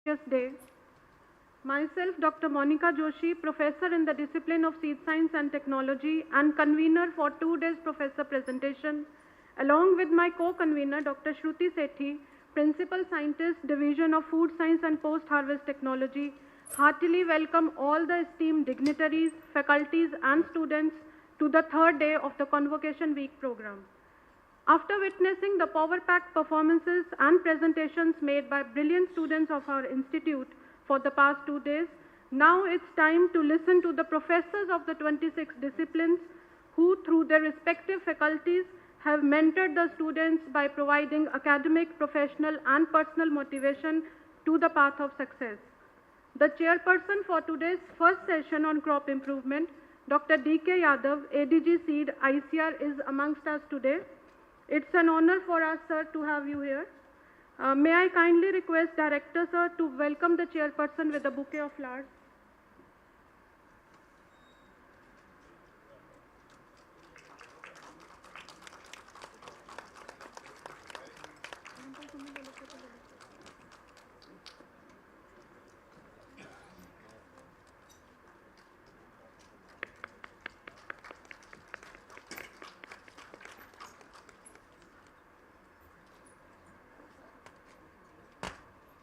Day. Myself, Dr. Monica Joshi, professor in the discipline of Seed Science and Technology and convener for 2 days professor presentation, along with my co-convener, Dr. Shruti Sethi, principal scientist, Division of Food Science and Post-Harvest Technology, heartily welcome all the esteemed dignitaries, faculties and students to the 3rd day of the Convocation Week program. After witnessing the power-packed performances and presentations made by brilliant students of our institute for the past 2 days, now it's time to listen to the professors of the 26 disciplines who, through their respective faculties, have mentored the students by providing academic, professional and personal motivation to the path of success. The chairperson for today's first session on crop improvement, Dr. D.K. Yadav, ADG Seed, ICAR, is amongst us today. It's an honor for us, sir, to have you here. May I kindly request Director, sir, to welcome the chairperson with a bouquet of flowers.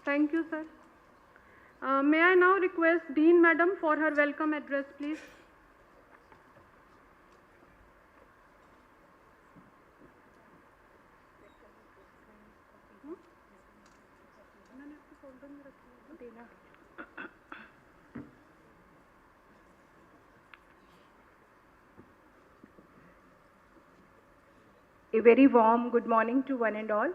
Thank you, sir. May I now request Dean Madam for her welcome address, please. A very warm good morning to one and all.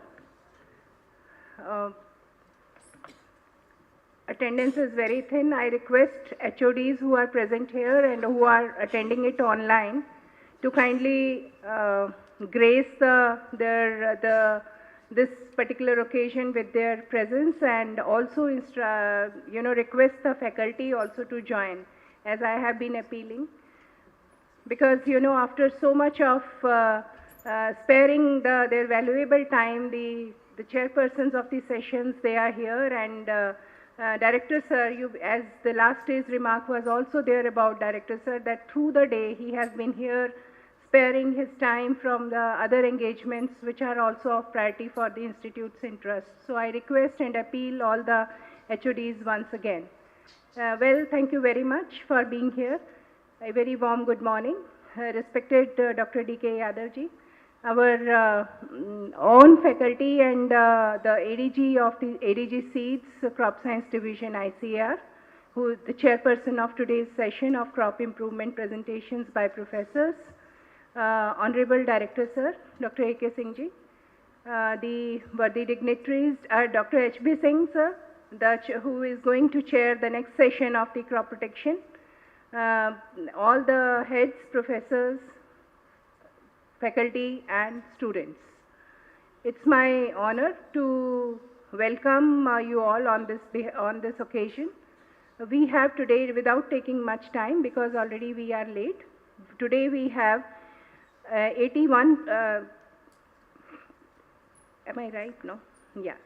Attendance is very thin. I request HODs who are present here and who are attending it online to kindly grace this particular occasion with their presence, and also request the faculty also to join, as I have been appealing. Because after so much of sparing their valuable time, the chairpersons of the sessions, they are here, and Director Sir, as the last day's remark was also there about Director Sir, that through the day he has been here sparing his time from the other engagements which are also of priority for the Institute's interest. So I request and appeal all the HODs once again. Well, thank you very much for being here. A very warm good morning. Respected Dr. D.K. Yadavji, our own faculty and the ADG of the ADG Seeds Crop Science Division ICAR, who is the chairperson of today's session of crop improvement presentations by professors, Honorable Director Sir, Dr. A.K. Singh ji, the worthy dignitaries, Dr. H.B. Singh Sir, who is going to chair the next session of the crop protection, all the heads, professors, faculty and students. It's my honor to welcome you all on this occasion. We have today, without taking much time because already we are late, today we have 81, am I right? No? Yeah.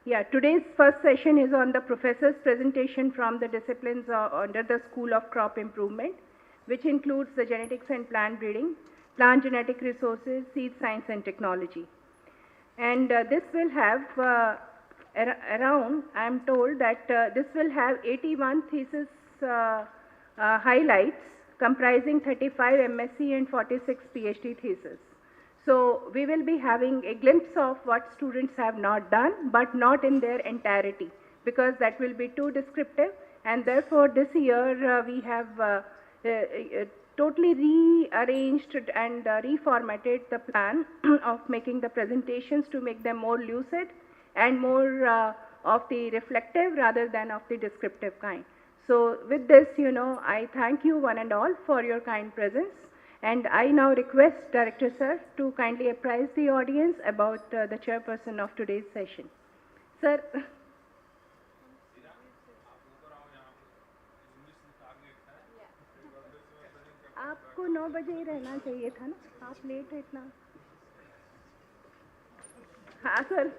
Yeah, today's first session is on the professor's presentation from the disciplines under the School of Crop Improvement, which includes the genetics and plant breeding, plant genetic resources, seed science and technology. And this will have around, I am told that this will have 81 thesis highlights comprising 35 MSc and 46 PhD theses. So we will be having a glimpse of what students have not done, but not in their entirety, because that will be too descriptive. And therefore, this year we have totally rearranged and reformatted the plan of making the presentations to make them more lucid and more of the reflective rather than of the descriptive kind. So with this, I thank you one and all for your kind presence. And I now request Director Sir to kindly apprise the audience about the chairperson of today's session. Sir. आपको 9 बजे ही रहना चाहिए था ना, आप late है इतना. हाँ sir.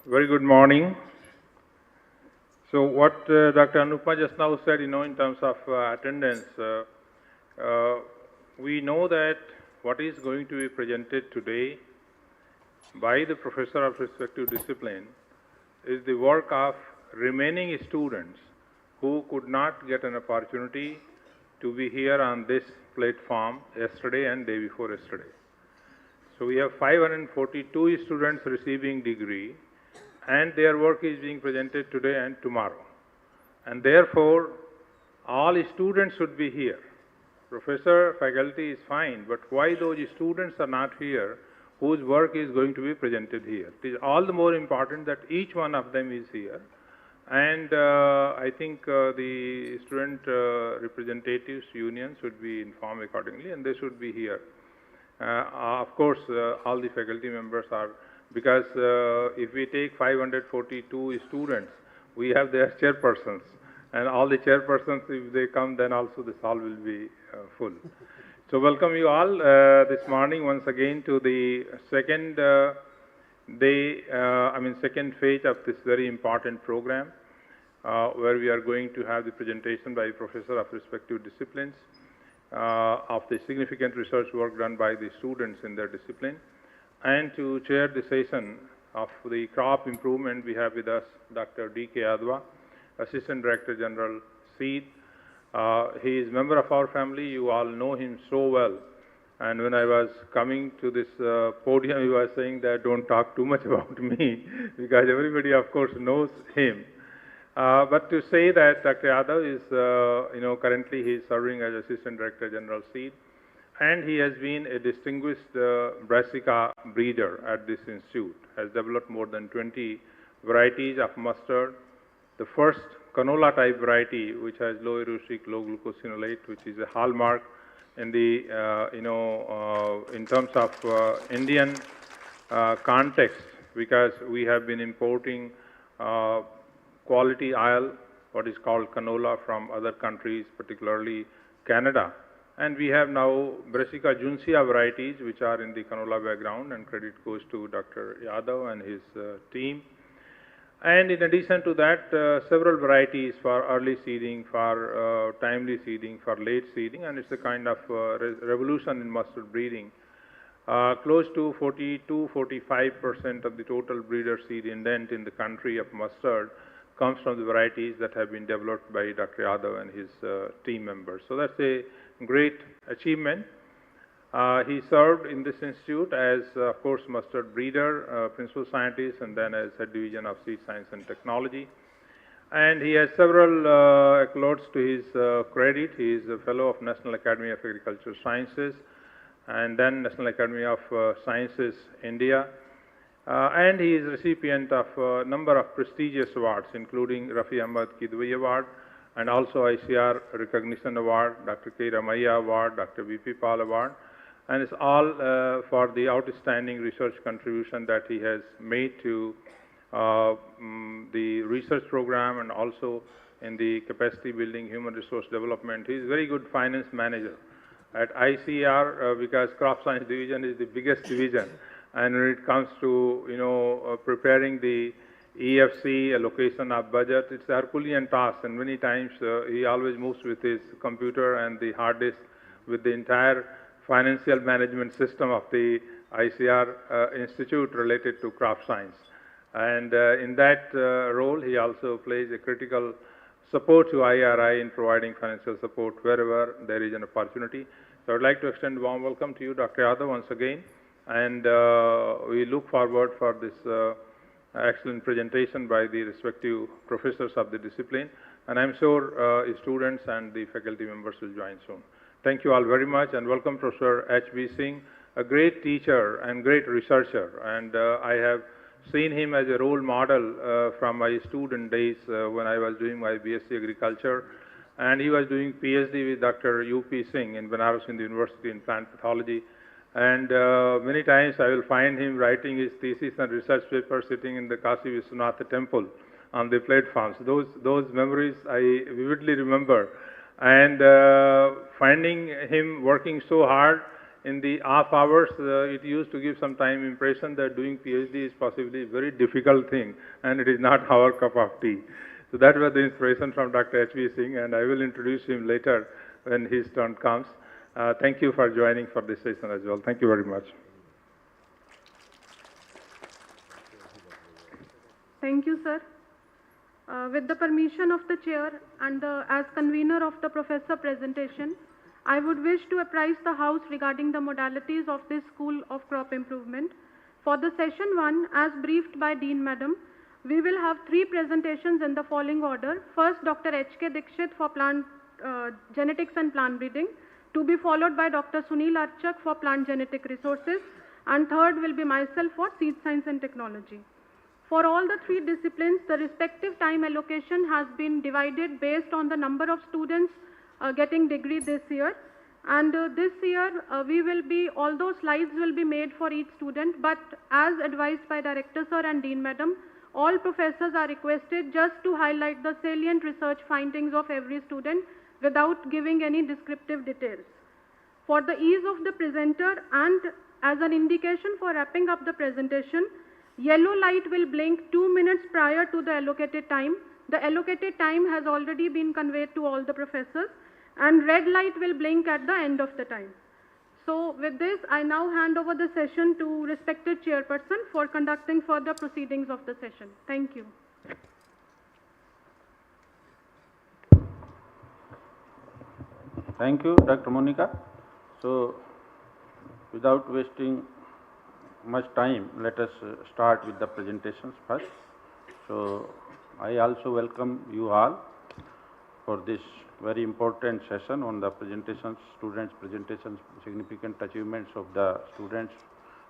Very good morning. So what Dr. Anupma just now said, in terms of attendance, we know that what is going to be presented today by the professor of respective discipline is the work of remaining students who could not get an opportunity to be here on this platform yesterday and day before yesterday. So we have 542 students receiving degree, and their work is being presented today and tomorrow. And therefore, all students should be here. Professor, faculty is fine, but why those students are not here whose work is going to be presented here? It is all the more important that each one of them is here. And I think the student representatives union should be informed accordingly, and they should be here. Of course, all the faculty members are, because if we take 542 students, we have their chairpersons, and all the chairpersons, if they come, then also this hall will be full. So welcome you all this morning once again to the second second phase of this very important program, where we are going to have the presentation by Professor of respective disciplines of the significant research work done by the students in their discipline. And to chair the session of the crop improvement, we have with us Dr. D.K. Adwa, Assistant Director General, Seed. He is a member of our family. You all know him so well. And when I was coming to this podium, he was saying that don't talk too much about me, because everybody, of course, knows him. But to say that Dr. Yadav is, currently he is serving as Assistant Director General, Seed, and he has been a distinguished brassica breeder at this institute, has developed more than 20 varieties of mustard. The first canola type variety, which has low erucic, low glucosinolate, which is a hallmark in the, in terms of Indian context, because we have been importing quality oil, what is called canola, from other countries, particularly Canada. And we have now Brassica juncea varieties, which are in the canola background, and credit goes to Dr. Yadav and his team. And in addition to that, several varieties for early seeding, for timely seeding, for late seeding, and it's a kind of revolution in mustard breeding. Close to 42-45% of the total breeder seed indent in the country of mustard comes from the varieties that have been developed by Dr. Yadav and his team members. So that's a great achievement. He served in this institute as, of course, mustard breeder, principal scientist, and then as head division of seed science and technology. And he has several accolades to his credit. He is a fellow of National Academy of Agricultural Sciences, and then National Academy of Sciences, India. And he is recipient of a number of prestigious awards, including Rafi Ahmad Kidwai Award, and also ICAR Recognition Award, Dr. K. Ramaiah Award, Dr. V.P. Pal Award, and it's all for the outstanding research contribution that he has made to the research program, and also in the capacity building, human resource development. He is a very good finance manager at ICAR, because crop science division is the biggest division. And when it comes to, preparing the EFC allocation of budget, it's a Herculean task, and many times he always moves with his computer and the hard disk with the entire financial management system of the ICAR Institute related to crop science. And in that role, he also plays a critical support to IRI in providing financial support wherever there is an opportunity. So I'd like to extend a warm welcome to you, Dr. Yadav, once again. And we look forward for this excellent presentation by the respective professors of the discipline. and I'm sure students and the faculty members will join soon. Thank you all very much, and welcome Professor H.B. Singh, a great teacher and great researcher, and I have seen him as a role model from my student days when I was doing my BSc Agriculture, and he was doing PhD with Dr. U.P. Singh in Banaras Hindu University in plant pathology. And many times I will find him writing his thesis and research paper sitting in the Kashi Vishwanath temple on the platforms. Those memories I vividly remember. And finding him working so hard in the off hours, it used to give some time impression that doing PhD is possibly a very difficult thing, and it is not our cup of tea. So that was the inspiration from Dr. H.B. Singh, and I will introduce him later when his turn comes. Thank you for joining for this session as well. Thank you very much. Thank you, sir. With the permission of the chair and as convener of the professor presentation, I would wish to apprise the House regarding the modalities of this School of Crop Improvement. For the session 1, as briefed by Dean Madam, we will have 3 presentations in the following order. First, Dr. H.K. Dikshit for plant genetics and plant breeding, to be followed by Dr. Sunil Archak for plant genetic resources, and third will be myself for seed science and technology. For all the 3 disciplines, the respective time allocation has been divided based on the number of students getting degree this year. And this year, we will be, although slides will be made for each student, but as advised by Director Sir and Dean Madam, all professors are requested just to highlight the salient research findings of every student without giving any descriptive details. For the ease of the presenter and as an indication for wrapping up the presentation, yellow light will blink 2 minutes prior to the allocated time. The allocated time has already been conveyed to all the professors, and red light will blink at the end of the time. So with this, I now hand over the session to respected chairperson for conducting further proceedings of the session. Thank you. Thank you, Dr. Monica. So, without wasting much time, let us start with the presentations first. So, I also welcome you all for this very important session on the presentations, students' presentations, significant achievements of the students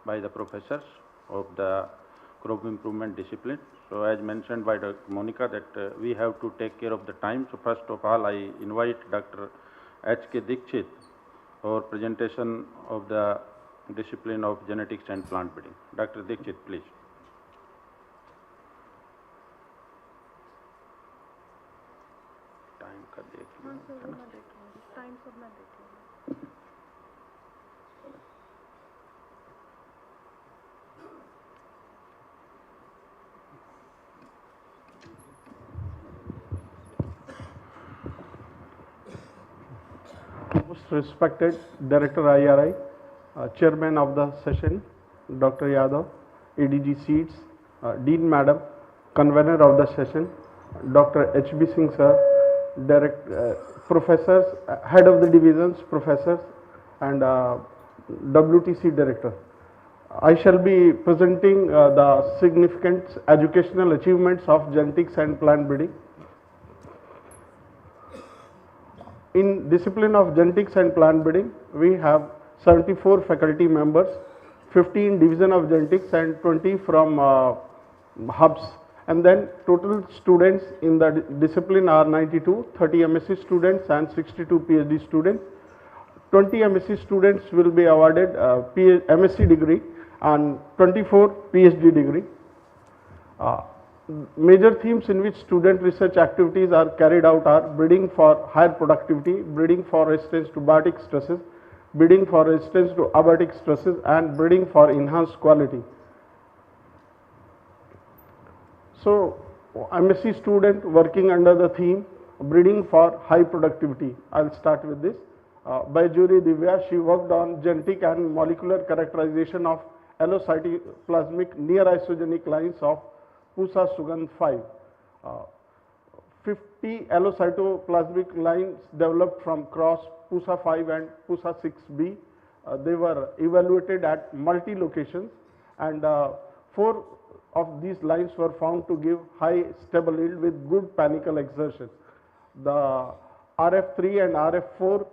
by the professors of the crop improvement discipline. So, as mentioned by Dr. Monica, that we have to take care of the time. So, first of all, I invite Dr. H.K. Dikshit for presentation of the discipline of genetics and plant breeding. Dr. Dikshit, please. Most respected Director IRI, Chairman of the session, Dr. Yadav, ADG Seeds, Dean Madam, Convener of the session, Dr. H.B. Singh Sir, Professors, Head of the Divisions, Professors, and WTC Director. I shall be presenting the significant educational achievements of genetics and plant breeding. In discipline of genetics and plant breeding, we have 74 faculty members, 15 division of genetics and 20 from hubs. And then total students in the discipline are 92, 30 MSc students and 62 PhD students. 20 MSc students will be awarded MSc degree and 24 PhD degree. Major themes in which student research activities are carried out are breeding for higher productivity, breeding for resistance to biotic stresses, breeding for resistance to abiotic stresses, and breeding for enhanced quality. So, MSc student working under the theme breeding for high productivity. I will start with this. Baijuri Divya, she worked on genetic and molecular characterization of allocytoplasmic near isogenic lines of Pusa Sugandh 5. 50 allocytoplasmic lines developed from cross Pusa 5 and Pusa 6b. They were evaluated at multi locations, and 4 of these lines were found to give high stable yield with good panicle exertion. the RF3 and RF4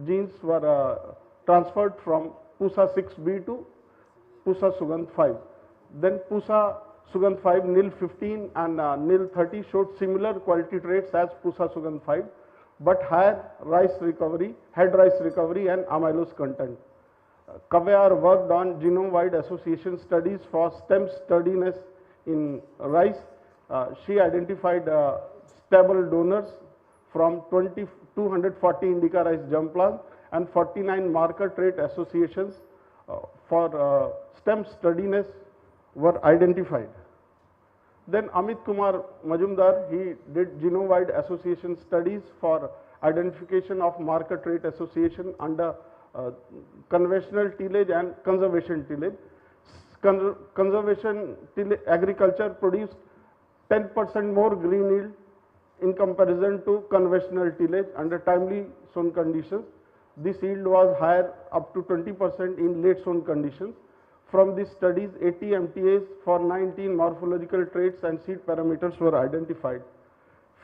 genes were transferred from PUSA 6B to PUSA Sugandh 5. Then PUSA Sugandh 5 NIL 15 and NIL 30 showed similar quality traits as PUSA Sugandh 5, but higher rice recovery, head rice recovery and amylose content. Kavyar worked on genome-wide association studies for stem sturdiness in rice. She identified stable donors from 240 indica rice germplasm and 49 marker trait associations for stem sturdiness were identified. Then Amit Kumar Majumdar, he did genome-wide association studies for identification of marker trait association under conventional tillage and conservation tillage. Conservation tillage agriculture produced 10% more green yield in comparison to conventional tillage under timely sown conditions. This yield was higher up to 20% in late sown conditions. From these studies, 80 MTAs for 19 morphological traits and seed parameters were identified.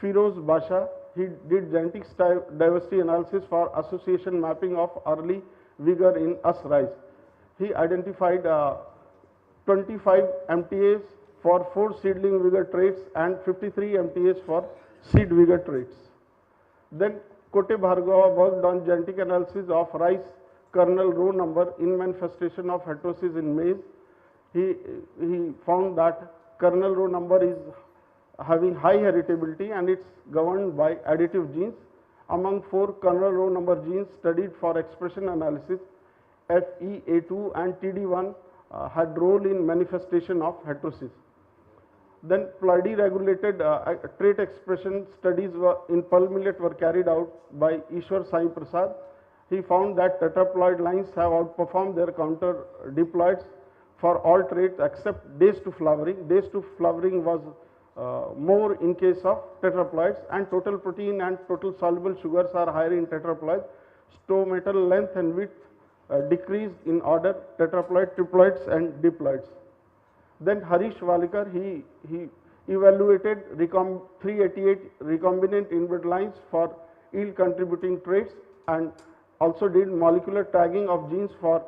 Firoz Basha, he did genetic diversity analysis for association mapping of early vigor in US rice. He identified 25 MTAs for 4 seedling vigor traits and 53 MTAs for seed vigor traits. Then Kote Bhargava worked on genetic analysis of rice kernel row number in manifestation of heterosis in maize. He found that kernel row number is having high heritability and it's governed by additive genes. Among 4 kernel row number genes studied for expression analysis, FEA2 and TD1 had role in manifestation of heterosis. Then ploidy regulated trait expression studies in pearl millet were carried out by Ishwar Sai Prasad. He found that tetraploid lines have outperformed their counter diploids for all traits except days to flowering. Days to flowering was more in case of tetraploids, and total protein and total soluble sugars are higher in tetraploids. Stomatal length and width decreased in order tetraploid, triploids and diploids. Then Harish Walikar, he evaluated 388 recombinant inbred lines for yield contributing traits and also did molecular tagging of genes for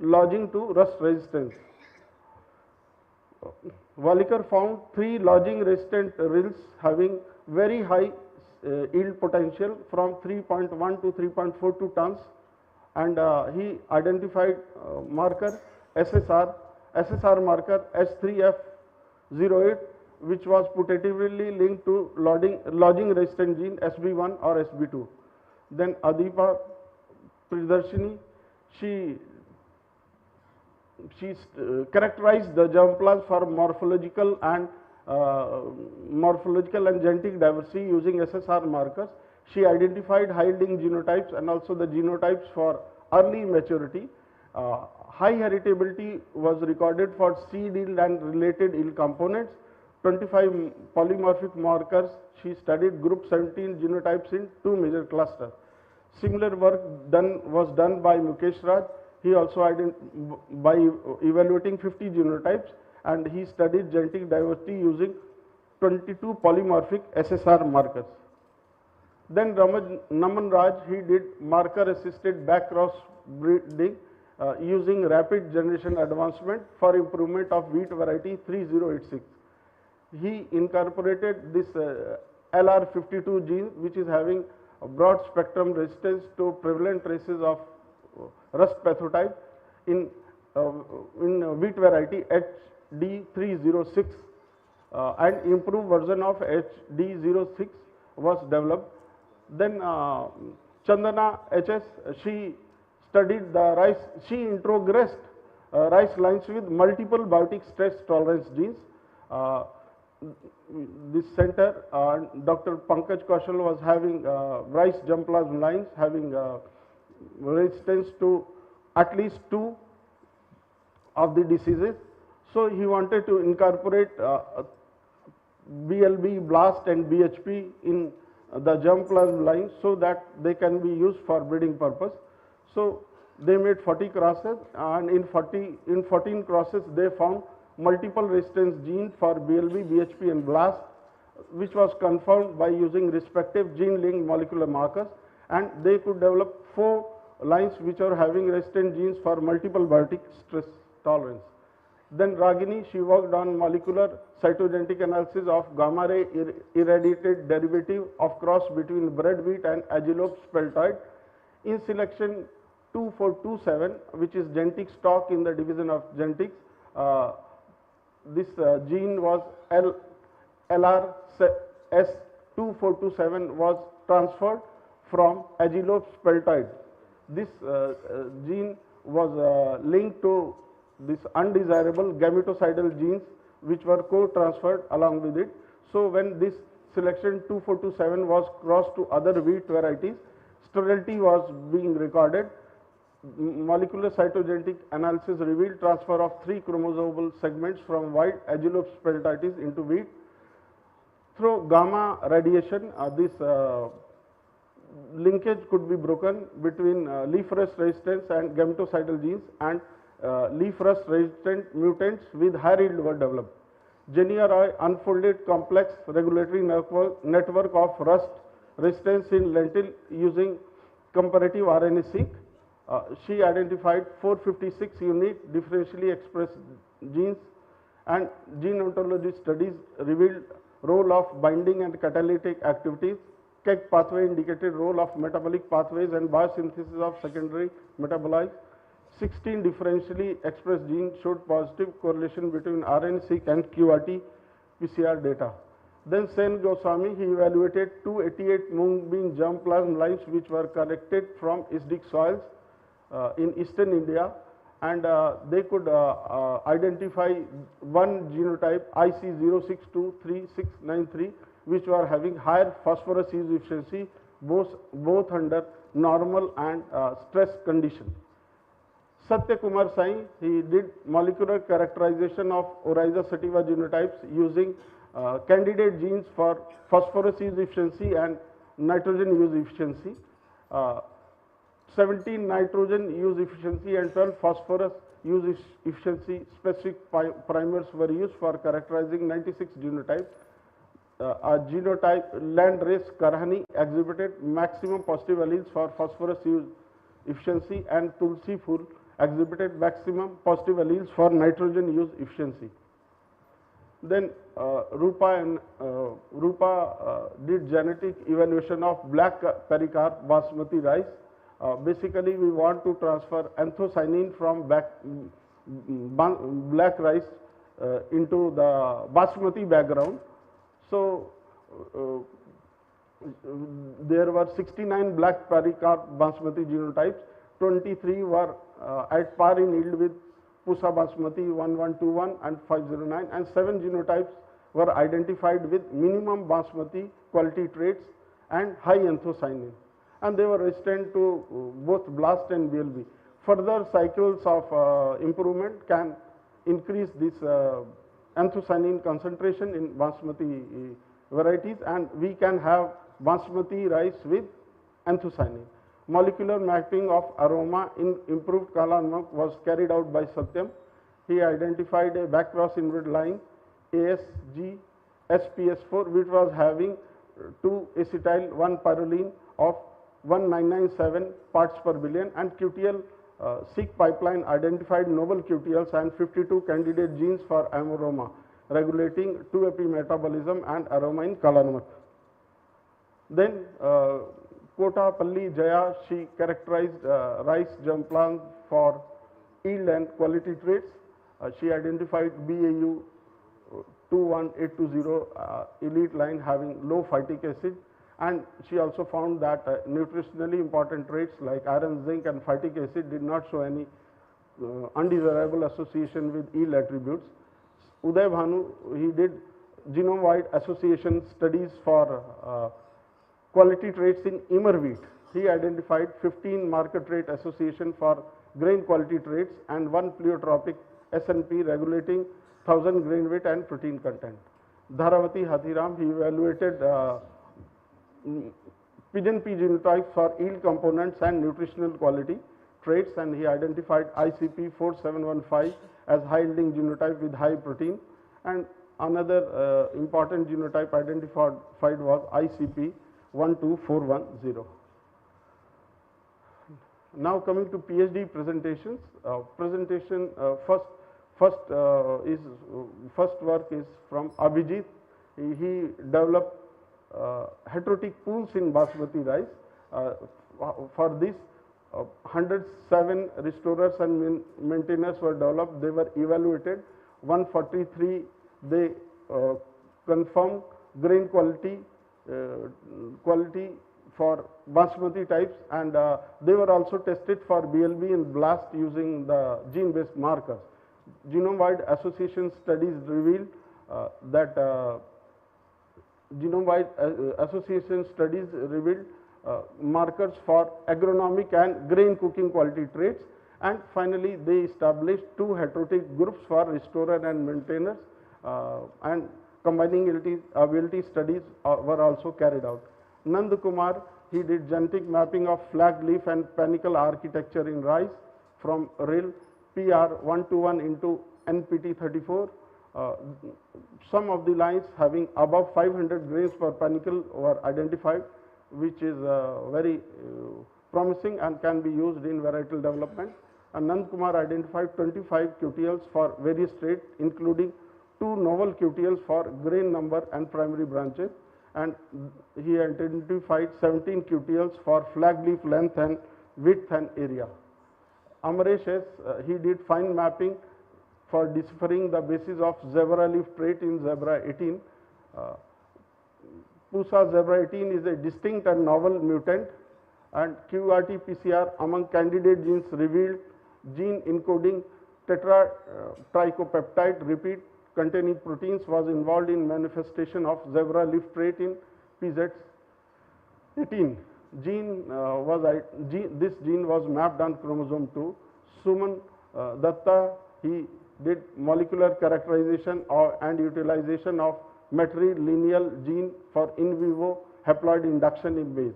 lodging to rust resistance. Walikar found 3 lodging resistant rills having very high yield potential from 3.1 to 3.42 tons, and he identified marker SSR marker H3F08, which was putatively linked to lodging resistant gene SB1 or SB2. Then Adipa Pridarshini, she characterized the germplasm for morphological and genetic diversity using SSR markers. She identified high yielding genotypes and also the genotypes for early maturity. High heritability was recorded for seed yield and related yield components. 25 polymorphic markers. She studied group 17 genotypes in 2 major clusters. Similar work was done by Mukesh Raj. He also by evaluating 50 genotypes, and he studied genetic diversity using 22 polymorphic SSR markers. Then Naman Raj, he did marker assisted backcross breeding using rapid generation advancement for improvement of wheat variety 3086. He incorporated this LR52 gene, which is having a broad spectrum resistance to prevalent traces of rust pathotype in wheat variety HD306, and improved version of HD06 was developed. Then Chandana HS, she studied the rice, she introgressed rice lines with multiple biotic stress tolerance genes. This center, Dr. Pankaj Kaushal was having rice germplasm lines having resistance to at least 2 of the diseases. So he wanted to incorporate BLB, BLAST and BHP in the germplasm lines so that they can be used for breeding purpose. So they made 40 crosses, and in 14 crosses they found multiple resistance genes for BLB, BHP and BLAST. which was confirmed by using respective gene-linked molecular markers, and they could develop 4 lines which are having resistant genes for multiple biotic stress tolerance. Then Ragini, she worked on molecular cytogenetic analysis of gamma ray irradiated derivative of cross between bread wheat and agilope speltoid. In selection 2427, which is genetic stock in the division of genetics, this gene was LRS2427 was transferred from agilope speltoid. This gene was linked to this undesirable gametocidal genes which were co-transferred along with it. So when this selection 2427 was crossed to other wheat varieties, sterility was being recorded. Molecular cytogenetic analysis revealed transfer of 3 chromosomal segments from white agilope speltitis into wheat. Through gamma radiation, this linkage could be broken between leaf rust resistance and gametocidal genes, and leaf rust resistant mutants with higher yield were developed. Genia Roy unfolded complex regulatory network of rust resistance in lentil using comparative RNA-seq. She identified 456 unique differentially expressed genes, and gene ontology studies revealed role of binding and catalytic activities. KEGG pathway indicated role of metabolic pathways and biosynthesis of secondary metabolites. 16 differentially expressed genes showed positive correlation between RNA-seq and QRT PCR data. Then Sen Goswami, he evaluated 288 mung bean germplasm lines which were collected from acidic soils in eastern India, and they could identify one genotype IC06236993 which were having higher phosphorus use efficiency both under normal and stress condition. Satya Kumar Sai, he did molecular characterization of Oryza sativa genotypes using candidate genes for phosphorus use efficiency and nitrogen use efficiency. 17 nitrogen use efficiency and 12 phosphorus use efficiency specific primers were used for characterizing 96 genotypes. A genotype Landrace Karhani exhibited maximum positive alleles for phosphorus use efficiency, and Tulsi Phul exhibited maximum positive alleles for nitrogen use efficiency. Then Rupa did genetic evaluation of black pericarp basmati rice. Basically, we want to transfer anthocyanin from black rice into the basmati background. So there were 69 black pericarp basmati genotypes. 23 were at par in yield with Pusa basmati 1121 and 509, and 7 genotypes were identified with minimum basmati quality traits and high anthocyanin, and they were resistant to both blast and BLB. Further cycles of improvement can increase this anthocyanin concentration in basmati varieties, and we can have basmati rice with anthocyanin. Molecular mapping of aroma in improved Kala Namak was carried out by Satyam. He identified a backcross inbred line ASG SPS4 which was having 2-acetyl 1-pyrroline of 1997 parts per billion, and QTL seq pipeline identified novel QTLs and 52 candidate genes for aroma, regulating 2-AP metabolism and aroma in Kala Namak. Then Kota Palli Jaya, she characterized rice germplasm for yield and quality traits. She identified BAU 21820 elite line having low phytic acid, and she also found that nutritionally important traits like iron, zinc and phytic acid did not show any undesirable association with yield attributes. Uday Bhanu, he did genome-wide association studies for quality traits in Immer wheat. He identified 15 marker trait association for grain quality traits and 1 pleiotropic SNP regulating 1000 grain weight and protein content. Dharavati Hathiram, he evaluated pigeon pea genotypes for yield components and nutritional quality traits, and he identified ICP 4715 as high yielding genotype with high protein, and Another important genotype identified was ICP 12410. Now coming to PhD presentations. First work is from Abhijit. He developed heterotic pools in basmati rice. For this, 107 restorers and maintainers were developed. They were evaluated. 143 they confirmed grain quality for basmati types, and they were also tested for BLB and BLAST using the gene-based markers. Genome-wide association studies revealed markers for agronomic and grain cooking quality traits, and finally they established two heterotic groups for restorer and maintainers, and combining ability studies were also carried out. Nand Kumar, he did genetic mapping of flag leaf and panicle architecture in rice from RIL PR121 into NPT34. Some of the lines having above 500 grains per panicle were identified, which is very promising and can be used in varietal development. And Nand Kumar identified 25 QTLs for various traits, including 2 novel QTLs for grain number and primary branches, and he identified 17 QTLs for flag leaf length and width and area. Amaresh S, he did fine mapping for deciphering the basis of zebra leaf trait in zebra 18. Pusa zebra 18 is a distinct and novel mutant, and QRT-PCR among candidate genes revealed gene encoding tetratricopeptide repeat containing proteins was involved in manifestation of zebra leaf trait in PZ18. This gene was mapped on chromosome 2. Suman Datta, he did molecular characterization and utilization of matrilineal gene for in vivo haploid induction in maize.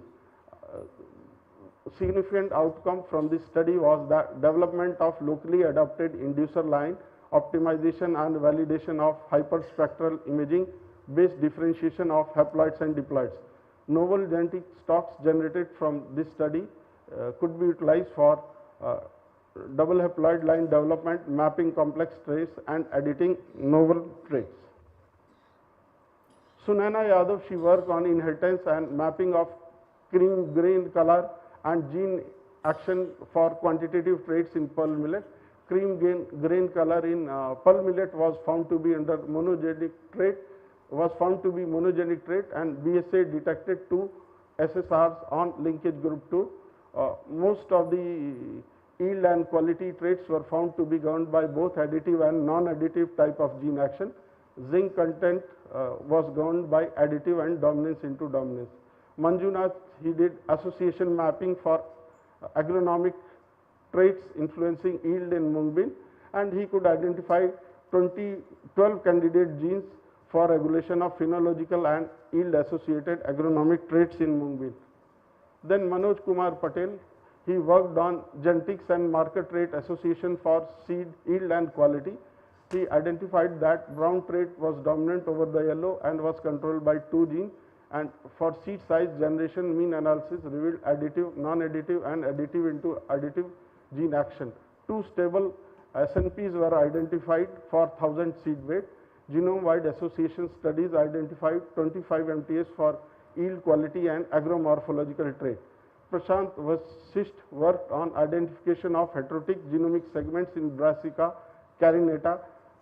Significant outcome from this study was the development of locally adapted inducer line, optimization and validation of hyperspectral imaging based differentiation of haploids and diploids. Novel genetic stocks generated from this study could be utilized for double haploid line development, mapping complex traits and editing novel traits. Sunana Yadav, she worked on inheritance and mapping of cream grain color and gene action for quantitative traits in pearl millet. Cream grain color in pearl millet was found to be under monogenic trait, and BSA detected 2 SSRs on linkage group 2. Most of the yield and quality traits were found to be governed by both additive and non-additive type of gene action. Zinc content was governed by additive and dominance into dominance. Manjunath, he did association mapping for agronomic traits influencing yield in mung bean, and he could identify 12 candidate genes for regulation of phenological and yield associated agronomic traits in mung bean. Then Manoj Kumar Patel, he worked on genetics and marker trait association for seed yield and quality. He identified that brown trait was dominant over the yellow and was controlled by 2 genes, and for seed size generation mean analysis revealed additive, non-additive and additive into additive gene action. 2 stable SNPs were identified for 1000 seed weight. Genome-wide association studies identified 25 MTS for yield quality and agromorphological trait. Prashant Vasisht worked on identification of heterotic genomic segments in Brassica carinata,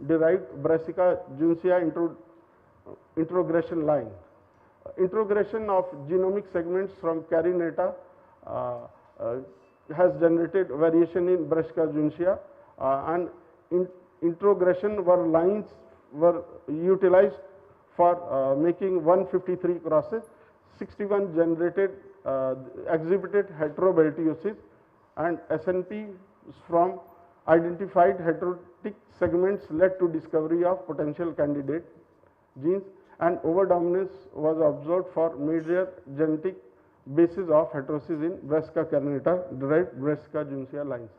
derived Brassica juncea introgression line. Introgression of genomic segments from carinata has generated variation in Brassica juncea, and introgression lines were utilized for making 153 crosses. 61 exhibited heterobeltiosis, and SNP from identified heterotic segments led to discovery of potential candidate genes, and overdominance was observed for major genetic basis of heterosis in Brassica carinata derived Brassica juncea lines.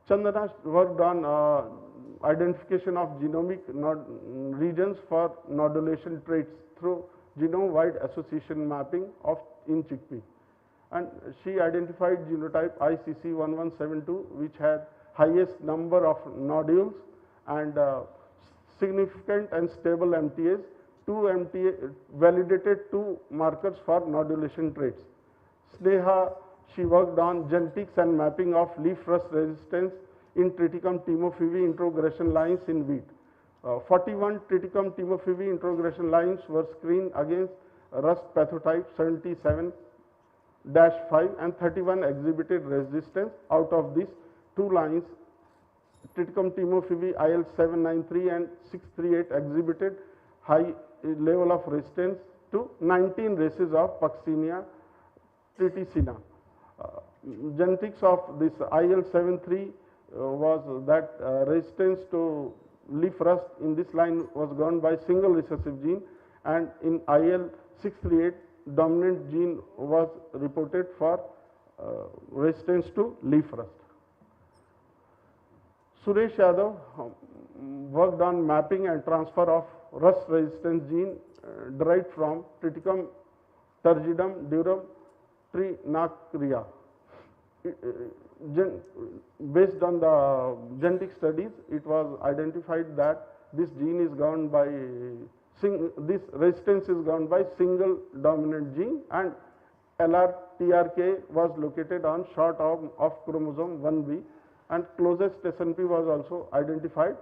Chandana worked on identification of genomic regions for nodulation traits through genome-wide association mapping in chickpea. And she identified genotype ICC1172, which had highest number of nodules and significant and stable MTAs. Validated two markers for nodulation traits. Sneha, she worked on genetics and mapping of leaf rust resistance in Triticum timophoebe introgression lines in wheat. 41 Triticum timophoebe introgression lines were screened against rust pathotype 77-5 and 31 exhibited resistance. Out of these, 2 lines, Triticum timophoebe IL793 and 638 exhibited high level of resistance to 19 races of Puccinia triticina. Genetics of this IL73 was that resistance to leaf rust in this line was governed by single recessive gene, and in IL638 dominant gene was reported for resistance to leaf rust. Suresh Yadav worked on mapping and transfer of rust resistance gene derived from Triticum turgidum durum trinacria. Based on the genetic studies, it was identified that this gene is governed by this resistance is governed by single dominant gene, and LRTRK was located on short arm of chromosome 1b, and closest SNP was also identified.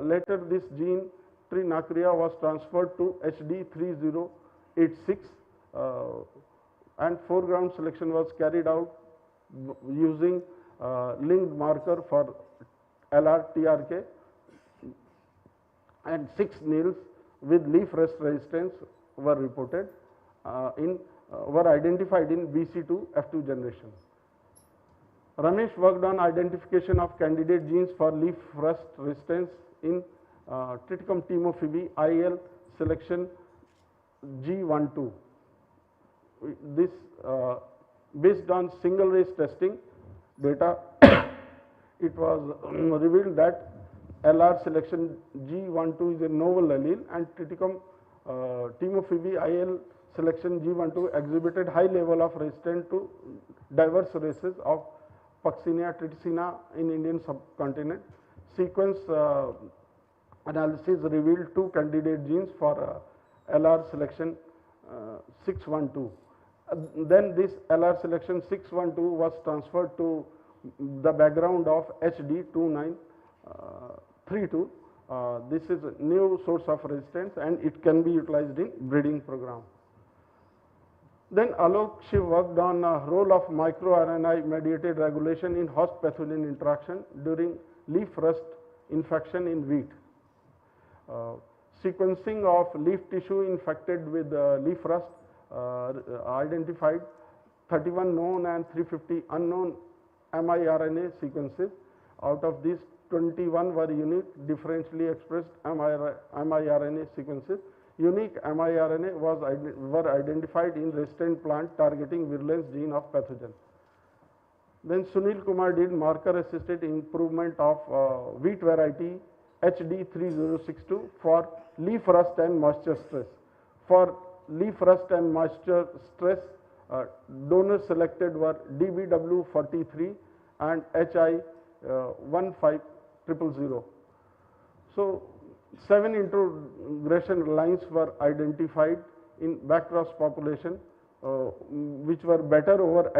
Later this gene trinacria was transferred to HD3086 and foreground selection was carried out using linked marker for LRTRK, and 6 needles with leaf rust resistance were reported were identified in BC2 F2 generation. Ramesh worked on identification of candidate genes for leaf rust resistance in Triticum timophoebe IL selection G12. This based on single race testing data, it was revealed that LR selection G12 is a novel allele, and Triticum timophoebe IL selection G12 exhibited high level of resistance to diverse races of Puccinia triticina in Indian subcontinent. Sequence analysis revealed 2 candidate genes for LR selection 612. Then this LR selection 612 was transferred to the background of HD2932. This is a new source of resistance and it can be utilized in breeding program. Then Alok Shiv worked on role of microRNA mediated regulation in host pathogen interaction during leaf rust infection in wheat. Sequencing of leaf tissue infected with leaf rust identified 31 known and 350 unknown miRNA sequences. Out of these, 21 were unique differentially expressed miRNA sequences. Unique miRNA were identified in resistant plant targeting virulence gene of pathogen. Then Sunil Kumar did marker assisted improvement of wheat variety HD3062 for leaf rust and moisture stress. For leaf rust and moisture stress, donors selected were DBW43 and HI15000. So 7 introgression lines were identified in backcross population which were better over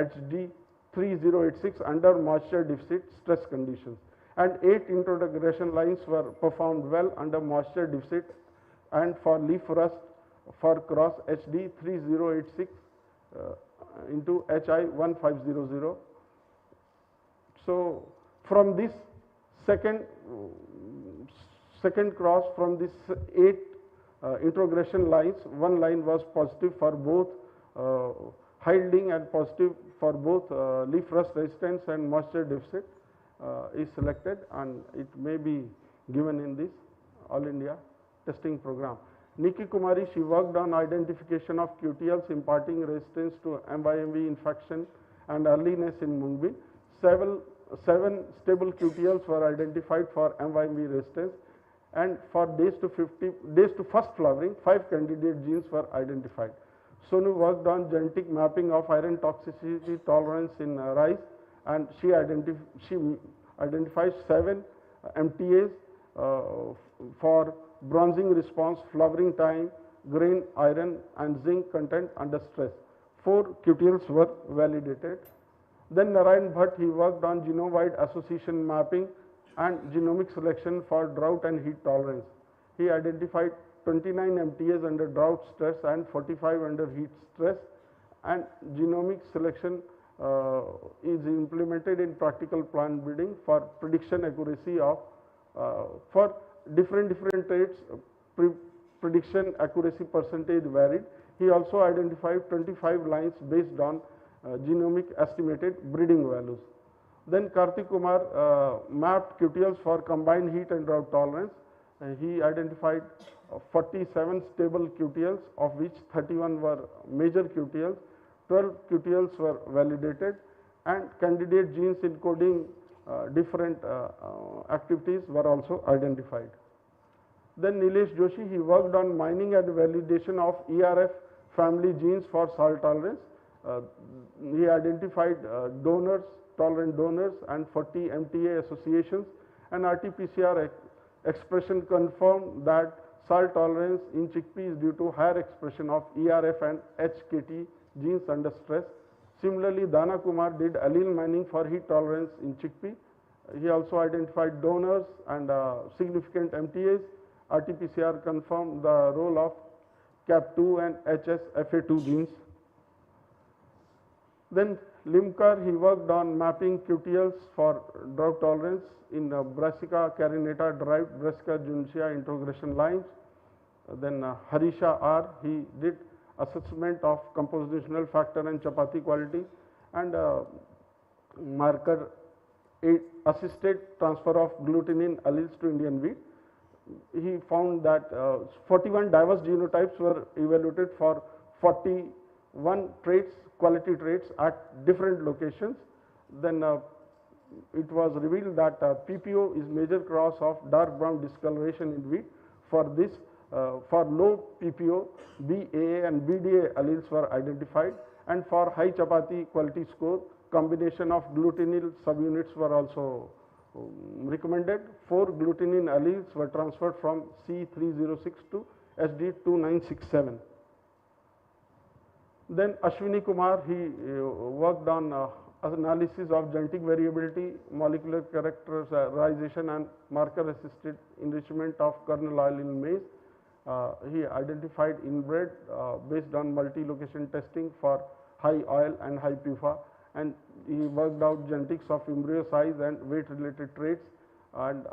HD3086 under moisture deficit stress conditions, and 8 introgression lines were performed well under moisture deficit and for leaf rust for cross HD3086 into HI1500. So from this second cross, from this 8 introgression lines, 1 line was positive for both yielding and positive for both leaf rust resistance and moisture deficit is selected, and it may be given in this All India testing program. Nikki Kumari, she worked on identification of QTLs imparting resistance to MYMV infection and earliness in mung bean. 7 stable QTLs were identified for MYB resistance, and for days to first flowering, 5 candidate genes were identified. Sonu worked on genetic mapping of iron toxicity tolerance in rice, and she identified 7 MTAs for bronzing response, flowering time, grain, iron and zinc content under stress. 4 QTLs were validated. Then Narayan Bhatt, he worked on genome-wide association mapping and genomic selection for drought and heat tolerance. He identified 29 MTAs under drought stress and 45 under heat stress, and genomic selection is implemented in practical plant breeding for prediction accuracy of for different traits. Prediction accuracy percentage varied. He also identified 25 lines based on genomic estimated breeding values. Then Karthik Kumar mapped QTLs for combined heat and drought tolerance. He identified 47 stable QTLs, of which 31 were major QTLs, 12 QTLs were validated, and candidate genes encoding different activities were also identified. Then Nilesh Joshi, he worked on mining and validation of ERF family genes for salt tolerance. He identified tolerant donors and 40 MTA associations, and RT-PCR expression confirmed that salt tolerance in chickpea is due to higher expression of ERF and HKT genes under stress. Similarly, Dana Kumar did allele mining for heat tolerance in chickpea. He also identified donors and significant MTAs. RT-PCR confirmed the role of CAP2 and HSFA2 genes. Then Limkar, he worked on mapping QTLs for drought tolerance in Brassica carinata derived Brassica juncea introgression lines. Then Harisha R, he did assessment of compositional factor and chapati quality, and marker assisted transfer of glutenin alleles to Indian wheat. He found that 41 diverse genotypes were evaluated for 41 traits, quality traits at different locations. Then it was revealed that PPO is major cause of dark brown discoloration in wheat. For this, for low PPO, BAA and BDA alleles were identified, and for high chapati quality score, combination of glutenyl subunits were also recommended. 4 glutenin alleles were transferred from C306 to SD2967. Then Ashwini Kumar, he worked on analysis of genetic variability, molecular characterization and marker assisted enrichment of kernel oil in maize. He identified inbred based on multi-location testing for high oil and high PUFA, and he worked out genetics of embryo size and weight related traits, and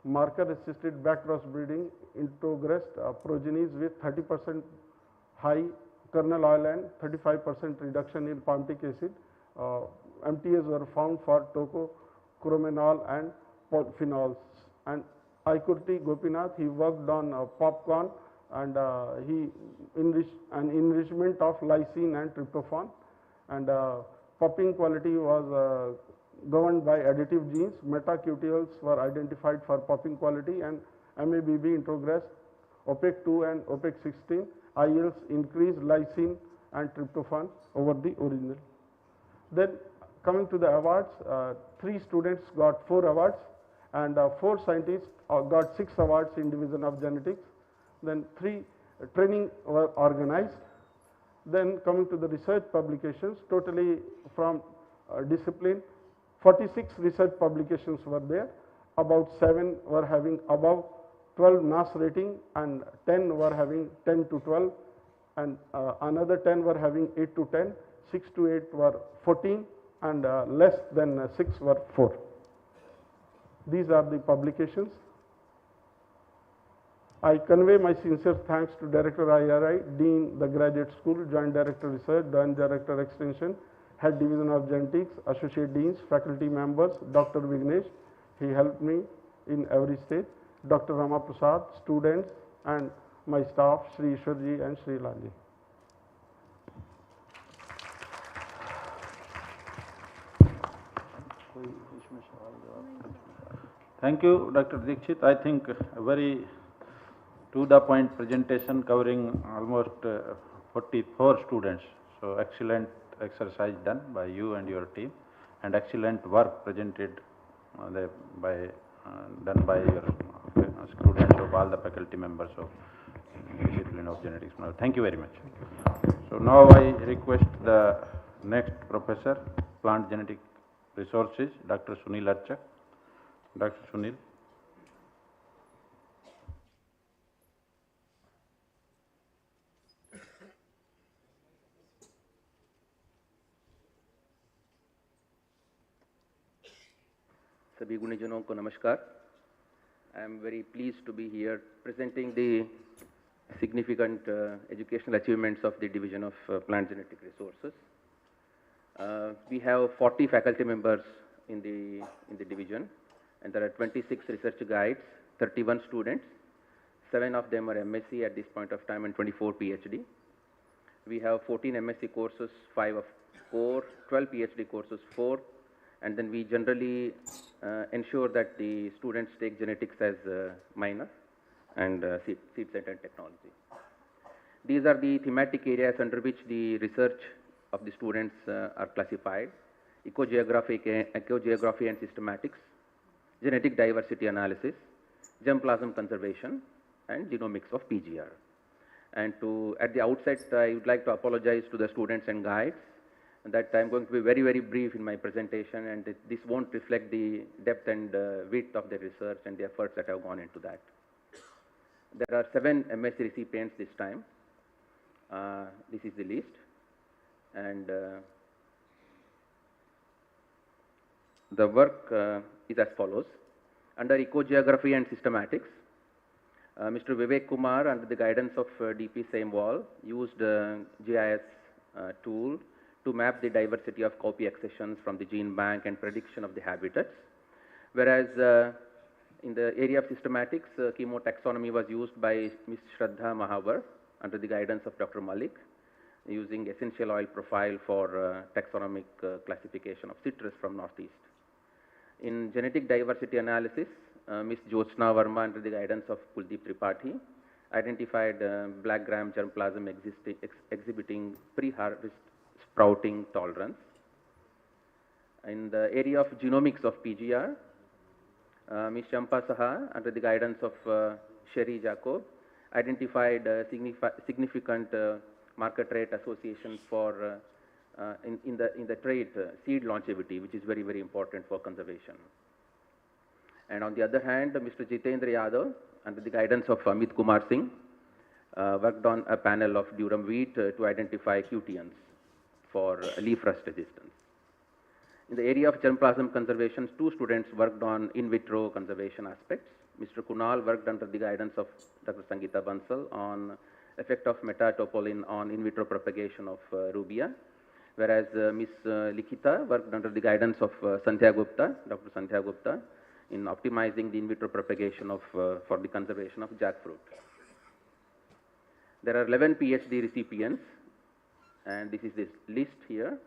marker assisted backcross breeding introgressed progenies with 30% high kernel oil and 35% reduction in palmitic acid. MTAs were found for tocopheromanol and phenols. And Aikurti Gopinath, he worked on popcorn, and he enriched an enrichment of lysine and tryptophan, and popping quality was governed by additive genes. Meta QTLs were identified for popping quality, and MABB introgressed OPEC2 and OPEC16. IELs increased lysine and tryptophan over the original. Then coming to the awards, 3 students got 4 awards, and 4 scientists got 6 awards in division of genetics. Then 3 training were organized. Then coming to the research publications, totally from discipline, 46 research publications were there. About 7 were having above 12 NAS rating, and 10 were having 10 to 12, and another 10 were having 8 to 10, 6 to 8 were 14, and less than 6 were 4. These are the publications. I convey my sincere thanks to Director IRI, Dean, the Graduate School, Joint Director Research, Joint Director Extension, Head Division of Genetics, Associate Deans, faculty members, Dr. Vignesh, he helped me in every stage, Dr. Rama Prasad, students, and my staff, Sri Ishwarji and Sri Lalji. Thank you, Dr. Dikshit. I think a very to-the-point presentation covering almost 44 students. So excellent exercise done by you and your team, and excellent work presented done by your students of all the faculty members of discipline of genetics. Thank you very much. So now I request the next professor, plant genetic resources, Dr. Sunil Archak. Dr. Sunil. सभी गुणीजनों को नमस्कार. I am very pleased to be here presenting the significant educational achievements of the Division of Plant Genetic Resources. We have 40 faculty members in the division, and there are 26 research guides, 31 students. 7 of them are MSc at this point of time and 24 PhD. We have 14 MSc courses, 5 of core, 12 PhD courses, 4, and then we generally ensure that the students take genetics as minor and seed science and technology. These are the thematic areas under which the research of the students are classified: ecogeography and systematics, genetic diversity analysis, germplasm conservation, and genomics of PGR. And at the outset, I would like to apologize to the students and guides that I am going to be very, very brief in my presentation, and this won't reflect the depth and width of the research and the efforts that have gone into that. There are 7 MSc recipients this time. This is the list, and the work is as follows. Under ecogeography and systematics, Mr. Vivek Kumar, under the guidance of DP Saimwal, used GIS tool to map the diversity of copy accessions from the gene bank and prediction of the habitats. Whereas in the area of systematics, chemotaxonomy was used by Ms. Shraddha Mahavar under the guidance of Dr. Malik, using essential oil profile for taxonomic classification of citrus from Northeast. In genetic diversity analysis, Ms. Jyotsna Verma, under the guidance of Kuldeep Tripathi, identified black gram germplasm exhibiting pre-harvest sprouting tolerance. In the area of genomics of PGR, Ms. Champa Saha, under the guidance of Sherry Jacob, identified significant marker trait associations for in the trait seed longevity, which is very, very important for conservation. And on the other hand, Mr. Jitendra Yadav, under the guidance of Amit Kumar Singh, worked on a panel of durum wheat to identify QTNs for leaf rust resistance. In the area of germplasm conservation, 2 students worked on in vitro conservation aspects. Mr. Kunal worked under the guidance of Dr. Sangeeta Bansal on effect of metatopolin on in vitro propagation of rubia, whereas Ms. Likhita worked under the guidance of Sandhya Gupta, Dr. Sandhya Gupta, in optimizing the in vitro propagation of for the conservation of jackfruit. There are 11 PhD recipients, and this is this list here.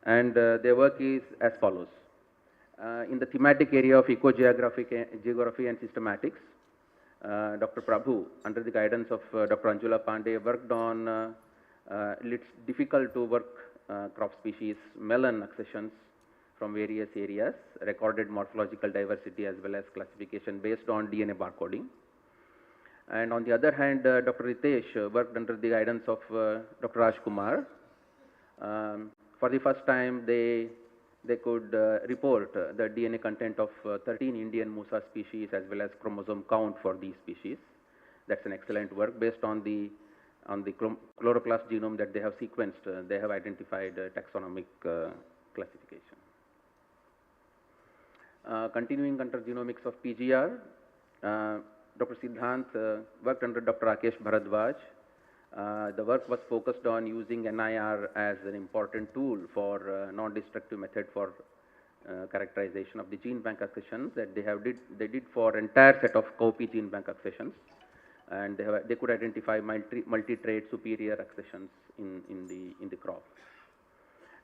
And their work is as follows. In the thematic area of geography and systematics, Dr. Prabhu, under the guidance of Dr. Anjula Pandey, worked on it's difficult to work crop species melon accessions from various areas, recorded morphological diversity as well as classification based on DNA barcoding. And on the other hand, Dr. Ritesh worked under the guidance of Dr. Raj Kumar. For the first time, they could report the DNA content of 13 Indian Musa species as well as chromosome count for these species. That's an excellent work. Based on the chloroplast genome that they have sequenced, they have identified taxonomic classification. Continuing under genomics of PGR, Dr. Siddhant worked under Dr. Rakesh Bharadwaj. The work was focused on using NIR as an important tool for non-destructive method for characterization of the gene bank accessions that they did for entire set of copy gene bank accessions. and they could identify multi-trait superior accessions in the crop.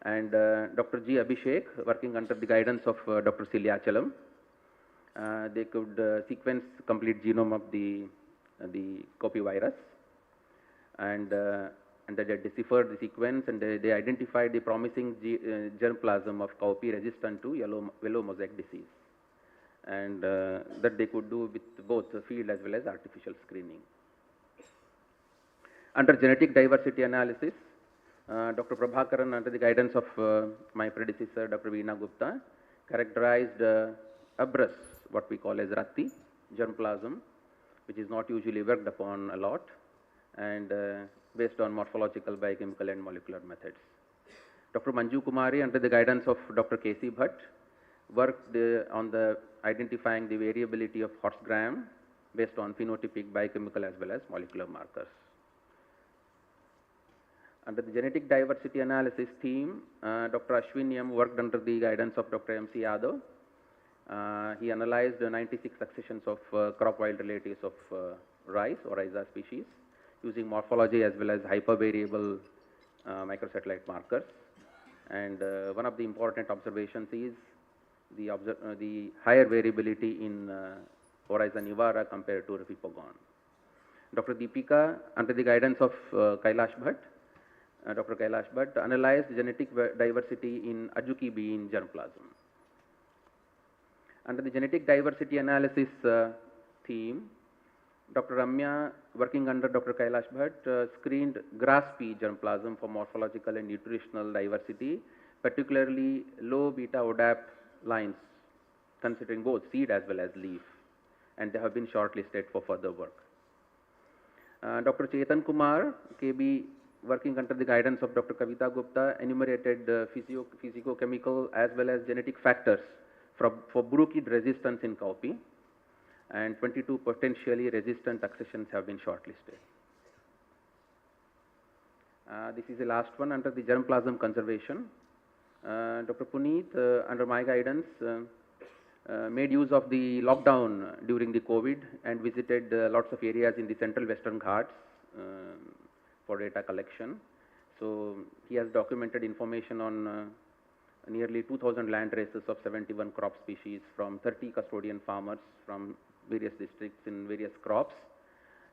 And Dr. G. Abhishek, working under the guidance of Dr. Silyachalam, they could sequence complete genome of the copy virus, and they deciphered the sequence, and they identified the promising germplasm of copy resistant to yellow mosaic disease, and that they could do with both field as well as artificial screening. Under genetic diversity analysis, Dr. Prabhakaran, under the guidance of my predecessor, Dr. Veena Gupta, characterized abrus, what we call as Ratti, germplasm, which is not usually worked upon a lot, and based on morphological, biochemical, and molecular methods. Dr. Manju Kumari, under the guidance of Dr. K.C. Bhatt, worked on the identifying the variability of horse gram based on phenotypic, biochemical, as well as molecular markers. Under the genetic diversity analysis team, Dr. Ashwin M. worked under the guidance of Dr. M.C. Yadav. He analyzed 96 accessions of crop wild relatives of rice or rhiza species using morphology as well as hypervariable microsatellite markers. And one of the important observations is the higher variability in Oryza nivara compared to Rifipogon. Dr. Deepika, under the guidance of Kailash Bhatt, Dr. Kailash Bhatt analyzed genetic diversity in Ajuki bean germplasm. Under the genetic diversity analysis theme, Dr. Ramya, working under Dr. Kailash Bhatt, screened grass pea germplasm for morphological and nutritional diversity, particularly low beta ODAP lines, considering both seed as well as leaf, and they have been shortlisted for further work. Dr. Chetan Kumar, KB, working under the guidance of Dr. Kavita Gupta, enumerated physicochemical as well as genetic factors for bruchid resistance in cowpea, and 22 potentially resistant accessions have been shortlisted. This is the last one under the germplasm conservation. Dr. Puneet, under my guidance, made use of the lockdown during the COVID and visited lots of areas in the central western Ghats for data collection. So he has documented information on nearly 2,000 land races of 71 crop species from 30 custodian farmers from various districts in various crops,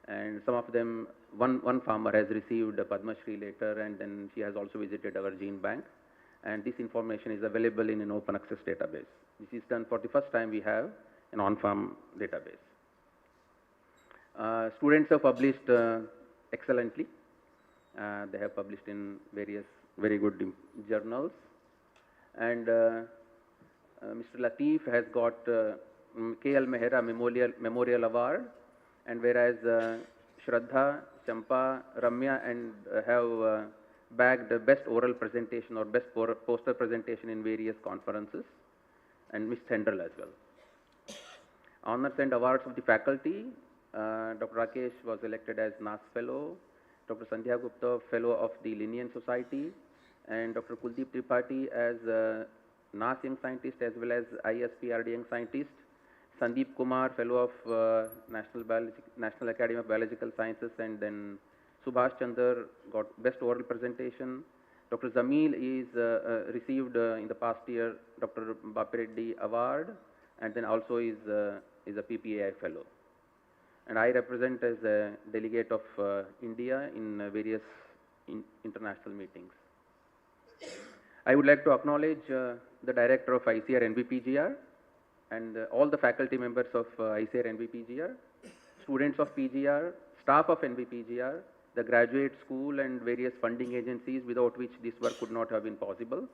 and some of them, one farmer has received a Padma Shri later, and then she has also visited our gene bank, and this information is available in an open access database. This is done for the first time. We have an on-farm database. Students have published excellently. They have published in various very good journals, and Mr. Latif has got K.L. Mehra Memorial Award, and whereas Shraddha, Champa, Ramya and have bagged best oral presentation or best poster presentation in various conferences, and Ms. Tendril as well. Honors and awards of the faculty, Dr. Rakesh was elected as NAS Fellow, Dr. Sandhya Gupta Fellow of the Linnean Society, and Dr. Kuldeep Tripathi as NAS Young Scientist as well as ISPRD Young Scientist, Sandeep Kumar Fellow of National Academy of Biological Sciences, and then Subhash Chandra got Best Oral Presentation. Dr. Zamil is received in the past year Dr. Bapireddy Award, and then also is a PPAI Fellow. And I represent as a delegate of India in various international meetings. I would like to acknowledge the director of ICAR NBPGR and all the faculty members of ICAR NBPGR, students of PGR, staff of NBPGR, the graduate school and various funding agencies without which this work could not have been possible,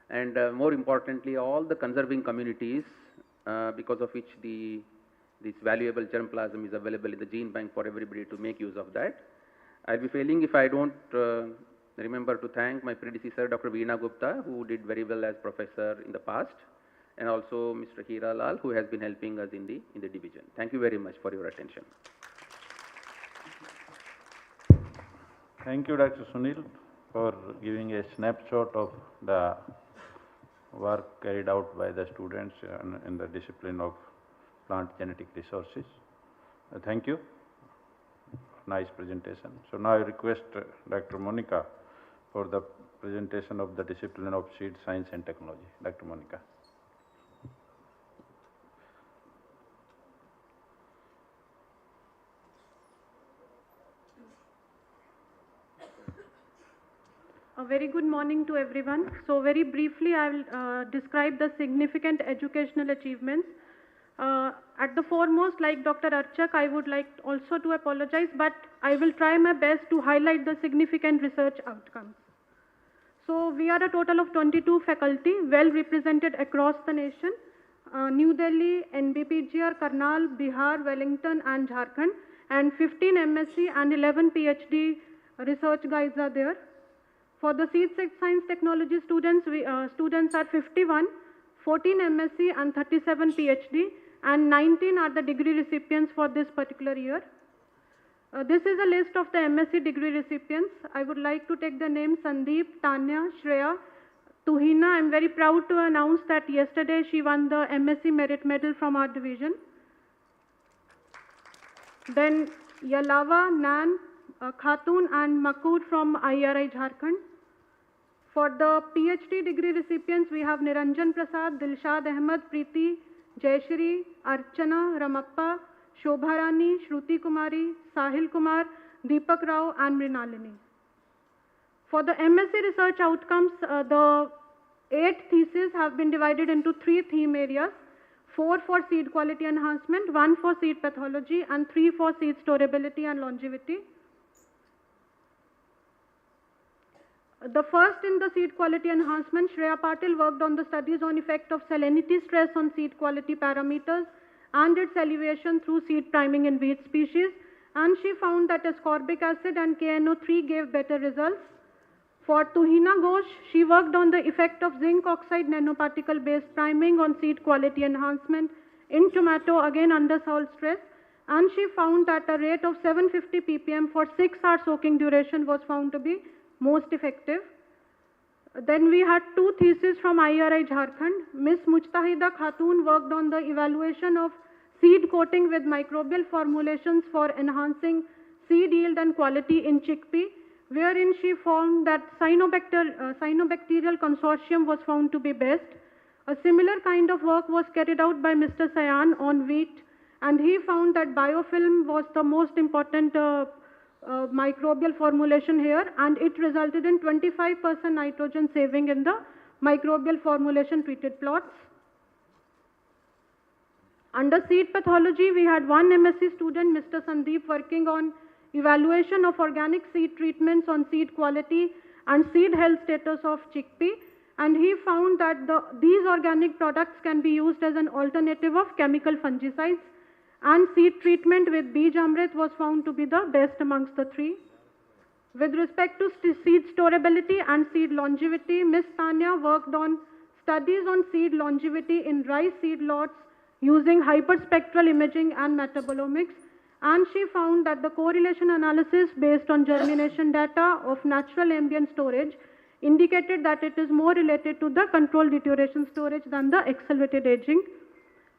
and more importantly all the conserving communities because of which this valuable germplasm is available in the gene bank for everybody to make use of that. I'll be failing if I don't remember to thank my predecessor Dr. Veena Gupta, who did very well as professor in the past, and also Mr. Hira Lal, who has been helping us in the division. Thank you very much for your attention. Thank you, Dr. Sunil, for giving a snapshot of the work carried out by the students in the discipline of plant genetic resources. Thank you. nice presentation. So now I request Dr. Monica for the presentation of the discipline of seed science and technology. Dr. Monica. A very good morning to everyone. So very briefly, I will describe the significant educational achievements. At the foremost, like Dr. Archak, I would like also to apologize, but I will try my best to highlight the significant research outcomes. So we are a total of 22 faculty, well represented across the nation. New Delhi, NBPGR, Karnal, Bihar, Wellington and Jharkhand, and 15 MSc and 11 PhD research guides are there. For the seed science technology students, students are 51, 14 MSc and 37 PhD, and 19 are the degree recipients for this particular year. This is a list of the MSc degree recipients. I would like to take the names Sandeep, Tanya, Shreya, Tuhina. I am very proud to announce that yesterday she won the MSc Merit Medal from our division. Then Yalawa, Nan, Khatun and Makur from IRI Jharkhand. For the PhD degree recipients, we have Niranjan Prasad, Dilshad Ahmed, Preeti, Jayashri, Archana, Ramappa, Shobharani, Shruti Kumari, Sahil Kumar, Deepak Rao and Mrinalini. For the MSc research outcomes, the 8 theses have been divided into 3 theme areas, 4 for seed quality enhancement, 1 for seed pathology and 3 for seed storability and longevity. The first in the seed quality enhancement, Shreya Patil worked on the studies on effect of salinity stress on seed quality parameters and its elevation through seed priming in wheat species, and she found that ascorbic acid and KNO3 gave better results. For Tuhina Ghosh, she worked on the effect of zinc oxide nanoparticle based priming on seed quality enhancement in tomato, again under salt stress, and she found that a rate of 750 ppm for 6-hour soaking duration was found to be most effective. Then we had 2 theses from IRI Jharkhand. Ms. Mujtahida Khatun worked on the evaluation of seed coating with microbial formulations for enhancing seed yield and quality in chickpea, wherein she found that cyanobacterial consortium was found to be best. A similar kind of work was carried out by Mr. Sayan on wheat, and he found that biofilm was the most important microbial formulation here, and it resulted in 25% nitrogen saving in the microbial formulation treated plots. Under seed pathology, we had 1 MSc student, Mr. Sandeep, working on evaluation of organic seed treatments on seed quality and seed health status of chickpea, and he found that these organic products can be used as an alternative of chemical fungicides, and seed treatment with Bij Amrit was found to be the best amongst the 3. With respect to seed storability and seed longevity, Ms. Tanya worked on studies on seed longevity in rice seed lots using hyperspectral imaging and metabolomics, and she found that the correlation analysis based on germination data of natural ambient storage indicated that it is more related to the controlled deterioration storage than the accelerated aging.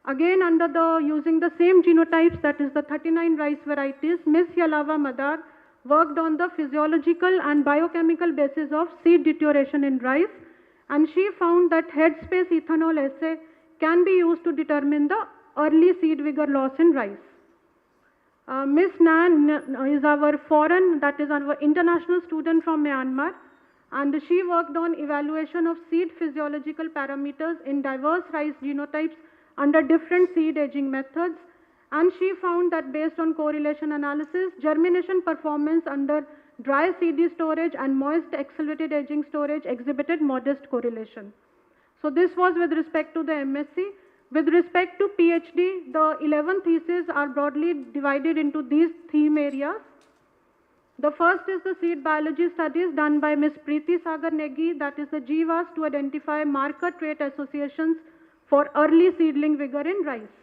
Again, under using the same genotypes, that is the 39 rice varieties, Ms. Yalawa Madar worked on the physiological and biochemical basis of seed deterioration in rice, and she found that headspace ethanol assay can be used to determine the early seed vigor loss in rice. Ms. Nan is our foreign, that is our international student from Myanmar, and she worked on evaluation of seed physiological parameters in diverse rice genotypes under different seed aging methods, and she found that based on correlation analysis, germination performance under dry CD storage and moist accelerated aging storage exhibited modest correlation. So this was with respect to the MSc. With respect to PhD, the 11 theses are broadly divided into these theme areas. The first is the seed biology studies done by Ms. Preeti Sagar Negi, that is the GWAS, to identify marker trait associations for early seedling vigor in rice.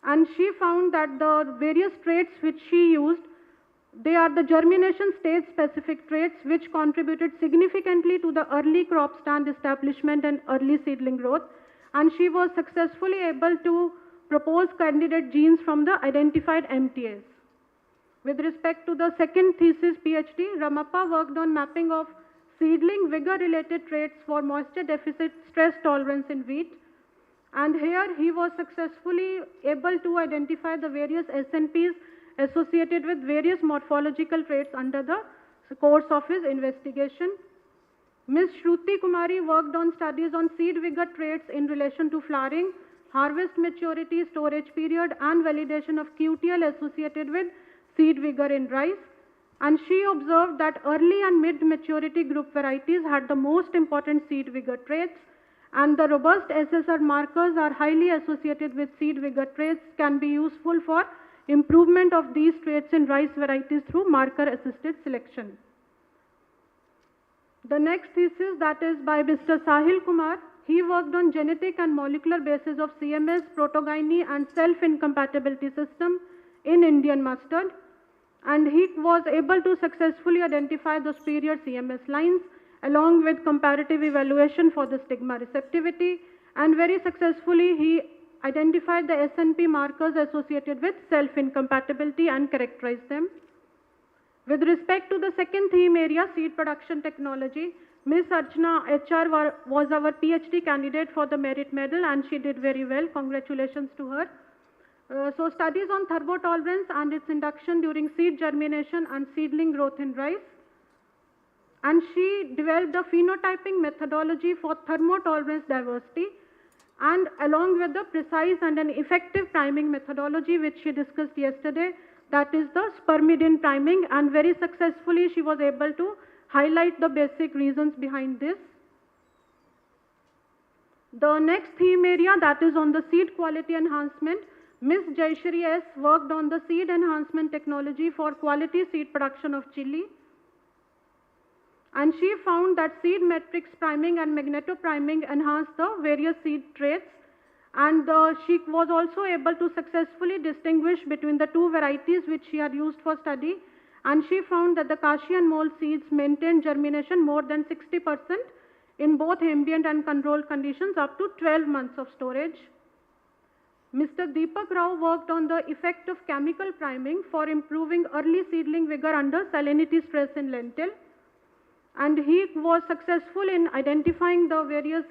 And she found that the various traits which she used, they are the germination stage specific traits which contributed significantly to the early crop stand establishment and early seedling growth, and she was successfully able to propose candidate genes from the identified MTAs. With respect to the second thesis PhD, Ramappa worked on mapping of seedling vigor-related traits for moisture deficit stress tolerance in wheat. And here he was successfully able to identify the various SNPs associated with various morphological traits under the course of his investigation. Ms. Shruti Kumari worked on studies on seed vigor traits in relation to flowering, harvest maturity, storage period, and validation of QTL associated with seed vigor in rice. And she observed that early and mid-maturity group varieties had the most important seed vigor traits, and the robust SSR markers are highly associated with seed vigor traits, can be useful for improvement of these traits in rice varieties through marker-assisted selection. The next thesis, that is by Mr. Sahil Kumar, he worked on genetic and molecular basis of CMS, protogyny, and self-incompatibility system in Indian mustard, and he was able to successfully identify the superior CMS lines along with comparative evaluation for the stigma receptivity, and very successfully he identified the SNP markers associated with self-incompatibility and characterized them. With respect to the second theme area, seed production technology, Ms. Archana HR was our PhD candidate for the merit medal, and she did very well. Congratulations to her. So studies on thermotolerance and its induction during seed germination and seedling growth in rice. And she developed a phenotyping methodology for thermotolerance diversity, and along with the precise and an effective priming methodology which she discussed yesterday, that is the spermidine priming, and very successfully she was able to highlight the basic reasons behind this. The next theme area, that is on the seed quality enhancement, Ms. Jayashri S. worked on the seed enhancement technology for quality seed production of chili. And she found that seed matrix priming and magnetopriming enhanced the various seed traits, and she was also able to successfully distinguish between the two varieties which she had used for study, and she found that the Kashi and mole seeds maintained germination more than 60% in both ambient and controlled conditions up to 12 months of storage. Mr. Deepak Rao worked on the effect of chemical priming for improving early seedling vigor under salinity stress in lentil, and he was successful in identifying the various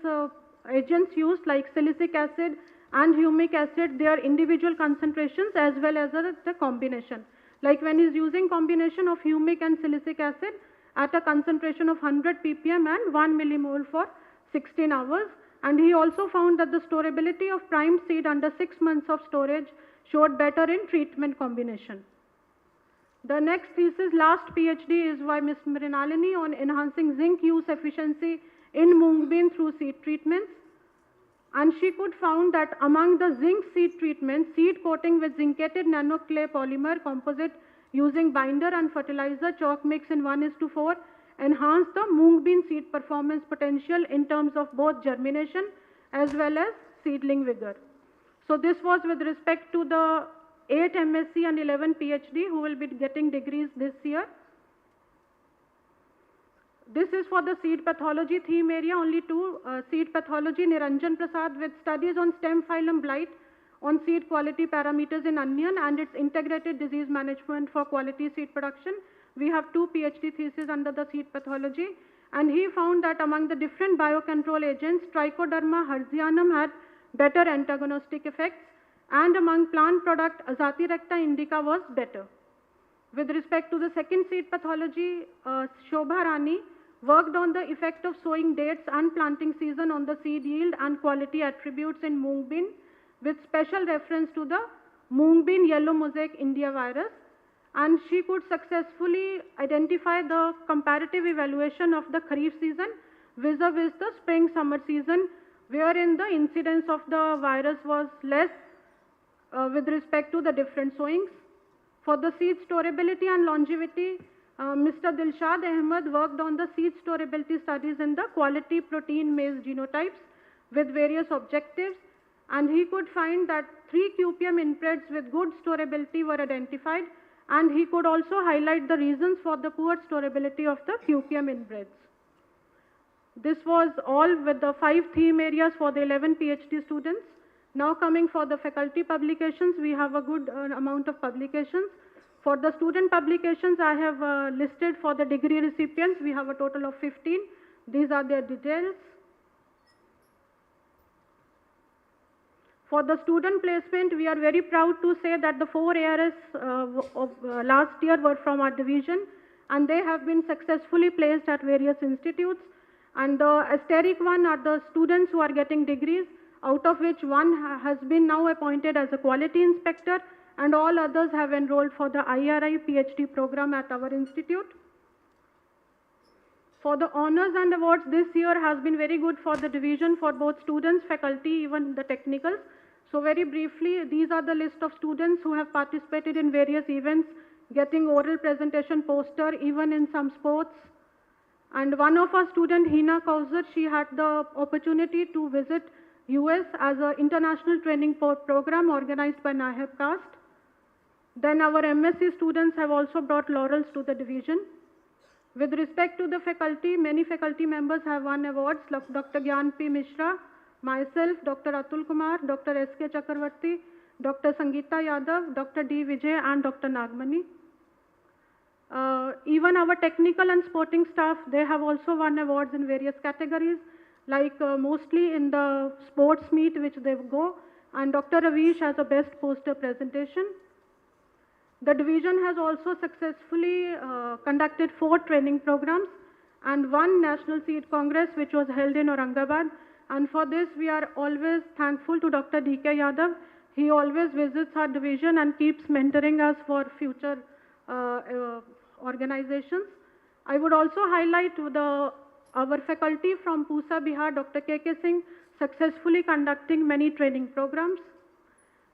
agents used like silicic acid and humic acid, their individual concentrations as well as the combination. Like when he is using combination of humic and silicic acid at a concentration of 100 ppm and 1 millimole for 16 hours. And he also found that the storability of primed seed under 6 months of storage showed better in treatment combination. The next thesis, last PhD, is by Ms. Mrinalini on enhancing zinc use efficiency in mung bean through seed treatments. And she could found that among the zinc seed treatments, seed coating with zincated nanoclay polymer composite using binder and fertilizer chalk mix in 1:4 enhanced the mung bean seed performance potential in terms of both germination as well as seedling vigor. So this was with respect to the 8 MSc and 11 PhD who will be getting degrees this year. This is for the seed pathology theme area, only two, seed pathology, Niranjan Prasad with studies on stem phylum blight, on seed quality parameters in onion and its integrated disease management for quality seed production. We have 2 PhD theses under the seed pathology, and he found that among the different biocontrol agents, Trichoderma hertzianum had better antagonistic effects, and among plant product, Azadirachta indica was better. With respect to the second seed pathology, Shobha Rani worked on the effect of sowing dates and planting season on the seed yield and quality attributes in mung bean, with special reference to the mung bean yellow mosaic India virus. And she could successfully identify the comparative evaluation of the Kharif season vis-a-vis the spring-summer season, wherein the incidence of the virus was less with respect to the different sowings. For the seed storability and longevity, Mr. Dilshad Ahmed worked on the seed storability studies in the quality protein maize genotypes with various objectives, and he could find that 3 QPM inbreds with good storability were identified, and he could also highlight the reasons for the poor storability of the QPM inbreds. This was all with the 5 theme areas for the 11 PhD students. Now coming for the faculty publications, we have a good amount of publications. For the student publications, I have listed for the degree recipients, we have a total of 15. These are their details. For the student placement, we are very proud to say that the 4 ARS of last year were from our division, and they have been successfully placed at various institutes. And the asterisk one are the students who are getting degrees, out of which one has been now appointed as a quality inspector, and all others have enrolled for the IRI PhD program at our institute. For the honors and awards, this year has been very good for the division, for both students, faculty, even the technicals. So very briefly, these are the list of students who have participated in various events, getting oral presentation, poster, even in some sports. And one of our student, Hina Kausar, she had the opportunity to visit US as an international training program organized by NAHEB Caste. Then our MSc students have also brought laurels to the division. With respect to the faculty, many faculty members have won awards, like Dr. Gyan P. Mishra, myself, Dr. Atul Kumar, Dr. S.K. Chakravarti, Dr. Sangeeta Yadav, Dr. D. Vijay, and Dr. Nagmani. Even our technical and sporting staff, they have also won awards in various categories, like mostly in the sports meet which they go, and Dr. Ravish has a best poster presentation. The division has also successfully conducted 4 training programs and 1 National Seed Congress which was held in Aurangabad. And for this we are always thankful to Dr. D.K. Yadav. He always visits our division and keeps mentoring us for future organizations. I would also highlight our faculty from Pusa, Bihar, Dr. K.K. Singh, successfully conducting many training programs.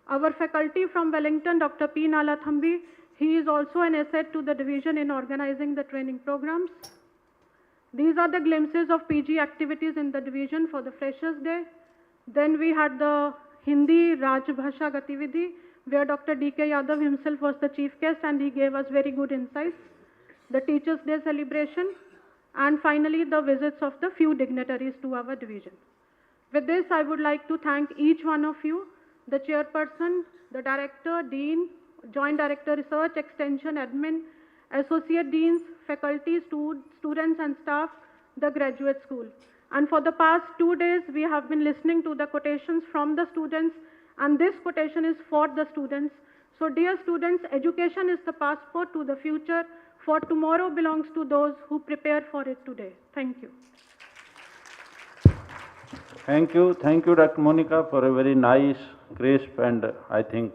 Our faculty from Wellington, Dr. P. Nalathambi, he is also an asset to the division in organizing the training programs. These are the glimpses of PG activities in the division for the Freshers' Day. Then we had the Hindi Rajbhasha Gatividhi, where Dr. D.K. Yadav himself was the chief guest and he gave us very good insights. The Teachers' Day celebration, and finally the visits of the few dignitaries to our division. With this, I would like to thank each one of you, the chairperson, the director, dean, joint director research, extension, admin, associate deans, faculty, students and staff, the graduate school. And for the past 2 days, we have been listening to the quotations from the students, and this quotation is for the students. So dear students, education is the passport to the future, for tomorrow belongs to those who prepare for it today. Thank you. Thank you, Dr. Monica, for a very nice, crisp, and I think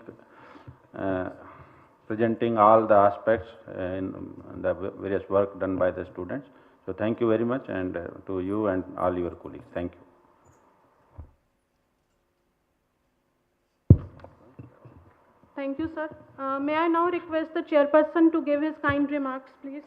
presenting all the aspects in the various work done by the students. So thank you very much, and to you and all your colleagues. Thank you. Thank you, sir. May I now request the chairperson to give his kind remarks, please?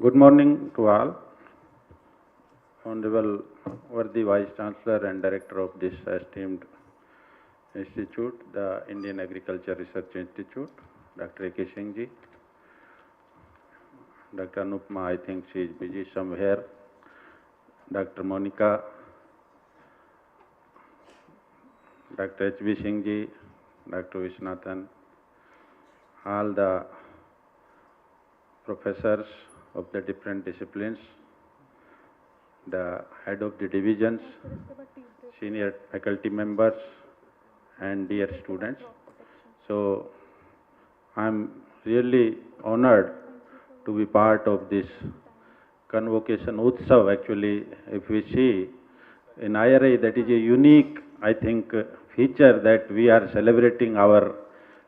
Good morning to all. Honorable worthy Vice Chancellor and Director of this esteemed institute, the Indian Agriculture Research Institute, Dr. A.K. Singh ji, Dr. Anupma, I think she is busy somewhere, Dr. Monica, Dr. H.B. Singh ji, Dr. Viswanathan, all the professors of the different disciplines, the head of the divisions, senior faculty members, and dear students. So I am really honored to be part of this Convocation Utsav. Actually, if we see in IRI, that is a unique, I think, feature that we are celebrating our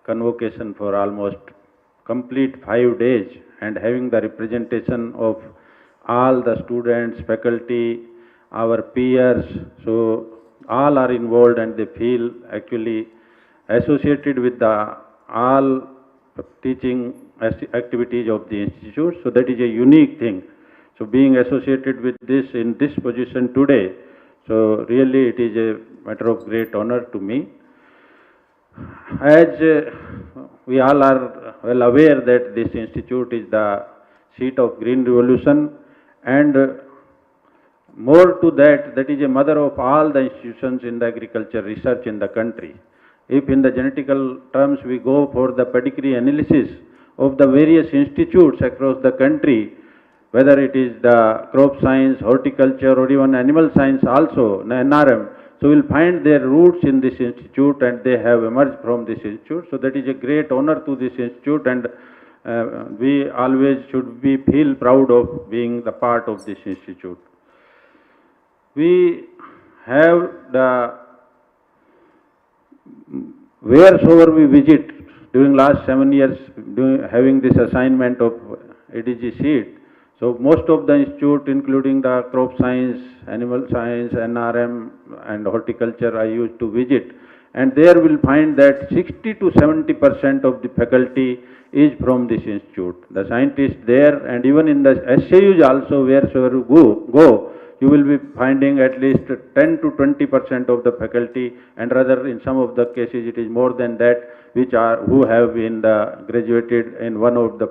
convocation for almost complete 5 days and having the representation of all the students, faculty, our peers. So all are involved and they feel actually associated with the all teaching activities of the institute. So that is a unique thing. So being associated with this in this position today, so really it is a matter of great honor to me. As we all are well aware that this institute is the seat of green revolution, and more to that, that is a mother of all the institutions in the agriculture research in the country. If in the genetical terms we go for the pedigree analysis of the various institutes across the country, whether it is the crop science, horticulture, or even animal science also, NRM, so we'll find their roots in this institute, and they have emerged from this institute. So that is a great honor to this institute, and we always should feel proud of being the part of this institute. We have the, wheresoever we visit during last 7 years, having this assignment of ADG seat, so most of the institute, including the crop science, animal science, NRM and horticulture, I used to visit, and there we'll find that 60 to 70% of the faculty is from this institute. The scientists there, and even in the SAUs also, wheresoever you go, you will be finding at least 10 to 20% of the faculty, and rather in some of the cases it is more than that, which are, who have been graduated in one of the,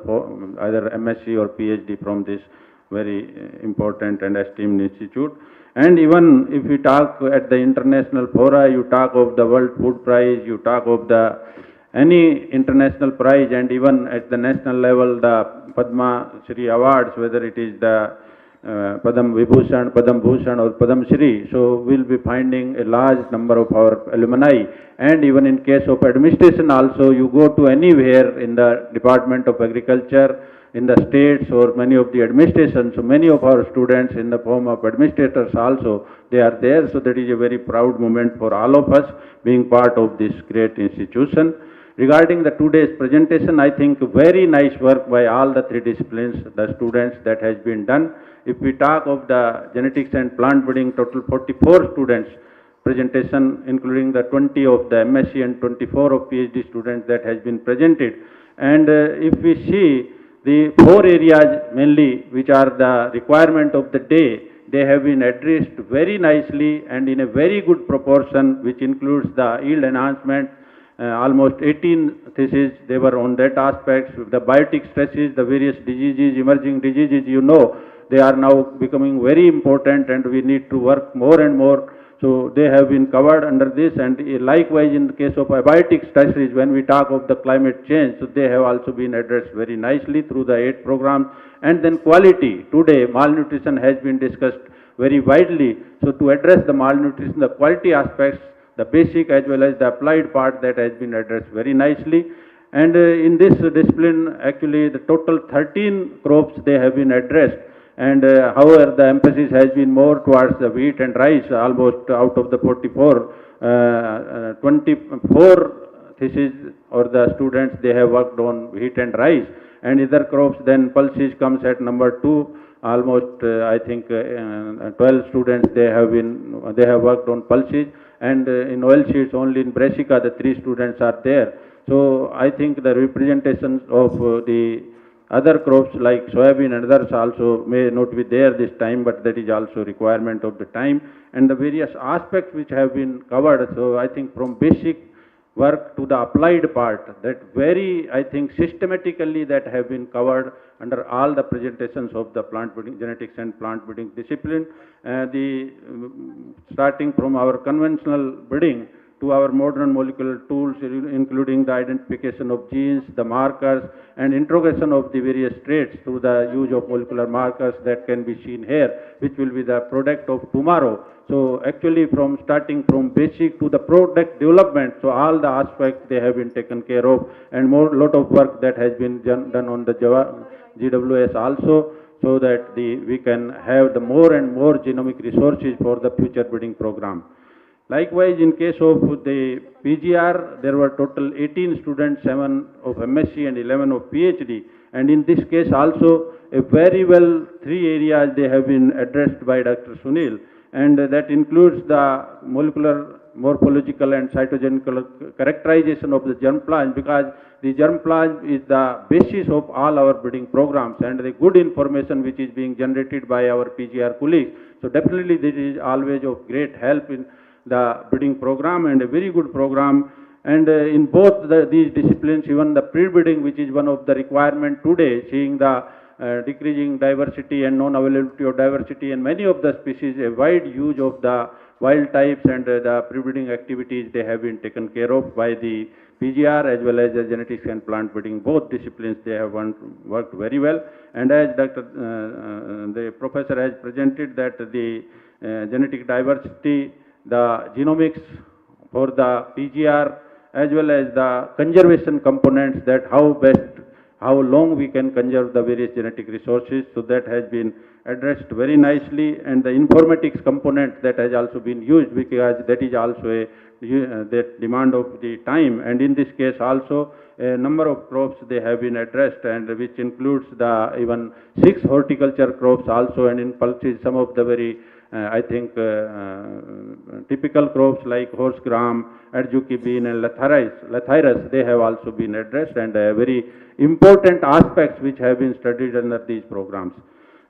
either MSc or PhD from this very important and esteemed institute. And even if we talk at the international fora, you talk of the World Food Prize, you talk of the any international prize, and even at the national level, the Padma Shri awards, whether it is the Padam Vibhushan, Padam Bhushan or Padam Shri. So we'll be finding a large number of our alumni, and even in case of administration also, you go to anywhere in the Department of Agriculture, in the states or many of the administrations, so many of our students in the form of administrators also, they are there. So that is a very proud moment for all of us being part of this great institution. Regarding the today's presentation, I think very nice work by all the three disciplines, the students, that has been done. If we talk of the genetics and plant breeding, total 44 students presentation, including the 20 of the MSc and 24 of PhD students that has been presented. And if we see the 4 areas mainly, which are the requirement of the day, they have been addressed very nicely and in a very good proportion, which includes the yield enhancement. Almost 18 theses, they were on that aspect. The biotic stresses, the various diseases, emerging diseases, you know, they are now becoming very important, and we need to work more and more. So they have been covered under this, and likewise in the case of abiotic stresses, when we talk of the climate change, so they have also been addressed very nicely through the 8 programs. And then quality, today malnutrition has been discussed very widely. So to address the malnutrition, the quality aspects, the basic as well as the applied part, that has been addressed very nicely. And in this discipline, actually the total 13 crops they have been addressed. And however, the emphasis has been more towards the wheat and rice. Almost out of the 44, 24 theses or the students, they have worked on wheat and rice. And other crops, then pulses comes at number 2. Almost I think 12 students, they have worked on pulses. And in oilseeds, only in Brassica, the 3 students are there. So I think the representations of the other crops like soybean and others also may not be there this time, but that is also requirement of the time. And the various aspects which have been covered, so I think from basic work to the applied part, that very, I think, systematically that have been covered under all the presentations of the plant breeding, genetics and plant breeding discipline. Starting from our conventional breeding to our modern molecular tools, including the identification of genes, the markers, and interrogation of the various traits through the use of molecular markers that can be seen here, which will be the product of tomorrow. So actually from starting from basic to the product development, so all the aspects they have been taken care of, and lot of work that has been done on the GWS also, so that we can have the more and more genomic resources for the future breeding program. Likewise, in case of the PGR, there were total 18 students, 7 of MSc and 11 of PhD. And in this case also, a very well 3 areas they have been addressed by Dr. Sunil. And that includes the molecular, morphological and cytogenical characterization of the germplasm, because the germplasm is the basis of all our breeding programs, and the good information which is being generated by our PGR colleagues. So definitely this is always of great help in the breeding program, and a very good program. And in both these disciplines, even the pre-breeding, which is one of the requirement today, seeing the decreasing diversity and non-availability of diversity and many of the species, a wide use of the wild types and the pre-breeding activities, they have been taken care of by the PGR as well as the genetics and plant breeding. Both disciplines, they have worked very well. And as the professor has presented that the genetic diversity, the genomics for the PGR as well as the conservation components, that how long we can conserve the various genetic resources. So that has been addressed very nicely, and the informatics component that has also been used, because that is also that demand of the time. And in this case also a number of crops they have been addressed, and which includes the even 6 horticulture crops also, and in pulses some of the very I think typical crops like horse gram, adzuki bean and lathyrus, they have also been addressed, and very important aspects which have been studied under these programs.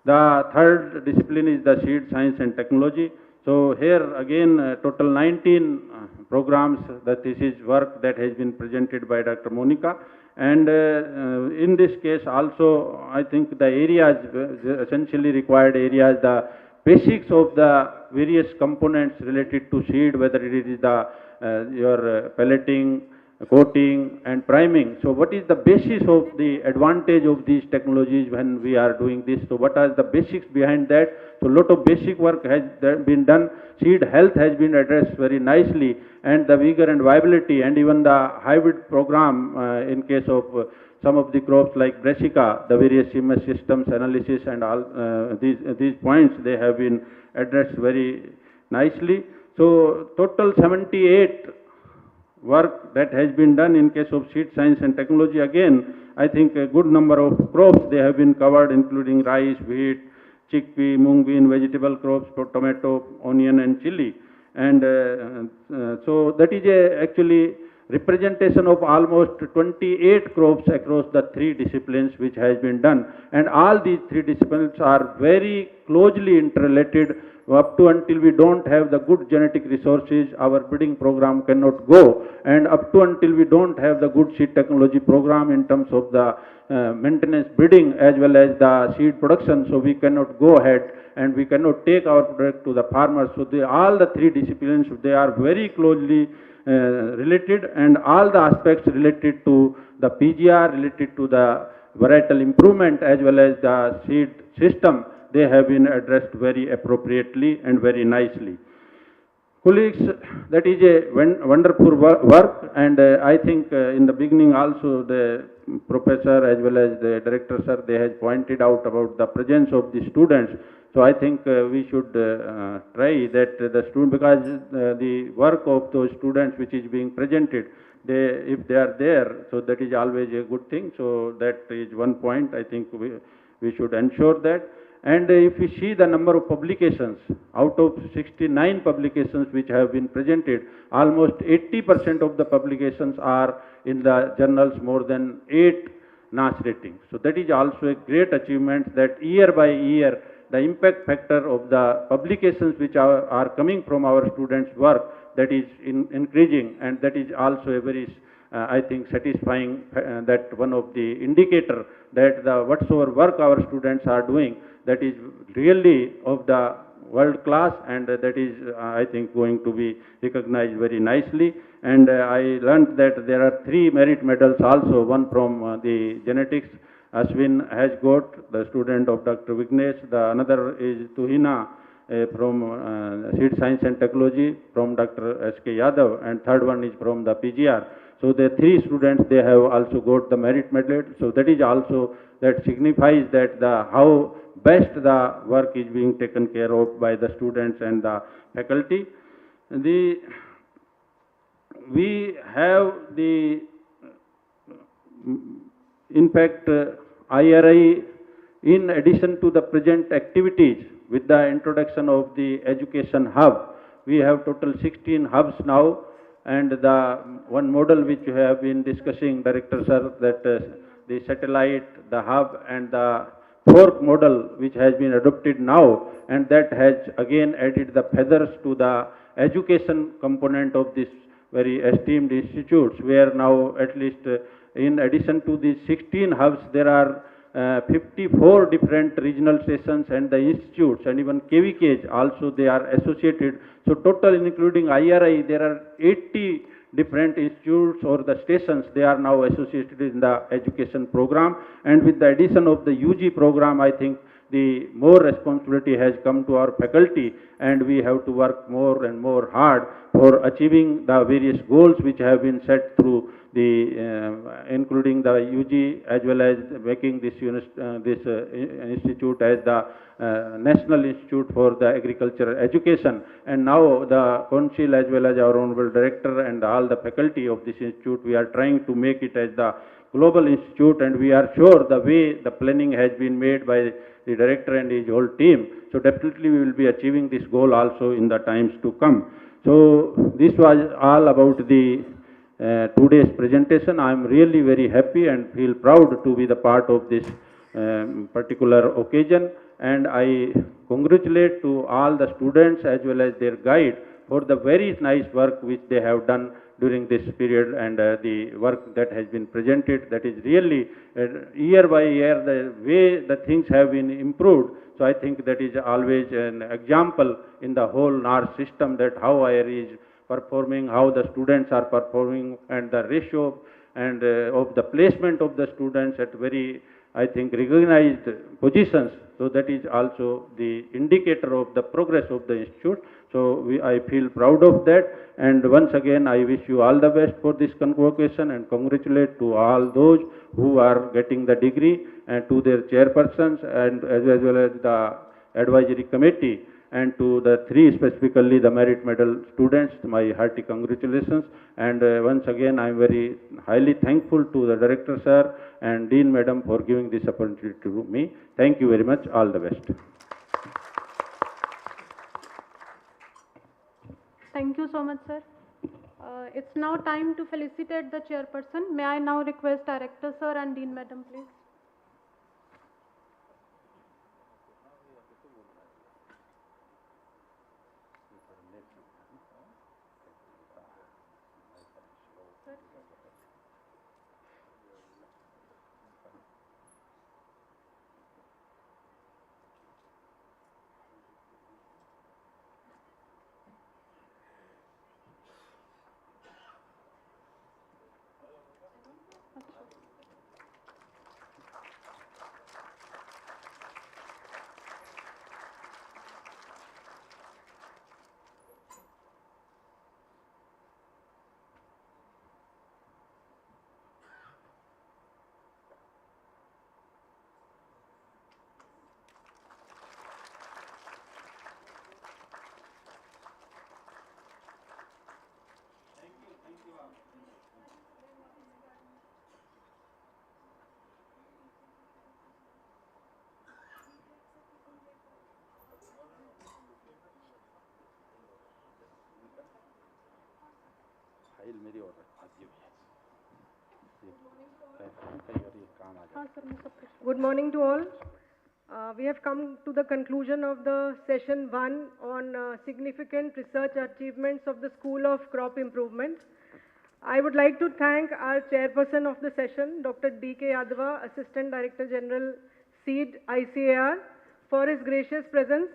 The third discipline is the seed science and technology. So here again total 19 programs, the thesis work that has been presented by Dr. Monica. And in this case also I think the areas, essentially required areas, the basics of the various components related to seed, whether it is the your pelleting, coating and priming. So what is the basis of the advantage of these technologies when we are doing this? So what are the basics behind that? So lot of basic work has been done. Seed health has been addressed very nicely, and the vigor and viability, and even the hybrid program in case of some of the crops like brassica, the various CMS systems analysis and all these points, they have been addressed very nicely. So total 78 work that has been done in case of seed science and technology. Again, I think a good number of crops they have been covered, including rice, wheat, chickpea, mung bean, vegetable crops, tomato, onion and chili. And so that is actually representation of almost 28 crops across the 3 disciplines which has been done. And all these 3 disciplines are very closely interrelated. Up to until we don't have the good genetic resources, our breeding program cannot go. And up to until we don't have the good seed technology program in terms of the maintenance breeding as well as the seed production, so we cannot go ahead and we cannot take our product to the farmers. So all the 3 disciplines, they are very closely related, and all the aspects related to the PGR, related to the varietal improvement as well as the seed system, they have been addressed very appropriately and very nicely. Colleagues, that is a wonderful work, and I think in the beginning also the professor as well as the director sir, they have pointed out about the presence of the students. So I think we should try that the student, because the work of those students which is being presented, if they are there, so that is always a good thing. So that is one point I think we should ensure that. And if we see the number of publications, out of 69 publications which have been presented, almost 80% of the publications are in the journals more than 8 NAS ratings. So that is also a great achievement, that year by year the impact factor of the publications which are coming from our students' work, that is increasing, and that is also a very I think satisfying that one of the indicator that whatsoever work our students are doing, that is really of the world class, and that is I think going to be recognized very nicely. And I learned that there are 3 merit medals also, one from the genetics, Ashwin has got, the student of Dr. Vignesh, the another is Tuhina from seed science and technology from Dr. S.K. Yadav, and third one is from the PGR. So the 3 students, they have also got the merit medal. So that is also, that signifies that how best the work is being taken care of by the students and the faculty. We have the, in fact, IRI, in addition to the present activities with the introduction of the education hub, we have total 16 hubs now. And the one model which you have been discussing, Director Sir, that the satellite, the hub and the fork model which has been adopted now, and that has again added the feathers to the education component of this very esteemed institutes, where now at least in addition to these 16 hubs, there are 54 different regional stations and the institutes, and even KVKs also they are associated. So total including IRI, there are 80 different institutes or the stations, they are now associated in the education program. And with the addition of the UG program, I think the more responsibility has come to our faculty, and we have to work more and more hard for achieving the various goals which have been set through the including the UG, as well as making this institute as the National Institute for the Agricultural Education. And now the council, as well as our honorable director and all the faculty of this institute, we are trying to make it as the global institute, and we are sure the way the planning has been made by the director and his whole team, so definitely we will be achieving this goal also in the times to come. So this was all about the today's presentation. I am really very happy and feel proud to be the part of this particular occasion, and I congratulate to all the students as well as their guide for the very nice work which they have done during this period, and the work that has been presented, that is really year by year the way the things have been improved. So I think that is always an example in the whole NAR system, that how IRE is performing, how the students are performing, and the ratio and of the placement of the students at very, I think, recognized positions. So that is also the indicator of the progress of the institute. So I feel proud of that, and once again I wish you all the best for this convocation, and congratulate to all those who are getting the degree, and to their chairpersons, and as well as the advisory committee, and to the three specifically the merit medal students, my hearty congratulations. And once again I am very highly thankful to the director sir and Dean madam for giving this opportunity to me. Thank you very much. All the best. Thank you so much, sir. It's now time to felicitate the chairperson. May I now request Director sir and Dean madam, please. Good morning to all. We have come to the conclusion of the session 1 on significant research achievements of the School of Crop Improvement. I would like to thank our chairperson of the session, Dr. D.K. Yadava, Assistant Director General, SEED, ICAR, for his gracious presence.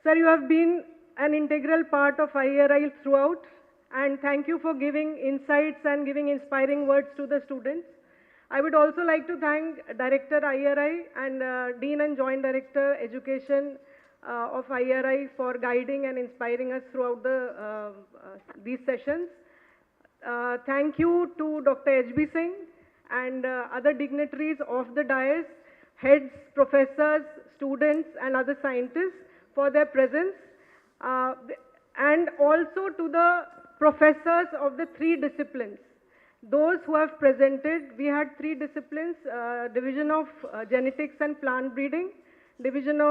Sir, you have been an integral part of IRI throughout, and thank you for giving insights and giving inspiring words to the students. I would also like to thank Director IRI and Dean and Joint Director Education of IRI for guiding and inspiring us throughout these sessions. Thank you to Dr. H.B. Singh and other dignitaries of the dais, heads, professors, students and other scientists for their presence, and also to the professors of the 3 disciplines. Those who have presented, we had 3 disciplines, division of genetics and plant breeding, discipline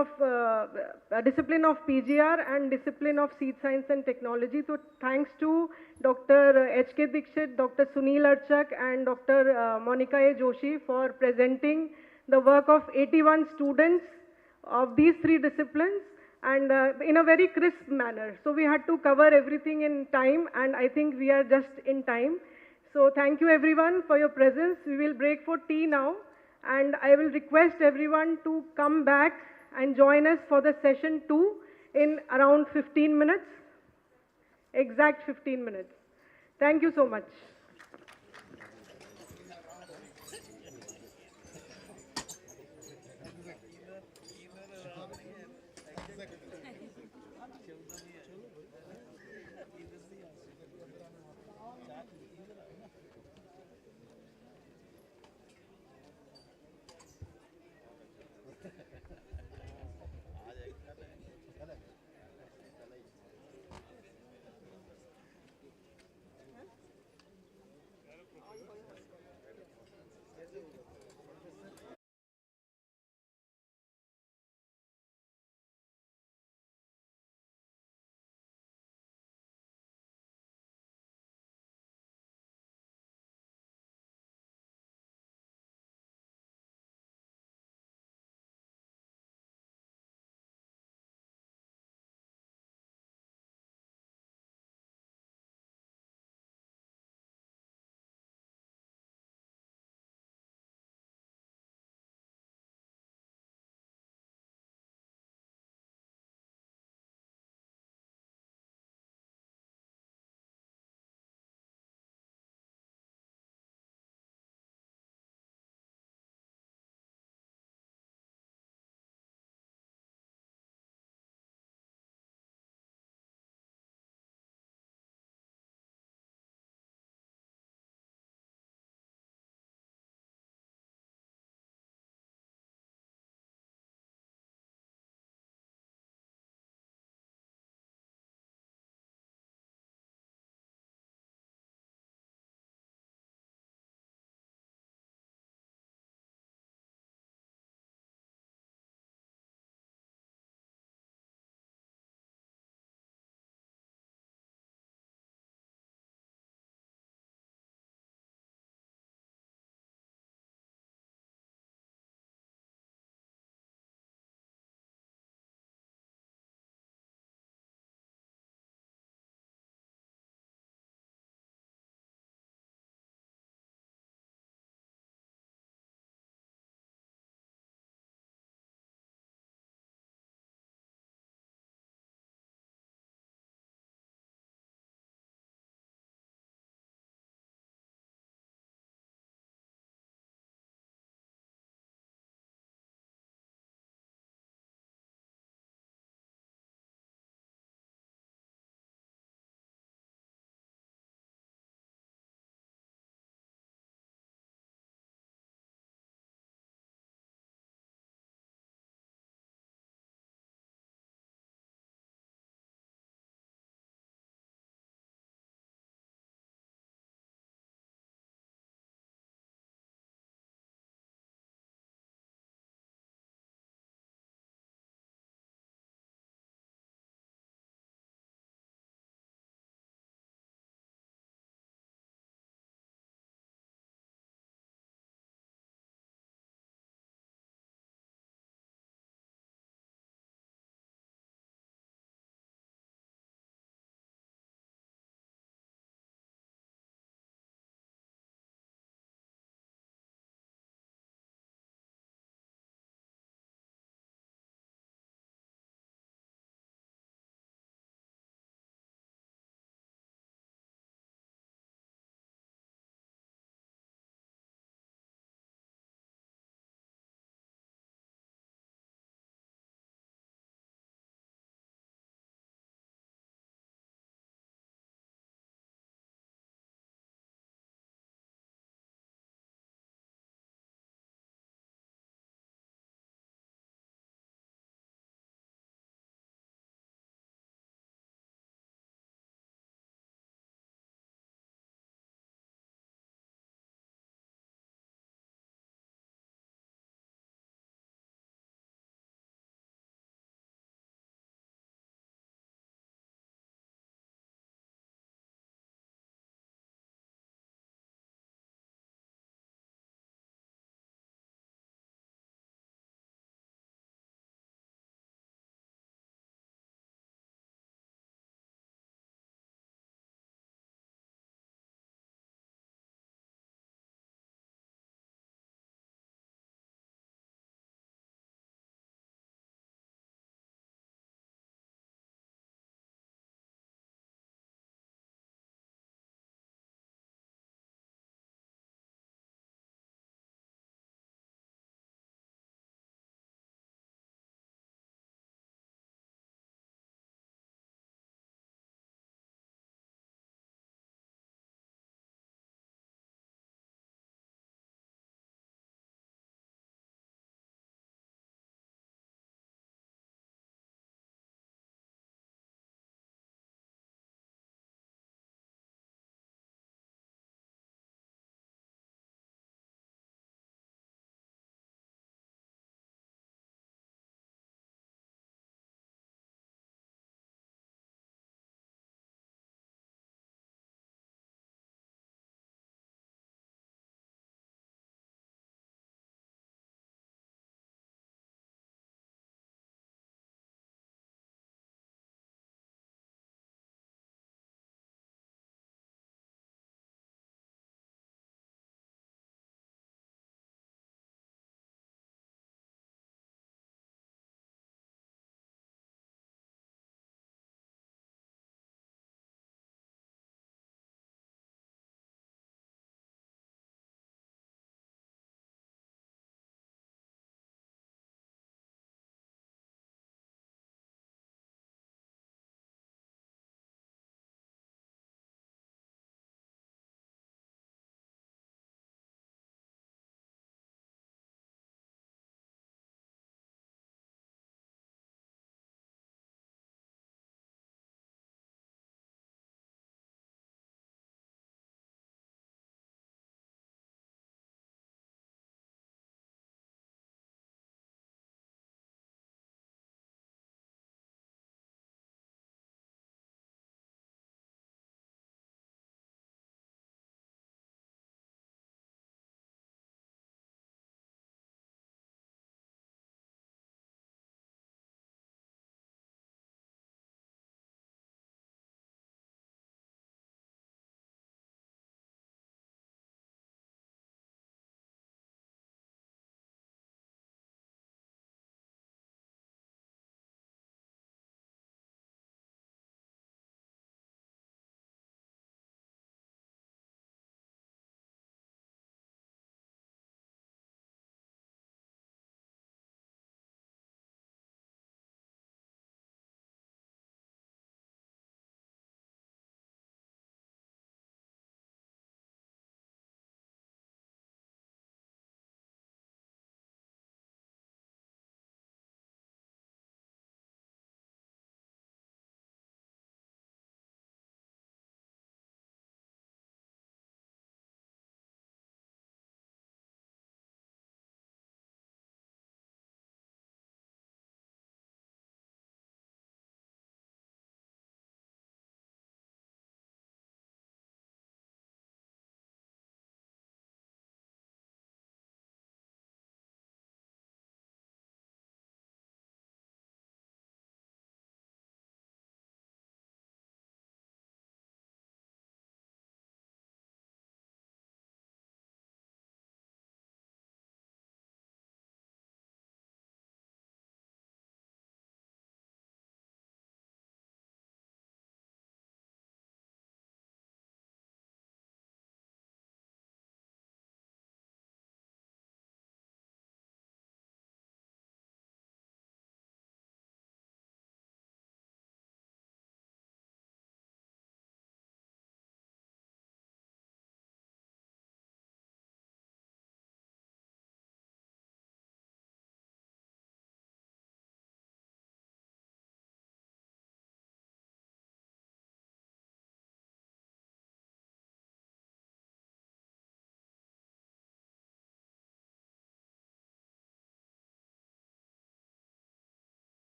of PGR and discipline of seed science and technology. So thanks to Dr. H.K. Dixit, Dr. Sunil Archak and Dr. Monica A. Joshi for presenting the work of 81 students of these 3 disciplines. and in a very crisp manner. So we had to cover everything in time, and I think we are just in time. So thank you everyone for your presence. We will break for tea now, and I will request everyone to come back and join us for the session 2 in around 15 minutes, exact 15 minutes. Thank you so much.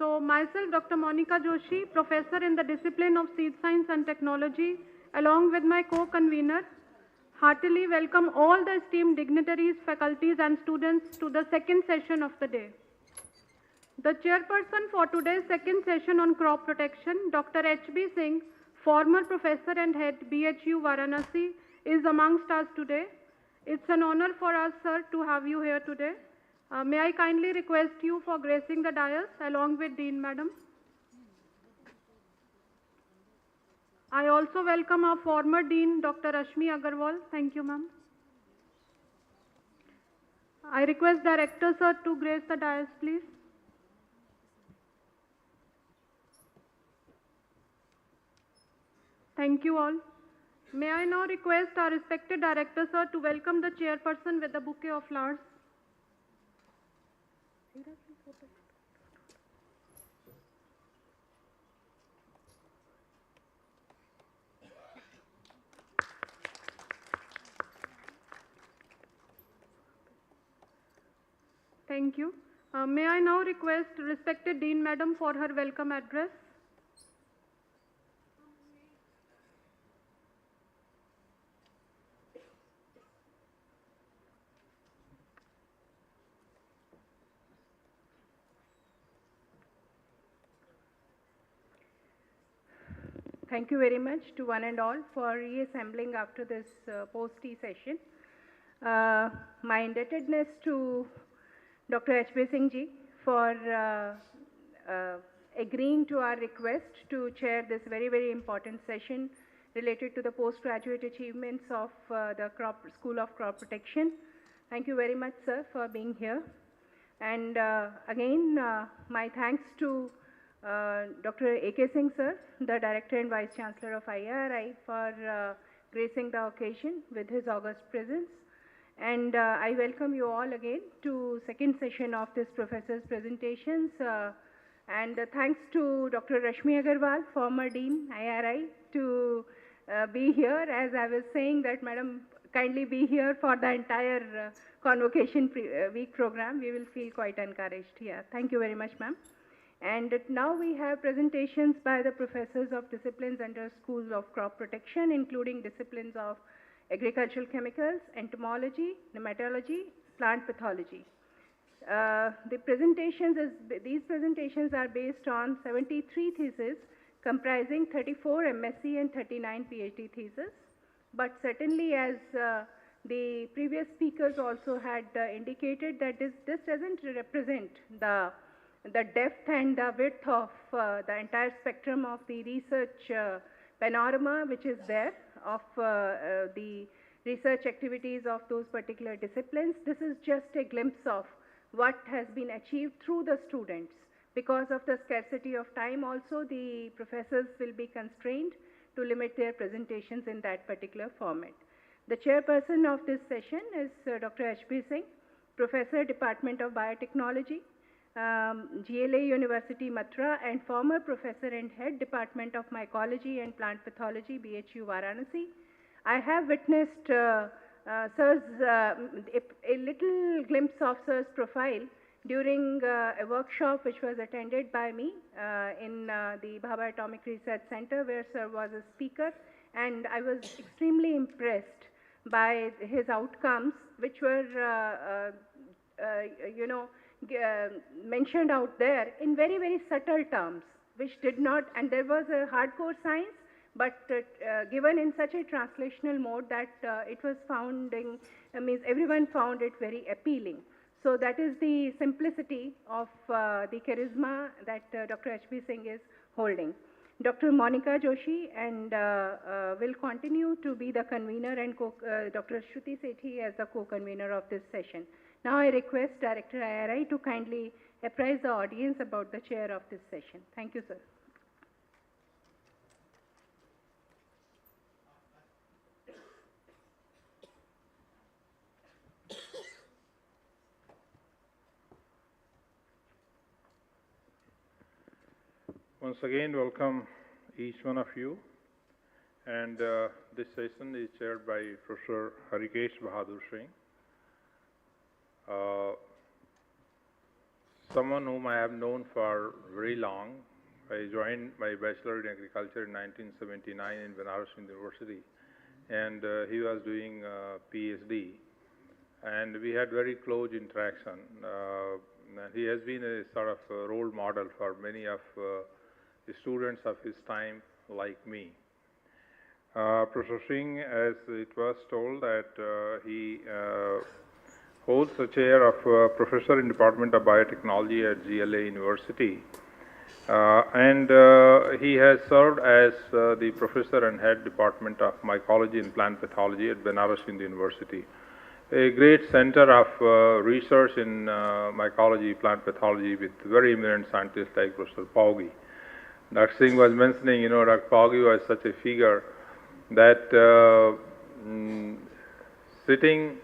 So myself, Dr. Monica Joshi, professor in the discipline of Seed Science and Technology, along with my co-convener, heartily welcome all the esteemed dignitaries, faculties and students to the second session of the day. The chairperson for today's second session on crop protection, Dr. H.B. Singh, former professor and head BHU Varanasi, is amongst us today. It's an honor for us, sir, to have you here today. May I kindly request you for gracing the dais along with Dean Madam. I also welcome our former Dean, Dr. Rashmi Agarwal. Thank you, ma'am. I request Director, sir, to grace the dais, please. Thank you all. May I now request our respected Director, sir, to welcome the chairperson with a bouquet of flowers. Thank you. May I now request respected Dean Madam for her welcome address. Thank you very much to one and all for reassembling after this post-tea session. My indebtedness to Dr. H.B. Singh ji for agreeing to our request to chair this very, very important session related to the postgraduate achievements of the School of Crop Protection. Thank you very much, sir, for being here. And again, my thanks to Dr. A.K. Singh, sir, the Director and Vice Chancellor of ICAR, for gracing the occasion with his august presence. And I welcome you all again to second session of this professor's presentations. And thanks to Dr. Rashmi Agarwal, former Dean, IRI, to be here. As I was saying that, Madam, kindly be here for the entire convocation week program. We will feel quite encouraged here. Thank you very much, ma'am. And now we have presentations by the professors of disciplines under School of Crop Protection, including disciplines of agricultural chemicals, entomology, nematology, plant pathology. These presentations are based on 73 theses comprising 34 MSc and 39 PhD theses. But certainly, as the previous speakers also had indicated, that this doesn't represent the depth and the width of the entire spectrum of the research panorama which is there of the research activities of those particular disciplines. This is just a glimpse of what has been achieved through the students. Because of the scarcity of time also, the professors will be constrained to limit their presentations in that particular format. The chairperson of this session is Dr. H.B. Singh, Professor, Department of Biotechnology, GLA University, Mathura, and former professor and head Department of Mycology and Plant Pathology, BHU, Varanasi. I have witnessed Sir's, a little glimpse of Sir's profile during a workshop which was attended by me in the Bhabha Atomic Research Center, where Sir was a speaker, and I was extremely impressed by his outcomes, which were, mentioned out there in very, very subtle terms, which did not, and there was a hardcore science, but given in such a translational mode that it was founding, means everyone found it very appealing. So that is the simplicity of the charisma that Dr. H.B. Singh is holding. Dr. Monica Joshi and will continue to be the convener, and Dr. Shruti Sethi as the co-convener of this session. Now I request Director IRI to kindly apprise the audience about the chair of this session. Thank you, sir. Once again, welcome each one of you. And this session is chaired by Professor Harikesh Bahadur Singh. someone whom I have known for very long. I joined my bachelor in agriculture in 1979 in Benares University, and he was doing PhD, and we had very close interaction. And he has been a sort of a role model for many of the students of his time like me. Professor Singh, as it was told, that he holds the chair of professor in Department of Biotechnology at GLA University, and he has served as the professor and head Department of Mycology and Plant Pathology at Benares University, a great center of research in mycology, plant pathology with very eminent scientists like Professor Paugi. Dr. Singh was mentioning, Dr. Paugi was such a figure that sitting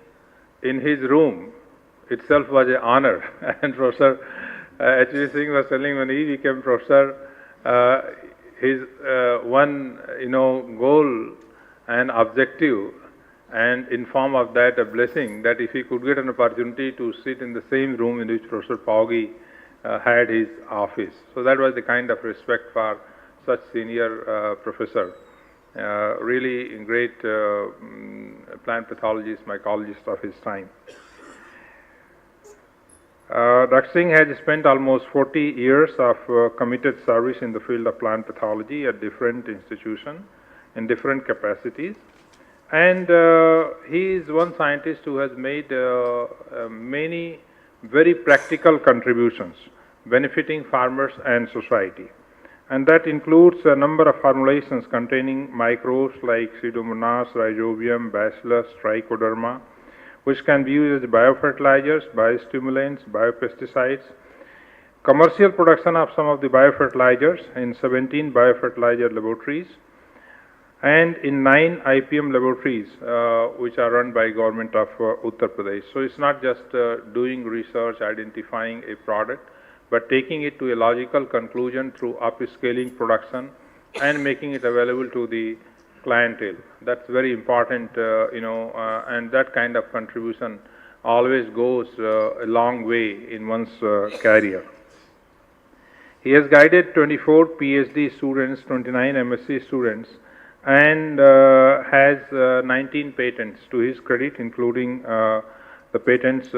in his room itself was an honor. And Professor H.V. Singh was telling when he became professor, his one goal and objective, and in form of that a blessing, that if he could get an opportunity to sit in the same room in which Professor Paugi had his office. So that was the kind of respect for such senior professor. Really great plant pathologist, mycologist of his time. Dr. Singh has spent almost 40 years of committed service in the field of plant pathology at different institutions in different capacities. And he is one scientist who has made many very practical contributions benefiting farmers and society. And that includes a number of formulations containing microbes like Pseudomonas, Rhizobium, Bacillus, Trichoderma, which can be used as biofertilizers, biostimulants, biopesticides. Commercial production of some of the biofertilizers in 17 biofertilizer laboratories and in 9 IPM laboratories which are run by government of Uttar Pradesh. So it's not just doing research, identifying a product, but taking it to a logical conclusion through upscaling production and making it available to the clientele. That's very important, and that kind of contribution always goes a long way in one's career. He has guided 24 PhD students, 29 MSc students, and has 19 patents to his credit, including the patents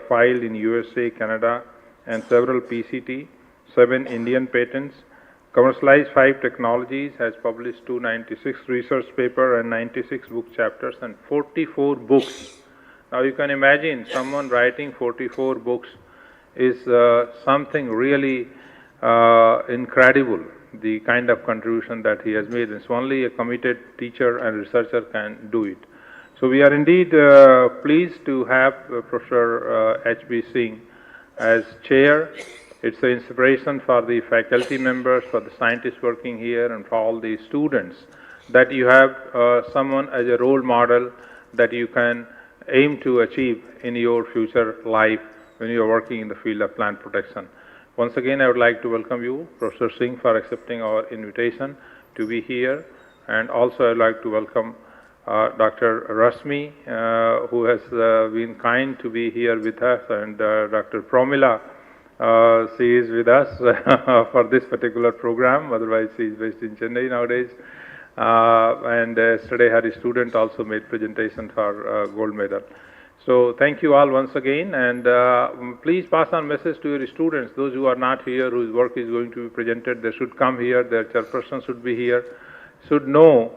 filed in USA, Canada, and several PCT, 7 Indian patents, commercialized 5 technologies, has published 296 research papers and 96 book chapters and 44 books. Now you can imagine someone writing 44 books is something really incredible, the kind of contribution that he has made. It's only a committed teacher and researcher can do it. So we are indeed pleased to have Professor H.B. Singh as chair. It's an inspiration for the faculty members, for the scientists working here, and for all the students, that you have someone as a role model that you can aim to achieve in your future life when you are working in the field of plant protection. Once again, I would like to welcome you, Professor Singh, for accepting our invitation to be here, and also I would like to welcome Dr. Rasmi, who has been kind to be here with us, and Dr. Promila, she is with us for this particular program, otherwise she is based in Chennai nowadays. And yesterday her student also made presentation for gold medal. So thank you all once again, and please pass on message to your students, those who are not here, whose work is going to be presented. They should come here, their chairperson should be here, should know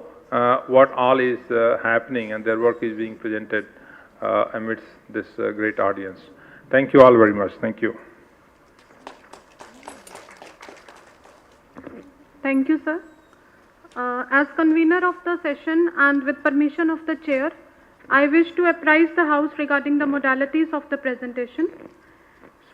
what all is happening, and their work is being presented amidst this great audience. Thank you all very much. Thank you. Thank you, sir. As convener of the session and with permission of the chair, I wish to apprise the House regarding the modalities of the presentation.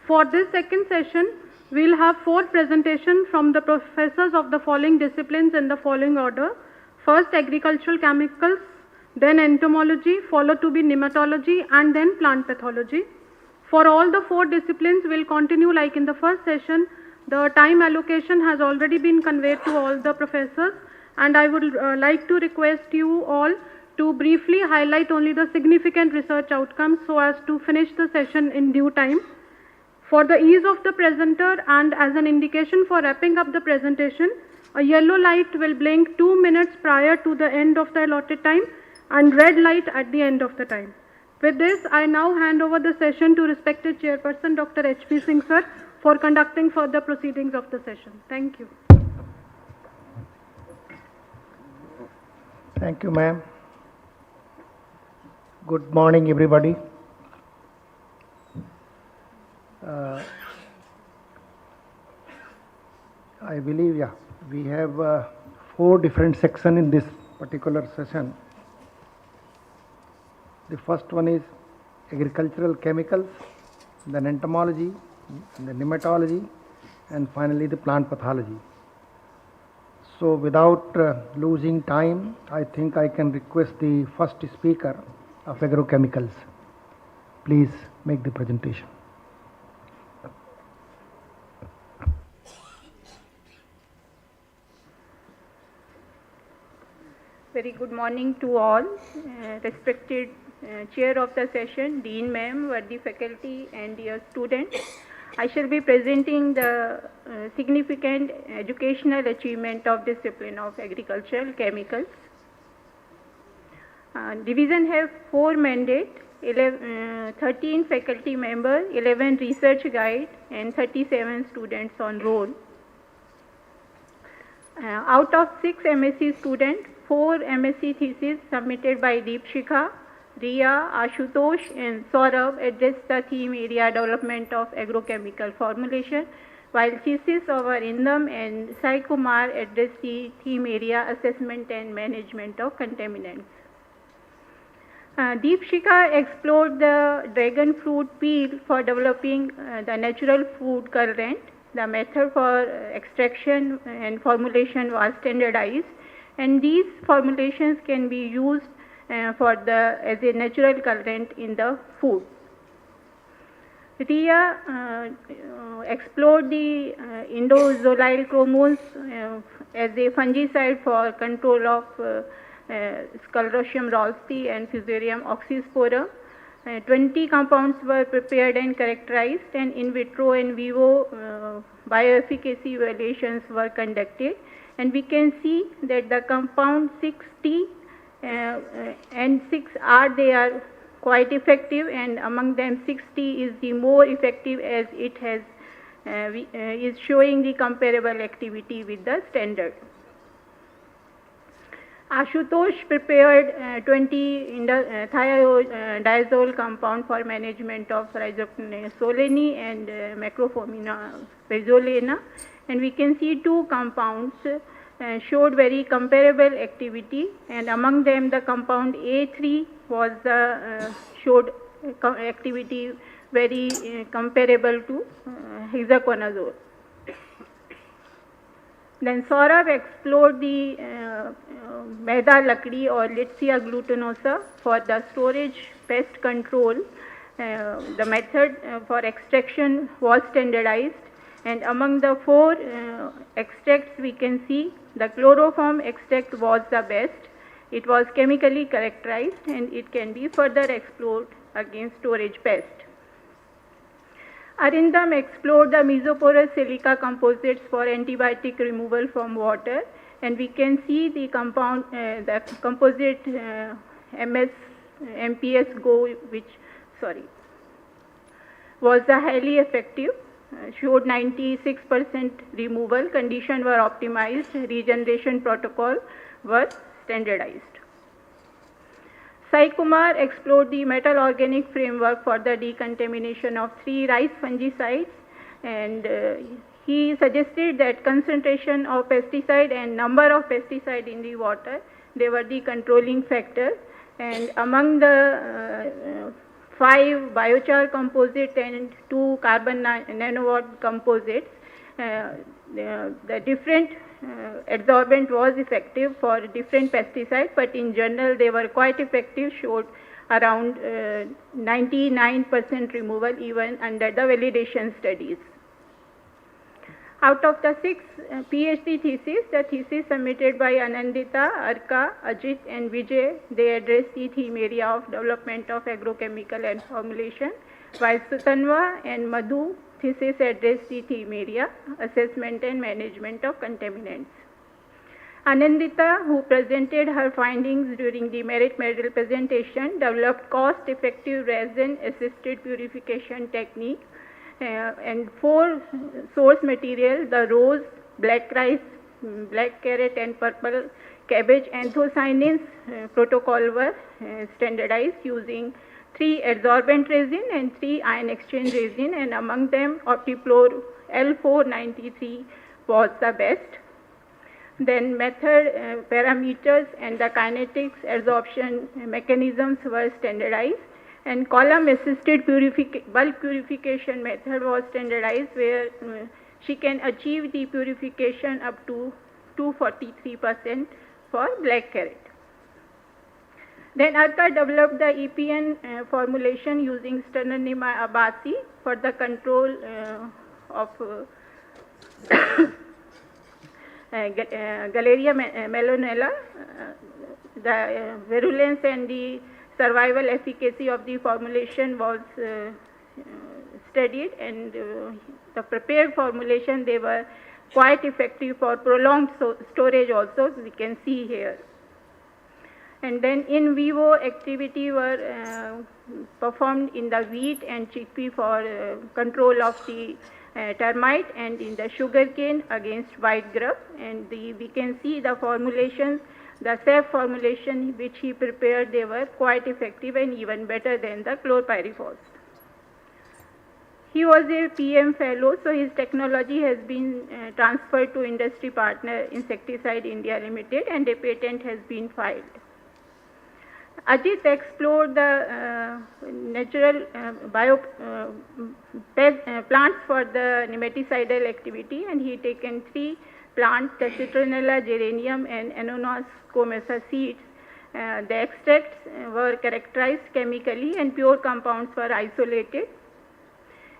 For this second session, we will have 4 presentations from the professors of the following disciplines in the following order. First, agricultural chemicals, then entomology, followed to be nematology, and then plant pathology. For all the 4 disciplines, we will continue like in the first session. The time allocation has already been conveyed to all the professors, and I would like to request you all to briefly highlight only the significant research outcomes so as to finish the session in due time. For the ease of the presenter and as an indication for wrapping up the presentation, a yellow light will blink 2 minutes prior to the end of the allotted time and red light at the end of the time. With this, I now hand over the session to respected Chairperson Dr. H.P. Singh sir for conducting further proceedings of the session. Thank you. Thank you, ma'am. Good morning, everybody. I believe, we have 4 different sections in this particular session. The first one is agricultural chemicals, then entomology, the nematology, and finally the plant pathology. So without losing time, I think I can request the first speaker of agrochemicals. Please make the presentation. Very good morning to all. Respected Chair of the session, Dean Ma'am, worthy faculty and dear students. I shall be presenting the significant educational achievement of discipline of agricultural chemicals. Division have 4 mandates, 13 faculty members, 11 research guides and 37 students on roll. Out of 6 MSc students, 4 MSc theses submitted by Deepshikha, Riya, Ashutosh and Saurabh address the theme area development of agrochemical formulation, while thesis of our Indam and Sai Kumar address the theme area assessment and management of contaminants. Deepshikha explored the dragon fruit peel for developing the natural food colorant. The method for extraction and formulation was standardized, and these formulations can be used as a natural colorant in the food. Riya explored the indozolil chromones as a fungicide for control of Sclerotium ralstii and Fusarium oxysporum. 20 compounds were prepared and characterized, and in vitro and vivo bioefficacy evaluations were conducted. And we can see that the compound 6T and 6R, they are quite effective, and among them 6T is the more effective as it has is showing the comparable activity with the standard. Ashutosh prepared 20 thiazole compound for management of Rhizoctone solani and Macrophomina pezolana, and we can see 2 compounds showed very comparable activity, and among them the compound A3 was showed activity very comparable to hexaconazole. Then Saurabh explored the Maida lakdi or Litsia glutinosa for the storage pest control. The method for extraction was standardized, and among the 4 extracts we can see the chloroform extract was the best. It was chemically characterized and it can be further explored against storage pest. Arindam explored the mesoporous silica composites for antibiotic removal from water, and we can see the compound, the composite MPS Go, was the highly effective, showed 96% removal, conditions were optimized, regeneration protocol was standardized. Sai Kumar explored the metal organic framework for the decontamination of 3 rice fungicides, and he suggested that concentration of pesticide and number of pesticide in the water, they were the controlling factor, and among the 5 biochar composite and 2 carbon nanowad composites, the different adsorbent was effective for different pesticides, but in general they were quite effective, showed around 99% removal even under the validation studies. Out of the 6 PhD theses, the thesis submitted by Anandita, Arka, Ajit and Vijay, they address the theme area of development of agrochemical and formulation, while Sutanva and Madhu thesis addressed the theme area, assessment and management of contaminants. Anandita, who presented her findings during the merit medal presentation, developed cost-effective resin-assisted purification technique and 4 source materials, the rose, black rice, black carrot and purple cabbage anthocyanins protocol were standardized using 3 adsorbent resin and 3 ion exchange resin, and among them Optiflor L493 was the best. Then method parameters and the kinetics adsorption mechanisms were standardized, and column assisted bulk purification method was standardized, where she can achieve the purification up to 243% for black carrot. Then ICAR developed the EPN formulation using Sternonema abasi for the control of Galeria melonella. The virulence and the survival efficacy of the formulation was studied, and the prepared formulation, they were quite effective for prolonged storage also, we can see here. And then in vivo activity were performed in the wheat and chickpea for control of the termite, and in the sugarcane against white grub. And we can see the formulations, the SAF formulation which he prepared, they were quite effective and even better than the chlorpyrifos. He was a PM fellow, so his technology has been transferred to industry partner Insecticide India Limited, and a patent has been filed. Ajit explored the natural plants for the nematicidal activity, and he taken 3 plants, the Citronella geranium and Ananas comesa seeds. The extracts were characterized chemically and pure compounds were isolated,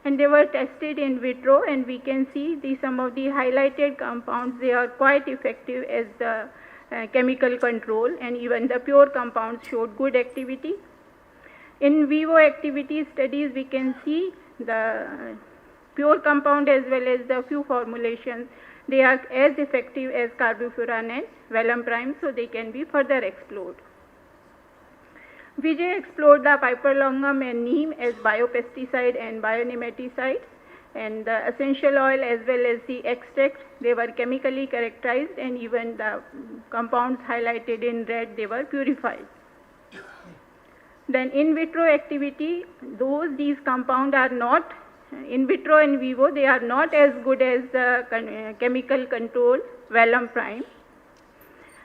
and they were tested in vitro, and we can see some of the highlighted compounds, they are quite effective as the chemical control, and even the pure compounds showed good activity. In vivo activity studies, we can see the pure compound as well as the few formulations, they are as effective as carbofuran and vellum prime, so they can be further explored. Vijay explored the piperlongum and neem as biopesticide and bionematicide, and the essential oil as well as the extract, they were chemically characterized, and even the compounds highlighted in red, they were purified. Then in vitro activity, these compounds are not, in vitro and vivo, they are not as good as the chemical control vellum prime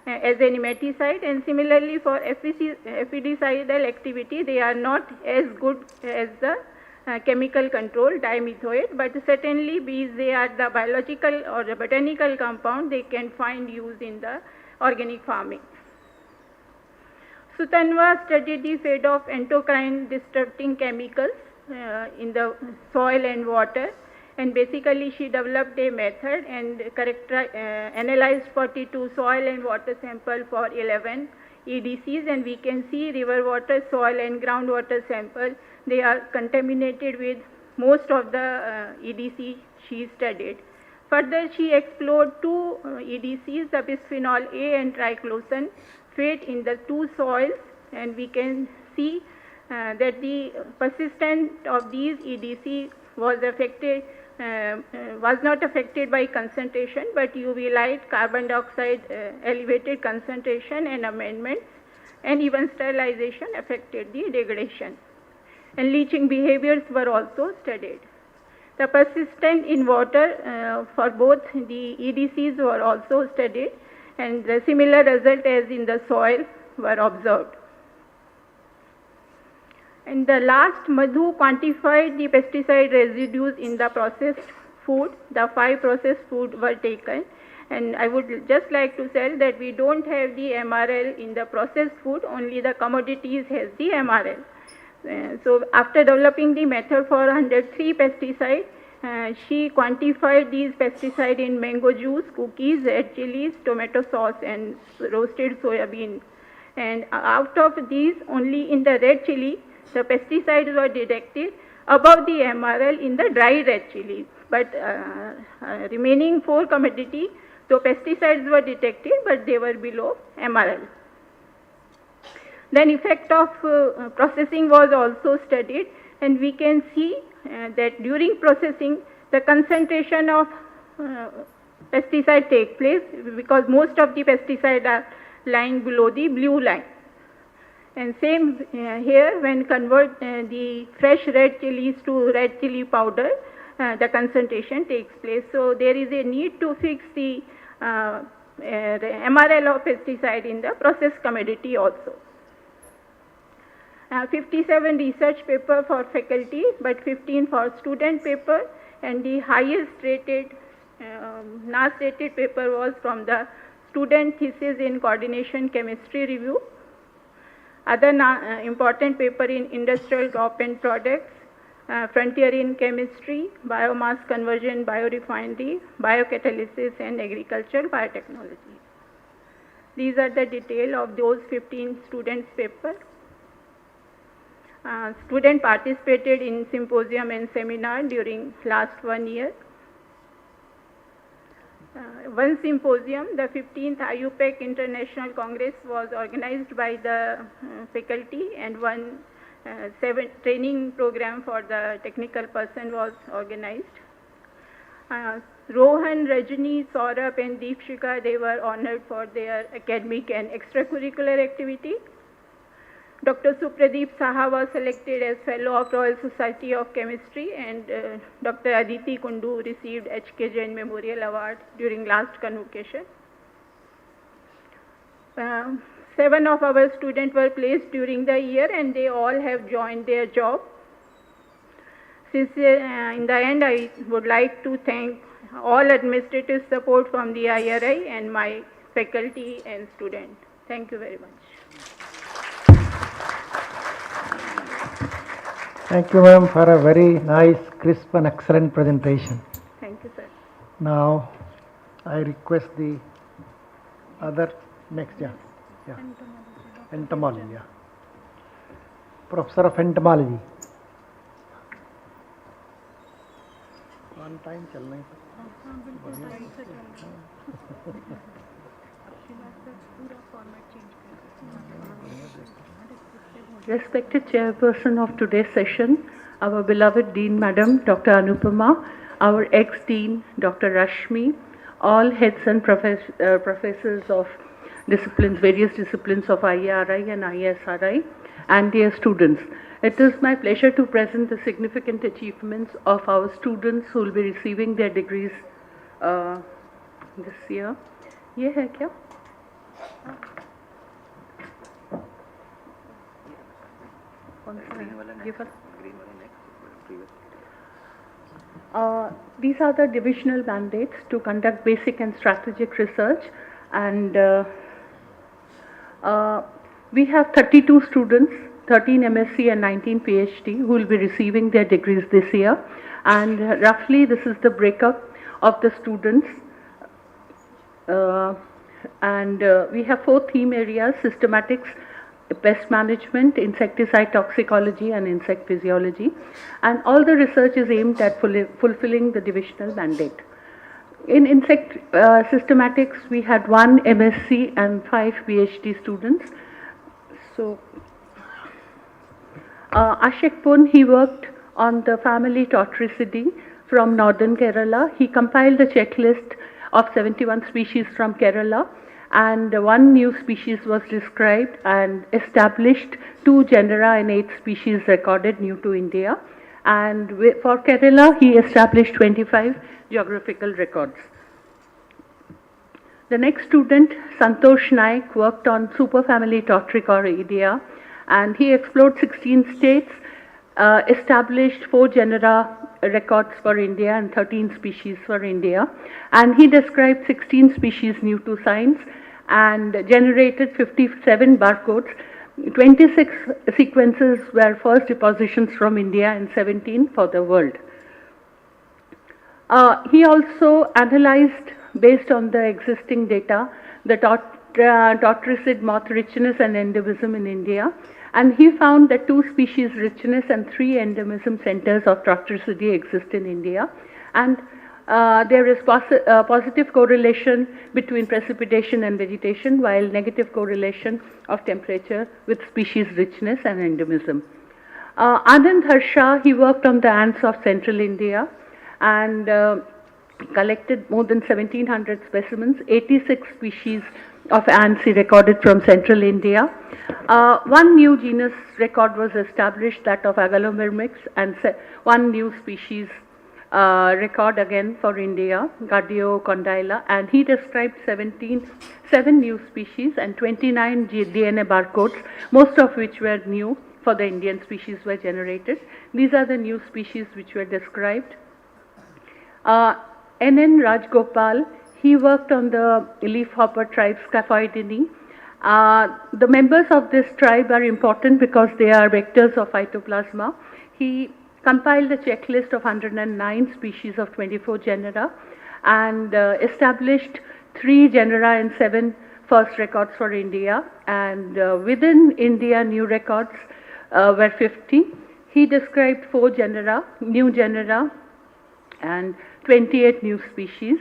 as a nematicide, and similarly for epicidal activity, they are not as good as the chemical control dimethoate, but certainly these, they are the biological or the botanical compound, they can find use in the organic farming. Sutanva studied the fate of endocrine disrupting chemicals in the soil and water, and basically she developed a method and analyzed 42 soil and water sample for 11 EDCs, and we can see river water, soil and groundwater sample, they are contaminated with most of the EDC she studied. Further, she explored 2 EDCs, the bisphenol A and triclosan, fate in the 2 soils, and we can see that the persistence of these EDC was not affected by concentration, but UV light, carbon dioxide elevated concentration and amendments, and even sterilization affected the degradation. And leaching behaviors were also studied. The persistence in water for both the EDCs were also studied, and the similar result as in the soil were observed. And the last, Madhu quantified the pesticide residues in the processed food. The 5 processed food were taken, and I would just like to say that we don't have the MRL in the processed food, only the commodities has the MRL. So after developing the method for 103 pesticides, she quantified these pesticides in mango juice, cookies, red chilies, tomato sauce and roasted soya bean. And out of these, only in the red chili, the pesticides were detected above the MRL in the dry red chilies, but remaining 4 commodity, so pesticides were detected, but they were below MRL. Then effect of processing was also studied, and we can see that during processing, the concentration of pesticide take place, because most of the pesticide are lying below the blue line. And same here, when convert the fresh red chilies to red chili powder, the concentration takes place. So there is a need to fix the MRL of pesticide in the processed commodity also. 57 research paper for faculty, but 15 for student paper, and the highest rated, last rated paper was from the student thesis in coordination chemistry review. Other important paper in industrial crop and products, frontier in chemistry, biomass conversion, biorefinery, biocatalysis, and agricultural biotechnology. These are the detail of those 15 students' paper. Student participated in symposium and seminar during last 1 year. One symposium, the 15th IUPAC International Congress, was organized by the faculty, and one training program for the technical person was organized. Rohan, Rajni, Saurabh, and Deepshika, they were honored for their academic and extracurricular activity. Dr. Supradeep Saha was selected as Fellow of Royal Society of Chemistry, and Dr. Aditi Kundu received H.K. Jain Memorial Award during last convocation. 7 of our students were placed during the year, and they all have joined their job. Since in the end, I would like to thank all administrative support from the IRI and my faculty and students. Thank you very much. Thank you, ma'am, for a very nice, crisp and excellent presentation. Thank you, sir. Now, I request the other next, entomology, yeah. Professor of entomology. On time चलना ही Respected Chairperson of today's session, our beloved Dean Madam, Dr. Anupama, our ex-Dean, Dr. Rashmi, all heads and professors of disciplines, various disciplines of IARI and ISRI, and their students. It is my pleasure to present the significant achievements of our students who will be receiving their degrees this year. ये है क्या? These are the divisional mandates to conduct basic and strategic research, and we have 32 students, 13 MSc and 19 PhD, who will be receiving their degrees this year, and roughly this is the breakup of the students. We have 4 theme areas: systematics, pest management, insecticide toxicology, and insect physiology, and all the research is aimed at fulfilling the divisional mandate. In insect systematics, we had 1 MSc and 5 PhD students. So, Ashik Pun, he worked on the family Totricidae from northern Kerala. He compiled a checklist of 71 species from Kerala, and 1 new species was described and established 2 genera and 8 species recorded new to India. And for Kerala, he established 25 geographical records. The next student, Santosh Naik, worked on superfamily Totrichoridae, and he explored 16 states, established 4 genera records for India and 13 species for India, and he described 16 species new to science and generated 57 barcodes. 26 sequences were first depositions from India and 17 for the world. He also analyzed, based on the existing data, the Totricid moth richness and endemism in India, And he found that 2 species richness and 3 endemism centers of toxicity exist in India. And there is positive correlation between precipitation and vegetation, while negative correlation of temperature with species richness and endemism. Anand Harsha, he worked on the ants of central India and collected more than 1700 specimens, 86 species of ants he recorded from central India. One new genus record was established, that of Agalomermix, and one new species record again for India, Gardiocondyla, and he described 7 new species and 29 DNA barcodes, most of which were new for the Indian species were generated. These are the new species which were described. N.N. Rajgopal, he worked on the leafhopper tribe Scaphoidinae. The members of this tribe are important because they are vectors of phytoplasma. He compiled a checklist of 109 species of 24 genera and established 3 genera and 7 first records for India. And within India, new records were 50. He described 4 genera, new genera, and 28 new species.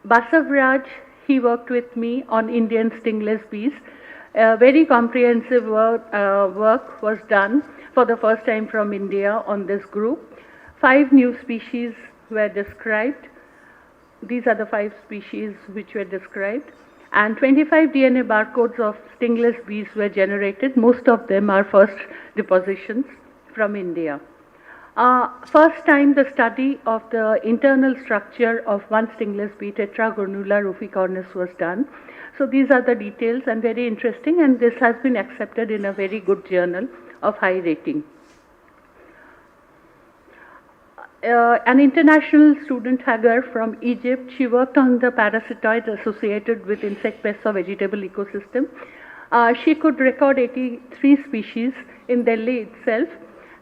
Basavraj, he worked with me on Indian stingless bees. Very comprehensive work was done for the first time from India on this group. 5 new species were described. These are the 5 species which were described. And 25 DNA barcodes of stingless bees were generated. Most of them are first depositions from India. First time the study of the internal structure of one stingless bee, Tetragonula ruficornis, was done. So these are the details and very interesting, and this has been accepted in a very good journal of high rating. An international student, Hagar from Egypt, she worked on the parasitoids associated with insect pests of vegetable ecosystem. She could record 83 species in Delhi itself,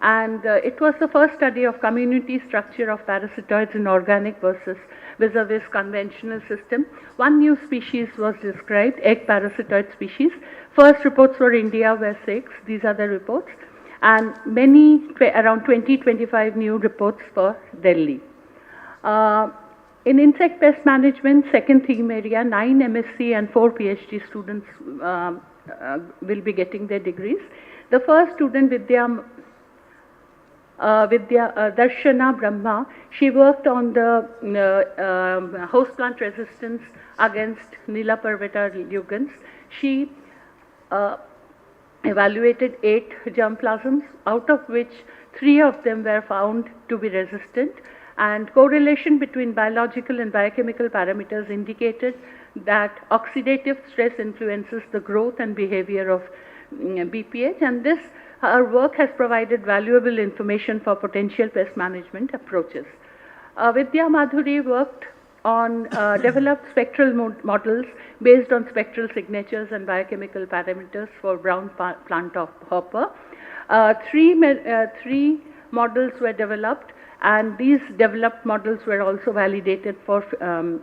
and it was the first study of community structure of parasitoids in organic versus vis-a-vis conventional system. 1 new species was described, egg parasitoid species. First reports for India were 6, these are the reports, and around 20-25 new reports for Delhi. In insect pest management, second theme area, 9 MSc and 4 PhD students will be getting their degrees. The first student, Darshana Brahma, she worked on the host plant resistance against Nila parvata lugans. She evaluated 8 germplasms, out of which 3 of them were found to be resistant, and correlation between biological and biochemical parameters indicated that oxidative stress influences the growth and behavior of BPH, and this our work has provided valuable information for potential pest management approaches. Vidya Madhuri worked on developed spectral models based on spectral signatures and biochemical parameters for brown plant hopper. 3 models were developed, and these developed models were also validated for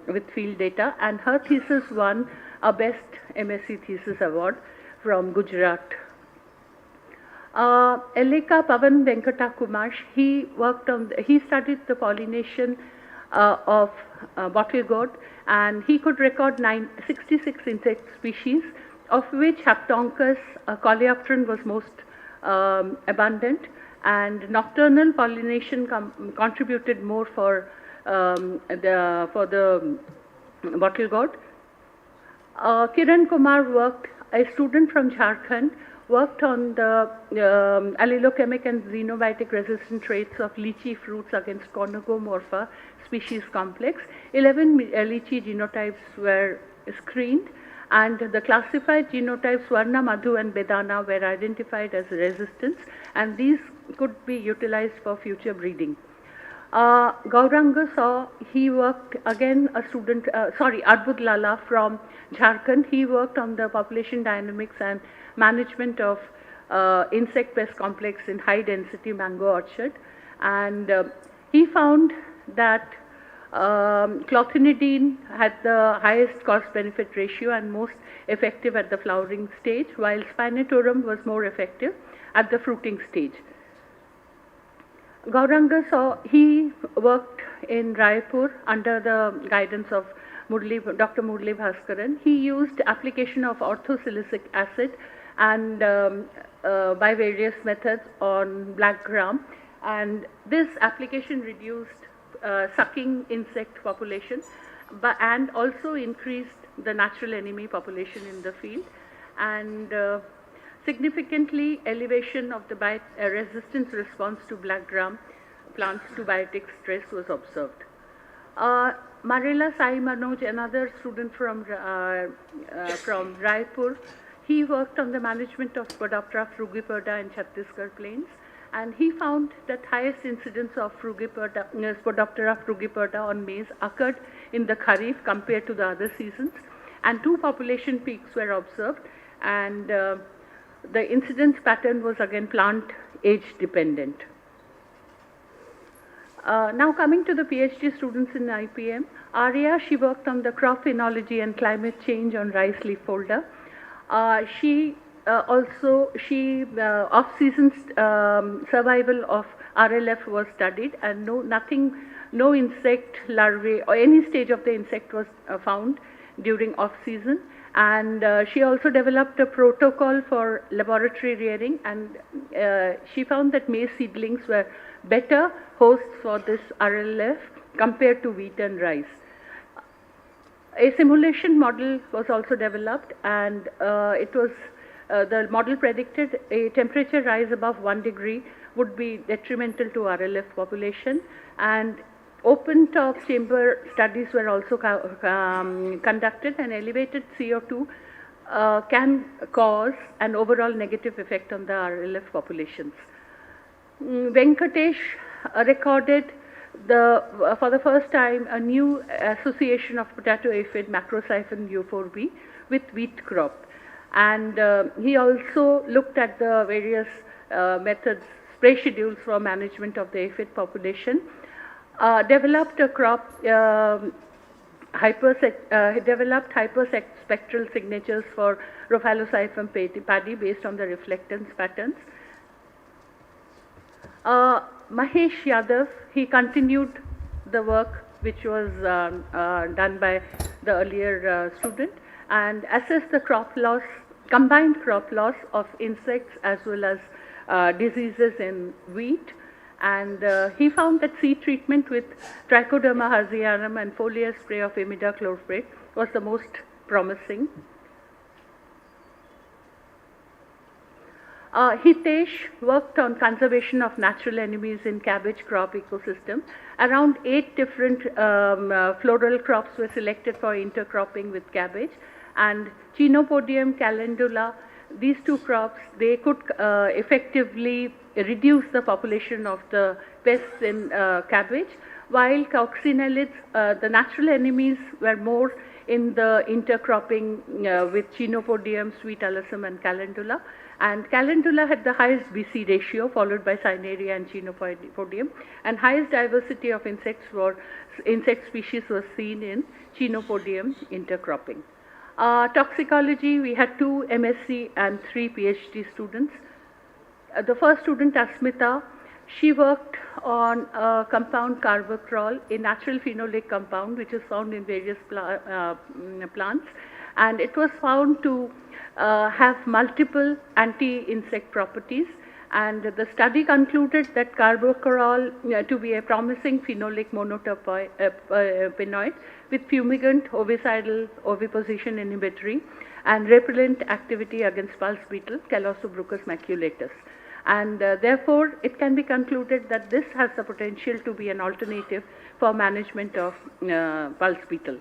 with field data, and her thesis won a Best MSc Thesis Award from Gujarat. Elika Pavan Venkata Kumar, he studied the pollination of bottle gourd, and he could record 66 insect species, of which Haptonchus coleopteran was most abundant, and nocturnal pollination contributed more for the bottle gourd. Kiran Kumar a student from Jharkhand, worked on the allelochemic and xenobiotic resistant traits of lychee fruits against Conagomorpha species complex. 11 lychee genotypes were screened, and the classified genotypes Swarna, Madhu and Bedana were identified as resistance, and these could be utilized for future breeding. Gauranga he worked again, Arbud Lala from Jharkhand, he worked on the population dynamics and management of insect pest complex in high density mango orchard, and he found that Clothinidine had the highest cost-benefit ratio and most effective at the flowering stage, while spinetoram was more effective at the fruiting stage. Gauranga he worked in Raipur under the guidance of Dr. Murli Bhaskaran. He used application of orthosilicic acid and by various methods on black gram, and this application reduced sucking insect population and also increased the natural enemy population in the field, and significantly elevation of the resistance response to black gram plants to biotic stress was observed. Marilla Sai Manoj, another student from Raipur, he worked on the management of Spodoptera frugiperda in Chhattisgarh plains, and he found that highest incidence of Spodoptera frugiperda on maize occurred in the Kharif compared to the other seasons, and 2 population peaks were observed, and the incidence pattern was again plant age dependent. Now coming to the PhD students in IPM, Arya, she worked on the crop phenology and climate change on rice leaf folder. Off-season survival of RLF was studied, and no insect larvae or any stage of the insect was found during off-season. And she also developed a protocol for laboratory rearing, and she found that maize seedlings were better hosts for this RLF compared to wheat and rice. A simulation model was also developed, and the model predicted a temperature rise above 1 degree would be detrimental to RLF population, and open top chamber studies were also conducted, and elevated CO2 can cause an overall negative effect on the RLF populations. Venkatesh recorded for the first time a new association of potato aphid macrosiphon U4B with wheat crop, and he also looked at the various methods, spray schedules for management of the aphid population. Developed a crop, developed hyperspectral signatures for Rhophalosiphon paddy based on the reflectance patterns. Mahesh Yadav, he continued the work which was done by the earlier student, and assessed the crop loss, combined crop loss of insects as well as diseases in wheat. And he found that seed treatment with Trichoderma harzianum and foliar spray of imidacloprid was the most promising. Hitesh worked on conservation of natural enemies in cabbage crop ecosystem. Around 8 different floral crops were selected for intercropping with cabbage, and Chenopodium, calendula, these 2 crops, they could effectively reduce the population of the pests in cabbage, while coccinellids, the natural enemies, were more in the intercropping with Chenopodium, sweet alyssum and calendula. And calendula had the highest BC ratio, followed by Cinerea and Chenopodium, and highest diversity of insect species was seen in Chenopodium intercropping. Toxicology, we had 2 MSc and 3 PhD students. The first student, Asmita, she worked on a compound carboxol, a natural phenolic compound which is found in various plants, and it was found to have multiple anti-insect properties, and the study concluded that carboxol to be a promising phenolic monoterpenoid with fumigant, ovicidal, oviposition inhibitory, and repellent activity against pulse beetle, Callosobruchus maculatus. And therefore, it can be concluded that this has the potential to be an alternative for management of pulse beetle.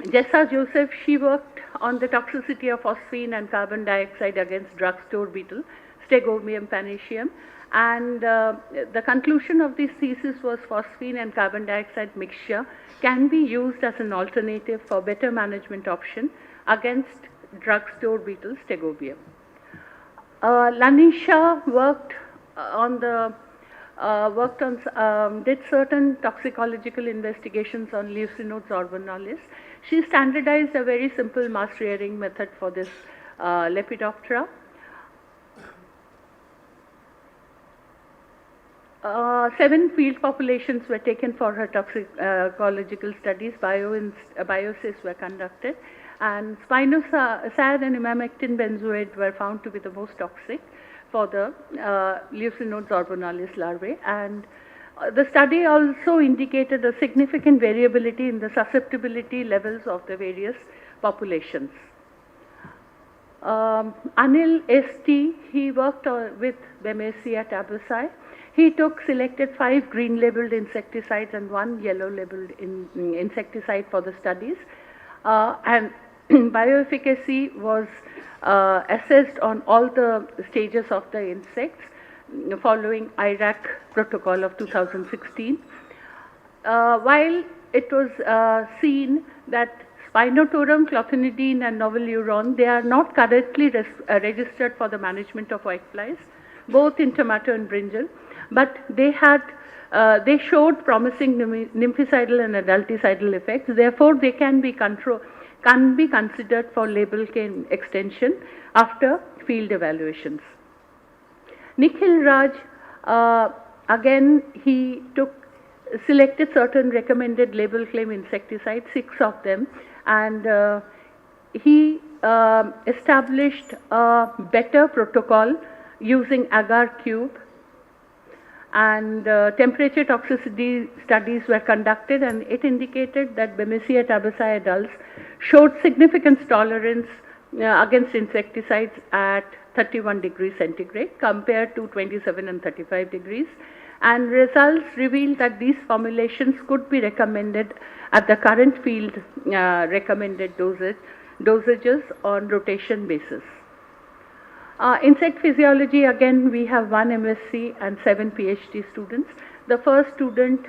Jessa Joseph, she worked on the toxicity of phosphine and carbon dioxide against drugstore beetle, Stegomium panaceum, and the conclusion of this thesis was phosphine and carbon dioxide mixture can be used as an alternative for better management option against drugstore beetle, Stegobium. Lanisha worked on the worked on, did certain toxicological investigations on Leucinodes orbonalis. She standardized a very simple mass rearing method for this Lepidoptera. 7 field populations were taken for her toxicological studies. Bioassys were conducted, and spinosad and imamectin benzoate were found to be the most toxic for the Leucinodes orbonalis larvae. And the study also indicated a significant variability in the susceptibility levels of the various populations. Anil S.T., he worked with Bemesia tabusi. He selected 5 green labeled insecticides and 1 yellow labeled insecticide for the studies. And bioefficacy was assessed on all the stages of the insects following IRAC protocol of 2016. While it was seen that Spinotorum, clothinidine and novaluron, they are not currently registered for the management of whiteflies, both in tomato and brinjal, but they showed promising nymphicidal and adulticidal effects. Therefore, they can be considered for label extension after field evaluations. Nikhil Raj, again, he selected certain recommended label claim insecticides, 6 of them, and he established a better protocol using agar cube, and temperature toxicity studies were conducted, and it indicated that Bemesia tabusi adults showed significant tolerance against insecticides at 31 degrees centigrade compared to 27 and 35 degrees, and results revealed that these formulations could be recommended at the current field recommended dosages on rotation basis. Insect physiology, again, we have 1 MSc and 7 PhD students. The first student,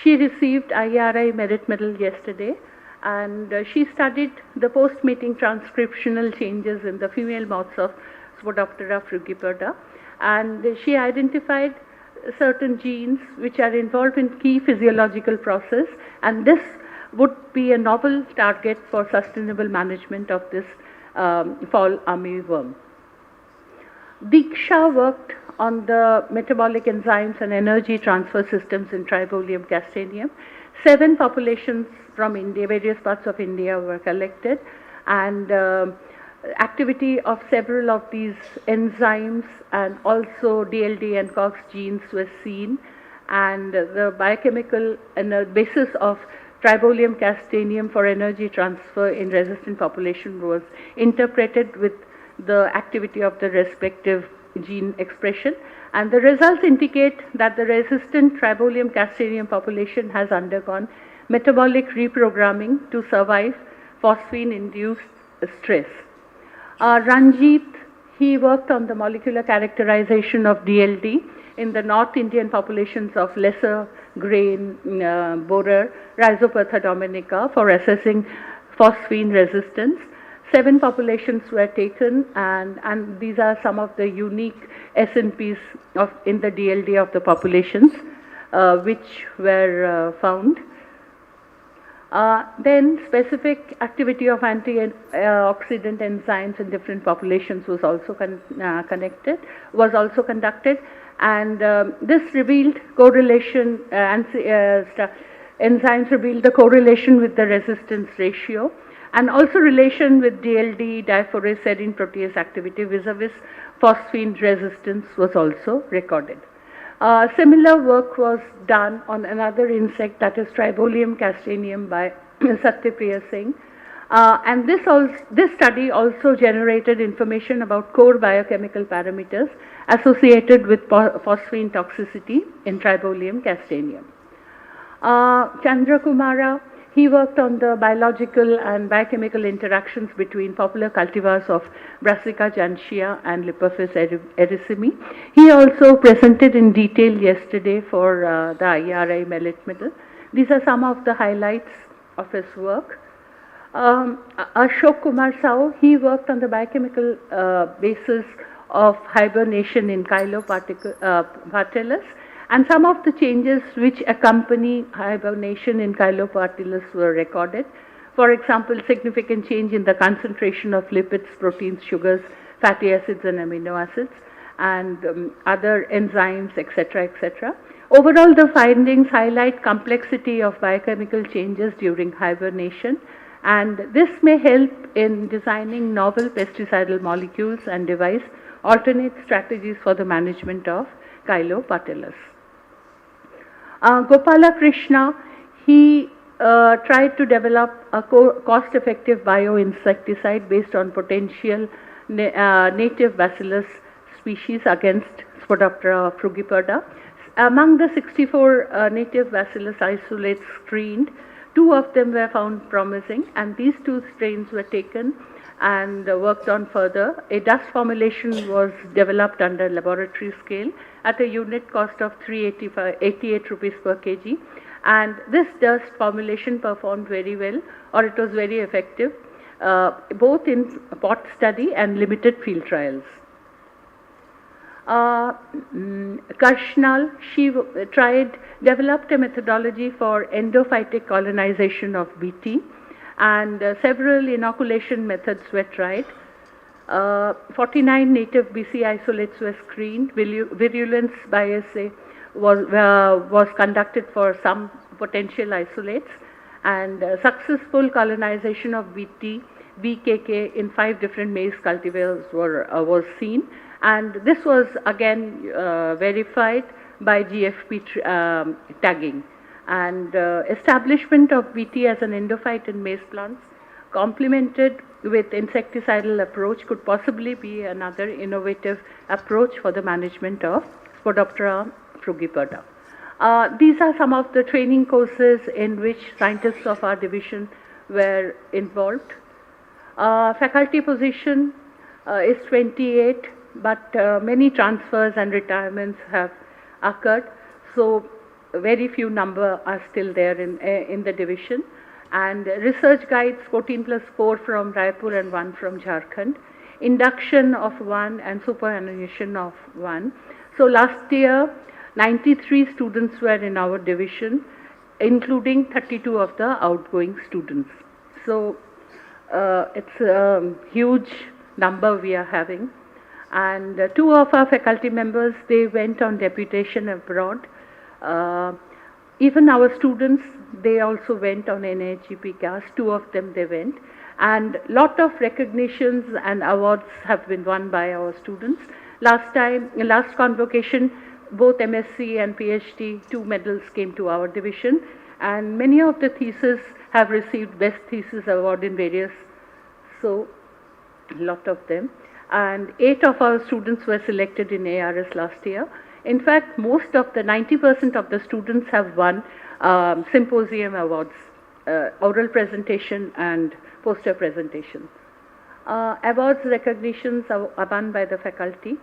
she received IRI Merit Medal yesterday, and she studied the post-mating transcriptional changes in the female moths of Spodoptera frugiperda, and she identified certain genes which are involved in key physiological process, and this would be a novel target for sustainable management of this fall armyworm. Diksha worked on the metabolic enzymes and energy transfer systems in Tribolium castaneum. 7 populations from India, various parts of India were collected, and activity of several of these enzymes and also DLD and COX genes were seen, and the biochemical basis of Tribolium castaneum for energy transfer in resistant population was interpreted with the activity of the respective gene expression, and the results indicate that the resistant Tribolium castaneum population has undergone metabolic reprogramming to survive phosphine-induced stress. Ranjit, he worked on the molecular characterization of DLD in the North Indian populations of lesser grain borer, Rhizopertha dominica, for assessing phosphine resistance. 7 populations were taken, and these are some of the unique SNPs in the DLD of the populations which were found. Then specific activity of antioxidant enzymes in different populations was also conducted, and this revealed correlation, enzymes revealed the correlation with the resistance ratio, and also relation with DLD, diphorase serine protease activity vis-a-vis phosphine resistance was also recorded. Similar work was done on another insect, that is Tribolium castaneum, by Satyapriya Singh, and this study also generated information about core biochemical parameters associated with phosphine toxicity in Tribolium castaneum. Chandra Kumara, he worked on the biological and biochemical interactions between popular cultivars of Brassica jantia and Lipophis erythemi. He also presented in detail yesterday for the IRI Merit Medal. These are some of the highlights of his work. Ashok Kumar Sao, he worked on the biochemical basis of hibernation in Chylopatellus, and some of the changes which accompany hibernation in Chylopatellus were recorded. For example, significant change in the concentration of lipids, proteins, sugars, fatty acids and amino acids, and other enzymes, etc., etc. Overall, the findings highlight complexity of biochemical changes during hibernation, and this may help in designing novel pesticidal molecules and devise alternate strategies for the management of Chylopatellus. Gopala Krishna, he tried to develop a cost-effective bioinsecticide based on potential native bacillus species against Spodoptera frugiperda. Among the 64 native bacillus isolates screened, 2 of them were found promising, and these 2 strains were taken and worked on further. A dust formulation was developed under laboratory scale at a unit cost of 388 rupees per kg, and this dust formulation performed very well, or it was very effective, both in pot study and limited field trials. Karshnal, she developed a methodology for endophytic colonization of BT, and several inoculation methods were tried. 49 native BC isolates were screened. Virulence biopsy was conducted for some potential isolates, and successful colonization of BT, BKK in 5 different maize cultivars was seen, and this was again verified by GFP tagging. And establishment of BT as an endophyte in maize plants, complemented with insecticidal approach, could possibly be another innovative approach for the management of Spodoptera frugiperda. These are some of the training courses in which scientists of our division were involved. Faculty position is 28, but many transfers and retirements have occurred, so very few number are still there in the division. And research guides, 14 plus 4 from Raipur and 1 from Jharkhand, induction of 1 and superannuation of 1. So last year 93 students were in our division, including 32 of the outgoing students. So it's a huge number we are having. And 2 of our faculty members, they went on deputation abroad. Even our students, they also went on NIGP CAS, 2 of them they went. And lot of recognitions and awards have been won by our students. Last convocation, both MSc and PhD, 2 medals came to our division, and many of the theses have received Best Thesis Award in various, so a lot of them. And 8 of our students were selected in ARS last year. In fact, most of the 90% of the students have won symposium awards, oral presentation and poster presentation. Awards recognitions are won by the faculty.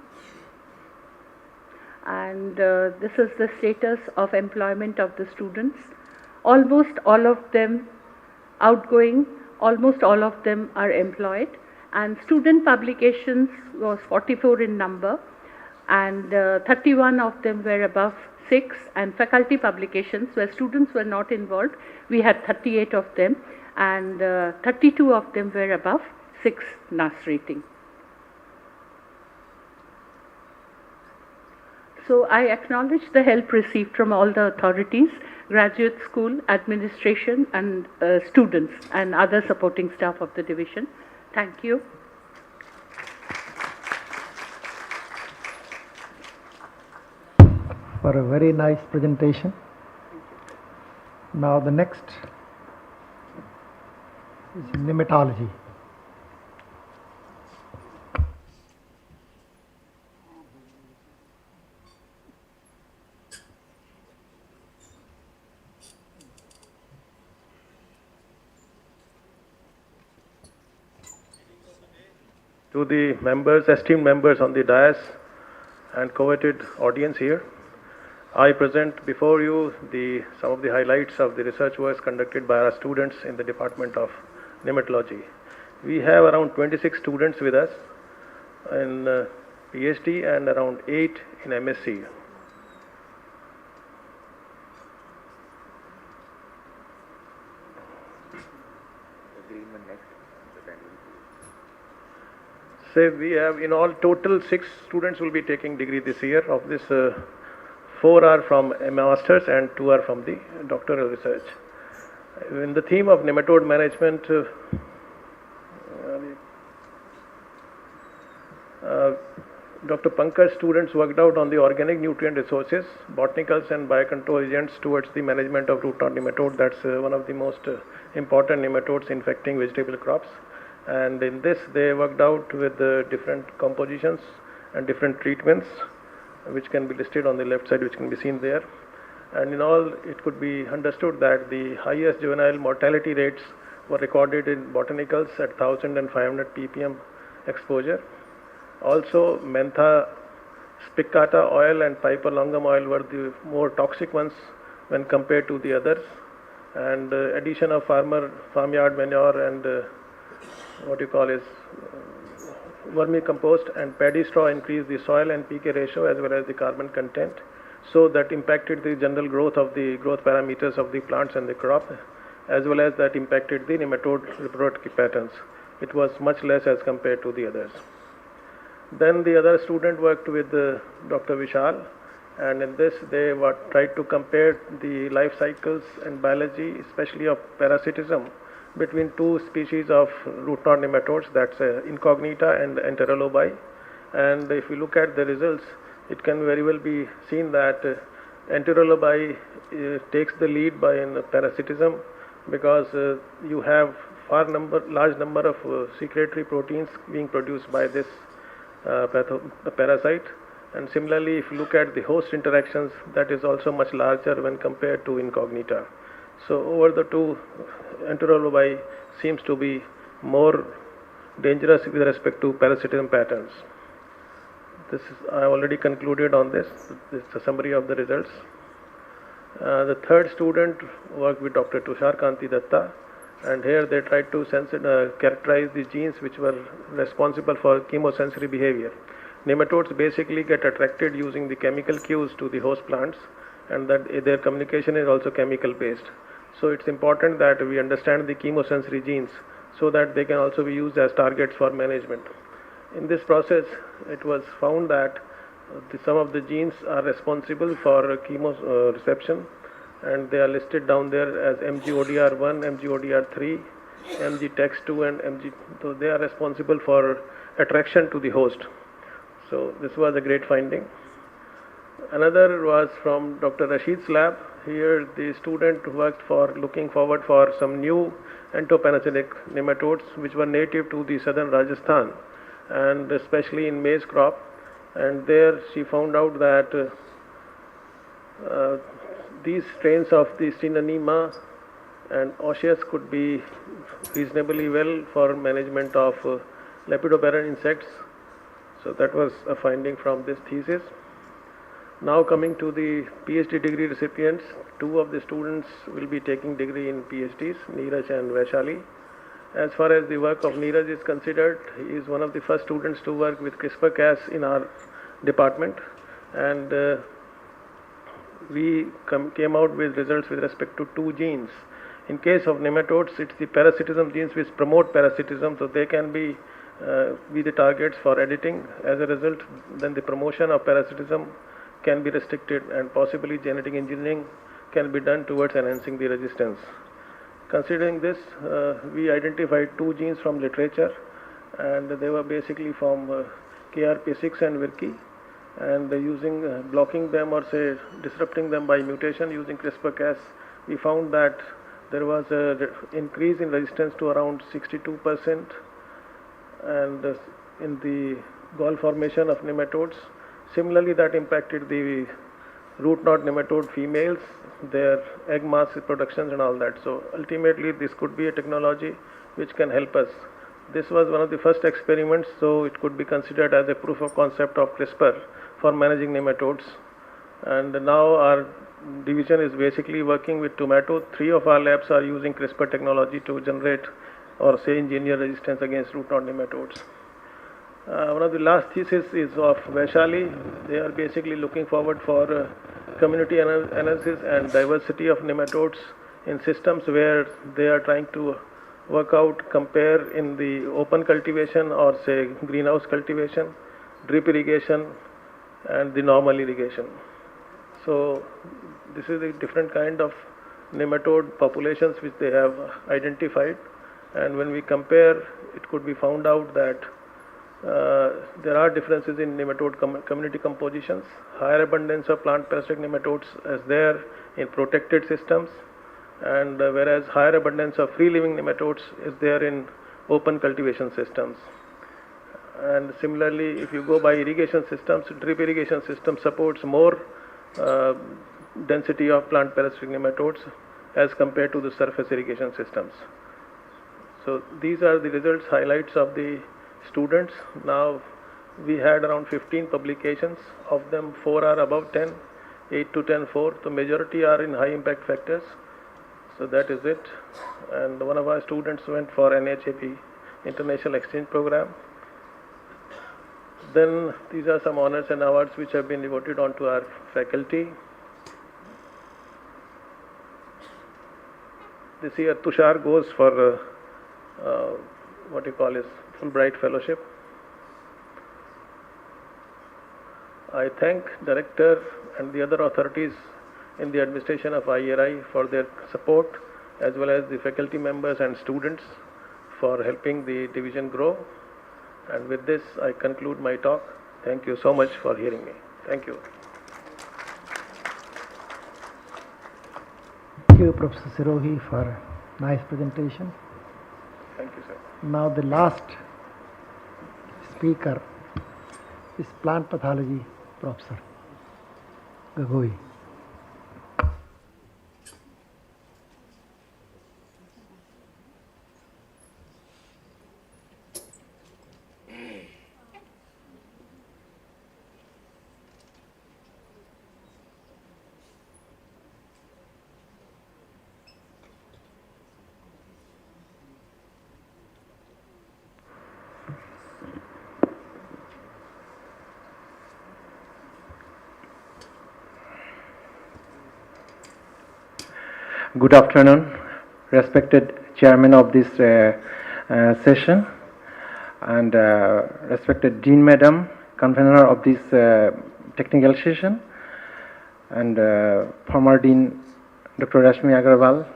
And this is the status of employment of the students. Almost all of them outgoing, almost all of them are employed. And student publications was 44 in number, and 31 of them were above 6, and faculty publications where students were not involved, we had 38 of them, and 32 of them were above 6 NAS rating. So I acknowledge the help received from all the authorities, graduate school, administration, and students and other supporting staff of the division. Thank you. For a very nice presentation. Now the next is nematology. To the members, esteemed members on the dais and coveted audience here, I present before you some of the highlights of the research works conducted by our students in the Department of Nematology. We have around 26 students with us in PhD and around 8 in MSc. Say we have in all total 6 students will be taking degree this year. Of this, 4 are from a master's and 2 are from the doctoral research. In the theme of nematode management, Dr. Pankaj's students worked out on the organic nutrient resources, botanicals and biocontrol agents towards the management of root knot nematode. That's one of the most important nematodes infecting vegetable crops. And in this they worked out with different compositions and different treatments, which can be listed on the left side, which can be seen there. And in all, it could be understood that the highest juvenile mortality rates were recorded in botanicals at 1500 ppm exposure. Also, mentha spiccata oil and piper longum oil were the more toxic ones when compared to the others. And addition of farmyard manure and what you call is vermicompost and paddy straw increased the soil and pK ratio as well as the carbon content. So that impacted the general growth of the growth parameters of the plants and the crop, as well as that impacted the nematode reproductive patterns. It was much less as compared to the others. Then the other student worked with Dr. Vishal, and in this they tried to compare the life cycles and biology, especially of parasitism, between 2 species of root knot nematodes, that's incognita and enterolobi. And if you look at the results, it can very well be seen that enterolobi takes the lead by in parasitism, because you have large number of secretory proteins being produced by this parasite. And similarly, if you look at the host interactions, that is also much larger when compared to incognita. So over the 2, enterolobi seems to be more dangerous with respect to parasitism patterns. I already concluded on this. This is a summary of the results. The third student worked with Dr. Tushar Kanti Datta, and here they tried to characterize the genes which were responsible for chemosensory behavior. Nematodes basically get attracted using the chemical cues to the host plants, and that their communication is also chemical based. So it's important that we understand the chemosensory genes so that they can also be used as targets for management. In this process, it was found that some of the genes are responsible for chemo reception, and they are listed down there as MGODR1, MGODR3, MGTEX2 and MG. So they are responsible for attraction to the host. So this was a great finding. Another was from Dr. Rashid's lab. Here the student worked for looking forward for some new entopanogenic nematodes which were native to the southern Rajasthan and especially in maize crop. And there she found out that these strains of the Steinanema and osseous could be reasonably well for management of lepidobaran insects. So that was a finding from this thesis. Now coming to the PhD degree recipients, 2 of the students will be taking degree in PhDs, Neeraj and Vaishali. As far as the work of Neeraj is considered, he is one of the first students to work with CRISPR-Cas in our department, and we came out with results with respect to 2 genes. In case of nematodes, it's the parasitism genes which promote parasitism, so they can be the targets for editing. As a result, then the promotion of parasitism can be restricted, and possibly genetic engineering can be done towards enhancing the resistance. Considering this, we identified 2 genes from literature, and they were basically from KRP6 and Virki, and using blocking them or say disrupting them by mutation using CRISPR-Cas, we found that there was an increase in resistance to around 62%, and in the gall formation of nematodes. Similarly, that impacted the root knot nematode females, their egg mass productions and all that. So ultimately, this could be a technology which can help us. This was one of the first experiments, so it could be considered as a proof of concept of CRISPR for managing nematodes. And now our division is basically working with tomato. 3 of our labs are using CRISPR technology to generate or say engineer resistance against root knot nematodes. One of the last thesis is of Vaishali. They are basically looking forward for community analysis and diversity of nematodes in systems where they are trying to work out, compare in the open cultivation or say greenhouse cultivation, drip irrigation and the normal irrigation. So this is a different kind of nematode populations which they have identified, and when we compare, it could be found out that there are differences in nematode community compositions. Higher abundance of plant parasitic nematodes is there in protected systems, and whereas higher abundance of free living nematodes is there in open cultivation systems. And similarly, if you go by irrigation systems, drip irrigation system supports more density of plant parasitic nematodes as compared to the surface irrigation systems. So these are the results, highlights of the students. Now we had around 15 publications, of them 4 are above 10, 8 to 10 4. The majority are in high impact factors. So that is it. And one of our students went for NHAP International Exchange Program. Then these are some honors and awards which have been devoted onto our faculty. This year Tushar goes for what you call is Fulbright Fellowship. I thank Director and the other authorities in the administration of IRI for their support, as well as the faculty members and students for helping the division grow. And with this, I conclude my talk. Thank you so much for hearing me. Thank you. Thank you, Professor Sirohi, for a nice presentation. Thank you, sir. Now the last speaker is plant pathology Professor Gagoi. Good afternoon, respected chairman of this session, and respected dean madam, convener of this technical session, and former dean Dr. Rashmi Agarwal,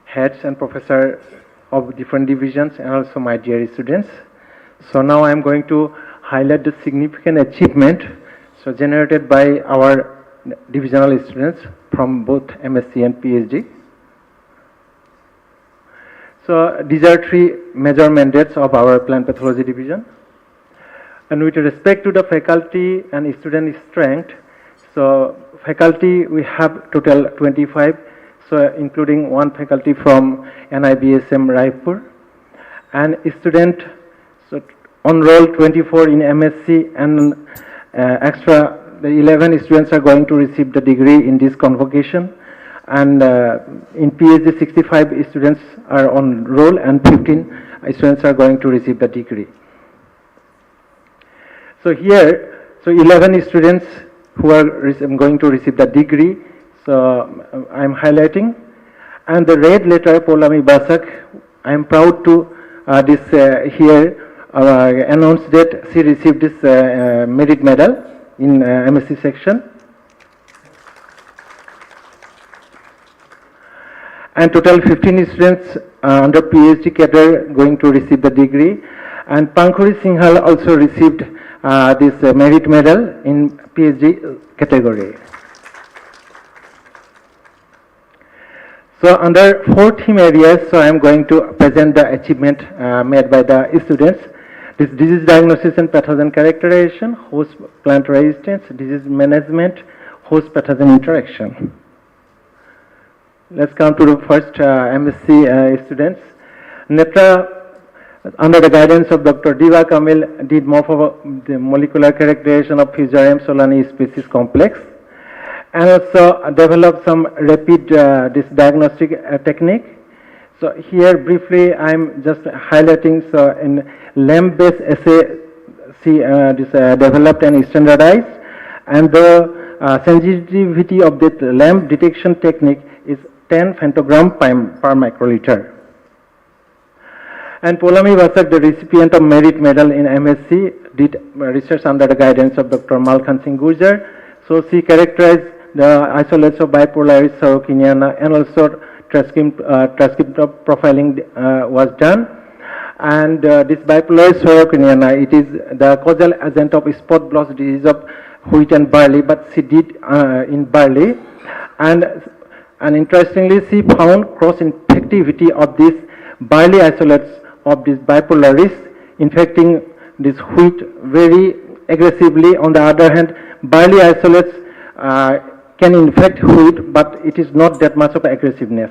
heads and professor of different divisions, and also my dear students. So now I am going to highlight the significant achievement generated by our divisional students from both MSc and PhD. So these are three major mandates of our plant pathology division. And with respect to the faculty and student strength, so faculty we have total 25, so including one faculty from NIBSM Raipur, and student so on roll 24 in MSc, and extra the 11 students are going to receive the degree in this convocation, and in PhD 65 students are on roll and 15 students are going to receive the degree. So here, so 11 students who are going to receive the degree, so I am highlighting, and the red letter Polami Basak, I am proud to here announce that she received this merit medal in MSc section, and total 15 students under PhD cadre going to receive the degree, and Pankhuri Singhal also received this merit medal in PhD category. So under 4 theme areas, so I am going to present the achievement made by the students. This disease diagnosis and pathogen characterization, host plant resistance, disease management, host pathogen interaction. Let's come to the first MSc students. Netra, under the guidance of Dr. Diva Kamil, did more of the molecular characterization of Fusarium solani species complex, and also developed some rapid this diagnostic technique. So here briefly I am just highlighting, so in LAMP-based assay developed and standardized, and the sensitivity of the lamp detection technique is 10 femtogram per microliter. And Polami Vasak, the recipient of Merit Medal in MSc, did research under the guidance of Dr. Malkhan Singh Gurjar. So she characterized the isolates of bipolaris sorokiniana, and also transcript profiling was done. And this bipolaris sorokiniana, it is the causal agent of spot blotch disease of wheat and barley, but she did in barley. And interestingly, she found cross-infectivity of these barley isolates of this bipolaris infecting this wheat very aggressively. On the other hand, barley isolates can infect wheat, but it is not that much of aggressiveness.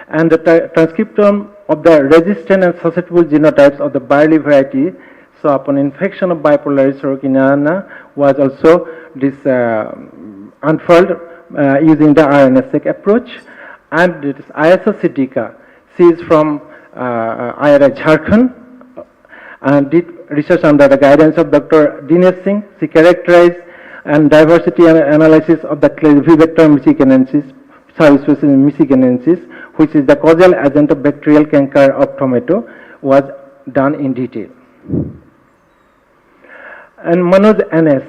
And the transcriptome of the resistant and susceptible genotypes of the barley variety, so upon infection of bipolaris sorokiniana, was also this unfurled using the RNA-seq approach. And this ISO Siddiqa, she is from IRI Jharkhand, and did research under the guidance of Dr. Dinesh Singh. She characterized and diversity analysis of the Clavivector michiganensis, subspecies michiganensis, which is the causal agent of bacterial canker of tomato, was done in detail. And Manoj NS,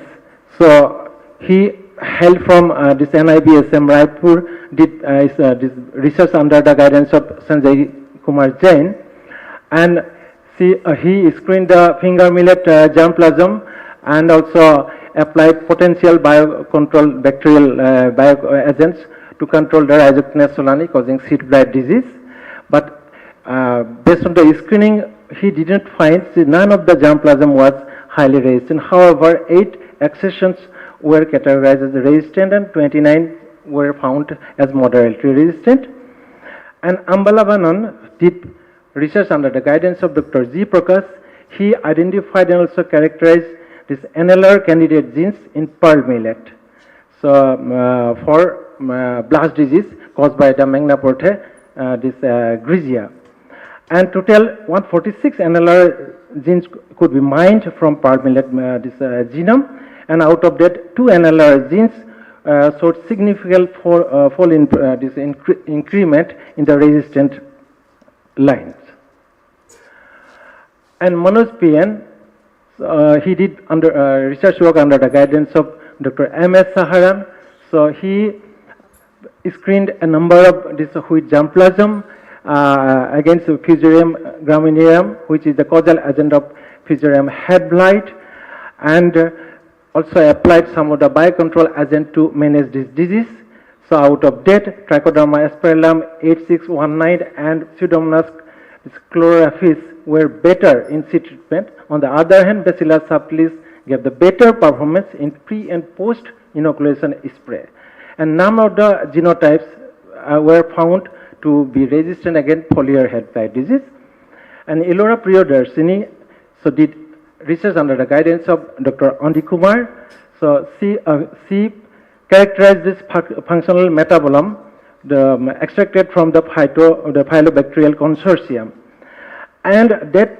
so he hailed from this NIBSM Raipur, did this research under the guidance of Sanjay Kumar Jain, and he screened the finger millet germplasm and also applied potential biocontrol bacterial bioagents to control the Rhizoctonus solani causing seed blight disease. But based on the screening, he didn't find, none of the germplasm was highly resistant. However, 8 accessions were categorized as resistant and 29 were found as moderately resistant. And Ambalavanan did research under the guidance of Dr. G. Prakash. He identified and also characterized this NLR candidate genes in pearl millet. So for blast disease caused by the Magnaporte, this Grisia. And total 146 NLR genes could be mined from pearl millet this genome, and out of that 2 NLR genes showed significant fall in this increment in the resistant lines. And Manoj PN, he did research work under the guidance of Dr. M.S. Saharan. So he screened a number of this wheat germplasm against Fusarium graminearum, which is the causal agent of Fusarium head blight, and also applied some of the biocontrol agent to manage this disease. So out of that, Trichoderma aspergillum 8619 and Pseudomonas chlorophyll were better in seed treatment. On the other hand, Bacillus subtilis gave the better performance in pre and post inoculation spray. And none of the genotypes were found to be resistant against foliar head blight disease. And Elora priodarsini, so did research under the guidance of Dr. Andi Kumar. So she characterized this functional metabolome extracted from the Phylobacterial consortium. And that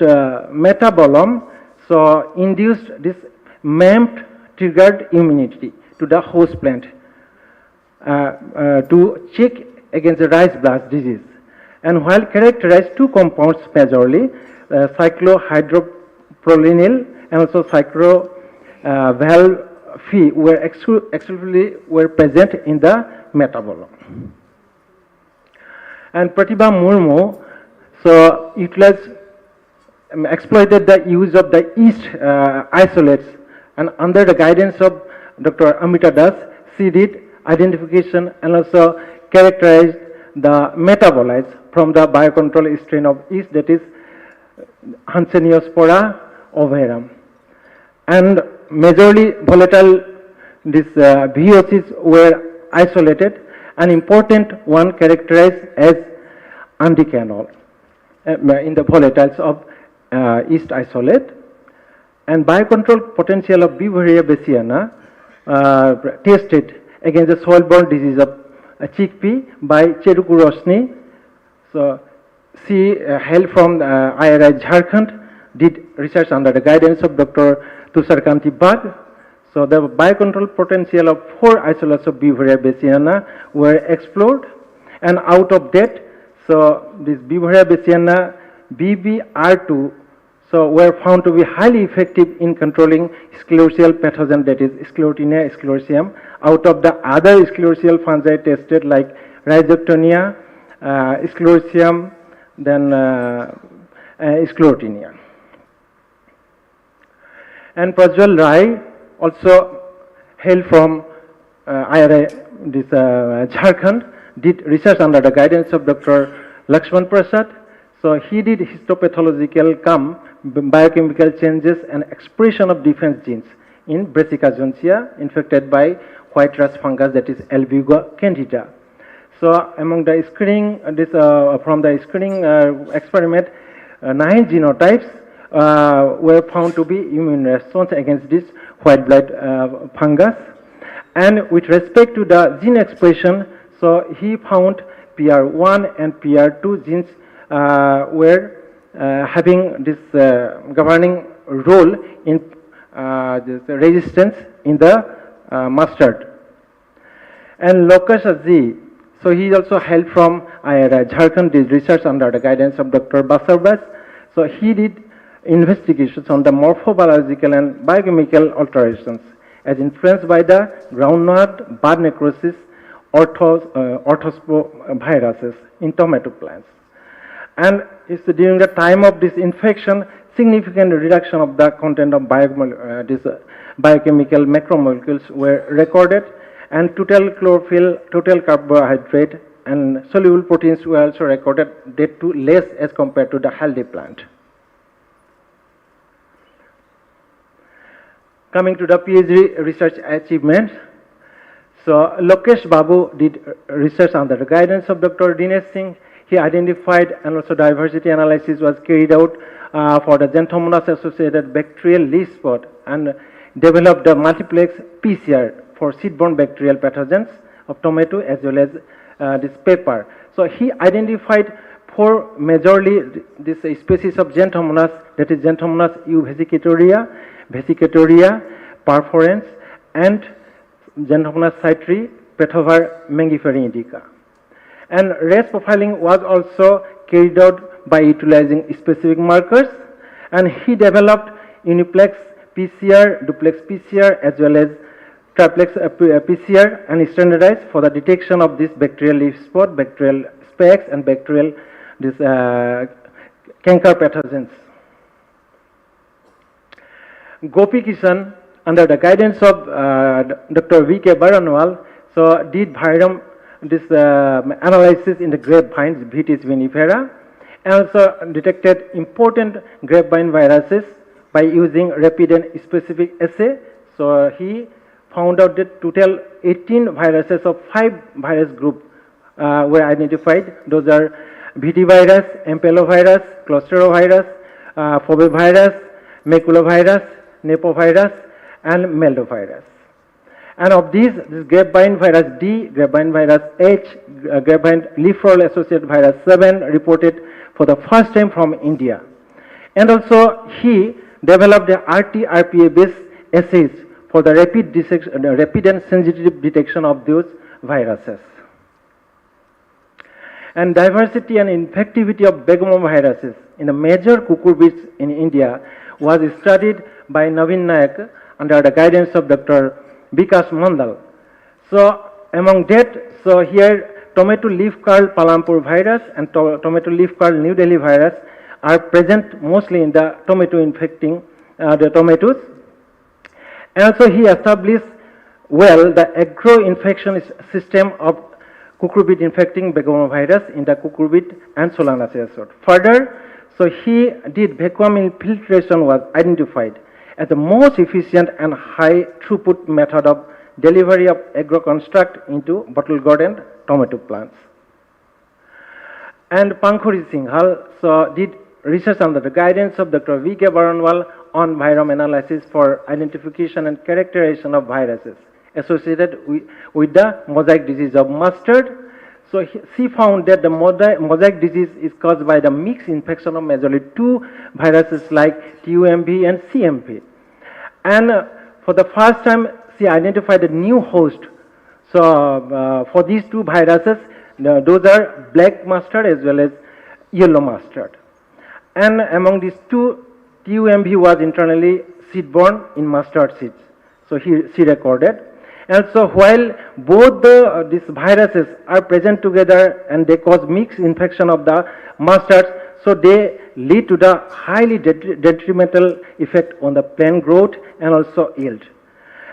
metabolome so induced this MAMP triggered immunity to the host plant to check against the rice blast disease. And while characterized 2 compounds majorly, cyclohydroprolinil and also cyclovalphi were exclusively present in the metabolome. And Pratibha Murmu so exploited the use of the yeast isolates, and under the guidance of Dr. Amita Das, she did identification and also characterized the metabolites from the biocontrol strain of yeast, that is Hanseniospora ovarum. And majorly volatile these VOCs were isolated, an important one characterized as andicanol in the volatiles of yeast isolate. And biocontrol potential of Beauveria bassiana tested against the soil-borne disease of chickpea by Cheruku Rosni. So she hailed from IRI Jharkhand, did research under the guidance of Dr. Tusarkanti bug. So the biocontrol potential of 4 isolates of Beauveria bassiana were explored, and out of that, so this Beauveria bassiana BBR2 so were found to be highly effective in controlling sclerotial pathogen, that is Sclerotinia sclerosium, out of the other sclerotial fungi tested like Rhizoctonia, sclerosium, then Sclerotinia. And Prajwal Rai also hailed from IRA, this Jharkhand, did research under the guidance of Dr. Lakshman Prasad. So he did histopathological biochemical changes and expression of defense genes in Brassica zoanthia infected by white rust fungus, that is Albuga candida. So among the screening, from the screening experiment, 9 genotypes were found to be immune response against this white blight fungus. And with respect to the gene expression, so he found PR1 and PR2 genes were having this governing role in this resistance in the mustard. And Lokesh Azzi, so he also hailed from IRA Jharkhand, did research under the guidance of Dr. Basarbas. So he did investigations on the morphobiological and biochemical alterations as influenced by the groundnut, bud necrosis, orthosporoviruses in tomato plants. And it's during the time of this infection, significant reduction of the content of biochemical macromolecules were recorded, and total chlorophyll, total carbohydrate, and soluble proteins were also recorded, that too less as compared to the healthy plant. Coming to the PhD research achievement, so Lokesh Babu did research under the guidance of Dr. Dinesh Singh. He identified, and also diversity analysis was carried out for the Xanthomonas associated bacterial leaf spot, and developed the multiplex PCR for seed-borne bacterial pathogens of tomato as well as this pepper. So he identified 4 majorly this species of Xanthomonas, that is Xanthomonas U vesicatoria, perforans, and Xanthomonas citri, Pethovar mangiferi indica. And race profiling was also carried out by utilizing specific markers, and he developed uniplex PCR, duplex PCR, as well as triplex PCR, and standardized for the detection of this bacterial leaf spot, bacterial specks, and bacterial this canker pathogens. Gopi Kishan, under the guidance of Dr. V.K. Baranwal, so did virome this analysis in the grapevines, Vitis vinifera, and also detected important grapevine viruses by using rapid and specific assay. So he found out that total 18 viruses of 5 virus group were identified. Those are vitivirus, empalovirus, clostridovirus, phobevirus, maculovirus, nepovirus, and meldovirus. And of these, this grapevine virus D, grapevine virus H, grapevine leaf roll associated virus 7 reported for the first time from India. And also he developed the RT-RPA based assays for the rapid and sensitive detection of those viruses. And diversity and infectivity of begomoviruses in the major cucurbits in India was studied by Naveen Nayak under the guidance of Dr. Vikas Mandal. So among that, so here tomato leaf curl Palampur virus and tomato leaf curl New Delhi virus are present mostly in the tomato infecting the tomatoes. And also he established well the agro-infection system of cucurbit infecting begomovirus in the cucurbit and Solanaceae sort. Further, so he did vacuum infiltration was identified as the most efficient and high throughput method of delivery of agro-construct into bottle garden tomato plants. And Pankhuri Singhal so did research under the guidance of Dr. V.K. Baranwal on virome analysis for identification and characterization of viruses associated with the mosaic disease of mustard. So she found that the mosaic disease is caused by the mixed infection of majorly 2 viruses like TUMV and CMV. And for the first time, she identified a new host. So for these two viruses, those are black mustard as well as yellow mustard. And among these two, TUMV was internally seed-borne in mustard seeds. So she recorded. And so while both these viruses are present together and they cause mixed infection of the mustards, so they lead to the highly detrimental effect on the plant growth and also yield.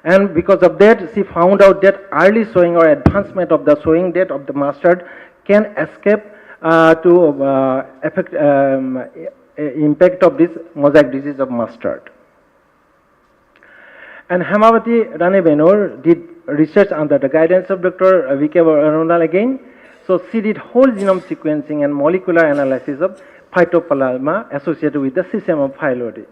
And because of that, she found out that early sowing or advancement of the sowing date of the mustard can escape to affect impact of this mosaic disease of mustard. And Hemavati Ranebenur did research under the guidance of Dr. V.K. Arundal again. So she did whole genome sequencing and molecular analysis of Phytoplasma associated with the Sesamum phyllodes.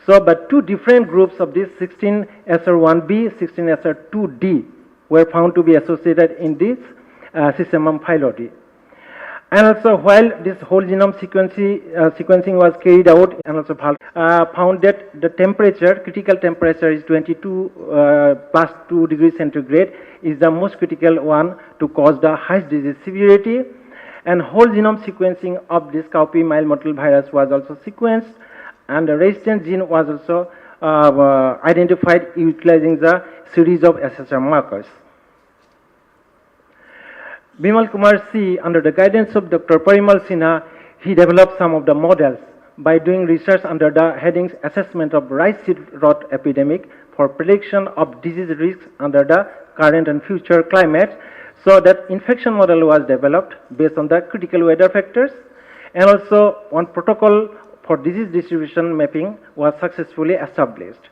So, but two different groups of this 16SR1B, 16SR2D were found to be associated in this Sesamum phyllodes. And also, while this whole genome sequencing was carried out, and also found that the temperature, critical temperature is 22 plus 2 degrees centigrade, is the most critical one to cause the highest disease severity. And whole genome sequencing of this cowpea mild mottle virus was also sequenced, and the resistant gene was also identified utilizing the series of SSR markers. Bimal Kumar C, under the guidance of Dr. Parimal Sinha, he developed some of the models by doing research under the headings Assessment of Rice Seed Rot Epidemic for Prediction of Disease Risks under the Current and Future Climate. So that infection model was developed based on the critical weather factors, and also one protocol for disease distribution mapping was successfully established.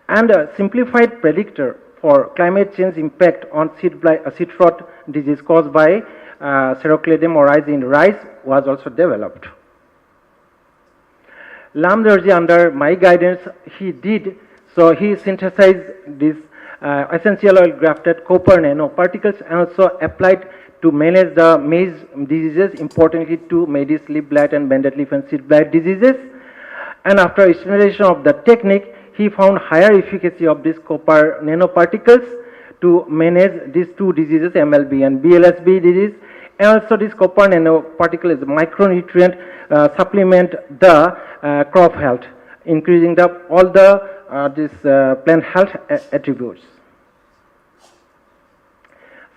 And a simplified predictor for climate change impact on seed rot disease caused by Serocledium oryzae in rice was also developed. Lam Dorji, under my guidance, he synthesized this essential oil grafted copper nanoparticles and also applied to manage the maize diseases, importantly to maize leaf blight and banded leaf and seed blight diseases. And after estimation of the technique, he found higher efficacy of these copper nanoparticles to manage these two diseases, MLB and BLSB disease. And also this copper nanoparticle is a micronutrient supplement the crop health, increasing all the plant health attributes.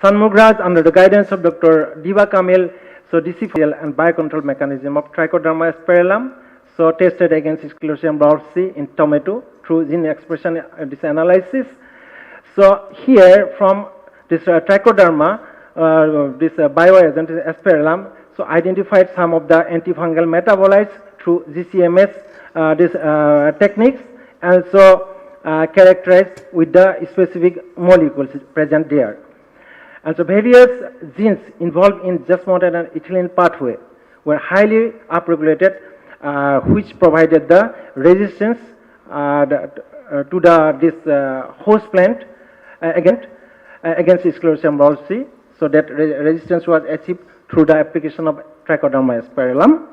Sanmugraj, under the guidance of Dr. Diva Kamil, so DCPL and biocontrol mechanism of Trichoderma asperellum, so tested against Sclerotium rauxi in tomato through gene expression this analysis. So here from this Trichoderma, this bioagent asperellum, so identified some of the antifungal metabolites through GCMS techniques, and so characterized with the specific molecules present there. And so various genes involved in jasmine and ethylene pathway were highly upregulated, which provided the resistance to this host plant against Sclerotium rauxi. So that resistance was achieved through the application of Trichoderma asperellum.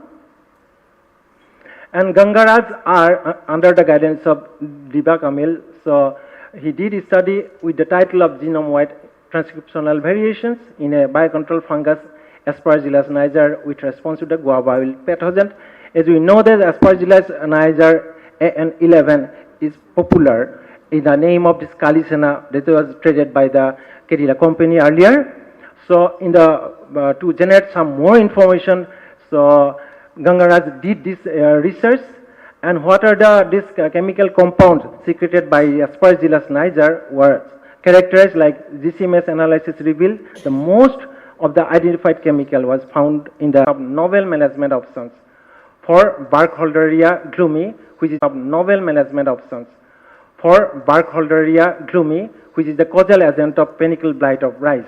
And Gangaraj are under the guidance of Diva Kamil. So he did a study with the title of Genome-wide Transcriptional Variations in a biocontrol fungus Aspergillus niger with response to the guava wilt pathogen. As we know that Aspergillus niger AN11 is popular in the name of this Calicena that was traded by the Kedila company earlier. So in the to generate some more information, so Gangaraj did this research, and what are these chemical compounds secreted by Aspergillus niger were characterized like GCMS analysis revealed the most of the identified chemical was found in the novel management options for Burkholderia gloomy, which is of novel management options for Burkholderia gloomy, which is the causal agent of panicle blight of rice.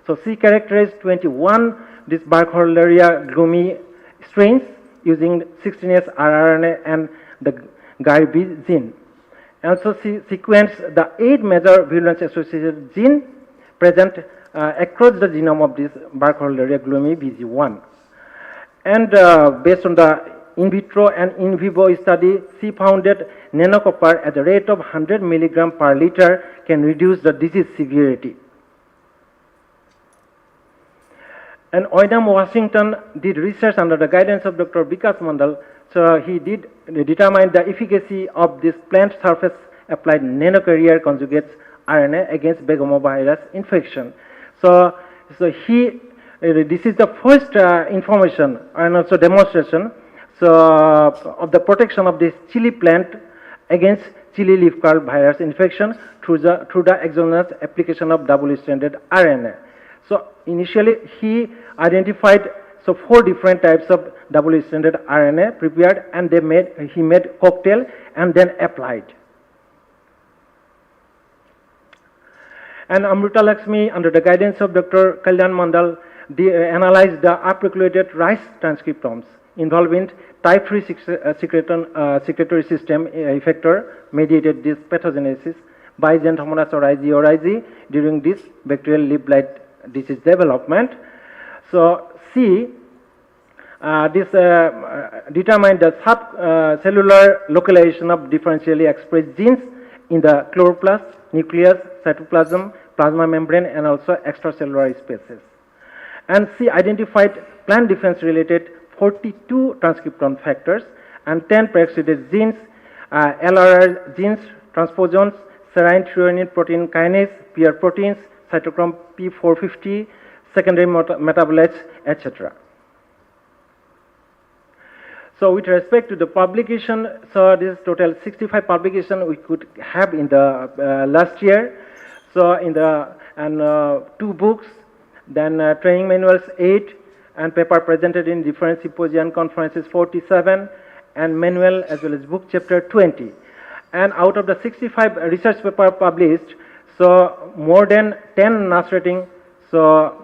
So she characterized 21 this Burkholderia gloomy strains using 16S rRNA and the GARB gene. Also, she sequenced the 8 major virulence associated genes present across the genome of this Burkholderia gloomy BG1. And based on the in vitro and in vivo study, she found that nanocopper at the rate of 100 milligram per liter can reduce the disease severity. And Oidam Washington did research under the guidance of Dr. Vikas Mandal. So he did determine the efficacy of this plant surface applied nanocarrier conjugates RNA against begomovirus infection. So this is the first information and also demonstration of the protection of this chili plant against chili leaf curl virus infection through the exogenous application of double-stranded RNA. So initially he identified 4 different types of double-stranded RNA prepared, and he made cocktail and then applied. And Amrita Lakshmi, under the guidance of Dr. Kalyan Mandal, analyzed the upregulated rice transcriptomes involving type 3 secretory system effector mediated this pathogenesis by Xanthomonas oryzae during this bacterial leaf blight disease development. So C determined the subcellular localization of differentially expressed genes in the chloroplast, nucleus, cytoplasm, plasma membrane, and also extracellular spaces. And she identified plant defense related 42 transcriptome factors and 10 peroxidated genes, LRR genes, transposons, serine threonine protein kinase, PR proteins, cytochrome P450, secondary metabolites, etc. So with respect to the publication, so this total 65 publication we could have in the last year. So in the 2 books, then training manuals 8, and paper presented in different symposia and conferences 47, and manual as well as book chapter 20. And out of the 65 research paper published, so more than 10 NAS rating, so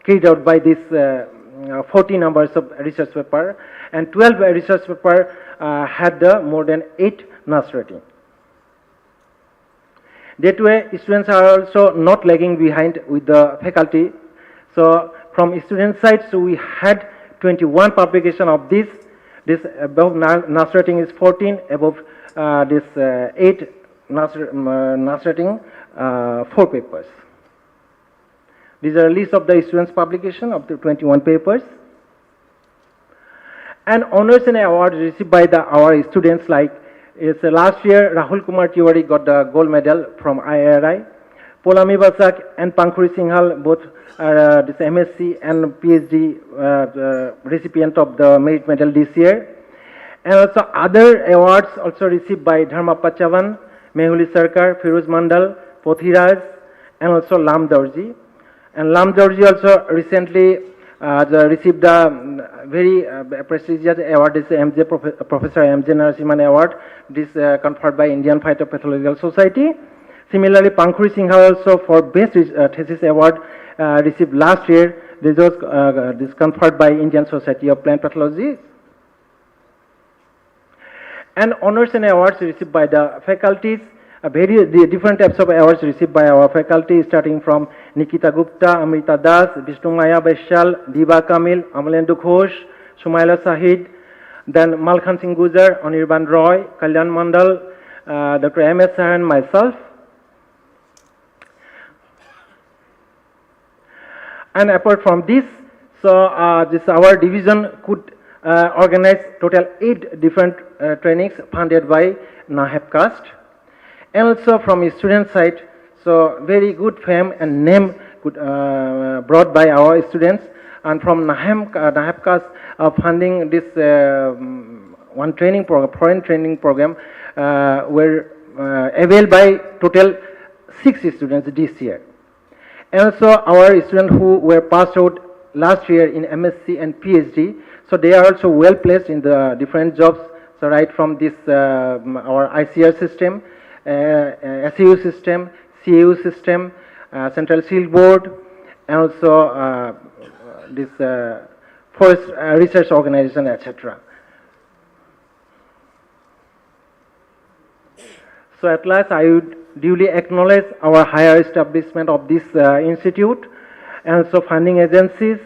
carried out by this 40 numbers of research paper, and 12 research paper had more than 8 NAS rating. That way, students are also not lagging behind with the faculty. So from student side, so we had 21 publication of this. This above NAS rating is 14, above this 8 NAS rating, 4 papers. These are a list of the students' publication of the 21 papers. And honors and awards received by our students, like last year Rahul Kumar Tiwari got the gold medal from ICAR. Polami Basak and Pankhuri Singhal, both are this MSc and PhD recipient of the merit medal this year. And also other awards also received by Dharma Pachavan, Mehuli Sarkar, Firuz Mandal, Pothiraj, and also Lam Dorji. And Lam Dorji also recently received the very prestigious award, this Professor M.J. Narasimhan Award, this conferred by Indian Phytopathological Society. Similarly, Pankhuri Singhal also for Best Thesis Award received last year. This was conferred by Indian Society of Plant Pathology. And honors and awards received by the faculties, the different types of awards received by our faculty, starting from Nikita Gupta, Amrita Das, Vishnu Maya Beshal, Diba Kamil, Amalendu Ghosh, Sumaila Sahid, then Malkhan Singh Gujar, Anirban Roy, Kalyan Mandal, Dr. M.S. Sahan, myself. And apart from this, so our division could organize total 8 different trainings funded by NAHEPCAST. And also from a student side, so very good fame and name brought by our students. And from NAHEPCAST funding this one training program, foreign training program, were availed by total 6 students this year. And also our students who were passed out last year in MSc and PhD, so they are also well placed in the different jobs. So right from this our ICAR system, SAU system, CAU system, Central Shield Board, and also this Forest Research Organization, etc. So at last, I would duly acknowledge our higher establishment of this institute, and also funding agencies,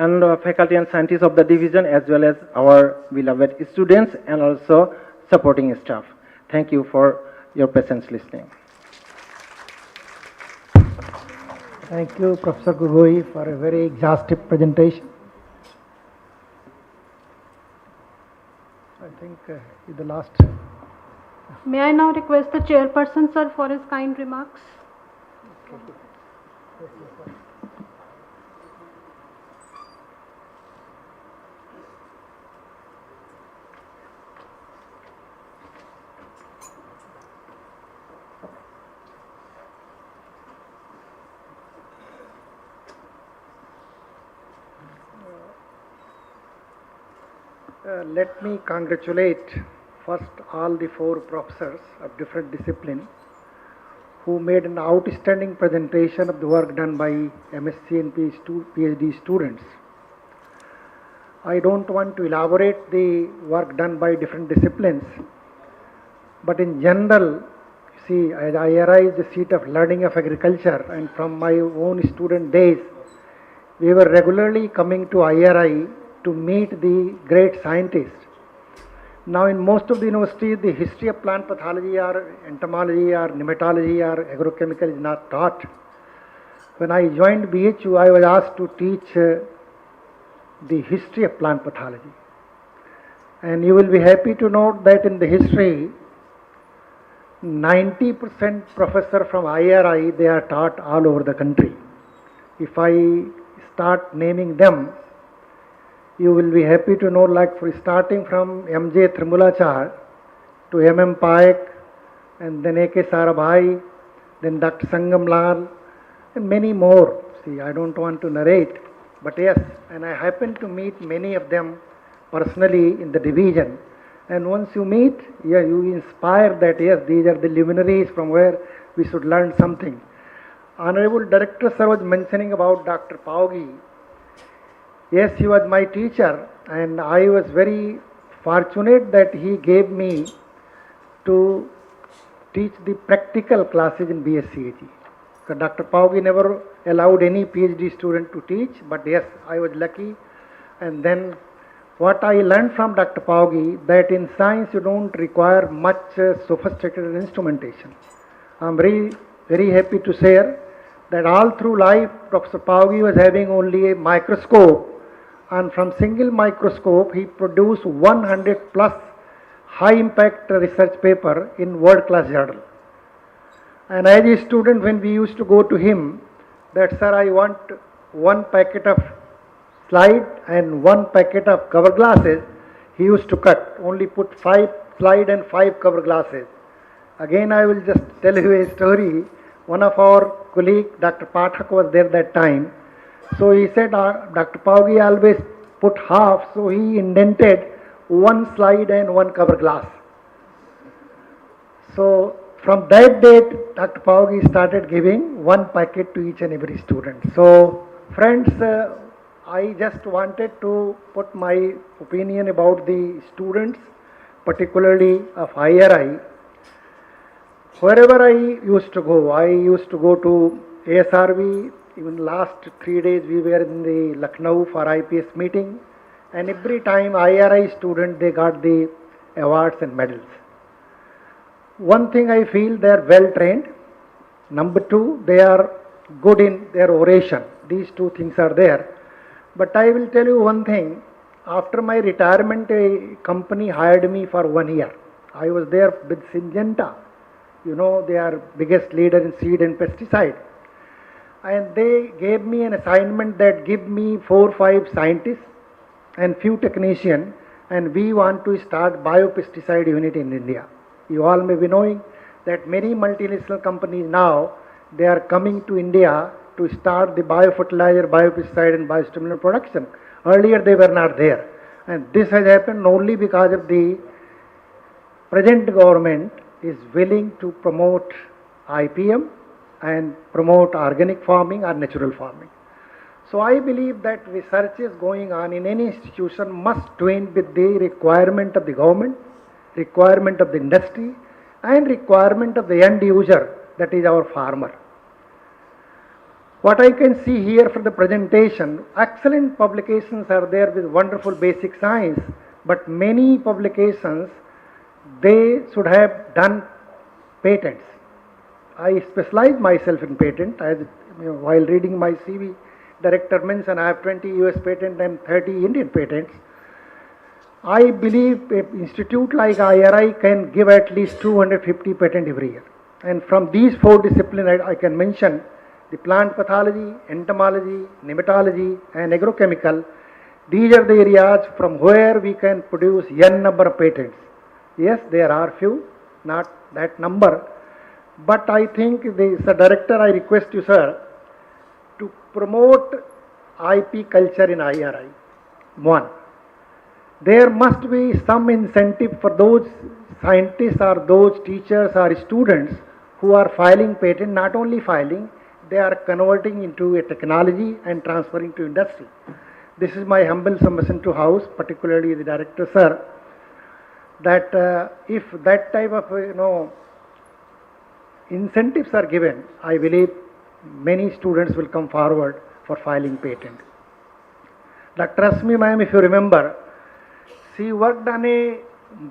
and faculty and scientists of the division, as well as our beloved students and also supporting staff. Thank you for your patience listening. Thank you, Professor Gogoi, for a very exhaustive presentation. I think the last. May I now request the chairperson, sir, for his kind remarks? Let me congratulate first all the 4 professors of different disciplines who made an outstanding presentation of the work done by MSc and PhD students. I don't want to elaborate the work done by different disciplines, but in general, see, as IRI is the seat of learning of agriculture, and from my own student days, we were regularly coming to IRI to meet the great scientists. Now in most of the universities, the history of plant pathology or entomology or nematology or agrochemical is not taught. When I joined BHU, I was asked to teach the history of plant pathology. And you will be happy to note that in the history, 90% professor from IRI, they are taught all over the country. If I start naming them, you will be happy to know, like for starting from M.J. Trimulachar to M.M. Paik, and then A.K. Sarabhai, then Dr. Sangam Lal, and many more. See, I don't want to narrate, but yes, and I happened to meet many of them personally in the division. And once you meet, yeah, you inspire that, yes, these are the luminaries from where we should learn something. Honorable Director Sir was mentioning about Dr. Paugi. Yes, he was my teacher, and I was very fortunate that he gave me to teach the practical classes in BSCAG. So Dr. Paugi never allowed any PhD student to teach, but yes, I was lucky. And then what I learned from Dr. Paugi, that in science you don't require much sophisticated instrumentation. I'm very happy to share that all through life, Professor Paugi was having only a microscope, and from single microscope he produced 100 plus high impact research paper in world class journal. And as a student, when we used to go to him, that sir, I want 1 packet of slide and 1 packet of cover glasses, he used to cut, only put 5 slide and 5 cover glasses. Again, I will just tell you a story. One of our colleague, Dr. Pathak, was there that time. So he said, Dr. Paugi always put half, so he indented 1 slide and 1 cover glass. So from that date, Dr. Paugi started giving 1 packet to each and every student. So friends, I just wanted to put my opinion about the students, particularly of IRI. Wherever I used to go to ASRV. Even last 3 days we were in the Lucknow for IPS meeting, and every time IRI student, they got the awards and medals. One thing I feel, they are well trained. Number 2, they are good in their oration. These 2 things are there. But I will tell you one thing, after my retirement, a company hired me for 1 year. I was there with Syngenta. You know, they are biggest leader in seed and pesticide. And they gave me an assignment that give me 4 or 5 scientists and few technicians, and we want to start biopesticide unit in India. You all may be knowing that many multinational companies now, they are coming to India to start the biofertilizer, biopesticide and biostimulant production. Earlier they were not there. And this has happened only because of the present government is willing to promote IPM and promote organic farming or natural farming. So I believe that research is going on in any institution must twain with the requirement of the government, requirement of the industry, and requirement of the end user, that is our farmer. What I can see here from the presentation, excellent publications are there with wonderful basic science, but many publications, they should have done patents. I specialize myself in patent. While reading my CV, director mentioned I have 20 US patents and 30 Indian patents. I believe an institute like IRI can give at least 250 patents every year. And from these 4 disciplines I can mention the plant pathology, entomology, nematology and agrochemical. These are the areas from where we can produce n number of patents. Yes, there are few, not that number. But I think the director, I request you, sir, to promote IP culture in IRI. One, there must be some incentive for those scientists or those teachers or students who are filing patent, not only filing, they are converting into a technology and transferring to industry. This is my humble submission to House, particularly the director, sir, that if that type of, incentives are given, I believe many students will come forward for filing patent. Dr. Rasmi ma'am, if you remember, she worked on a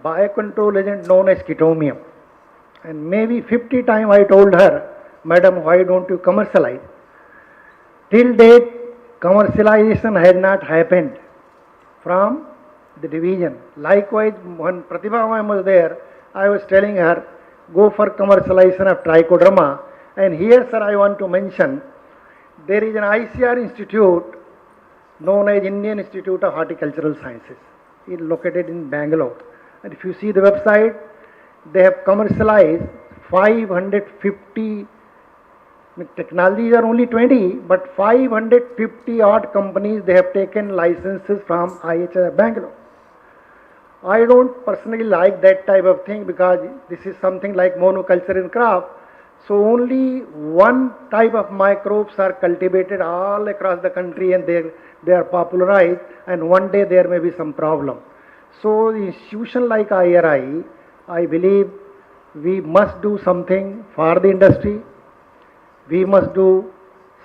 biocontrol agent known as chitomium. And maybe 50 times I told her, madam, why don't you commercialize? Till date, commercialization has not happened from the division. Likewise, when Pratibha ma'am was there, I was telling her, go for commercialization of trichoderma. And here, sir, I want to mention, there is an ICAR institute known as Indian Institute of Horticultural Sciences. It is located in Bangalore. And if you see the website, they have commercialized 550, technologies are only 20, but 550 odd companies, they have taken licenses from IHR Bangalore. I don't personally like that type of thing because this is something like monoculture in crop. So only one type of microbes are cultivated all across the country and they are popularized, and one day there may be some problem. So the institution like IRI, I believe we must do something for the industry. We must do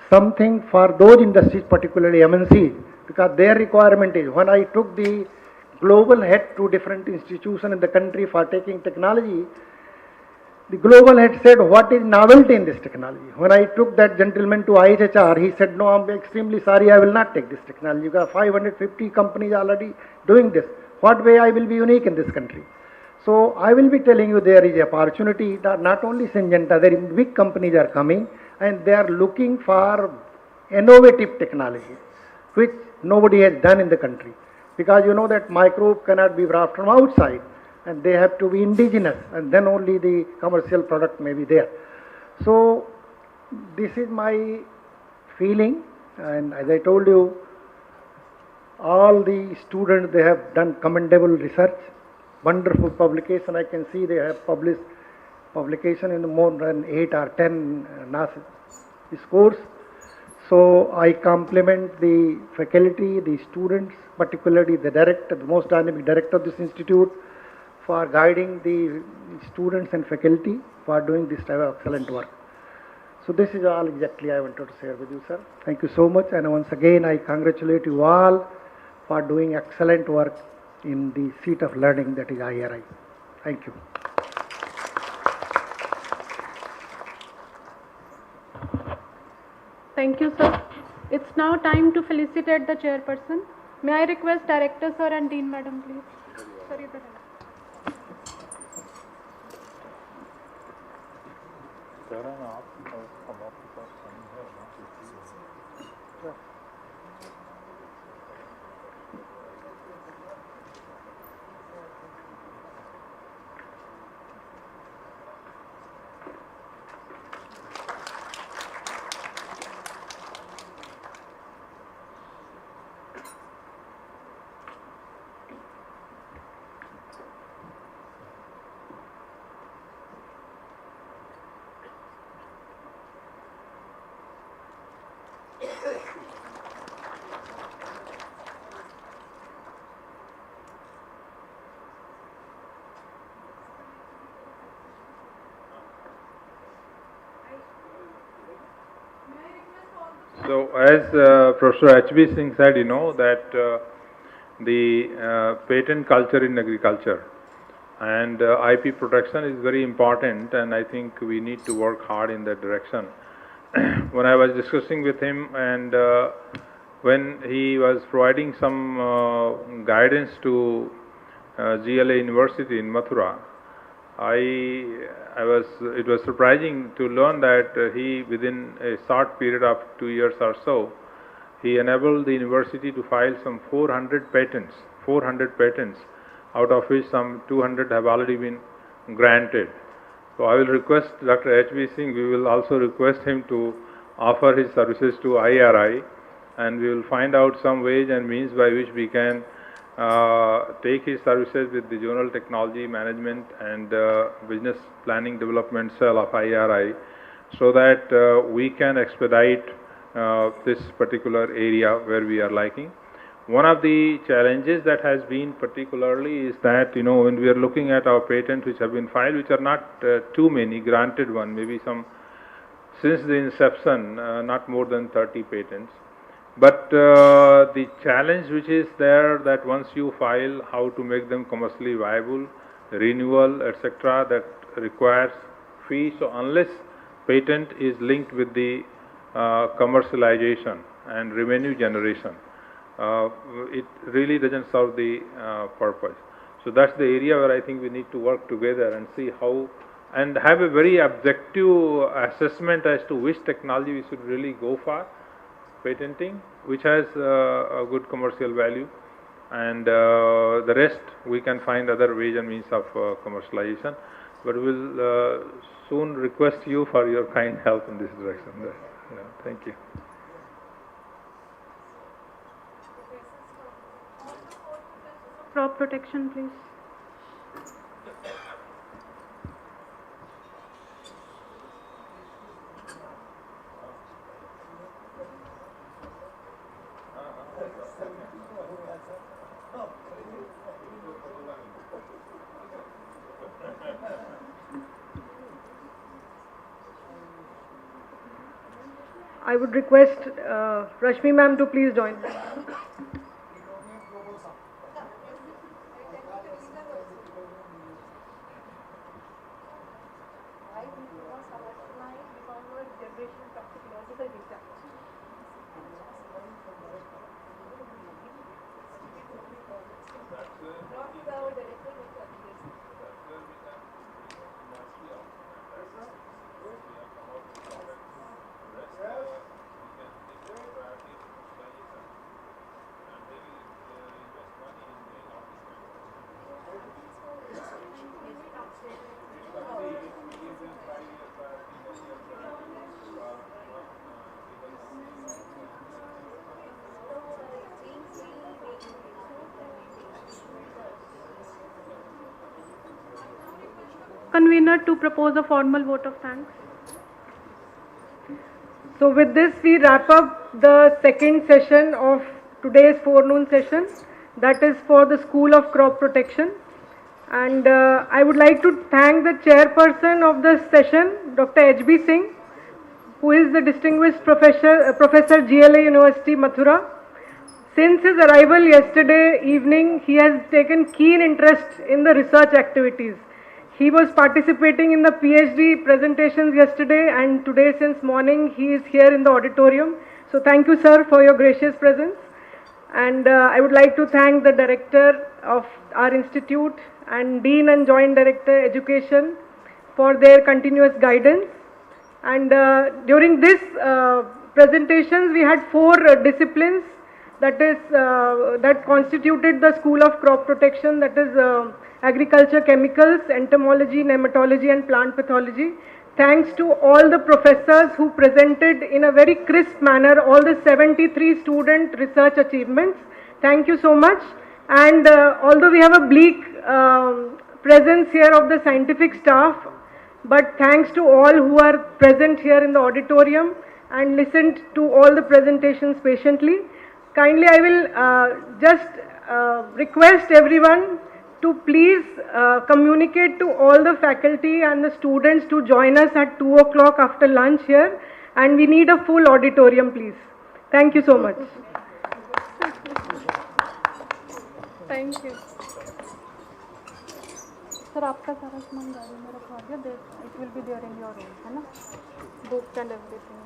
something for those industries, particularly MNCs, because their requirement is, when I took the global head to different institutions in the country for taking technology, the global head said, what is novelty in this technology? When I took that gentleman to IHR, he said, no, I'm extremely sorry, I will not take this technology. You got 550 companies already doing this. What way I will be unique in this country? So I will be telling you there is opportunity that not only Syngenta, there are big companies are coming and they are looking for innovative technology, which nobody has done in the country. Because you know that microbe cannot be brought from outside and they have to be indigenous, and then only the commercial product may be there. So this is my feeling, and as I told you, all the students, they have done commendable research, wonderful publication. I can see they have published publication in more than 8 or 10 NASA scores. So I compliment the faculty, the students, particularly the director, the most dynamic director of this institute, for guiding the students and faculty for doing this type of excellent work. So this is all exactly I wanted to share with you, sir. Thank you so much, and once again I congratulate you all for doing excellent work in the seat of learning, that is IRI. Thank you. Thank you, sir. It's now time to felicitate the chairperson. May I request Director, sir, and Dean, madam, please. Sir, you So as Professor H.B. Singh said, that the patent culture in agriculture and IP protection is very important, and I think we need to work hard in that direction. When I was discussing with him, and when he was providing some guidance to GLA University in Mathura, it was surprising to learn that he, within a short period of 2 years or so, he enabled the university to file some 400 patents, out of which some 200 have already been granted. So I will request Dr. H.B. Singh, we will also request him to offer his services to IRI, and we will find out some ways and means by which we can take his services with the Zonal Technology Management and Business Planning Development Cell of IRI, so that we can expedite this particular area where we are lacking. One of the challenges that has been particularly is that, when we are looking at our patents which have been filed, which are not too many, granted one, maybe some, since the inception, not more than 30 patents. But the challenge which is there, that once you file, how to make them commercially viable, renewal, etc., that requires fee. So unless patent is linked with the commercialization and revenue generation, it really doesn't serve the purpose. So that's the area where I think we need to work together and see how, and have a very objective assessment as to which technology we should really go for patenting, which has a good commercial value, and the rest we can find other ways and means of commercialization. But we'll soon request you for your kind help in this direction. Thank you. Crop protection, please. I would request Rashmi ma'am to please join. Convener to propose a formal vote of thanks. So with this, we wrap up the second session of today's forenoon session, that is for the School of Crop Protection. And I would like to thank the chairperson of this session, Dr. H.B. Singh, who is the distinguished professor GLA University, Mathura. Since his arrival yesterday evening, he has taken keen interest in the research activities. He was participating in the PhD presentations yesterday, and today since morning he is here in the auditorium. So thank you, sir, for your gracious presence. And I would like to thank the director of our institute and Dean and Joint Director Education for their continuous guidance. And during this presentations, we had 4 disciplines that constituted the School of Crop Protection, that is agriculture chemicals, entomology, nematology and plant pathology. Thanks to all the professors who presented in a very crisp manner all the 73 student research achievements. Thank you so much. And although we have a bleak presence here of the scientific staff, but thanks to all who are present here in the auditorium and listened to all the presentations patiently. Kindly I will just request everyone to please communicate to all the faculty and the students to join us at 2 o'clock after lunch here, and we need a full auditorium, please. Thank you so much. Thank you. Sir आपका सारा सामान गाड़ी में रखवा दिया, it will be there in your room, है ना, book and everything.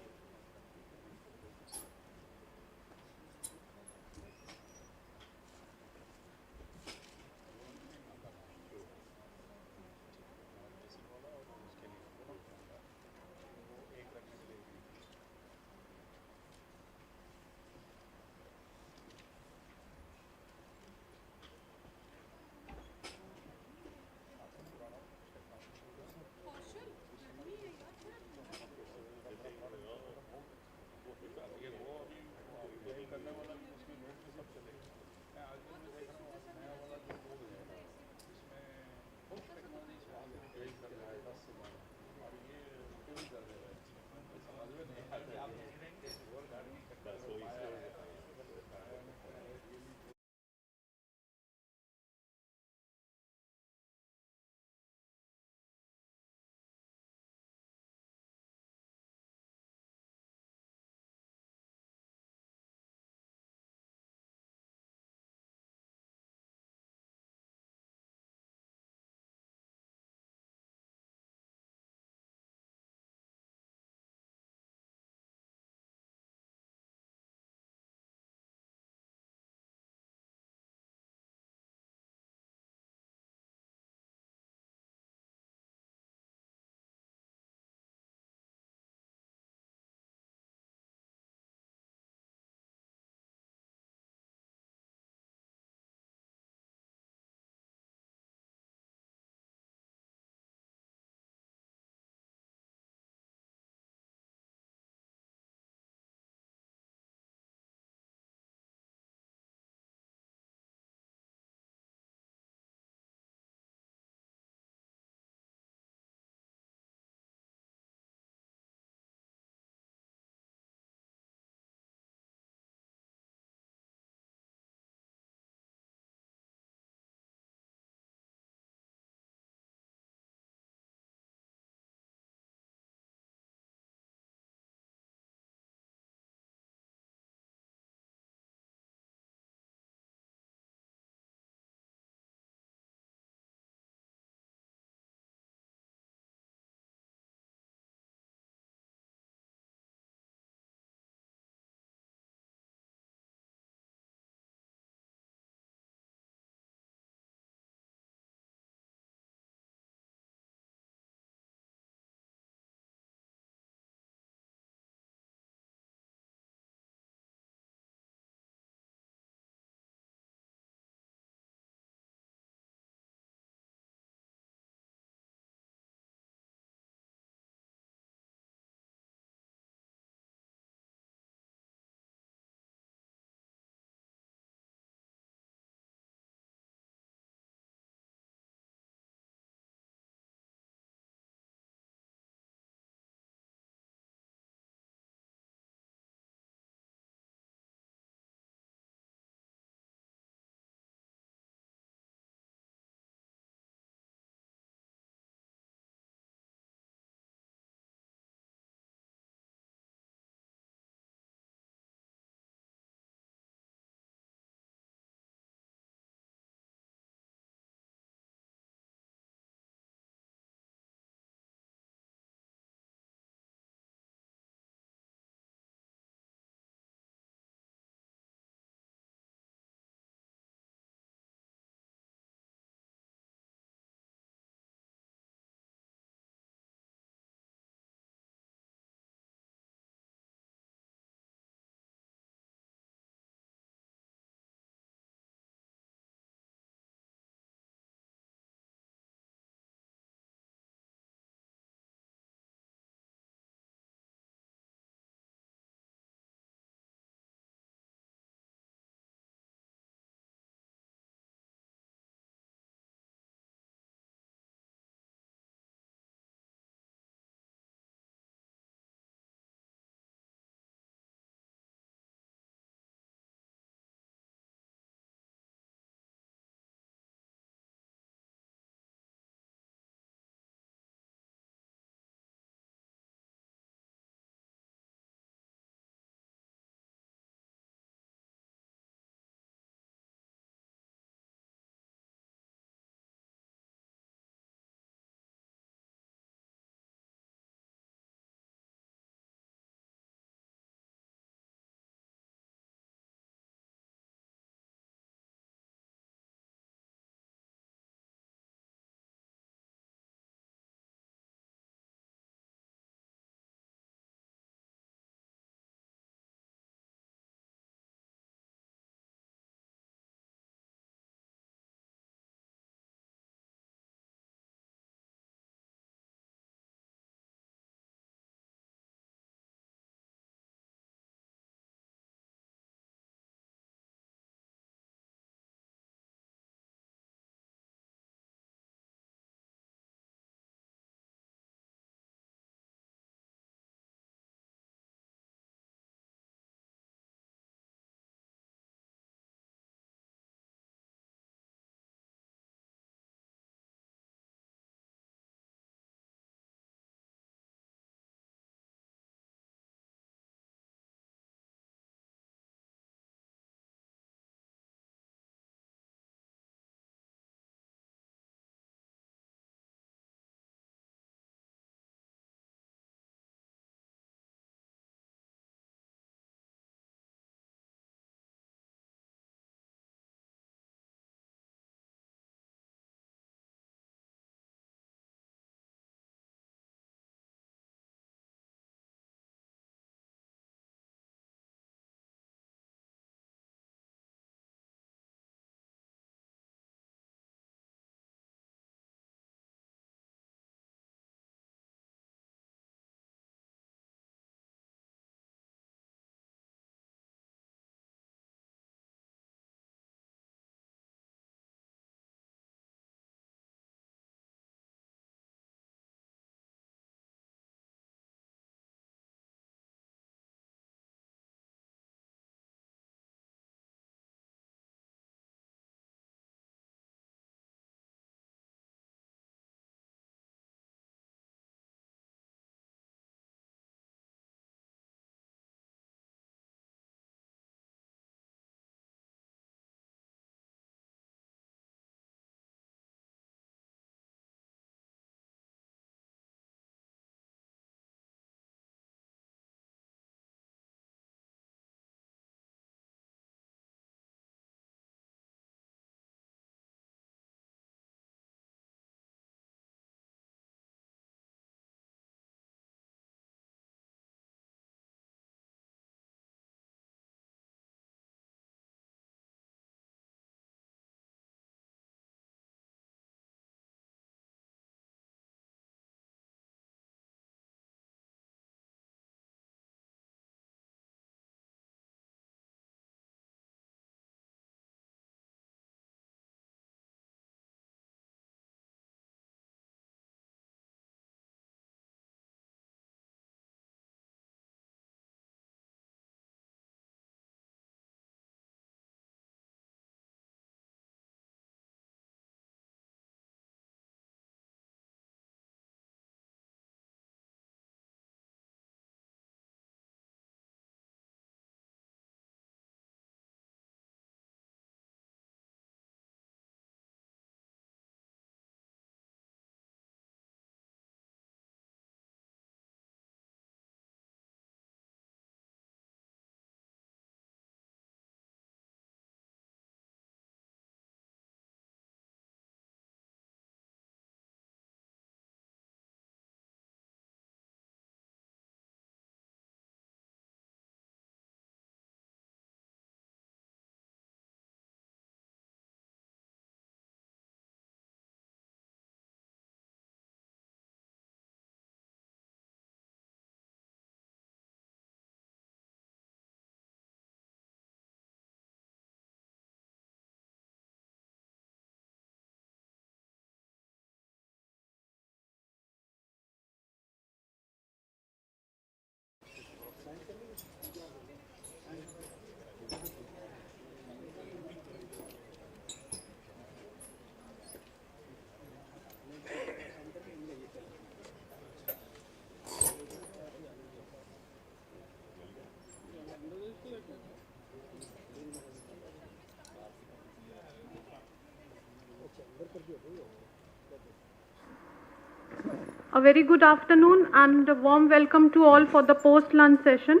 A very good afternoon and a warm welcome to all for the post-lunch session.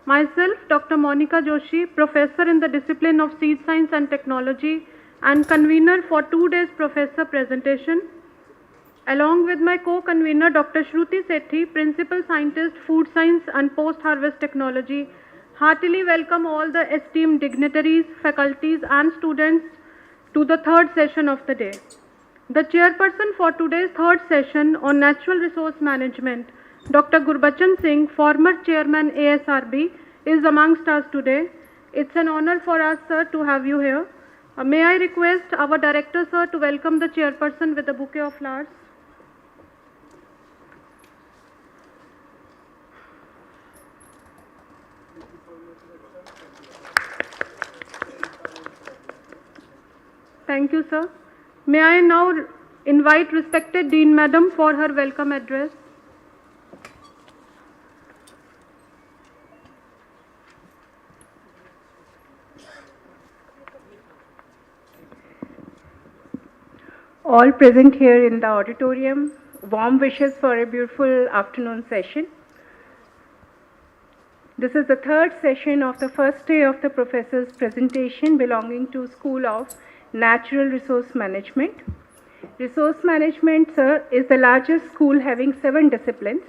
Myself, Dr. Monica Joshi, Professor in the discipline of Seed Science and Technology and convener for 2 days Professor presentation, along with my co-convener Dr. Shruti Sethi, Principal Scientist, Food Science and Post-Harvest Technology, heartily welcome all the esteemed dignitaries, faculties and students to the third session of the day. The chairperson for today's third session on natural resource management, Dr. Gurbachan Singh, former chairman ASRB, is amongst us today. It's an honor for us, sir, to have you here. May I request our director, sir, to welcome the chairperson with a bouquet of flowers. Thank you, sir. May I now invite respected Dean Madam for her welcome address. All present here in the auditorium, warm wishes for a beautiful afternoon session. This is the third session of the first day of the professor's presentation belonging to School of Natural Resource Management. Resource Management, sir, is the largest school having 7 disciplines.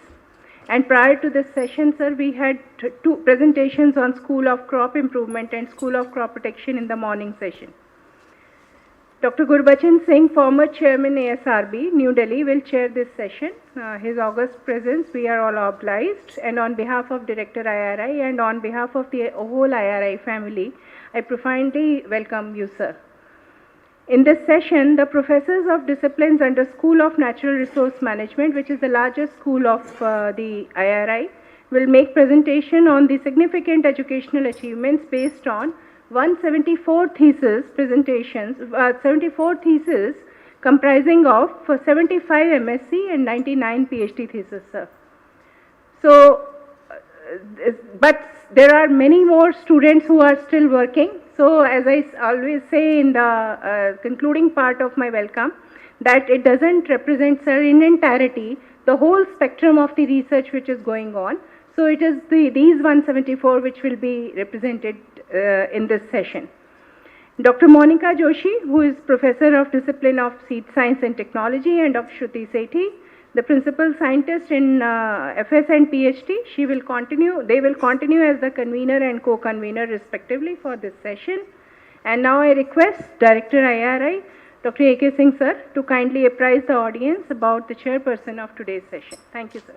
And prior to this session, sir, we had 2 presentations on School of Crop Improvement and School of Crop Protection in the morning session. Dr. Gurbachan Singh, former chairman ASRB, New Delhi, will chair this session. His august presence, we are all obliged. And on behalf of Director IRI and on behalf of the whole IRI family, I profoundly welcome you, sir. In this session, the professors of disciplines under School of Natural Resource Management, which is the largest school of the IRI, will make presentation on the significant educational achievements based on 174 thesis presentations, 74 theses comprising of 75 MSc and 99 PhD theses, sir. So, but there are many more students who are still working. So, as I always say in the concluding part of my welcome, that it doesn't represent, sir, in entirety the whole spectrum of the research which is going on. So, it is these 174 which will be represented in this session. Dr. Monica Joshi, who is Professor of Discipline of Seed Science and Technology, and Dr. Shruti Sethi, the Principal Scientist in FS and PhD, they will continue as the convener and co-convener respectively for this session. And now I request Director IRI, Dr. A.K. Singh, sir, to kindly apprise the audience about the chairperson of today's session. Thank you, sir.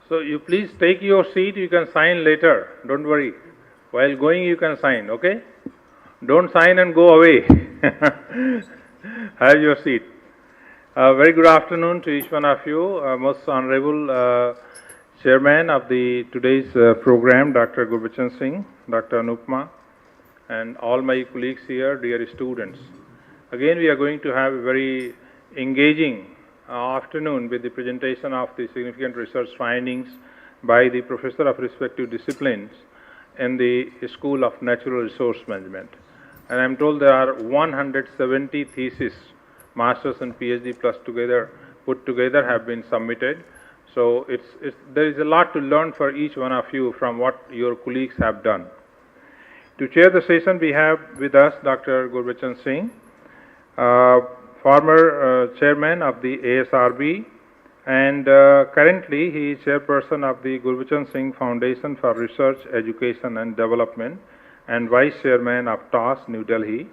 So you please take your seat, you can sign later, don't worry. While going you can sign, okay? Don't sign and go away. Have your seat. Very good afternoon to each one of you. Most Honorable Chairman of today's program, Dr. Gurbachan Singh, Dr. Anupma, and all my colleagues here, dear students. Again, we are going to have a very engaging afternoon with the presentation of the significant research findings by the professor of respective disciplines in the School of Natural Resource Management. And I am told there are 170 theses, masters and PhD plus put together have been submitted. So there is a lot to learn for each one of you from what your colleagues have done. To chair the session, we have with us Dr. Gurbachan Singh, former chairman of the ASRB, and currently he is chairperson of the Gurbachan Singh Foundation for Research, Education and Development and vice chairman of TOS, New Delhi,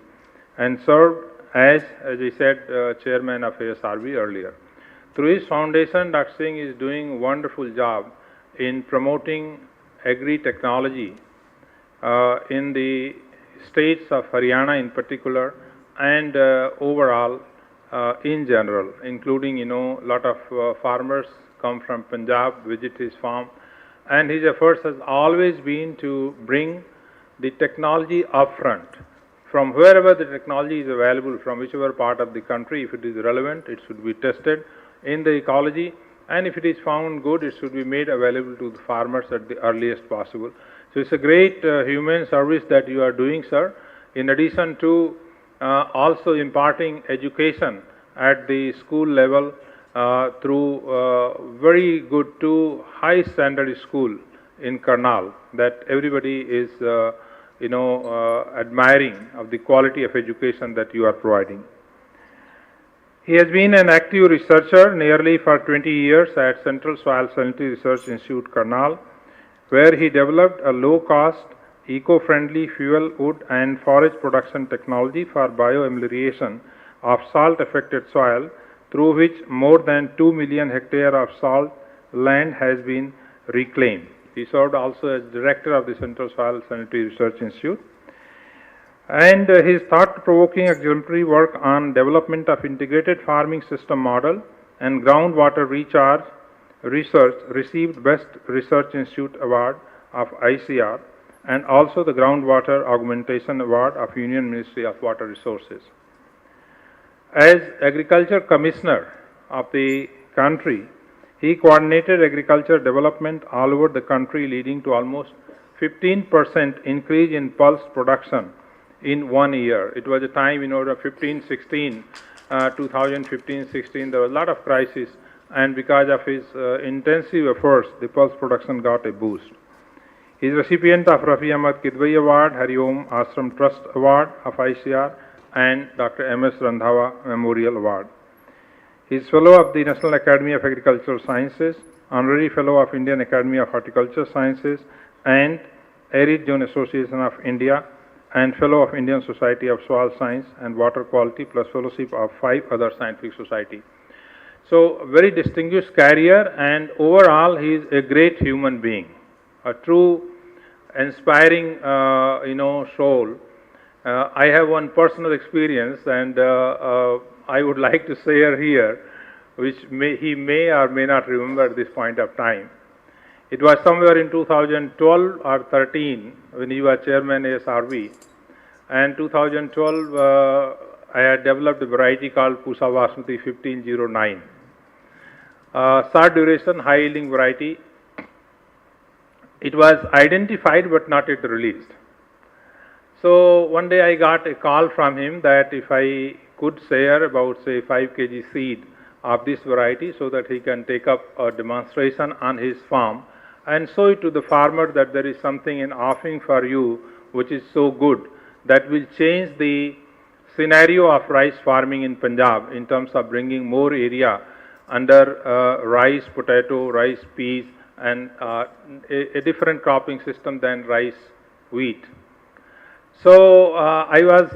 and served as I said, chairman of ASRB earlier. Through his foundation, Dr. Singh is doing a wonderful job in promoting agri-technology in the states of Haryana in particular and overall in general, including, a lot of farmers come from Punjab, visit his farm, and his efforts has always been to bring the technology up front. From wherever the technology is available, from whichever part of the country, if it is relevant, it should be tested in the ecology and if it is found good, it should be made available to the farmers at the earliest possible. So it's a great human service that you are doing, sir, in addition to also imparting education at the school level through very good to high standard school in Karnal that everybody is admiring of the quality of education that you are providing. He has been an active researcher nearly for 20 years at Central Soil Salinity Research Institute, Karnal, where he developed a low-cost, eco-friendly fuel, wood and forage production technology for bioamelioration of salt-affected soil, through which more than 2 million hectares of salt land has been reclaimed. He served also as director of the Central Soil Sanitary Research Institute. And his thought-provoking exemplary work on development of integrated farming system model and groundwater recharge research received Best Research Institute Award of ICAR and also the Groundwater Augmentation Award of Union Ministry of Water Resources. As Agriculture Commissioner of the country, he coordinated agriculture development all over the country, leading to almost 15% increase in pulse production in 1 year. It was a time, 2015-16, there was a lot of crisis, and because of his intensive efforts, the pulse production got a boost. He is recipient of Rafi Ahmad Kidwai Award, Hari Om Ashram Trust Award of ICR, and Dr. M.S. Randhawa Memorial Award. He is Fellow of the National Academy of Agricultural Sciences, Honorary Fellow of Indian Academy of Horticulture Sciences, and Arid Zone Association of India, and Fellow of Indian Society of Soil Science and Water Quality, plus fellowship of 5 other scientific societies. So, very distinguished career, and overall he is a great human being, a true inspiring, soul. I have one personal experience, and I would like to share here, which he may or may not remember at this point of time. It was somewhere in 2012 or 13 when you were chairman ASRB, and 2012 I had developed a variety called Pusa Basmati 1509. Short duration, high yielding variety. It was identified but not yet released. So one day I got a call from him that if I could share about, say, 5 kg seed of this variety so that he can take up a demonstration on his farm and show it to the farmer that there is something in offering for you which is so good that will change the scenario of rice farming in Punjab in terms of bringing more area under rice, potato, rice, peas, and a different cropping system than rice, wheat. So I was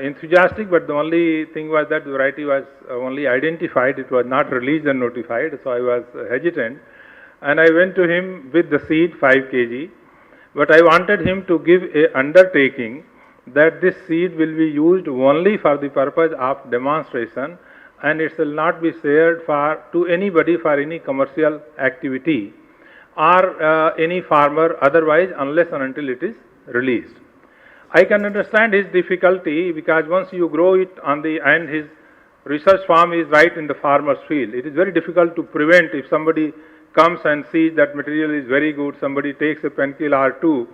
enthusiastic, but the only thing was that the variety was only identified, it was not released and notified, so I was hesitant. And I went to him with the seed 5 kg, but I wanted him to give a undertaking that this seed will be used only for the purpose of demonstration, and it shall not be shared to anybody for any commercial activity or any farmer otherwise, unless and until it is released. I can understand his difficulty because once you grow it on the and his research farm is right in the farmer's field, it is very difficult to prevent. If somebody comes and sees that material is very good, somebody takes a penkill or two,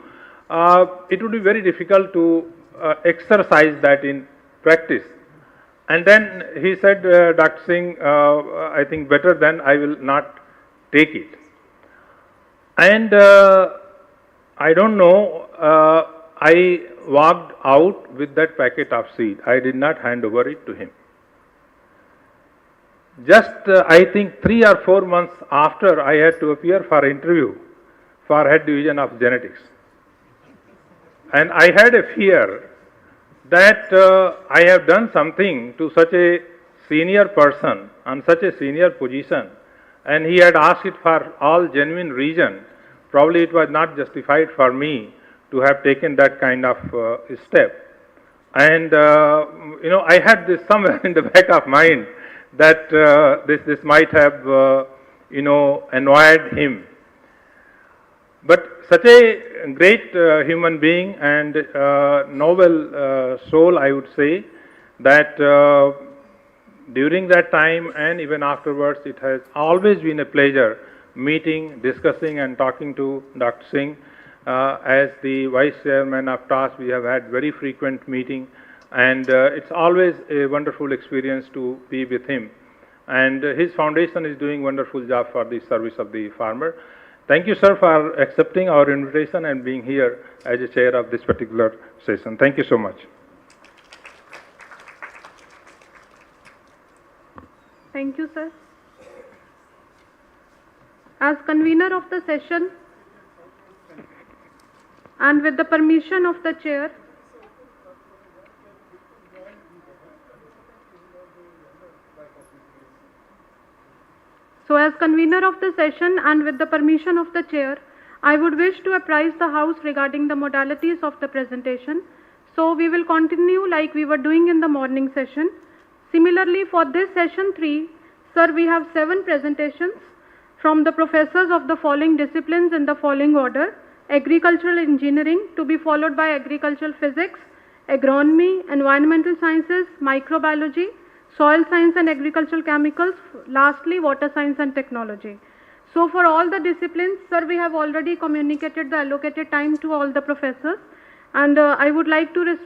it would be very difficult to exercise that in practice. And then he said, Dr. Singh, I think better than I will not take it. And I don't know, I walked out with that packet of seed. I did not hand over it to him. Just I think 3 or 4 months after, I had to appear for interview for head division of genetics. And I had a fear that I have done something to such a senior person on such a senior position, and he had asked it for all genuine reason. Probably it was not justified for me to have taken that kind of step. And I had this somewhere in the back of mind that this might have annoyed him. But such a great human being and noble soul, I would say, that during that time and even afterwards, it has always been a pleasure meeting, discussing and talking to Dr. Singh. As the Vice Chairman of TAS, we have had very frequent meeting, and it's always a wonderful experience to be with him. And his foundation is doing wonderful job for the service of the farmer. Thank you, sir, for accepting our invitation and being here as a chair of this particular session. Thank you so much. Thank you, sir. As convener of the session and with the permission of the chair, so as convener of the session and with the permission of the chair, I would wish to apprise the House regarding the modalities of the presentation. So we will continue like we were doing in the morning session. Similarly, for this session 3, sir, we have 7 presentations from the professors of the following disciplines in the following order: agricultural engineering, to be followed by agricultural physics, agronomy, environmental sciences, microbiology, soil science and agricultural chemicals, lastly water science and technology. So for all the disciplines, sir, we have already communicated the allocated time to all the professors, and I would like to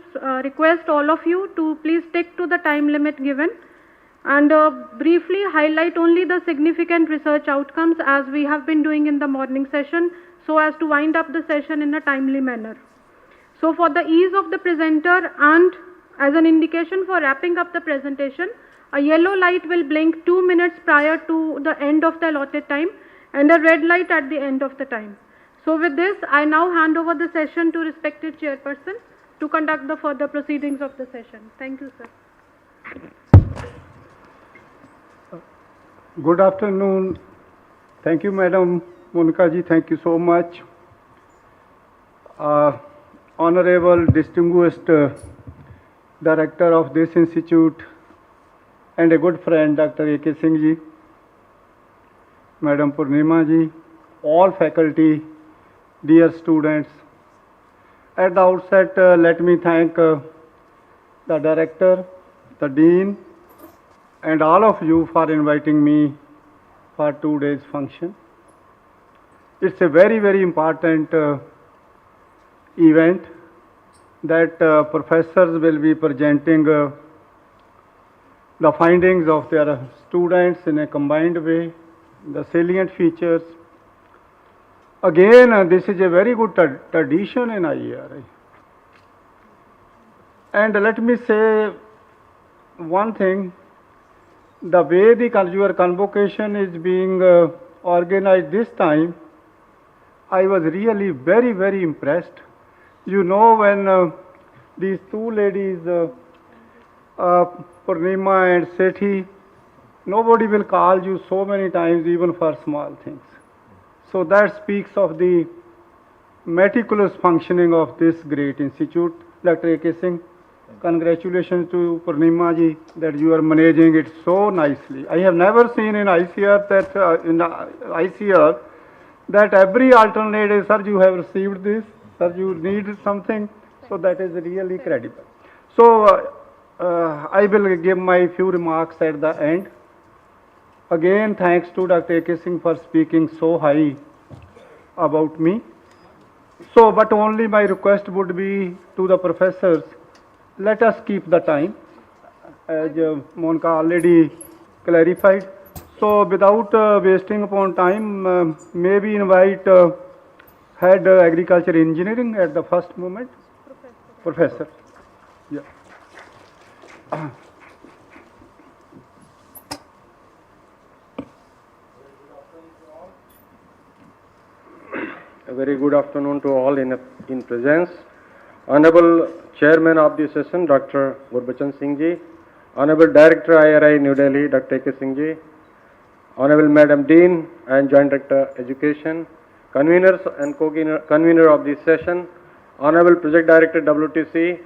request all of you to please stick to the time limit given and briefly highlight only the significant research outcomes as we have been doing in the morning session, so as to wind up the session in a timely manner. So for the ease of the presenter and as an indication for wrapping up the presentation, a yellow light will blink 2 minutes prior to the end of the allotted time and a red light at the end of the time. So with this, I now hand over the session to respected chairperson to conduct the further proceedings of the session. Thank you, sir. Good afternoon. Thank you, Madam Monika ji. Thank you so much. Honorable, distinguished Director of this institute and a good friend, Dr. A.K. Singh ji, Madam Purnima ji, all faculty, dear students. At the outset, let me thank the Director, the Dean, and all of you for inviting me for today's function. It's a very, very important event that professors will be presenting the findings of their students in a combined way, the salient features. Again, this is a very good tradition in ICAR. And let me say one thing, the way your convocation is being organized this time, I was really very, very impressed. You know, when these two ladies, Purnima and Sethi, nobody will call you so many times even for small things. So that speaks of the meticulous functioning of this great institute. Dr. A.K. Singh, congratulations to Purnima ji that you are managing it so nicely. I have never seen in ICAR that every alternate, sir, you have received this, sir, you need something, so that is really credible. So I will give my few remarks at the end. Again, thanks to Dr. A.K. Singh for speaking so high about me. So, but only my request would be to the professors, let us keep the time, as Monika already clarified. So, without wasting upon time, maybe invite Head Agriculture Engineering at the first moment. Professor. Yeah. A very good afternoon to all in presence. Honorable Chairman of the session, Dr. Gurbachan Singh ji, Honorable Director IRI New Delhi, Dr. A.K. Singh ji, Honorable Madam Dean and Joint Director Education, conveners and co-convener of this session, Honorable Project Director WTC,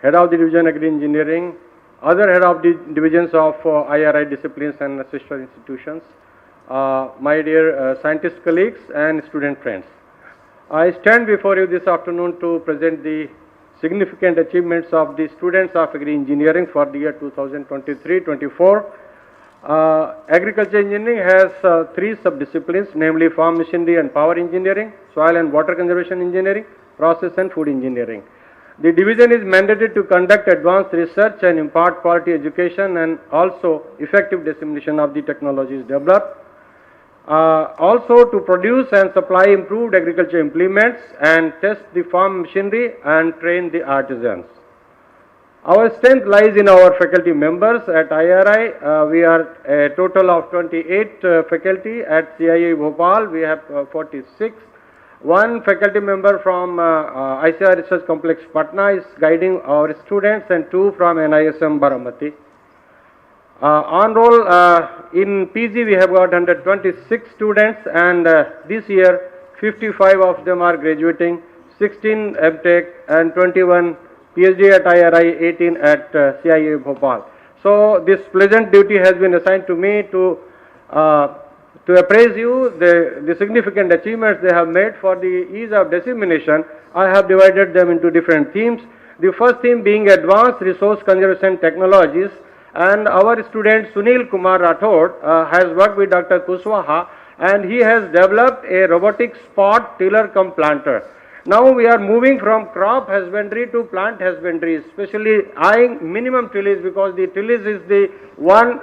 Head of the Division Agri Engineering, other Head of the Divisions of IRI disciplines and sister institutions, my dear scientist colleagues and student friends. I stand before you this afternoon to present the significant achievements of the students of agri-engineering for the year 2023-24. Agriculture engineering has three sub-disciplines, namely farm machinery and power engineering, soil and water conservation engineering, process and food engineering. The division is mandated to conduct advanced research and impart quality education and also effective dissemination of the technologies developed. Also to produce and supply improved agriculture implements and test the farm machinery and train the artisans. Our strength lies in our faculty members. At IRI, we are a total of 28 faculty. At CIE Bhopal, we have 46. One faculty member from ICAR Research Complex Patna is guiding our students, and two from NISM Baramati. On roll in PG, we have got 126 students, and this year 55 of them are graduating, 16 MTech and 21 PhD at IRI, 18 at CIE Bhopal. So this pleasant duty has been assigned to me to appraise you the significant achievements they have made. For the ease of dissemination, I have divided them into different themes. The first theme being advanced resource conservation technologies, and our student Sunil Kumar Rathod has worked with Dr. Kushwaha, and he has developed a robotic spot tiller cum planter. Now we are moving from crop husbandry to plant husbandry, especially eyeing minimum tillage, because the tillage is the one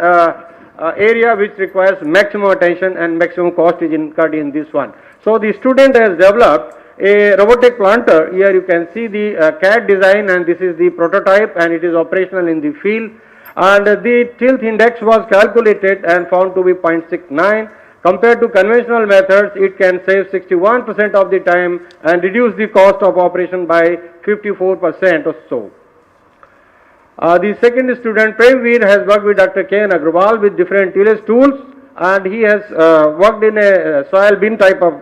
area which requires maximum attention and maximum cost is incurred in this one. So the student has developed a robotic planter. Here you can see the CAD design, and this is the prototype, and it is operational in the field. And the tilth index was calculated and found to be 0.69. Compared to conventional methods, it can save 61% of the time and reduce the cost of operation by 54% or so. The second student, Premveer, has worked with Dr. K.N. Agrawal with different tillage tools, and he has worked in a soil bin type of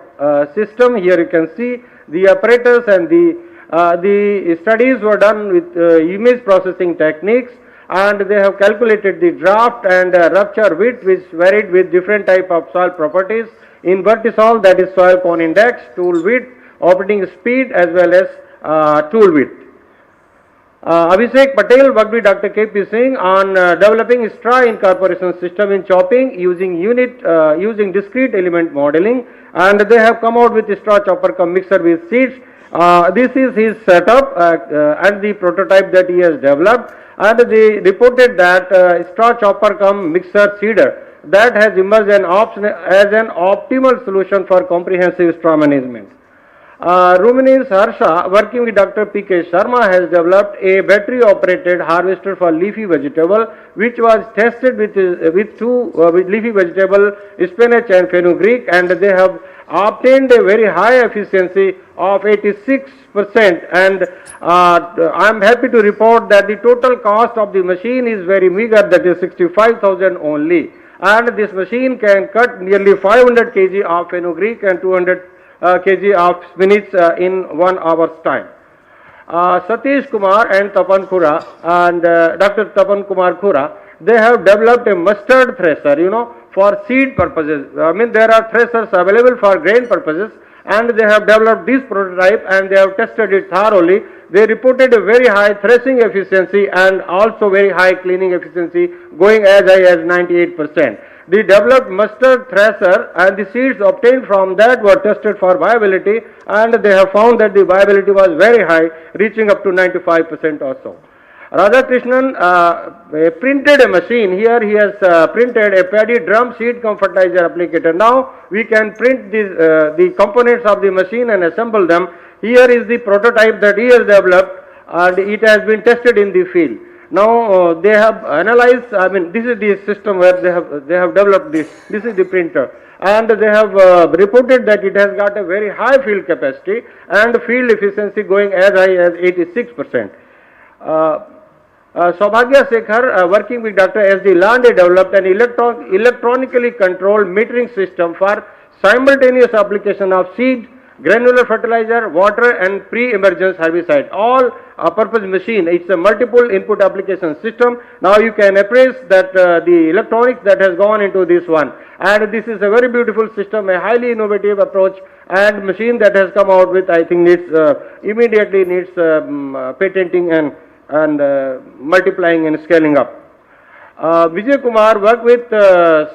system. Here you can see the apparatus, and the studies were done with image processing techniques, and they have calculated the draft and rupture width, which varied with different type of soil properties in vertisol, that is soil cone index, tool width, operating speed, as well as tool width. Abhishek Patel worked with Dr. K.P. Singh on developing straw incorporation system in chopping using discrete element modeling, and they have come out with the straw chopper cum mixer with seeds. This is his setup and the prototype that he has developed, and they reported that straw chopper cum mixer seeder that has emerged as an optimal solution for comprehensive straw management. Ruminis Harsha, working with Dr. P.K. Sharma, has developed a battery-operated harvester for leafy vegetable, which was tested with leafy vegetable, spinach and fenugreek, and they have obtained a very high efficiency of 86%. And I am happy to report that the total cost of the machine is very meager, that is 65,000 only. And this machine can cut nearly 500 kg of fenugreek and 200 kg of spinach in 1 hour's time. Satish Kumar and Tapan Khura and Dr. Tapan Kumar Khura, they have developed a mustard thresher, for seed purposes. I mean, there are threshers available for grain purposes, and they have developed this prototype and they have tested it thoroughly. They reported a very high threshing efficiency and also very high cleaning efficiency, going as high as 98%. The developed mustard thresher and the seeds obtained from that were tested for viability, and they have found that the viability was very high, reaching up to 95% or so. Radhakrishnan printed a machine. Here he has printed a paddy drum seed cum fertilizer applicator. Now we can print the components of the machine and assemble them. Here is the prototype that he has developed, and it has been tested in the field. Now they have analyzed, this is the system where they have developed this. This is the printer, and they have reported that it has got a very high field capacity and field efficiency going as high as 86%. Saubhagya Sekhar, working with Dr. S.D. Lande, developed an electronically controlled metering system for simultaneous application of seed, granular fertilizer, water, and pre-emergence herbicide. All purpose machine. It's a multiple input application system. Now you can appraise that the electronics that has gone into this one. And this is a very beautiful system, a highly innovative approach, and machine that has come out with, I think, needs immediately needs patenting and multiplying and scaling up. Vijay Kumar worked with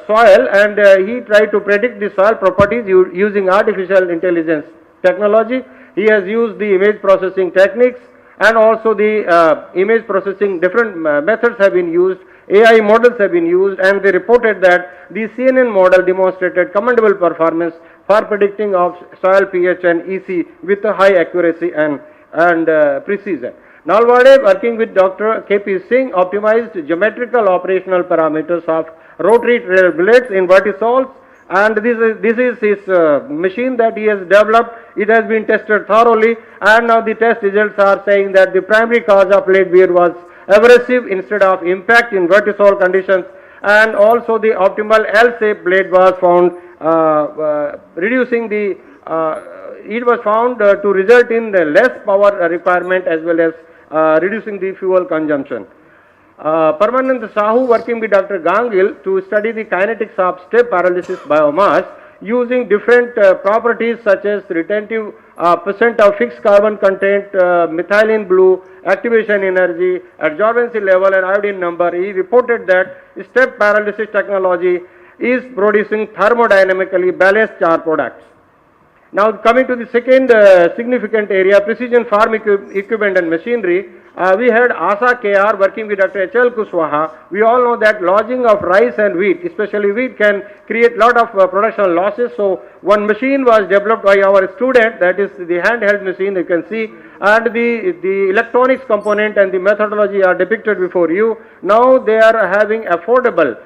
soil, and he tried to predict the soil properties using artificial intelligence technology. He has used the image processing techniques, and also the image processing, different methods have been used, AI models have been used, and they reported that the CNN model demonstrated commendable performance for predicting of soil pH and EC with a high accuracy and precision. Nalwade, working with Dr. K.P. Singh, optimized geometrical operational parameters of rotary trail blades in vertisols, and this is his machine that he has developed. It has been tested thoroughly, and now the test results are saying that the primary cause of blade wear was abrasive instead of impact in vertisol conditions, and also the optimal L-shaped blade was found reducing the it was found to result in the less power requirement as well as reducing the fuel consumption. Parmanand Sahu, working with Dr. Gangil to study the kinetics of step paralysis biomass using different properties such as retentive percent of fixed carbon content, methylene blue, activation energy, absorbency level and iodine number. He reported that step paralysis technology is producing thermodynamically balanced char products. Now coming to the second significant area, precision farm equipment and machinery, we had ICAR working with Dr. H.L. Kushwaha. We all know that lodging of rice and wheat, especially wheat, can create lot of production losses. So one machine was developed by our student, that is the handheld machine you can see, and the electronics component and the methodology are depicted before you. Now they are having affordable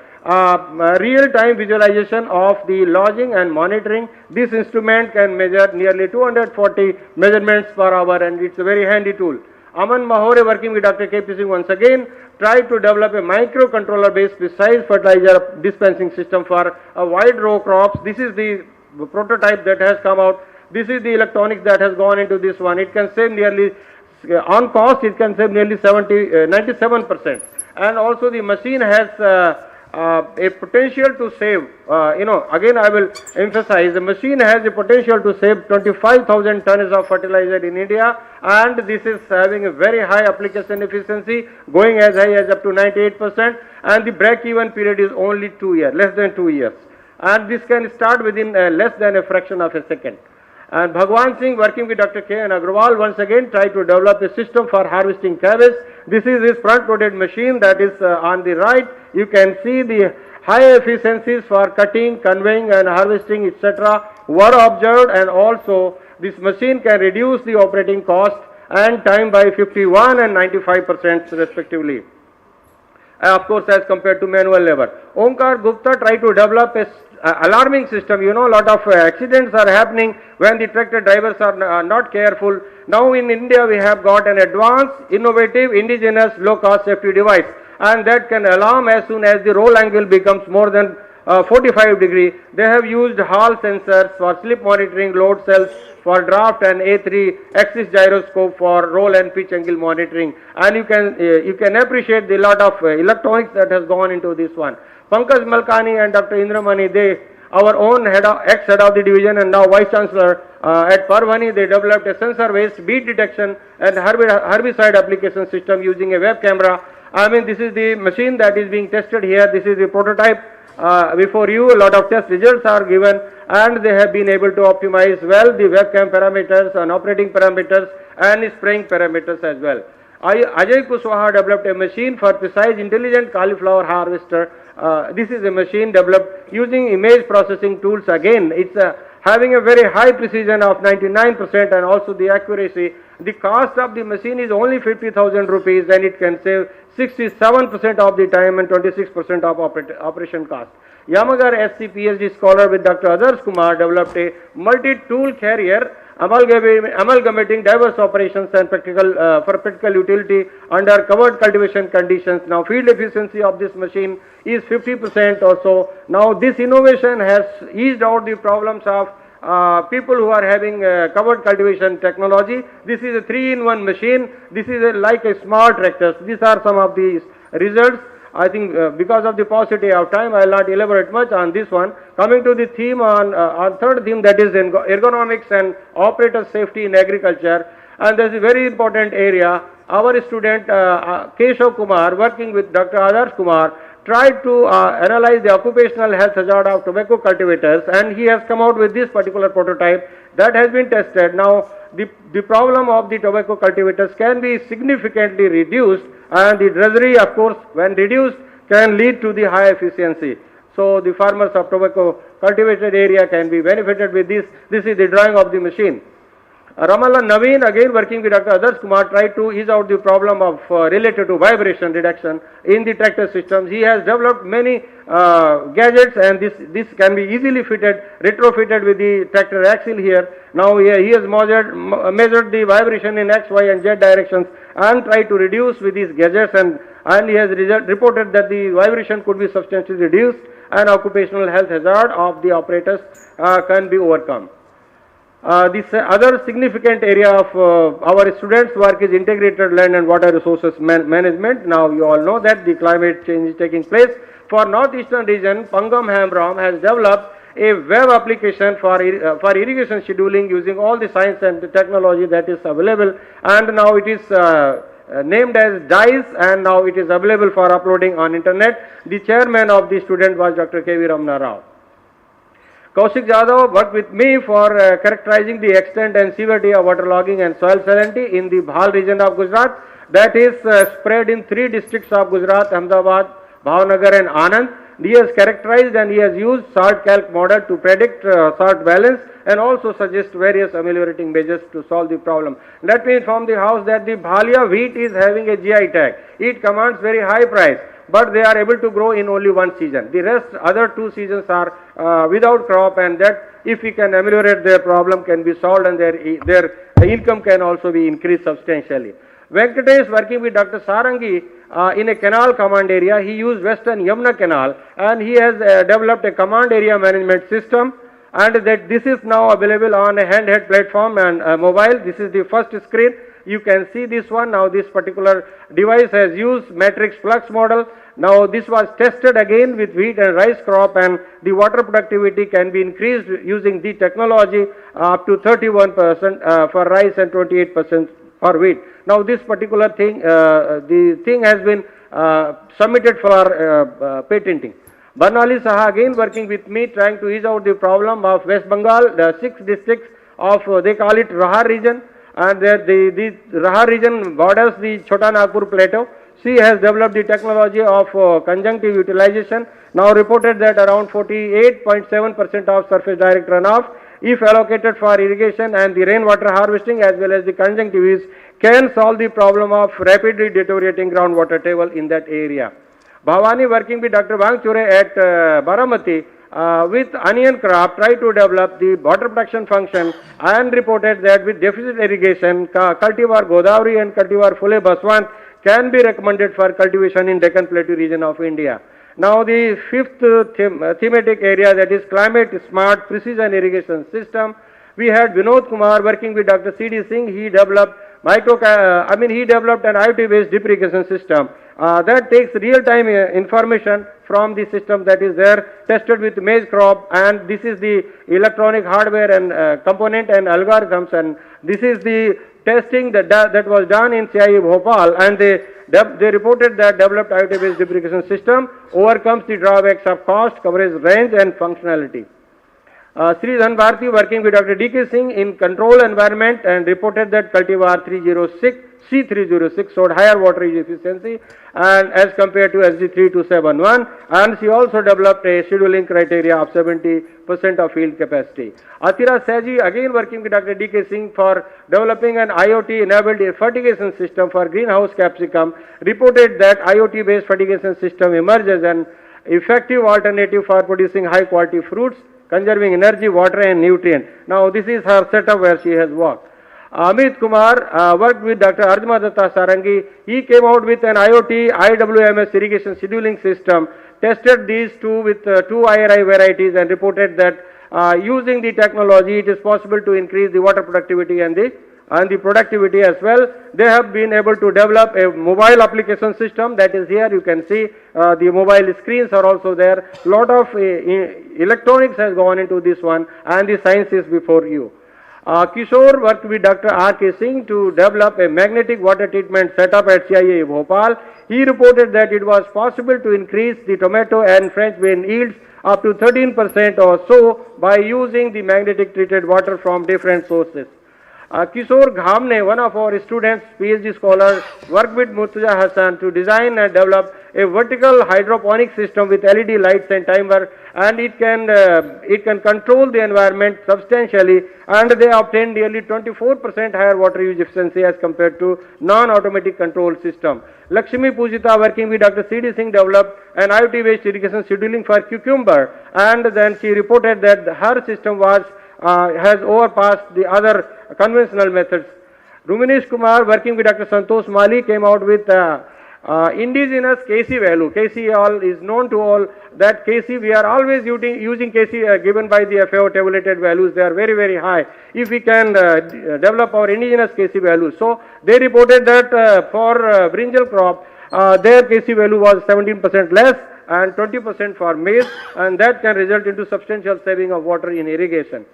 real-time visualization of the lodging and monitoring. This instrument can measure nearly 240 measurements per hour, and it's a very handy tool. Aman Mahore, working with Dr. K.P. Singh once again, tried to develop a microcontroller-based precise fertilizer dispensing system for a wide row crops. This is the prototype that has come out. This is the electronics that has gone into this one. It can save nearly, on cost, it can save nearly 97%. And also the machine has a potential to save, again I will emphasize, the machine has the potential to save 25,000 tons of fertilizer in India, and this is having a very high application efficiency, going as high as up to 98%, and the break-even period is only 2 years, less than 2 years, and this can start within less than a fraction of a second. And Bhagwan Singh, working with Dr. K. N. Agrawal, once again tried to develop a system for harvesting cabbage. This is his front-loaded machine that is on the right. You can see the high efficiencies for cutting, conveying and harvesting, etc. were observed, and also this machine can reduce the operating cost and time by 51 and 95% respectively. Of course, as compared to manual labor. Omkar Gupta tried to develop a alarming system. You know, a lot of accidents are happening when the tractor drivers are not careful. Now in India we have got an advanced, innovative, indigenous, low-cost safety device, and that can alarm as soon as the roll angle becomes more than 45 degree. They have used Hall sensors for slip monitoring, load cells for draft, and A3 axis gyroscope for roll and pitch angle monitoring. And you can appreciate the lot of electronics that has gone into this one. Pankaj Malkani and Dr. Indramani, they, our own ex-head of the division and now Vice Chancellor at Parvani, they developed a sensor-based bead detection and herbicide application system using a web camera. I mean, this is the machine that is being tested here. This is the prototype before you. A lot of test results are given, and they have been able to optimize well the webcam parameters and operating parameters and spraying parameters as well. Ajay Kushwaha developed a machine for precise intelligent cauliflower harvester. This is a machine developed using image processing tools. Again, it's having a very high precision of 99% and also the accuracy. The cost of the machine is only 50,000 rupees, and it can save 67% of the time and 26% of operation cost. Yamagar SC PhD scholar with Dr. Adarsh Kumar developed a multi-tool carrier amalgamating diverse operations and for practical utility under covered cultivation conditions. Now field efficiency of this machine is 50% or so. Now this innovation has eased out the problems of people who are having covered cultivation technology. This is a 3-in-1 machine. This is like a small tractor. These are some of the results. I think because of the paucity of time, I will not elaborate much on this one. Coming to the theme on third theme, that is ergonomics and operator safety in agriculture. And this is a very important area. Our student Keshav Kumar, working with Dr. Adarsh Kumar, tried to analyze the occupational health hazard of tobacco cultivators, and he has come out with this particular prototype that has been tested. Now, the problem of the tobacco cultivators can be significantly reduced, and the drudgery, of course, when reduced, can lead to the high efficiency. So, the farmers of tobacco cultivated area can be benefited with this. This is the drawing of the machine. Ramallah Naveen, again working with Dr. Adarsh Kumar, tried to ease out the problem of related to vibration reduction in the tractor systems. He has developed many gadgets, and this can be easily retrofitted with the tractor axle here. Now he has measured the vibration in X, Y and Z directions and tried to reduce with these gadgets, and he has reported that the vibration could be substantially reduced and occupational health hazard of the operators can be overcome. This other significant area of our students' work is integrated land and water resources management. Now you all know that the climate change is taking place. For northeastern region, Pangam Hamram has developed a web application for irrigation scheduling using all the science and the technology that is available, and now it is named as DICE, and now it is available for uploading on internet. The chairman of the student was Dr. K.V. Ramana Rao. Kaushik Jadhav worked with me for characterizing the extent and severity of waterlogging and soil salinity in the Bhal region of Gujarat, that is spread in 3 districts of Gujarat, Ahmedabad, Bhavnagar and Anand. He has characterized and he has used salt calc model to predict salt balance and also suggest various ameliorating measures to solve the problem. Let me inform the House that the Bhalia wheat is having a GI tag. It commands very high price, but they are able to grow in only 1 season. The rest, other 2 seasons are without crop, and that if we can ameliorate their problem can be solved, and their income can also be increased substantially. Venkatesh, working with Dr. Sarangi in a canal command area, he used Western Yamuna Canal, and he has developed a command area management system, and that this is now available on a handheld platform and mobile. This is the first screen. You can see this one. Now this particular device has used matrix flux model. Now this was tested again with wheat and rice crop, and the water productivity can be increased using the technology up to 31% for rice and 28% for wheat. Now this particular thing, the thing has been submitted for patenting. Barnali Saha again working with me, trying to ease out the problem of West Bengal, the 6 districts of, they call it Rahar region, and the Rahar region borders the Chota Nagpur plateau. She has developed the technology of conjunctive utilization. Now reported that around 48.7% of surface direct runoff, if allocated for irrigation and the rainwater harvesting as well as the conjunctivities, can solve the problem of rapidly deteriorating groundwater table in that area. Bhavani, working with Dr. Bangchure at Baramati with onion crop, tried to develop the water production function and reported that with deficit irrigation, cultivar Godavari and cultivar Phule Baswant can be recommended for cultivation in Deccan Plateau region of India. Now the 5th thematic area, that is climate smart precision irrigation system. We had Vinod Kumar working with Dr. C.D. Singh. He developed he developed an IoT based drip irrigation system that takes real time information from the system that is there, tested with maize crop, and this is the electronic hardware and component and algorithms, and this is the testing that was done in CIE Bhopal, and they reported that developed IoT based drip irrigation system overcomes the drawbacks of cost, coverage range and functionality. Sri Dhanbharti working with Dr. D.K. Singh in control environment and reported that cultivar 306 showed higher water use efficiency and as compared to SG3271, and she also developed a scheduling criteria of 70% of field capacity. Atira Saji again working with Dr. D.K. Singh for developing an IoT enabled fertigation system for greenhouse capsicum, reported that IoT based fertigation system emerges an effective alternative for producing high quality fruits, conserving energy, water and nutrient. Now this is her setup where she has worked. Amit Kumar worked with Dr. Arjuna Datta Sarangi. He came out with an IoT IWMS irrigation scheduling system, tested these two with 2 IRI varieties and reported that using the technology, it is possible to increase the water productivity and the productivity as well. They have been able to develop a mobile application system that is here. You can see the mobile screens are also there. Lot of electronics has gone into this one, and the science is before you. Kishore worked with Dr. R.K. Singh to develop a magnetic water treatment setup at CIA Bhopal. He reported that it was possible to increase the tomato and French bean yields up to 13% or so by using the magnetic treated water from different sources. Kishore Ghamne, one of our students, PhD scholar, worked with Murtuza Hassan to design and develop a vertical hydroponic system with LED lights and timer, and it can control the environment substantially, and they obtained nearly 24% higher water use efficiency as compared to non-automatic control system. Lakshmi Pujita, working with Dr. C.D. Singh, developed an IoT-based irrigation scheduling for cucumber, and then she reported that her system has overpassed the other conventional methods. Ruminesh Kumar, working with Dr. Santosh Mali, came out with indigenous Kc value. Kc all is known to all that Kc, we are always using Kc given by the FAO tabulated values. They are very, very high. If we can develop our indigenous Kc value. So they reported that for brinjal crop, their Kc value was 17% less and 20% for maize, and that can result into substantial saving of water in irrigation.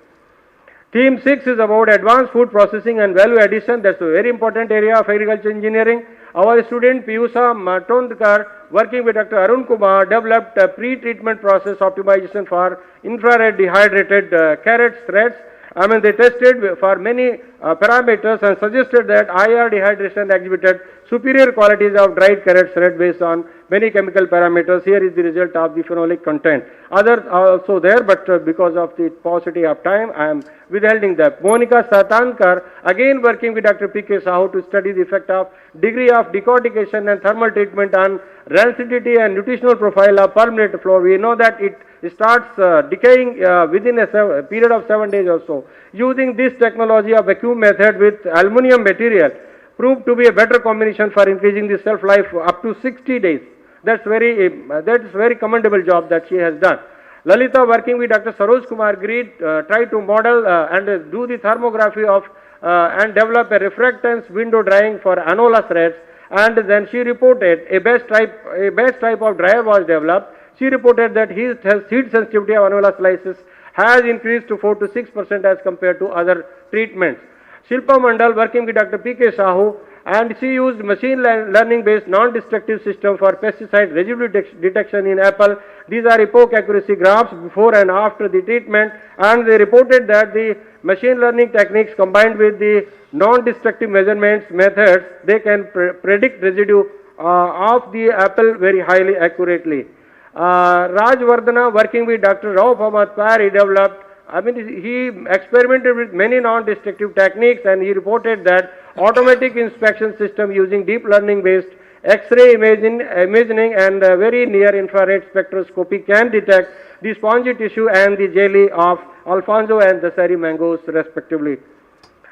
Theme 6 is about advanced food processing and value addition. That's a very important area of agriculture engineering. Our student Piyusha Matondkar, working with Dr. Arun Kumar, developed a pre-treatment process optimization for infrared dehydrated carrots threads. They tested for many parameters and suggested that IR dehydration exhibited superior qualities of dried carrot thread based on many chemical parameters. Here is the result of the phenolic content. Others are also there, but because of the paucity of time, I am withholding that. Monica Satankar, again working with Dr. P.K. Sahu to study the effect of degree of decortication and thermal treatment on rancidity and nutritional profile of permanent flour. We know that it starts decaying within a period of 7 days or so. Using this technology of vacuum method with aluminum material proved to be a better combination for increasing the shelf life up to 60 days. That's very commendable job that she has done. Lalita, working with Dr. Saroj Kumar Greed, tried to model and do the thermography of and develop a refractance window drying for anola threads, and then she reported a best type of dryer was developed. She reported that heat sensitivity of anola slices has increased to 4 to 6% as compared to other treatments. Shilpa Mandal, working with Dr. P.K. Sahu, and she used machine learning based non-destructive system for pesticide residue detection in apple. These are epoch accuracy graphs before and after the treatment, and they reported that the machine learning techniques combined with the non-destructive measurements methods, they can predict residue of the apple very highly accurately. Raj Vardhana, working with Dr. Rauf Ahmad Pari, developed, he experimented with many non-destructive techniques, and he reported that automatic inspection system using deep learning based X-ray imaging and very near infrared spectroscopy can detect the spongy tissue and the jelly of Alfonso and the Dasari mangoes respectively.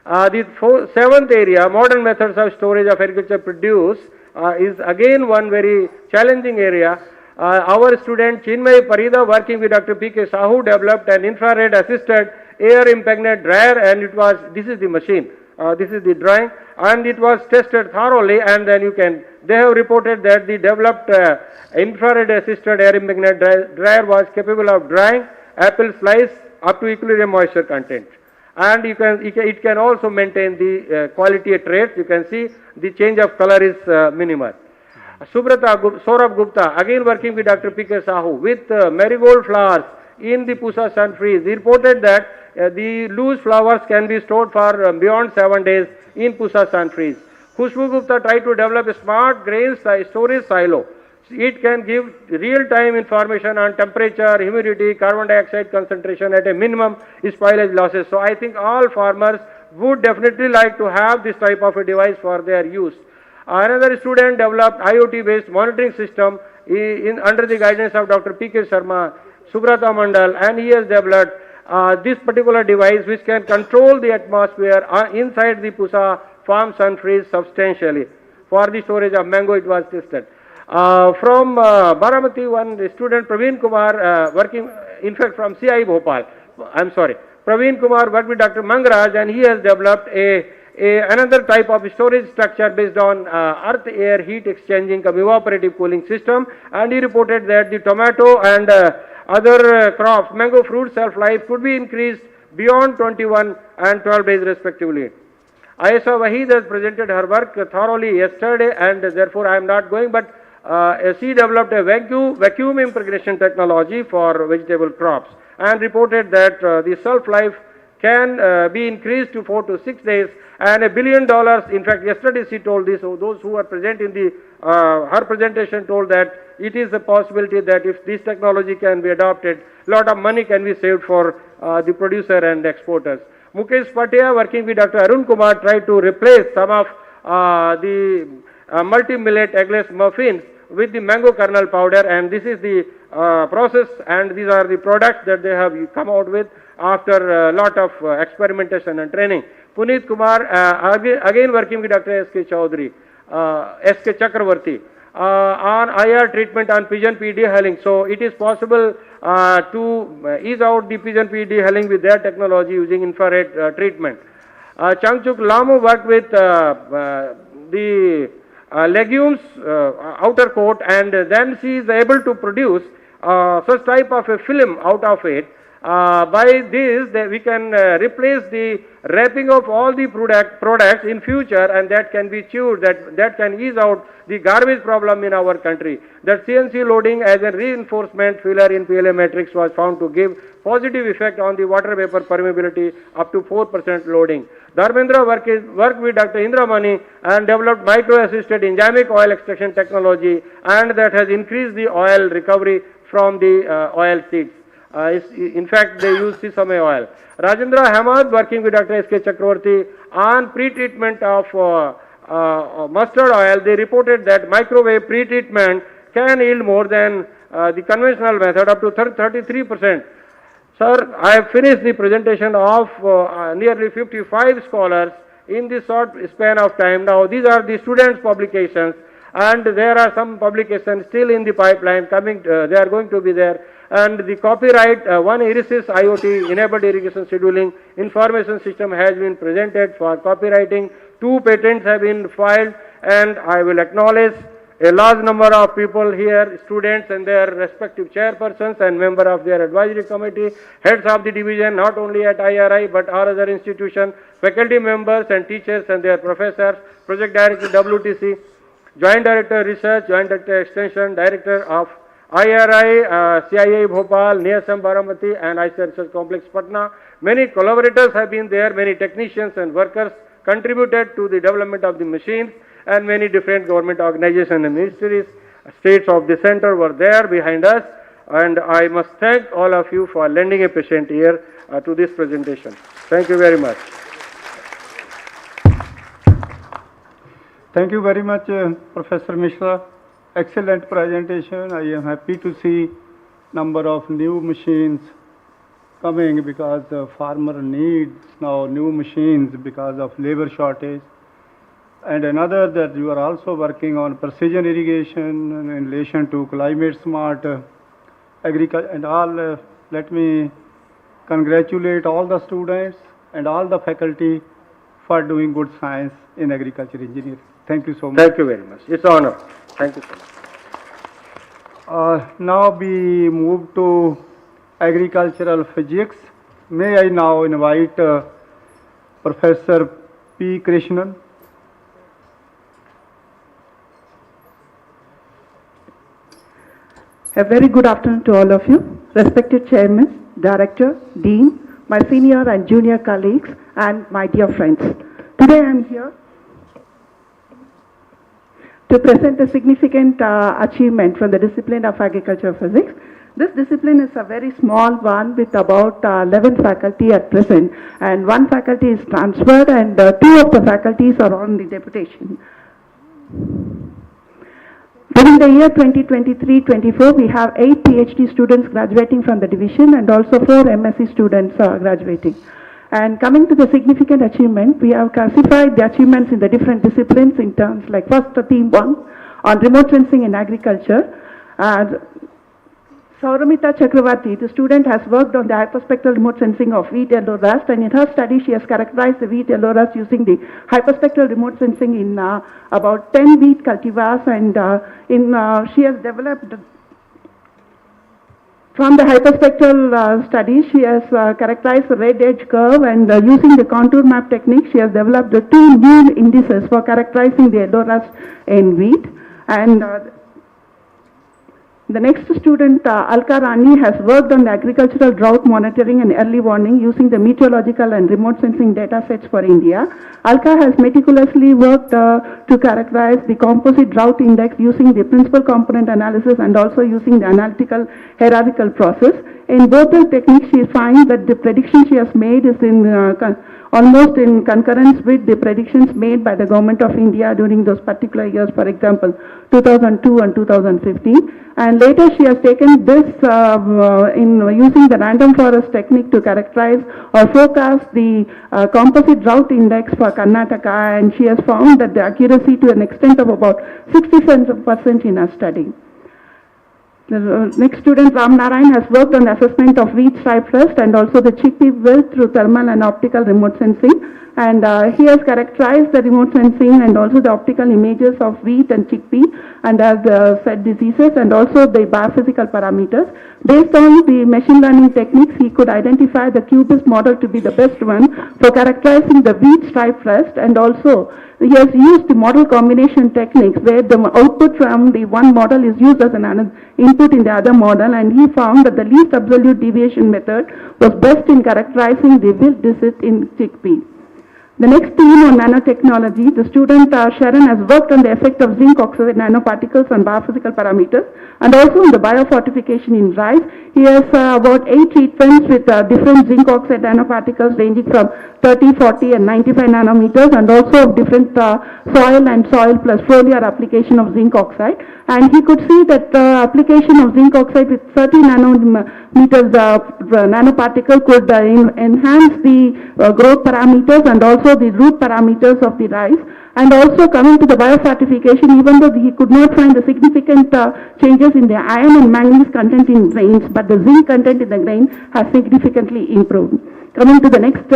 The seventh area, modern methods of storage of agriculture produce, is again one very challenging area. Our student Chinmay Parida, working with Dr. P.K. Sahu, developed an infrared assisted air impregnate dryer, and this is the machine, this is the drying, and it was tested thoroughly, and then they have reported that the developed infrared assisted air impregnate dryer was capable of drying apple slice up to equilibrium moisture content, and it can also maintain the quality traits. You can see the change of color is minimal. Saurabh Gupta, again working with Dr. P.K. Sahu, with marigold flowers in the Pusa sun freeze. He reported that the loose flowers can be stored for beyond 7 days in Pusa sun freeze. Khushbu Gupta tried to develop a smart grain storage silo. It can give real-time information on temperature, humidity, carbon dioxide concentration at a minimum spoilage losses. So I think all farmers would definitely like to have this type of a device for their use. Another student developed IoT-based monitoring system under the guidance of Dr. P.K. Sharma, Subrata Mandal, and he has developed this particular device which can control the atmosphere inside the Pusa farm sun freeze substantially. For the storage of mango, it was tested. From Baramati, one student Praveen Kumar, working in fact from CI Bhopal, Praveen Kumar worked with Dr. Mangaraj, and he has developed another type of storage structure based on earth-air heat exchanging evaporative cooling system, and he reported that the tomato and other crops, mango fruit self-life could be increased beyond 21 and 12 days respectively. Ayesha Waheed has presented her work thoroughly yesterday, and therefore I am not going, but she developed a vacuum impregnation technology for vegetable crops and reported that the shelf-life can be increased to 4 to 6 days, and $1 billion. In fact, yesterday she told this, so those who were present in the her presentation told that it is a possibility that if this technology can be adopted, a lot of money can be saved for the producer and exporters. Mukesh Patia, working with Dr. Arun Kumar, tried to replace some of the multi-millet eggless muffins with the mango kernel powder, and this is the process, and these are the products that they have come out with after a lot of experimentation and training. Puneet Kumar, again working with Dr. S.K. Chaudhary, S.K. Chakravarti, on IR treatment on pigeon pea dehelling. So it is possible to ease out the pigeon pea dehelling with their technology using infrared treatment. Changchuk Lamu worked with the legumes outer coat, and then she is able to produce such type of a film out of it. By this, we can replace the wrapping of all the products in future, and that can be chewed, that can ease out the garbage problem in our country. That CNC loading as a reinforcement filler in PLA matrix was found to give positive effect on the water vapor permeability up to 4% loading. Dharmendra worked with Dr. Indramani and developed micro-assisted enzymic oil extraction technology, and that has increased the oil recovery from the oil seeds. In fact, they use sesame oil. Rajendra Hamad, working with Dr. S.K. Chakravarti on pre-treatment of mustard oil, they reported that microwave pre-treatment can yield more than the conventional method, up to 33%. Sir, I have finished the presentation of nearly 55 scholars in this short span of time. Now, these are the students' publications, and there are some publications still in the pipeline coming, they are going to be there. And the copyright, one Irisis IoT enabled irrigation scheduling information system has been presented for copywriting. 2 patents have been filed, and I will acknowledge a large number of people here, students and their respective chairpersons and member of their advisory committee, heads of the division, not only at IRI but all other institutions, faculty members and teachers and their professors, project director WTC, joint director research, joint director extension, director of IRI, CIA Bhopal, NISM Baramati, and ICAR Research Complex Patna. Many collaborators have been there, many technicians and workers contributed to the development of the machines, and many different government organizations and ministries, states of the center were there behind us, and I must thank all of you for lending a patient ear to this presentation. Thank you very much. Thank you very much, Professor Mishra. Excellent presentation. I am happy to see number of new machines coming because the farmer needs now new machines because of labor shortage. And another that you are also working on precision irrigation in relation to climate smart agriculture and all. Let me congratulate all the students and all the faculty for doing good science in agriculture engineering. Thank you so much. Thank you very much. It's an honor. Thank you so much. Now we move to agricultural physics. May I now invite Professor P. Krishnan. A very good afternoon to all of you, respected Chairman, Director, Dean, my senior and junior colleagues, and my dear friends. Today I am here to present a significant achievement from the discipline of agricultural physics. This discipline is a very small one with about 11 faculty at present, and 1 faculty is transferred and 2 of the faculties are on the deputation. During the year 2023-24, we have 8 PhD students graduating from the division and also 4 MSc students graduating. And coming to the significant achievement, we have classified the achievements in the different disciplines in terms like first theme 1 on remote sensing in agriculture. Sauramita Chakravarti, the student, has worked on the hyperspectral remote sensing of wheat yellow rust, and in her study she has characterized the wheat yellow rust using the hyperspectral remote sensing in about 10 wheat cultivars, and she has developed, from the hyperspectral study, she has characterized the red edge curve, and using the contour map technique, she has developed the 2 new indices for characterizing the yellow rust in wheat. And the next student, Alka Rani, has worked on the agricultural drought monitoring and early warning using the meteorological and remote sensing data sets for India. Alka has meticulously worked to characterize the composite drought index using the principal component analysis and also using the analytical hierarchical process. In both the techniques, she finds that the prediction she has made is almost in concurrence with the predictions made by the Government of India during those particular years, for example, 2002 and 2015. And later she has taken this in using the random forest technique to characterize or forecast the composite drought index for Karnataka, and she has found that the accuracy to an extent of about 67% in her study. The next student, Ram Narayan, has worked on the assessment of wheat stripe rust and also the chickpea wilt through thermal and optical remote sensing. And he has characterized the remote sensing and also the optical images of wheat and chickpea and said diseases and also the biophysical parameters. Based on the machine learning techniques, he could identify the QBIS model to be the best one for characterizing the wheat stripe rust, and also he has used the model combination techniques where the output from the one model is used as an input in the other model, and he found that the least absolute deviation method was best in characterizing the wilt disease in chickpea. The next theme on nanotechnology, the student Sharon has worked on the effect of zinc oxide nanoparticles on biophysical parameters and also on the biofortification in rice. He has about 8 treatments with different zinc oxide nanoparticles ranging from 30, 40 and 95 nanometers, and also of different soil and soil plus foliar application of zinc oxide. And he could see that application of zinc oxide with 30 nanometers nanoparticle could enhance the growth parameters and also the root parameters of the rice. And also coming to the biofortification, even though he could not find the significant changes in the iron and manganese content in grains, but the zinc content in the grain has significantly improved. Coming to the next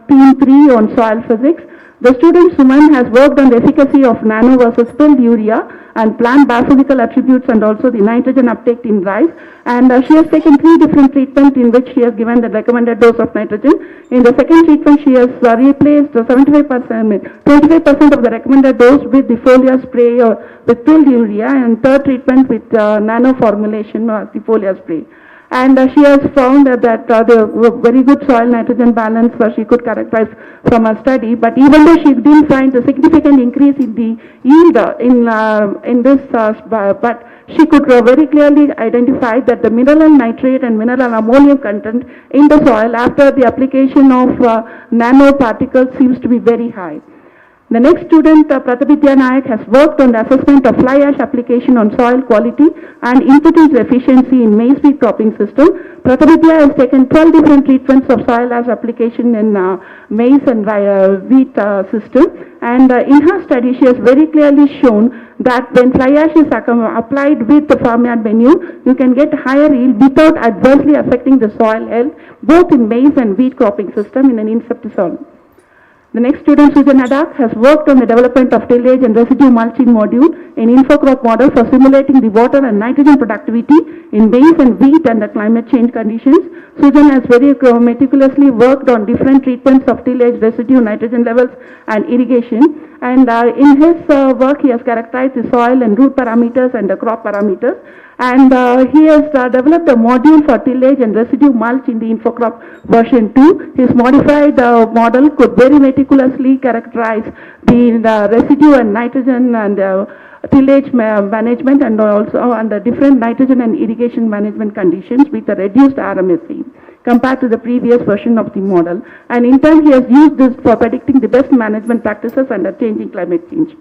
theme 3 on soil physics, the student Suman has worked on the efficacy of nano versus spilled urea and plant biophysical attributes and also the nitrogen uptake in rice. And she has taken 3 different treatments in which she has given the recommended dose of nitrogen. In the second treatment, she has replaced 25% of the recommended dose with the foliar spray or with spilled urea, and third treatment with nano formulation or the foliar spray. And she has found that the very good soil nitrogen balance she could characterize from her study. But even though she didn't find a significant increase in the yield in this, but she could very clearly identify that the mineral nitrate and mineral ammonium content in the soil after the application of nanoparticles seems to be very high. The next student, Prathabidya Nayak, has worked on the assessment of fly ash application on soil quality and impotence efficiency in maize wheat cropping system. Prathabidya has taken 12 different treatments of soil ash application in maize and wheat system. And in her study, she has very clearly shown that when fly ash is applied with the farmyard manure, you can get higher yield without adversely affecting the soil health, both in maize and wheat cropping system in an insecticide. The next student, Sujan Adak, has worked on the development of tillage and residue mulching module in infocrop model for simulating the water and nitrogen productivity in maize and wheat under climate change conditions. Sujan has very meticulously worked on different treatments of tillage, residue, nitrogen levels and irrigation. And in his work, he has characterized the soil and root parameters and the crop parameters. And he has developed a module for tillage and residue mulch in the infocrop version 2. His modified model could very meticulously characterize the residue and nitrogen and tillage management and also under different nitrogen and irrigation management conditions with a reduced RMSE compared to the previous version of the model. And in turn, he has used this for predicting the best management practices under changing climate change.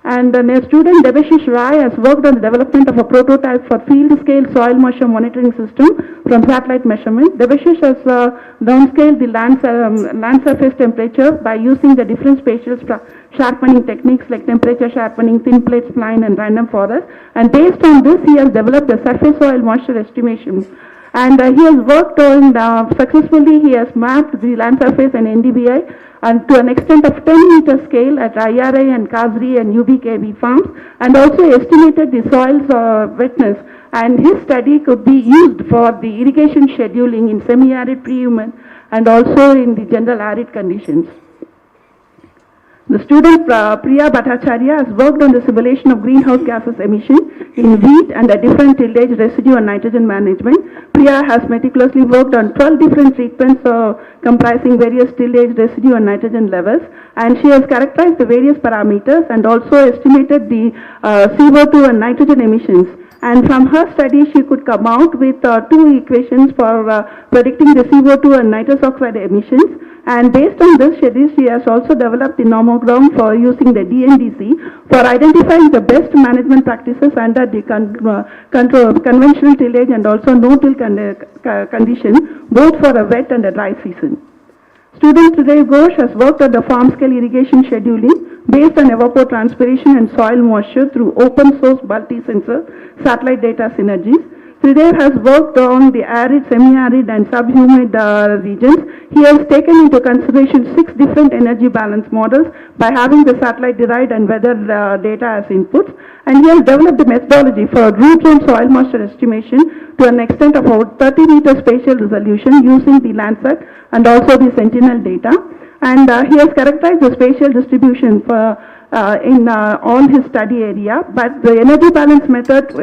And a student, Devashish Rai, has worked on the development of a prototype for field-scale soil moisture monitoring system from satellite measurement. Devashish has downscaled the land surface temperature by using the different spatial sharpening techniques like temperature sharpening, thin plate spline, and random forest. And based on this, he has developed a surface soil moisture estimation. And he has worked on, successfully, he has mapped the land surface and NDVI and to an extent of 10-meter scale at IRA and Kazri and UBKV farms, and also estimated the soil's wetness. And his study could be used for the irrigation scheduling in semi-arid, pre-humid, and also in the general arid conditions. The student Priya Bhattacharya has worked on the simulation of greenhouse gases emission in wheat and a different tillage, residue and nitrogen management. Priya has meticulously worked on 12 different treatments comprising various tillage, residue and nitrogen levels, and she has characterized the various parameters and also estimated the CO2 and nitrogen emissions. And from her study, she could come out with two equations for predicting the CO2 and nitrous oxide emissions. And based on this, she has also developed the nomogram for using the DNDC for identifying the best management practices under the conventional tillage and also no-till condition, both for a wet and a dry season. Student Tridev Ghosh has worked on the farm-scale irrigation scheduling based on evapotranspiration and soil moisture through open-source multi-sensor satellite data synergies. Tridev has worked on the arid, semi-arid and subhumid regions. He has taken into consideration 6 different energy balance models by having the satellite-derived and weather data as inputs. And he has developed a methodology for root zone soil moisture estimation to an extent of about 30-meter spatial resolution using the Landsat and also the Sentinel data. And he has characterized the spatial distribution for, in all his study area, but the energy balance method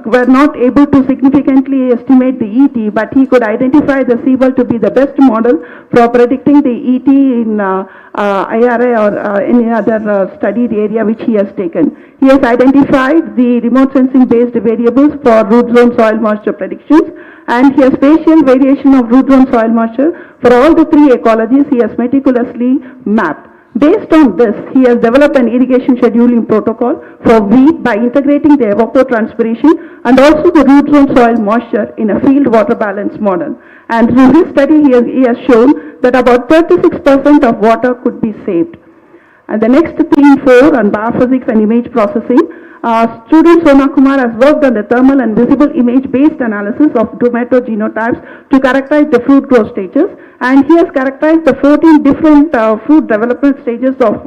were not able to significantly estimate the ET, but he could identify the seawall to be the best model for predicting the ET in IRA or any other studied area which he has taken. He has identified the remote sensing based variables for root zone soil moisture predictions, and he has spatial variation of root zone soil moisture for all the 3 ecologies he has meticulously mapped. Based on this, he has developed an irrigation scheduling protocol for wheat by integrating the evapotranspiration and also the root zone soil moisture in a field water balance model. And through his study, he has shown that about 36% of water could be saved. And the next theme 4 on biophysics and image processing. Student Sona Kumar has worked on the thermal and visible image-based analysis of tomato genotypes to characterize the fruit growth stages, and he has characterized the 14 different fruit development stages of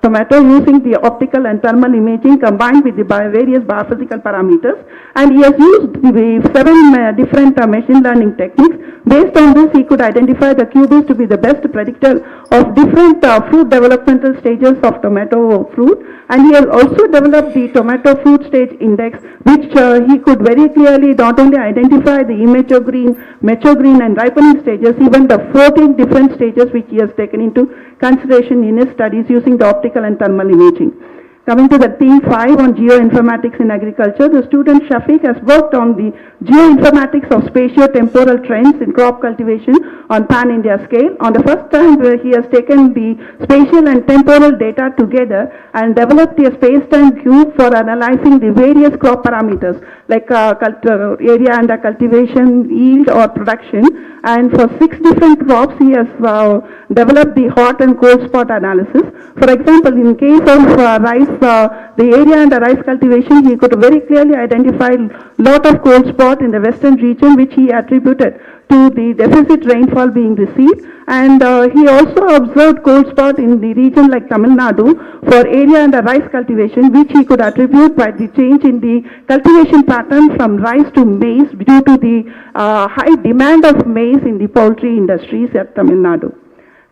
tomato using the optical and thermal imaging combined with the various biophysical parameters, and he has used the 7 different machine learning techniques. Based on this, he could identify the QBs to be the best predictor of different fruit developmental stages of tomato fruit, and he has also developed the tomato fruit stage index, which he could very clearly not only identify the immature green, mature green and ripening stages, even the 14 different stages which he has taken into consideration in his studies using the optical and thermal imaging. Coming to the theme 5 on geoinformatics in agriculture, the student Shafiq has worked on the geoinformatics of spatio-temporal trends in crop cultivation on pan-India scale. On the first time, he has taken the spatial and temporal data together and developed a space-time cube for analyzing the various crop parameters like area under cultivation, yield or production. And for 6 different crops, he has developed the hot and cold spot analysis. For example, in case of rice, the area under rice cultivation, he could very clearly identify lot of cold spot in the western region, which he attributed to the deficit rainfall being received. And he also observed cold spot in the region like Tamil Nadu for area under rice cultivation, which he could attribute by the change in the cultivation pattern from rice to maize due to the high demand of maize in the poultry industries at Tamil Nadu.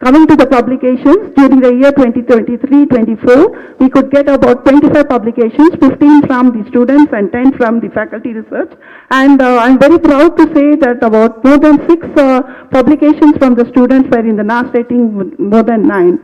Coming to the publications, during the year 2023-24, we could get about 25 publications, 15 from the students and 10 from the faculty research. And I'm very proud to say that about more than 6 publications from the students were in the NAS rating more than 9.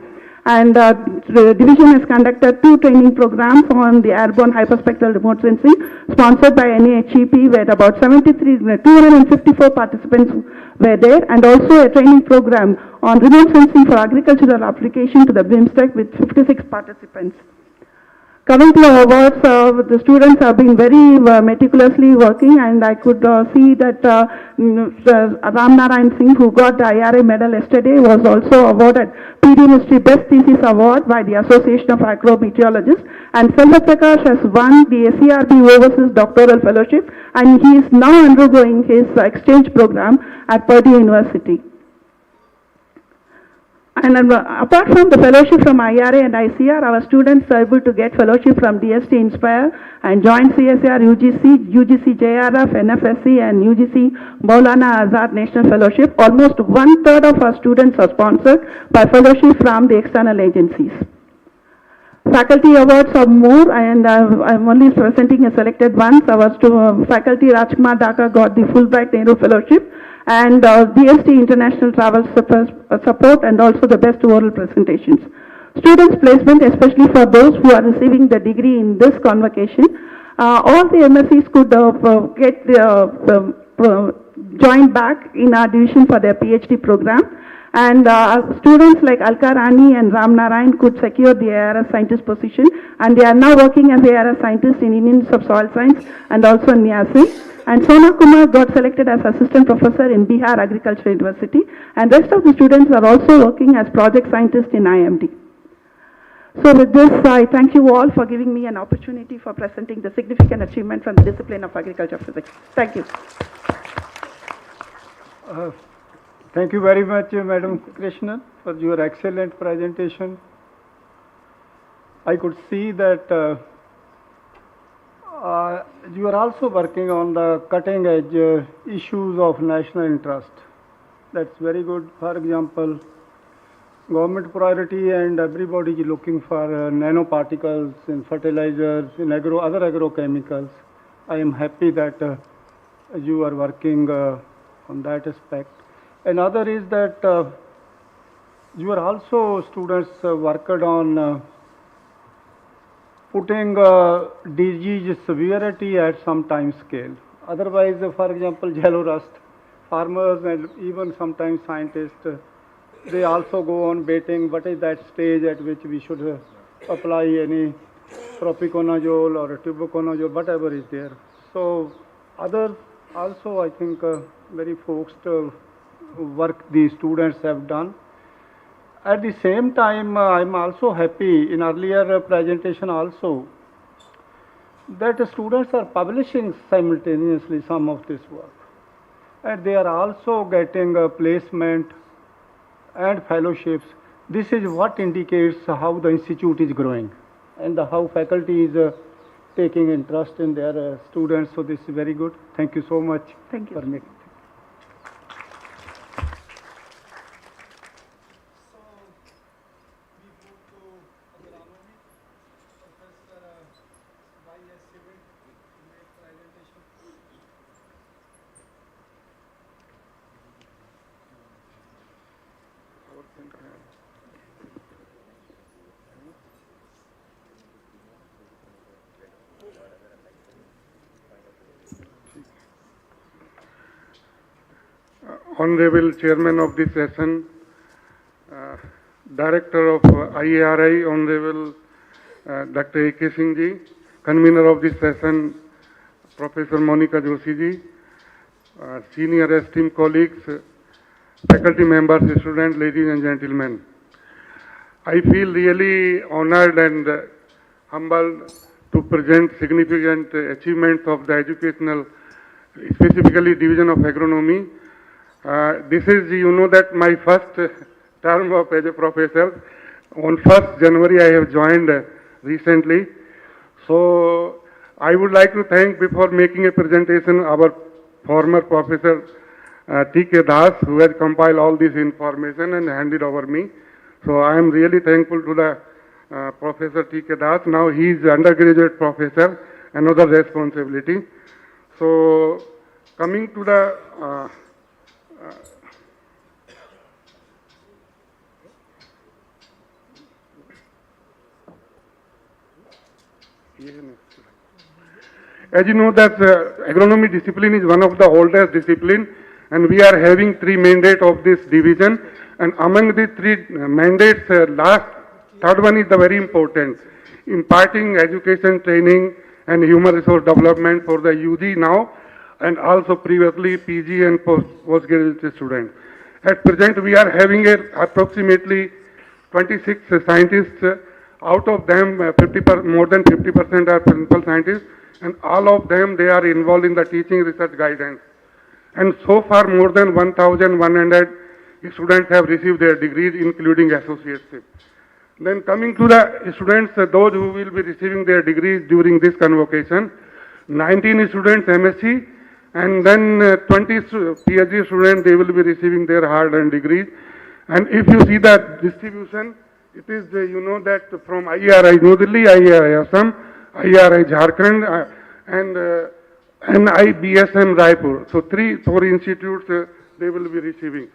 And the division has conducted 2 training programs on the airborne hyperspectral remote sensing, sponsored by NAHEP, where about 254 participants were there, and also a training program on remote sensing for agricultural application to the BIMSTEC with 56 participants. Coming to the awards, the students have been very meticulously working, and I could see that Ram Narayan Singh, who got the IRA medal yesterday, was also awarded PD History Best Thesis Award by the Association of Agrometeorologists, and Selva Prakash has won the SERB Overseas Doctoral Fellowship, and he is now undergoing his exchange program at Purdue University. And apart from the fellowship from IRA and ICAR, our students are able to get fellowship from DST Inspire and joint CSR, UGC JRF, NFSC and UGC Maulana Azad National Fellowship. Almost 1/3 of our students are sponsored by fellowship from the external agencies. Faculty awards are more, and I'm only presenting a selected ones. Our faculty Rajkumar Dhaka got the Fulbright Nehru Fellowship, and DST International Travel Support, and also the best oral presentations. Students placement, especially for those who are receiving the degree in this convocation, all the MSCs could get joined back in our division for their PhD program. And students like Alka Rani and Ram Narayan could secure the ARS scientist position, and they are now working as ARS scientists in Indian Institute of Soil Science and also in NIASI. And Sona Kumar got selected as assistant professor in Bihar Agriculture University, and rest of the students are also working as project scientists in IMD. So with this, I thank you all for giving me an opportunity for presenting the significant achievement from the discipline of agriculture physics. Thank you. Thank you very much, Madam Krishnan, for your excellent presentation. I could see that you are also working on the cutting edge issues of national interest. That's very good. For example, government priority and everybody is looking for nanoparticles in fertilizers, in other agrochemicals. I am happy that you are working on that aspect. Another is that you are also students worked on putting disease severity at some time scale. Otherwise, for example, yellow rust, farmers and even sometimes scientists, they also go on betting what is that stage at which we should apply any propiconazole or tuberconazole, whatever is there. So others also, I think, very focused work the students have done. At the same time, I'm also happy in earlier presentation also that the students are publishing simultaneously some of this work, and they are also getting a placement and fellowships. This is what indicates how the institute is growing and how faculty is taking interest in their students. So this is very good. Thank you so much. Thank you for making. Honorable Chairman of this session, Director of IARI, Honorable Dr. A.K. Singh ji, Convener of this session, Professor Monica Joshi ji, senior esteemed colleagues, faculty members, students, ladies and gentlemen. I feel really honored and humbled to present significant achievements of the educational, specifically Division of Agronomy. This is, you know, that my first term as a professor. On 1st January I have joined recently. So I would like to thank, before making a presentation, our former professor T.K. Das, who has compiled all this information and handed over me. So I am really thankful to the Professor T.K. Das. Now he is undergraduate professor, another responsibility. So coming to the as you know that agronomy discipline is one of the oldest discipline, and we are having 3 mandates of this division, and among the 3 mandates, third one is the very important. imparting education, training, and human resource development for the UG now, and also previously PG and postgraduate students. At present, we are having approximately 26 scientists. Out of them, more than 50% are principal scientists, and all of them, they are involved in the teaching research guidance. And so far, more than 1,100 students have received their degrees, including associateship. Then coming to the students, those who will be receiving their degrees during this convocation, 19 students MSc, and then 20 PhD students, they will be receiving their hard-earned degrees. And if you see the distribution, it is, you know, that from IRI New Delhi, IRI Assam, IRI Jharkhand, and NIBSM Raipur. So 4 institutes they will be receiving.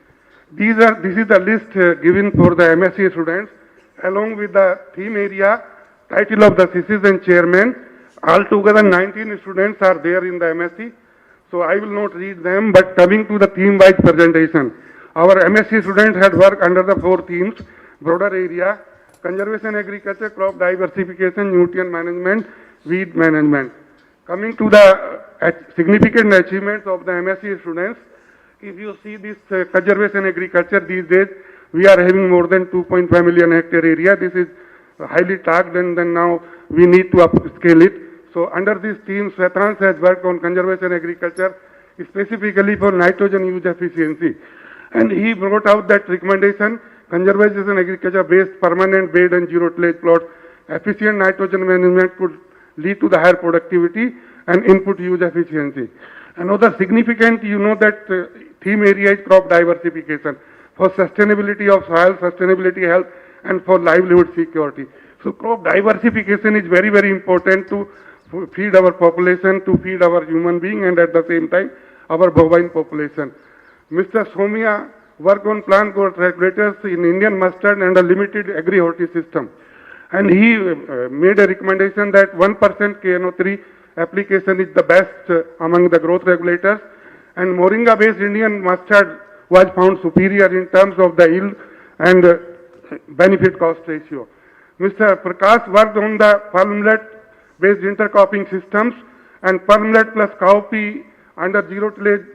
This is the list given for the MSc students, along with the theme area, title of the thesis and chairman. Altogether 19 students are there in the MSc. So I will not read them, but coming to the theme-wise presentation, our MSc students had worked under the 4 themes: broader area, conservation agriculture, crop diversification, nutrient management, weed management. Coming to the significant achievements of the MSc students, if you see this conservation agriculture these days, we are having more than 2.5 million hectare area. This is highly tagged, and then now we need to upscale it. So under this theme, Swetrans has worked on conservation agriculture, specifically for nitrogen use efficiency. And he brought out that recommendation: conservation agriculture based permanent bed and zero tillage plots, efficient nitrogen management could lead to the higher productivity and input use efficiency. Another significant, you know, that theme area is crop diversification for sustainability of soil, sustainability health, and for livelihood security. So crop diversification is very, very important to feed our population, to feed our human being, and at the same time our bovine population. Mr. Somia worked on plant growth regulators in Indian mustard and a limited agri-horti system. And he made a recommendation that 1% KNO3 application is the best among the growth regulators, and Moringa-based Indian mustard was found superior in terms of the yield and benefit cost ratio. Mr. Prakash worked on the pearl millet-based intercropping systems, and pearl millet plus cowpea under zero tillage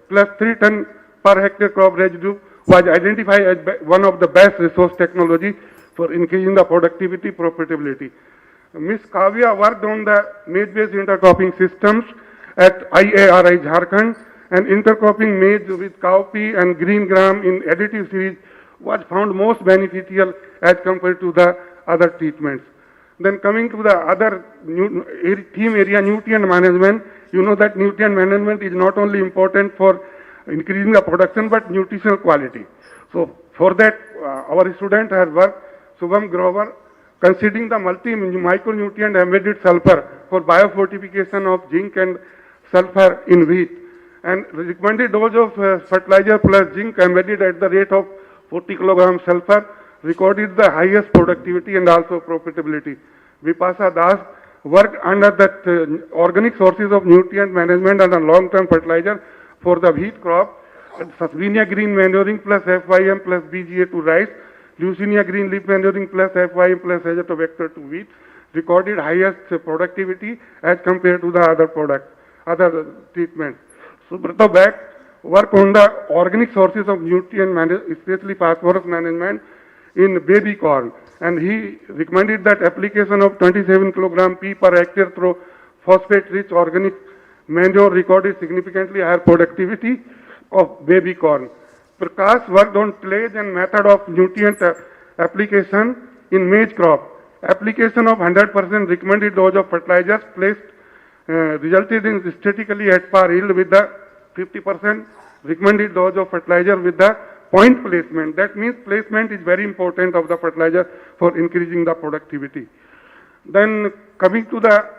plus 3 ton per hectare crop residue was identified as one of the best resource technology for increasing the productivity, profitability. Ms. Kavya worked on the maize-based intercropping systems at IARI Jharkhand, and intercropping maize with cowpea and green gram in additive series was found most beneficial as compared to the other treatments. Then coming to the other theme area, nutrient management, you know that nutrient management is not only important for increasing the production but nutritional quality. So for that, our student has worked, Subham Grover, considering the micronutrient embedded sulfur for biofortification of zinc and sulfur in wheat, and recommended dose of fertilizer plus zinc embedded at the rate of 40 kg sulfur recorded the highest productivity and also profitability. Vipasa Das worked under that organic sources of nutrient management and a long-term fertilizer for the wheat crop, Susvinia green manuring plus FYM plus BGA to rice, Leucinia green leaf manuring plus FYM plus azotobacter to wheat, recorded highest productivity as compared to the other treatments. Subrata Bhatt worked on the organic sources of nutrient management, especially phosphorus management in baby corn, and he recommended that application of 27 kg P per hectare through phosphate-rich organic manure recorded significantly higher productivity of baby corn. Prakash worked on tillage and method of nutrient application in maize crop. Application of 100% recommended dose of fertilizers placed resulted in statistically at par yield with the 50% recommended dose of fertilizer with the point placement. That means placement is very important of the fertilizer for increasing the productivity. Then coming to the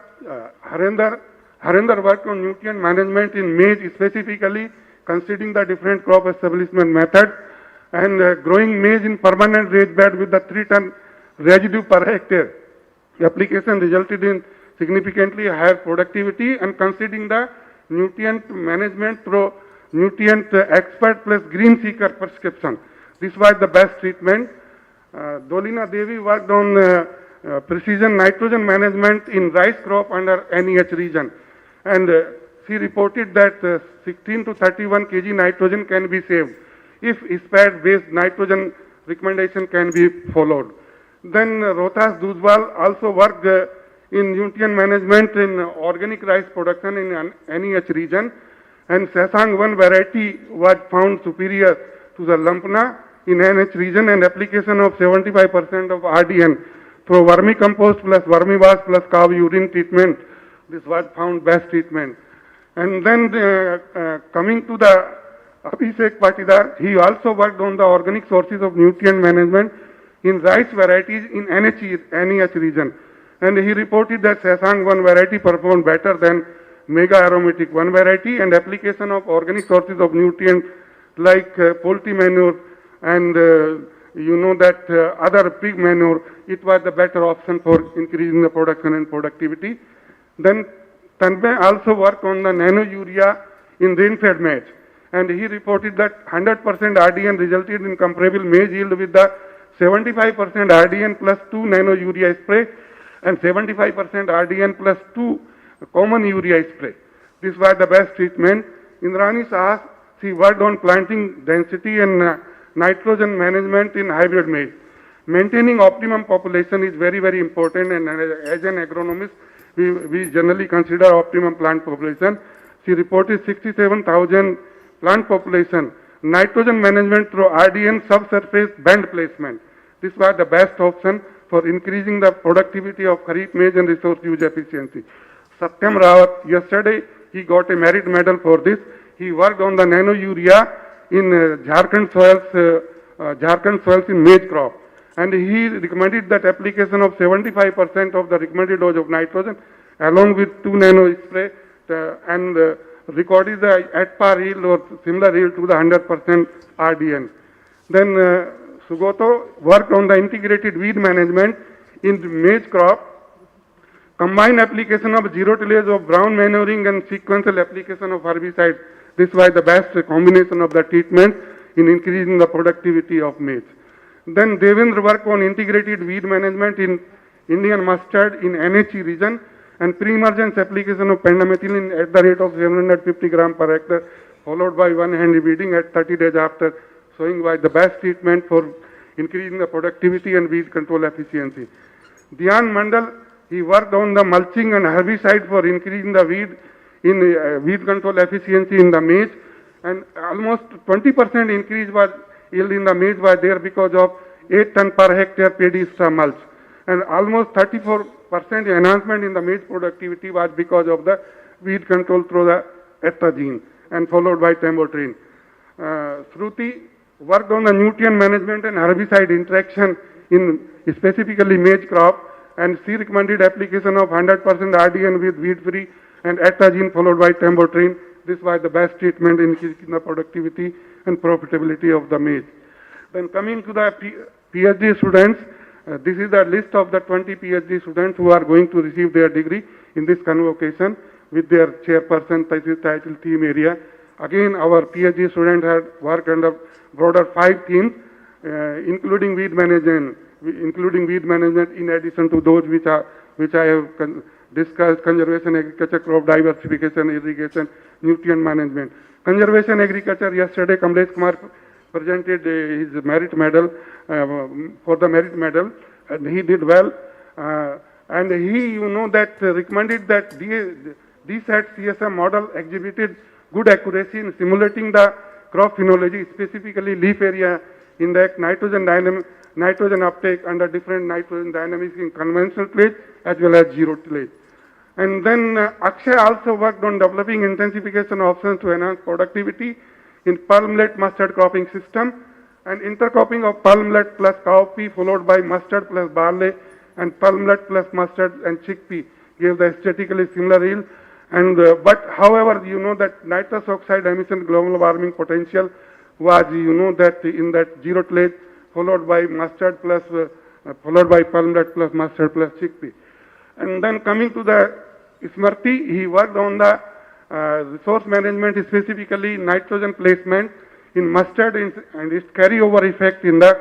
Harinder worked on nutrient management in maize, specifically considering the different crop establishment method, and growing maize in permanent raised bed with the 3 ton residue per hectare. The application resulted in significantly higher productivity, and considering the nutrient management through nutrient expert plus green seeker prescription. This was the best treatment. Dolina Devi worked on precision nitrogen management in rice crop under NEH region. And she reported that 16 to 31 kg nitrogen can be saved if SPAD-based nitrogen recommendation can be followed. Then Rohtas Duzwal also worked in nutrient management in organic rice production in NEH region, and Sesang 1 variety was found superior to the Lampna in NH region, and application of 75% of RDN through vermicompost plus vermiwash plus cow urine treatment. This was found best treatment. And then coming to the Abhishek Patidar, he also worked on the organic sources of nutrient management in rice varieties in NEH region. And he reported that Sesang 1 variety performed better than Mega Aromatic 1 variety, and application of organic sources of nutrient like poultry manure and other pig manure, it was the better option for increasing the production and productivity. Then Tanmay also worked on the nano urea in rain-fed maize, and he reported that 100% RDN resulted in comparable maize yield with the 75% RDN plus 2 nano urea spray and 75% RDN plus 2 common urea spray. This was the best treatment. Indrani Sahas, she worked on planting density and nitrogen management in hybrid maize. Maintaining optimum population is very, very important, and as an agronomist, we generally consider optimum plant population. She reported 67,000 plant population. Nitrogen management through RDN subsurface band placement. This was the best option for increasing the productivity of Kharif maize and resource use efficiency. Satyam Rawat, yesterday he got a merit medal for this. He worked on the nano urea in Jharkhand soils in maize crop. And he recommended that application of 75% of the recommended dose of nitrogen along with 2 nano spray and recorded the at par yield or similar yield to the 100% RDN. Then Sugoto worked on the integrated weed management in maize crop, combined application of zero tillage of brown manuring and sequential application of herbicide. This was the best combination of the treatment in increasing the productivity of maize. Then Devendra worked on integrated weed management in Indian mustard in NHE region and pre-emergence application of pendimethalin at the rate of 750 gram per hectare, followed by one-hand weeding at 30 days after, showing why the best treatment for increasing the productivity and weed control efficiency. Dhyan Mandal, he worked on the mulching and herbicide for increasing the weed control efficiency in the maize, and almost 20% increase was yield in the maize was there because of 8 ton per hectare paddy straw mulch, and almost 34% enhancement in the maize productivity was because of the weed control through the etagene and followed by tambotrine. Shruti worked on the nutrient management and herbicide interaction in specifically maize crop, and she recommended application of 100% RDN with weed free and etagene followed by tambotrine. This was the best treatment in increasing the productivity and profitability of the maize. Then coming to the PhD students, this is the list of the 20 PhD students who are going to receive their degree in this convocation with their chairperson, title, theme area. Again, our PhD students had worked under broader 5 themes, including weed management in addition to those which I have discussed: conservation, agriculture, crop diversification, irrigation, nutrient management. Conservation agriculture, yesterday Kamlesh Kumar presented his merit medal, for the merit medal, and he did well. And he, recommended that DSAT CSM model exhibited good accuracy in simulating the crop phenology, specifically leaf area index, nitrogen uptake under different nitrogen dynamics in conventional tillage as well as zero tillage. And then Akshay also worked on developing intensification options to enhance productivity in pearl millet mustard cropping system, and intercropping of pearl millet plus cowpea followed by mustard plus barley and pearl millet plus mustard and chickpea gave the aesthetically similar yield. And but however, that nitrous oxide emission global warming potential was, that in that zero tillage followed by mustard plus followed by pearl millet plus mustard plus chickpea. And then coming to the Smriti, he worked on the resource management, specifically nitrogen placement in mustard and its carryover effect in the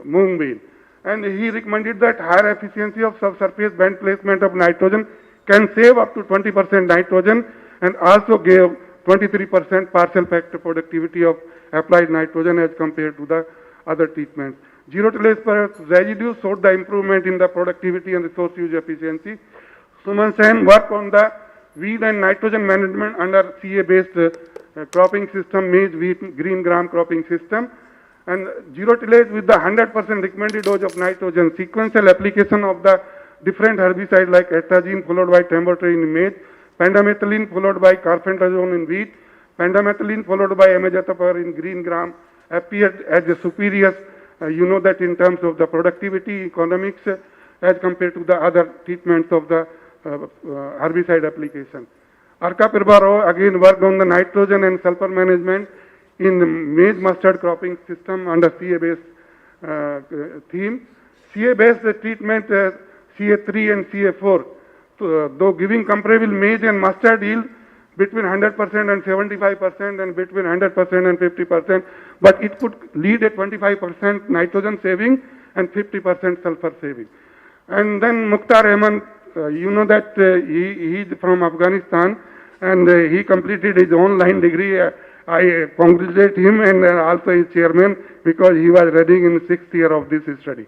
mung bean. and he recommended that higher efficiency of subsurface band placement of nitrogen can save up to 20% nitrogen, and also gave 23% partial factor productivity of applied nitrogen as compared to the other treatments. Zero tillage per residue showed the improvement in the productivity and resource use efficiency. Suman Sen worked on the weed and nitrogen management under CA-based cropping system, maize, wheat, green gram cropping system, and zero tillage with the 100% recommended dose of nitrogen, sequential application of the different herbicides like atrazine followed by tambotrine in maize, pendimethalin followed by carbendazole in wheat, pendimethalin followed by imidazopyr in green gram appeared as a superior, you know that in terms of the productivity, economics, as compared to the other treatments of the herbicide application. Arka Pirbaro again worked on the nitrogen and sulfur management in the maize mustard cropping system under CA-based theme. CA-based treatment CA3 and CA4, though giving comparable maize and mustard yield between 100% and 75% and between 100% and 50%, but it could lead a 25% nitrogen saving and 50% sulfur saving. And then Mukhtar Ahmed, you know that he is from Afghanistan, and he completed his online degree. I congratulate him and also his chairman, because he was running in the 6th year of this study.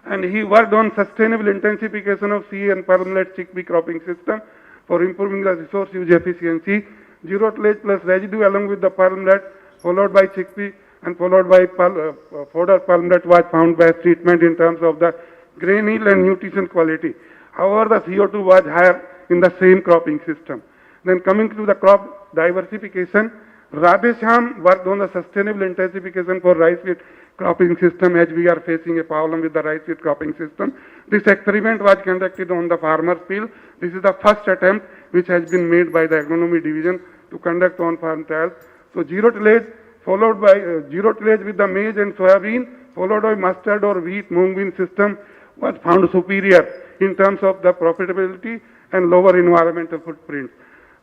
And he worked on sustainable intensification of CA and pearl millet chickpea cropping system for improving the resource use efficiency. Zero tillage plus residue along with the pearl millet, followed by chickpea and followed by fodder pearl millet was found best treatment in terms of the grain yield and nutrition quality. However, the CO2 was higher in the same cropping system. Then coming to the crop diversification, Radhesham worked on the sustainable intensification for rice wheat cropping system, as we are facing a problem with the rice wheat cropping system. This experiment was conducted on the farmer's field. This is the first attempt which has been made by the agronomy division to conduct on farm trials. So zero tillage followed by zero tillage with the maize and soybean, followed by mustard or wheat mung bean system was found superior in terms of the profitability and lower environmental footprint.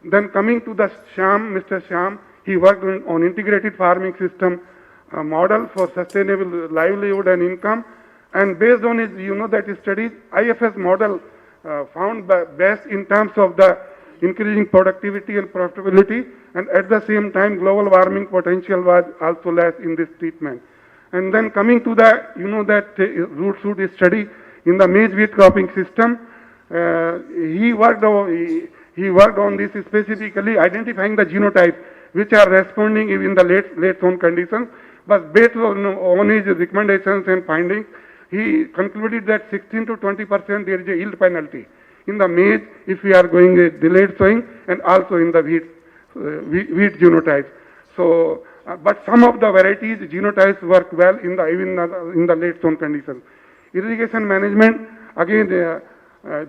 Then coming to the Sham, Mr. Sham, he worked on integrated farming system model for sustainable livelihood and income, and based on his, you know that studies, IFS model found best in terms of the increasing productivity and profitability, and at the same time global warming potential was also less in this treatment. And then coming to the, you know that root shoot study in the maize wheat cropping system, he worked on this specifically, identifying the genotypes which are responding in the late zone conditions. But based on his recommendations and findings, he concluded that 16 to 20% there is a yield penalty in the maize if we are going a delayed sowing, and also in the wheat genotypes. So, but some of the varieties genotypes work well in the late zone conditions. Irrigation management, again,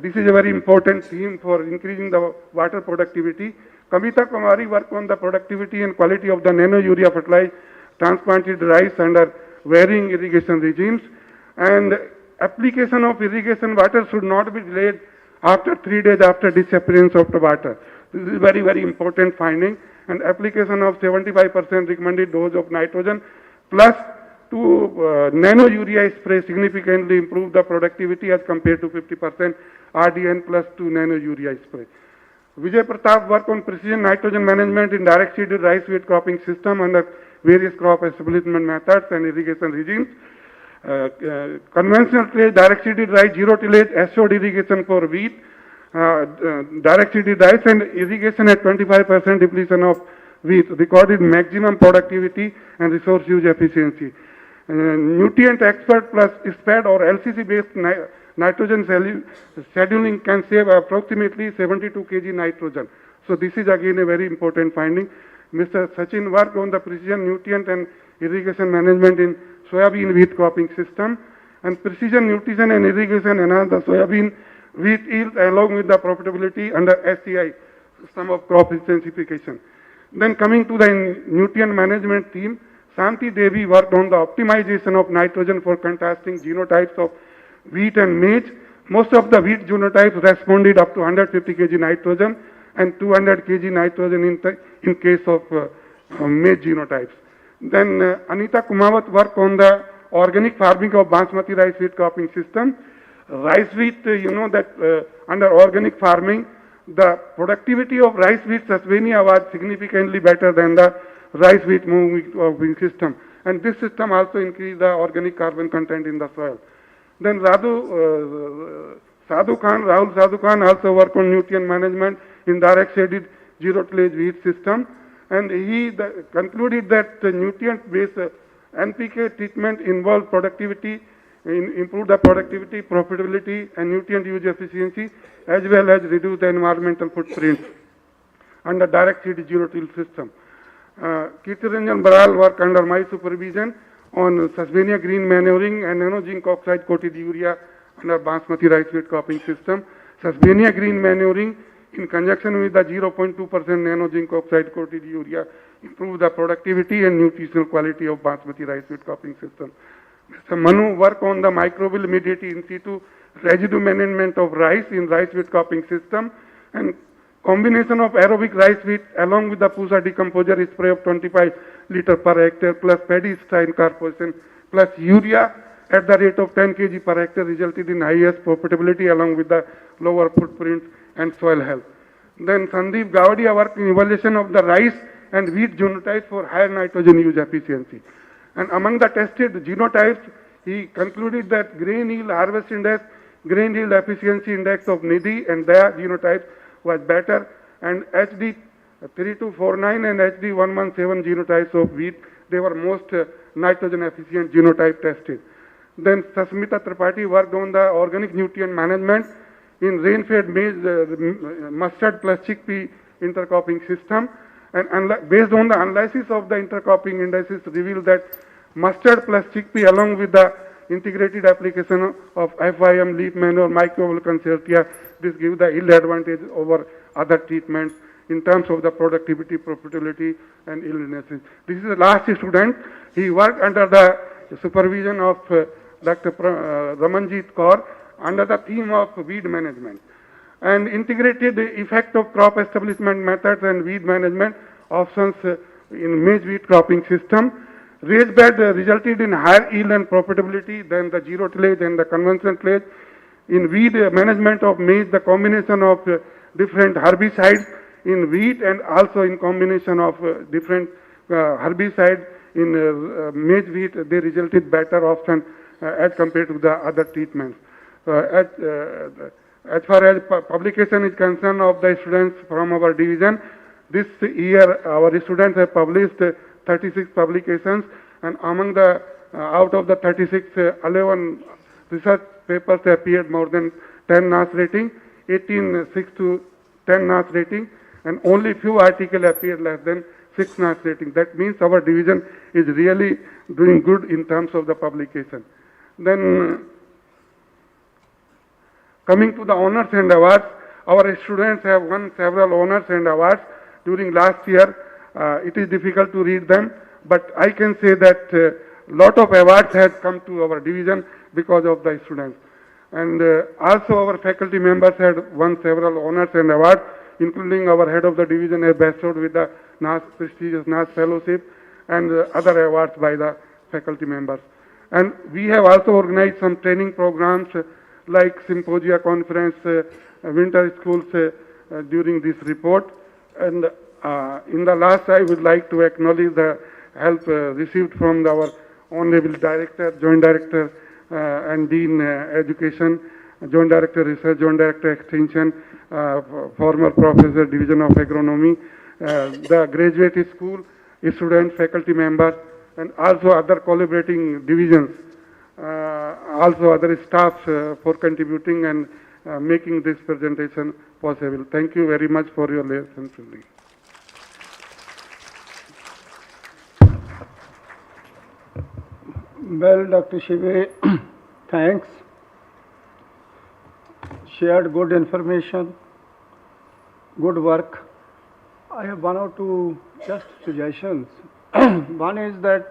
this is a very important theme for increasing the water productivity. Kavita Kumari worked on the productivity and quality of the nano urea fertilized transplanted rice under varying irrigation regimes, and application of irrigation water should not be delayed after 3 days after disappearance of the water. This is very, very important finding, and application of 75% recommended dose of nitrogen plus to nano urea spray significantly improve the productivity as compared to 50% RDN plus 2 nano urea spray. Vijay Pratap worked on precision nitrogen management in direct seeded rice wheat cropping system under various crop establishment methods and irrigation regimes. Conventional tillage, direct seeded rice, zero tillage, assured irrigation for wheat, direct seeded rice and irrigation at 25% depletion of wheat recorded maximum productivity and resource use efficiency. Nutrient expert plus SPAD or LCC based nitrogen scheduling can save approximately 72 kg nitrogen. So this is again a very important finding. Mr. Sachin worked on the precision nutrient and irrigation management in soybean wheat cropping system, and precision nutrition and irrigation enhance the soybean wheat yield along with the profitability under SCI, system of crop intensification. Then coming to the nutrient management theme, Santi Devi worked on the optimization of nitrogen for contrasting genotypes of wheat and maize. Most of the wheat genotypes responded up to 150 kg nitrogen and 200 kg nitrogen in case of maize genotypes. Then Anita Kumawat worked on the organic farming of basmati rice wheat cropping system. Rice wheat, you know that under organic farming, the productivity of rice wheat Sasvenia was significantly better than the rice wheat moving system. And this system also increased the organic carbon content in the soil. Then Rahul Sadhu Khan also worked on nutrient management in direct shaded zero tillage wheat system. And he concluded that nutrient-based NPK treatment involves productivity, improve the productivity, profitability, and nutrient use efficiency, as well as reduce the environmental footprint under direct seed zero till system. Kirtiranjan Baral worked under my supervision on Sasvenia green manuring and nano zinc oxide coated urea under basmati rice wheat cropping system. Sasvenia green manuring in conjunction with the 0.2% nano zinc oxide coated urea improve the productivity and nutritional quality of basmati rice wheat cropping system. Mr. Manu work on the microbial mediated in situ residue management of rice in rice wheat cropping system, and combination of aerobic rice wheat along with the Pusa decomposer spray of 25 liter per hectare plus paddy strain carposition plus urea at the rate of 10 kg per hectare resulted in highest profitability along with the lower footprint and soil health. Then Sandeep Gavadia worked in evaluation of the rice and wheat genotypes for higher nitrogen use efficiency. And among the tested genotypes, he concluded that grain yield harvest index, grain yield efficiency index of Nidhi and their genotypes was better, and HD 3249 and HD 117 genotypes of wheat, they were most nitrogen efficient genotype tested. Then Sasmita Tripathi worked on the organic nutrient management in rain-fed maize, mustard plus chickpea intercropping system, and based on the analysis of the intercropping indices revealed that mustard plus chickpea along with the integrated application of FIM, leaf manure, microbial concertia, this gives the yield advantage over other treatments in terms of the productivity, profitability, and yieldiness. This is the last student. He worked under the supervision of Dr. Ramanjit Kaur under the theme of weed management, and integrated the effect of crop establishment methods and weed management options in maize wheat cropping system. Raised bed resulted in higher yield and profitability than the zero tillage and the conventional tillage. In weed management of maize, the combination of different herbicides in wheat and also in combination of different herbicides in maize wheat, they resulted better option as compared to the other treatments. As far as publication is concerned of the students from our division, this year our students have published 36 publications, and among the out of the 36, 11 research papers appeared more than 10 NAS rating, 18 6 to 10 NAS rating, and only few articles appeared less than 6 NAS rating. That means our division is really doing good in terms of the publication. Then coming to the honors and awards, our students have won several honors and awards during last year. It is difficult to read them, but I can say that lot of awards has come to our division because of the students. And also our faculty members had won several honors and awards, including our head of the division has bestowed with the prestigious NAS fellowship and other awards by the faculty members. And we have also organized some training programs like symposia, conference, winter schools during this report. And in the last, I would like to acknowledge the help received from our Honorable Director, Joint Director and Dean Education, Joint Director Research, Joint Director Extension, former Professor Division of Agronomy, the graduate school, student, faculty members, and also other collaborating divisions, also other staffs for contributing and making this presentation possible. Thank you very much for your listening. Well, Dr. Shive, thanks. Shared good information, good work. I have one or two just suggestions. One is that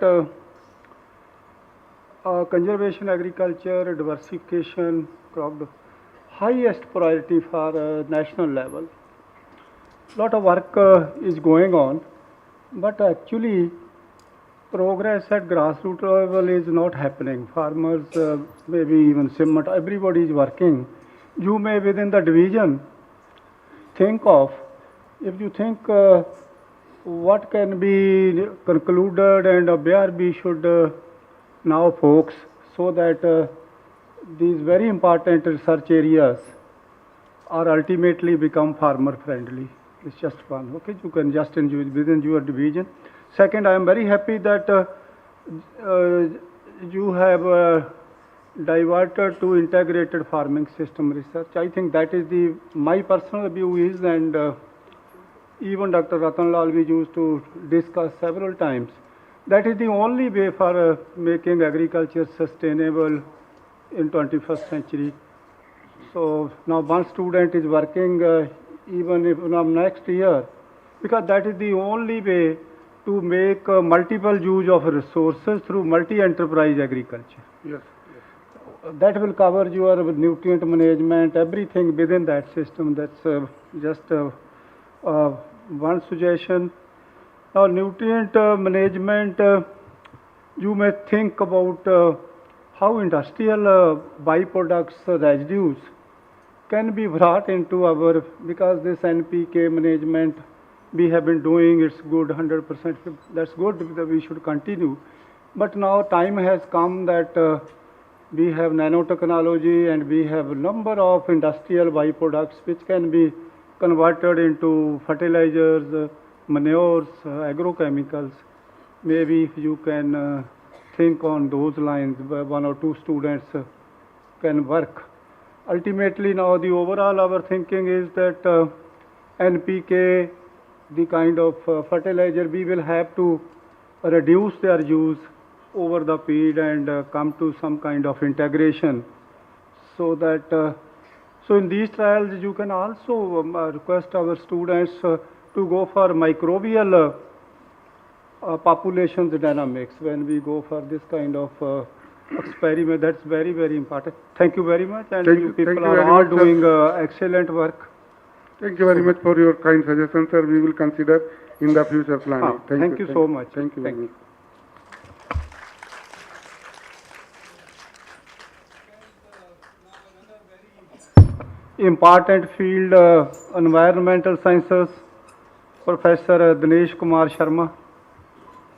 conservation agriculture, diversification, crop, highest priority for national level. Lot of work is going on, but actually progress at grassroots level is not happening. Farmers, maybe even CIMMAT, everybody is working. You may within the division think of, if you think what can be concluded and where we should now focus so that these very important research areas are ultimately become farmer friendly. It's just one. Okay, you can just enjoy within your division. Second, I am very happy that you have diverted to integrated farming system research. I think that is my personal view is, and even Dr. Ratan Lal we used to discuss several times, that is the only way for making agriculture sustainable in 21st century. So now one student is working even if next year, because that is the only way to make multiple use of resources through multi-enterprise agriculture. Yes. That will cover your nutrient management, everything within that system. That's just one suggestion. Now, nutrient management, you may think about how industrial byproducts, residues can be brought into our, because this NPK management we have been doing, it's good, 100%, that's good, we should continue. But now time has come that we have nanotechnology and we have a number of industrial byproducts which can be converted into fertilizers, manures, agrochemicals. Maybe if you can think on those lines, one or two students can work. Ultimately now the overall our thinking is that NPK, the kind of fertilizer, we will have to reduce their use over the period and come to some kind of integration, so that so in these trials you can also request our students to go for microbial populations dynamics when we go for this kind of experiment. That's very, very important. Thank you very much, and you people are all doing excellent work. Thank you very much for your kind suggestions, sir. We will consider in the future planning. Thank you so much. Thank you very much. Important field, environmental sciences, Professor Dinesh Kumar Sharma.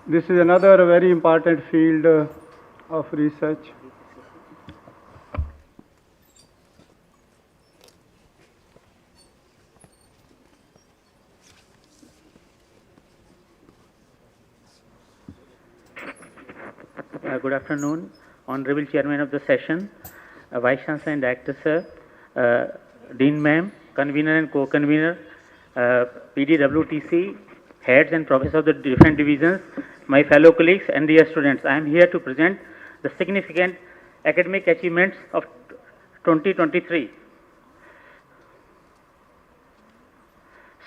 This is another very important field of research. Good afternoon, Honorable Chairman of the session, Vice Chancellor and Director Sir, Dean Ma'am, Convener and Co-Convener, PDWTC, Heads and Professors of the different divisions, my fellow colleagues and dear students. I am here to present the significant academic achievements of 2023.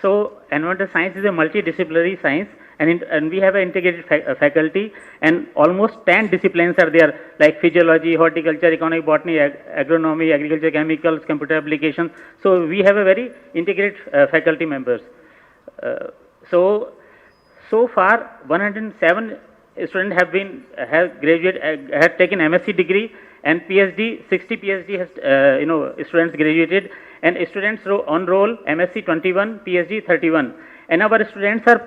So, environmental science is a multidisciplinary science, and we have an integrated faculty, and almost 10 disciplines are there, like physiology, horticulture, economic botany, agronomy, agriculture, chemicals, computer applications. So we have a very integrated faculty members. So far 107 students have taken MSc degree, and PhD, 60 PhD has students graduated, and students on roll MSc 21, PhD 31. And our students are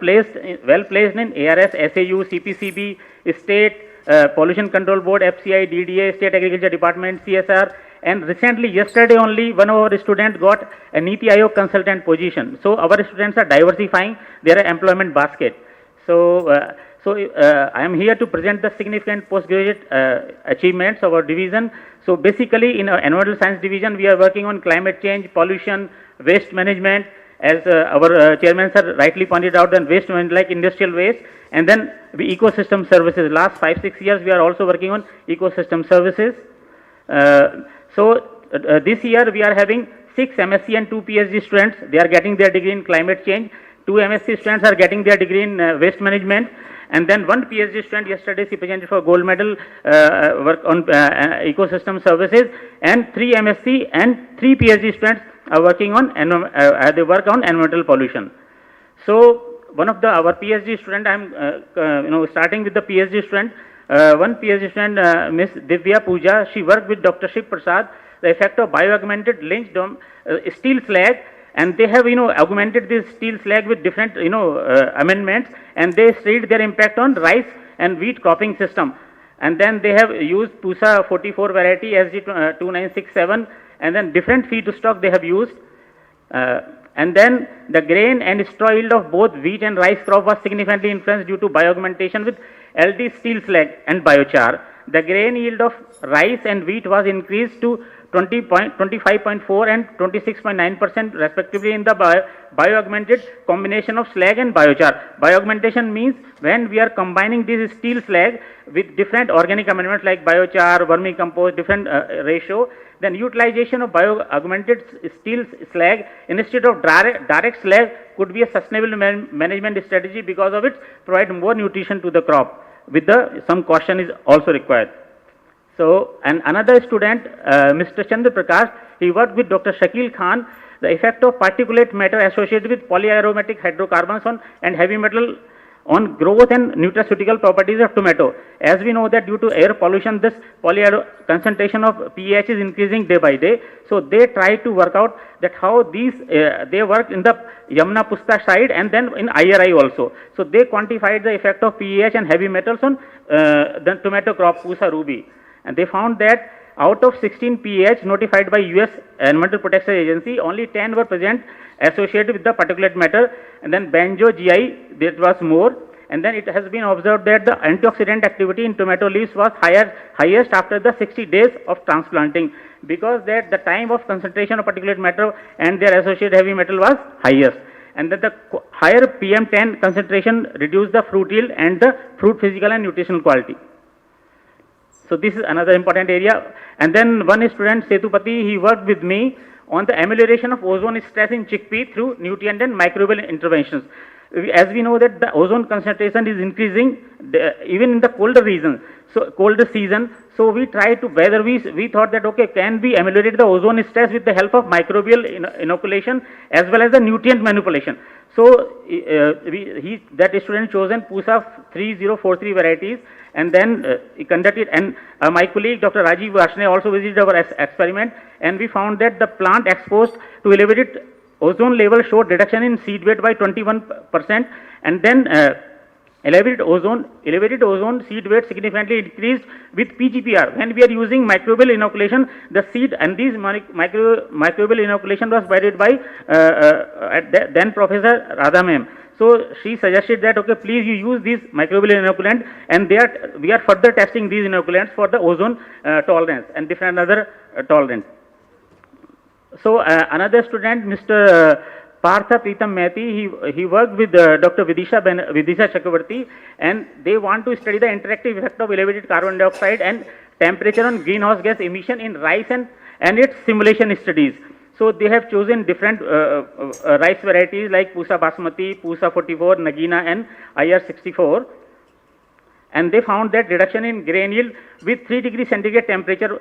well placed in ARS, SAU, CPCB, State, Pollution Control Board, FCI, DDA, State Agriculture Department, CSR, and recently, yesterday only, one of our students got a NITI Aayog consultant position. So our students are diversifying their employment basket. So I am here to present the significant postgraduate achievements of our division. So basically, in our environmental science division, we are working on climate change, pollution, waste management. As our chairman sir rightly pointed out, then waste management like industrial waste, and then the ecosystem services. Last 5-6 years, we are also working on ecosystem services. This year we are having 6 MSc and 2 PhD students. They are getting their degree in climate change. 2 MSc students are getting their degree in waste management. And then 1 PhD student yesterday she presented for gold medal work on ecosystem services, and 3 MSc and 3 PhD students are working on they work on environmental pollution. So one of our PhD student, I'm starting with the PhD student. One PhD student, Miss Divya Puja, she worked with Dr. Shiv Prasad, the effect of bio-augmented lynch steel slag, and they have augmented this steel slag with different amendments, and they studied their impact on rice and wheat cropping system. And then they have used Pusa 44 variety SG2967, and then different feedstock they have used. And then the grain and straw yield of both wheat and rice crop was significantly influenced due to bioaugmentation with LD steel slag and biochar. The grain yield of rice and wheat was increased to 25.4 and 26.9% respectively in the bioaugmented combination of slag and biochar. Bioaugmentation means when we are combining this steel slag with different organic amendments like biochar, vermicompost, different ratio, then utilization of bioaugmented steel slag instead of direct slag could be a sustainable management strategy because of it provide more nutrition to the crop. With some caution is also required. So, and another student, Mr. Chandra Prakash, he worked with Dr. Shakil Khan, the effect of particulate matter associated with polyaromatic hydrocarbons and heavy metal on growth and nutraceutical properties of tomato. As we know that due to air pollution, this concentration of pH is increasing day by day. So they try to work out that how these, they work in the Yamuna Pusta side and then in IRI also. So they quantified the effect of pH and heavy metals on the tomato crop Pusa ruby. And they found that out of 16 pH notified by US Environmental Protection Agency, only 10 were present associated with the particulate matter, and then Banjo GI, that was more. And then it has been observed that the antioxidant activity in tomato leaves was highest after the 60 days of transplanting, because that the time of concentration of particulate matter and their associated heavy metal was highest. And that the higher PM10 concentration reduced the fruit yield and the fruit physical and nutritional quality. So this is another important area. And then one student, Setupati, he worked with me on the amelioration of ozone stress in chickpea through nutrient and microbial interventions. As we know that the ozone concentration is increasing even in the colder region, so colder season. So we try to, whether we thought that okay, can we ameliorate the ozone stress with the help of microbial inoculation as well as the nutrient manipulation. So that student chosen Pusa 3043 varieties, and then he conducted, and my colleague Dr. Rajiv Varshney also visited our experiment, and we found that the plant exposed to elevated ozone level showed reduction in seed weight by 21%, and then elevated ozone seed weight significantly increased with PGPR. When we are using microbial inoculation, the seed and these microbial inoculation was guided by then Professor Radha ma'am. So she suggested that okay, please you use these microbial inoculant, and we are further testing these inoculants for the ozone tolerance and different other tolerance. So another student, Mr. Partha Pritam Mehti, he worked with Dr. Vidisha Chakravarti, and they want to study the interactive effect of elevated carbon dioxide and temperature on greenhouse gas emission in rice and its simulation studies. So they have chosen different rice varieties like Pusa Basmati, Pusa 44, Nagina and IR 64. And they found that reduction in grain yield with 3 degrees centigrade temperature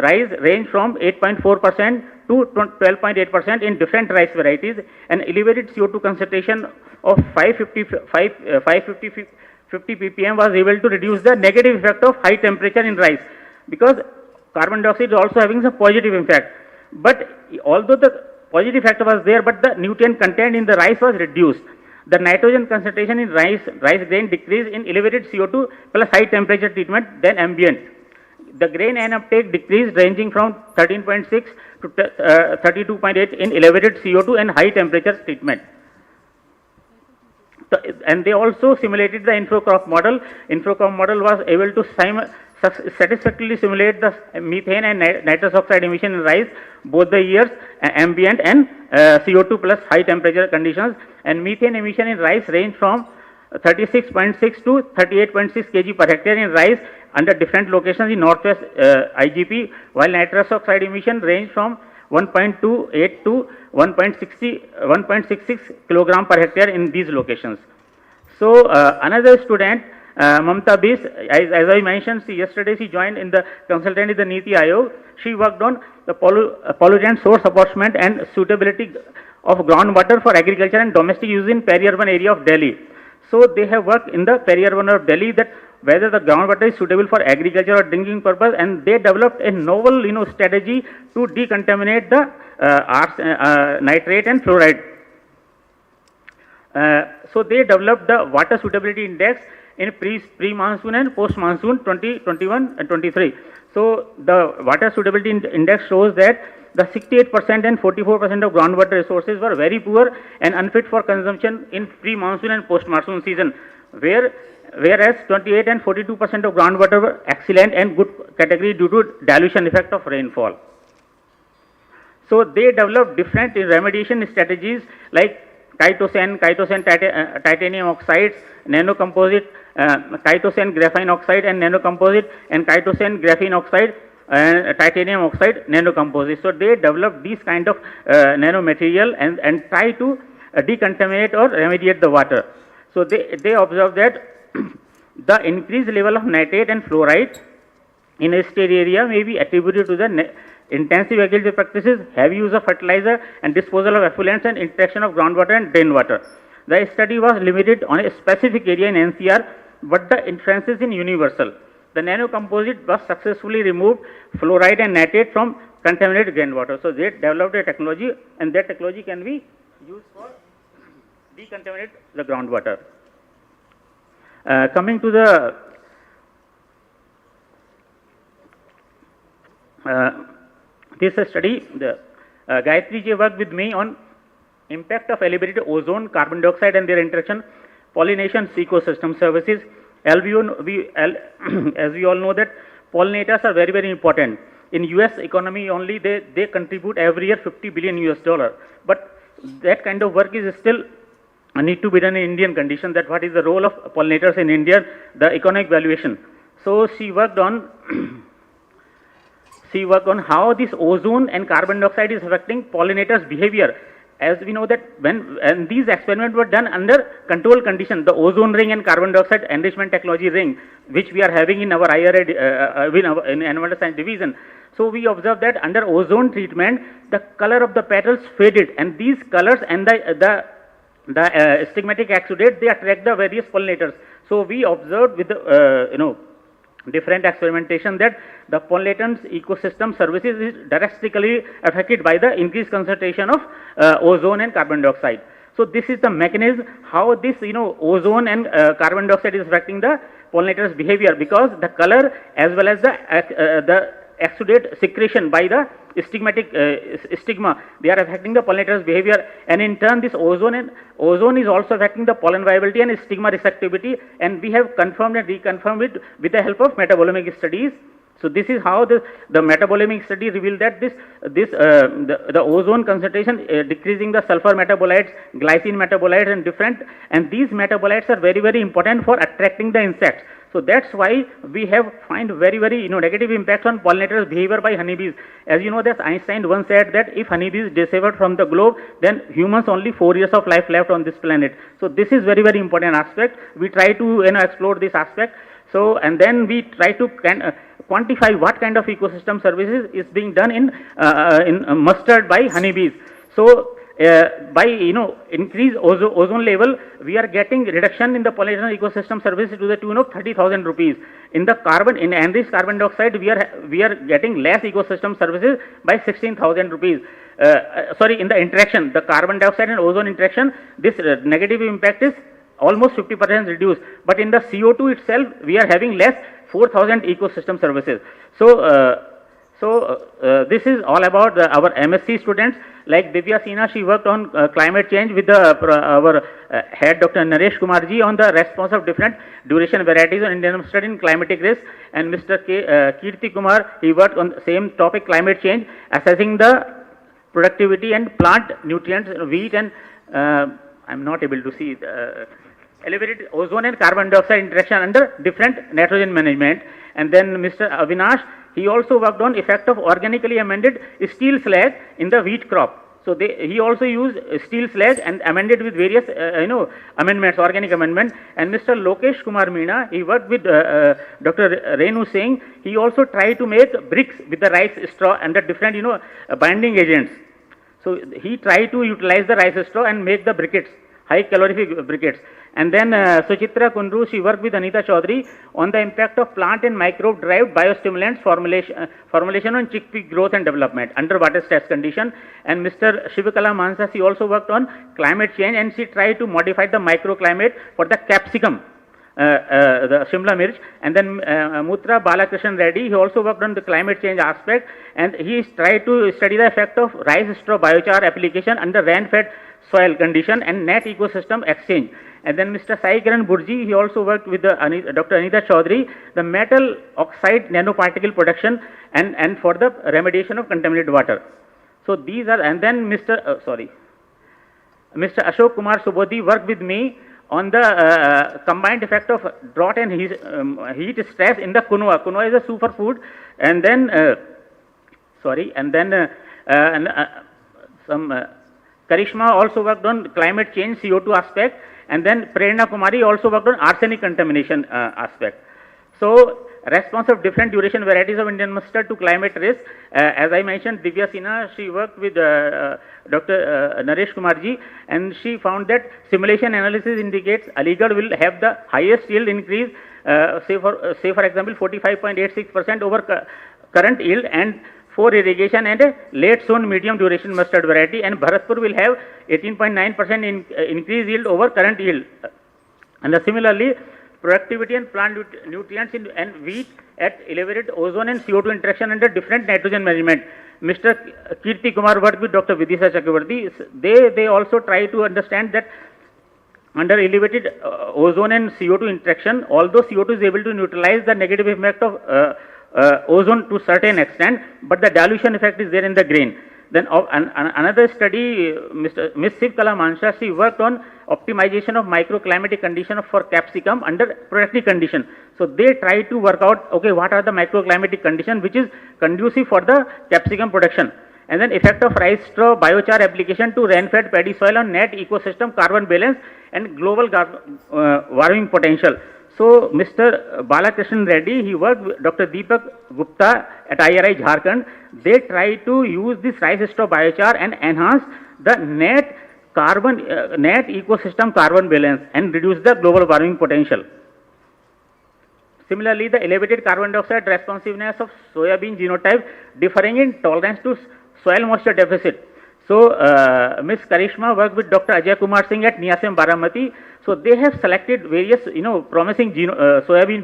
rise range from 8.4% to 12.8% in different rice varieties, and elevated CO2 concentration of 550 ppm was able to reduce the negative effect of high temperature in rice, because carbon dioxide is also having some positive impact. But although the positive factor was there, but the nutrient content in the rice was reduced. The nitrogen concentration in rice grain decreased in elevated CO2 plus high temperature treatment than ambient. The grain N uptake decreased ranging from 13.6 to 32.8 in elevated CO2 and high temperature treatment. So, and they also simulated the infrocrop model. Infrocrop model was able to satisfactorily simulate the methane and nitrous oxide emission in rice, both the years ambient and CO2 plus high temperature conditions. And methane emission in rice range from 36.6 to 38.6 kg per hectare in rice under different locations in northwest IGP, while nitrous oxide emission range from 1.28 to 1.66 kilogram per hectare in these locations. So another student, Mamta Bis, as I mentioned, yesterday she joined in the consultant in the Niti Aayog. She worked on the pollutant source apportionment and suitability of groundwater for agriculture and domestic use in peri-urban area of Delhi. So they have worked in the peri-urban of Delhi that whether the groundwater is suitable for agriculture or drinking purpose, and they developed a novel, strategy to decontaminate the nitrate and fluoride. So they developed the water suitability index in pre-monsoon and post-monsoon 2021 and 23. So the water suitability index shows that the 68% and 44% of groundwater resources were very poor and unfit for consumption in pre-monsoon and post-monsoon season, whereas 28 and 42% of groundwater were excellent and good category due to dilution effect of rainfall. So they developed different remediation strategies like chitosan, titanium oxides, nanocomposite, chitosan graphene oxide and nanocomposite, and chitosan graphene oxide and titanium oxide nanocomposite. So they developed these kind of nanomaterial and try to decontaminate or remediate the water. So they observed that the increased level of nitrate and fluoride in a state area may be attributed to the intensive agriculture practices, heavy use of fertilizer and disposal of effluents and interaction of groundwater and drain water. The study was limited on a specific area in NCR, but the inferences in universal. The nanocomposite was successfully removed fluoride and nitrate from contaminated groundwater. So they developed a technology, and that technology can be used for decontaminate the groundwater. Coming to the this study, the Gayatri ji worked with me on impact of elevated ozone, carbon dioxide and their interaction, pollination ecosystem services. As we all know that pollinators are very, very important. In US economy only, they contribute every year $50 billion. But that kind of work is still need to be done in Indian conditions, that what is the role of pollinators in India, the economic valuation. So she worked on how this ozone and carbon dioxide is affecting pollinators' behavior. As we know that when these experiments were done under control condition, the ozone ring and carbon dioxide enrichment technology ring, which we are having in our IRA, in Environmental Science Division. So we observed that under ozone treatment, the color of the petals faded, and these colors and the stigmatic exudate, they attract the various pollinators. So we observed with the different experimentation that the pollinators ecosystem services is drastically affected by the increased concentration of ozone and carbon dioxide. So this is the mechanism how this ozone and carbon dioxide is affecting the pollinators behavior, because the color as well as the exudate secretion by the stigmatic stigma, they are affecting the pollinators behavior, and in turn this ozone is also affecting the pollen viability and stigma receptivity, and we have confirmed and reconfirmed it with the help of metabolomic studies. So this is how the metabolomic study revealed that the ozone concentration decreasing the sulfur metabolites, glycine metabolites and these metabolites are very, very important for attracting the insects. So that's why we have find very, very negative impacts on pollinators behavior by honeybees. As you know that Einstein once said that if honeybees disappeared from the globe, then humans only 4 years of life left on this planet. So this is very, very important aspect. We try to explore this aspect. So and then we try to quantify what kind of ecosystem services is being done in mustard by honeybees. So by increased ozone level, we are getting reduction in the pollination ecosystem services to the tune of 30,000 rupees. In the enriched carbon dioxide, we are getting less ecosystem services by 16,000 rupees. In the interaction, the carbon dioxide and ozone interaction, this negative impact is almost 50% reduced. But in the CO2 itself, we are having less 4,000 ecosystem services. So this is all about our MSc students. Like Divya Sinha, she worked on climate change with our head Dr. Naresh Kumar ji on the response of different duration varieties on Indian mustard in climatic risk, and Mr. Kirti Kumar, he worked on the same topic, climate change, assessing the productivity and plant nutrients, wheat and I'm not able to see elevated ozone and carbon dioxide interaction under different nitrogen management. And then Mr. Avinash, he also worked on effect of organically amended steel slag in the wheat crop. So he also used steel slag and amended with various amendments, organic amendment. And Mr. Lokesh Kumar Meena, he worked with Dr. Renu Singh. He also tried to make bricks with the rice straw and the different binding agents. So he tried to utilize the rice straw and make the briquettes, high calorific briquettes. And then Suchitra Kundru, she worked with Anita Chaudhary on the impact of plant and microbe derived biostimulants formulation on chickpea growth and development under water stress condition. And Mr. Shivakala Mansa, she also worked on climate change, and she tried to modify the microclimate for the capsicum, the Shimla Mirch. And then Mutra Balakrishnan Reddy, he also worked on the climate change aspect, and he tried to study the effect of rice straw biochar application under rain-fed soil condition and net ecosystem exchange. And then Mr. Sai Kiran Burji, he also worked with Dr. Anita Chaudhary, the metal oxide nanoparticle production and for the remediation of contaminated water. So these are, and then Mr. Ashok Kumar Subodhi worked with me on the combined effect of drought and heat stress in the quinoa. Quinoa is a superfood. And then, Karishma also worked on climate change, CO2 aspect, and then Prerna Kumari also worked on arsenic contamination aspect. So, response of different duration varieties of Indian mustard to climate risk. As I mentioned, Divya Sinha, she worked with Dr. Naresh Kumarji, and she found that simulation analysis indicates Aligarh will have the highest yield increase, say for example 45.86% over current yield, and for irrigation and a late sown medium duration mustard variety, and Bharatpur will have 18.9% increase yield over current yield. And similarly, productivity and plant nutrients and wheat at elevated ozone and CO2 interaction under different nitrogen management. Mr. Kirti Kumar worked with Dr. Vidisha Chakravarti. They also try to understand that under elevated ozone and CO2 interaction, although CO2 is able to neutralize the negative effect of ozone to certain extent, but the dilution effect is there in the grain. Then another study, Ms. Shivkala Mansa, she worked on optimization of microclimatic condition for capsicum under productive condition. So they try to work out, okay, what are the microclimatic condition which is conducive for the capsicum production. And then effect of rice straw biochar application to rain-fed paddy soil on net ecosystem carbon balance and global warming potential. So Mr. Balakrishnan Reddy, he worked with Dr. Deepak Gupta at IRI Jharkhand. They try to use this rice straw biochar and enhance the net ecosystem carbon balance and reduce the global warming potential. Similarly, the elevated carbon dioxide responsiveness of soybean genotype differing in tolerance to soil moisture deficit. So Ms. Karishma worked with Dr. Ajay Kumar Singh at Niasem Baramati. So they have selected various, promising soybean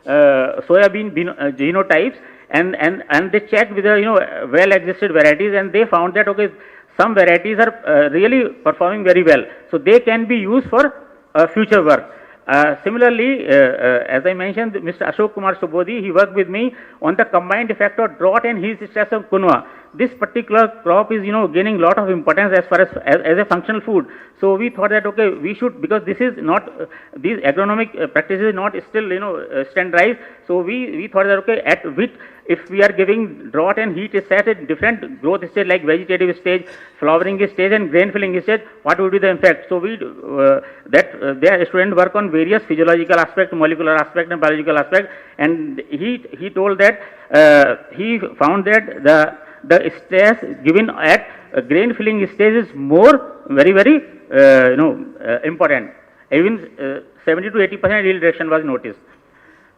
genotypes, and they checked with the well-existed varieties, and they found that okay, some varieties are really performing very well. So they can be used for future work. Similarly, as I mentioned, Mr. Ashok Kumar Subodhi, he worked with me on the combined effect of drought and heat stress of quinoa. This particular crop is, gaining lot of importance as far as a functional food. So we thought that okay, we should, because this is not these agronomic practices is not still standardized. So we thought that okay, at which if we are giving drought and heat is set at different growth stage like vegetative stage, flowering stage, and grain filling stage, what would be the impact? So we their students work on various physiological aspect, molecular aspect, and biological aspect, and he told that he found that the stress given at grain filling stage is very important. Even 70 to 80% yield reduction was noticed.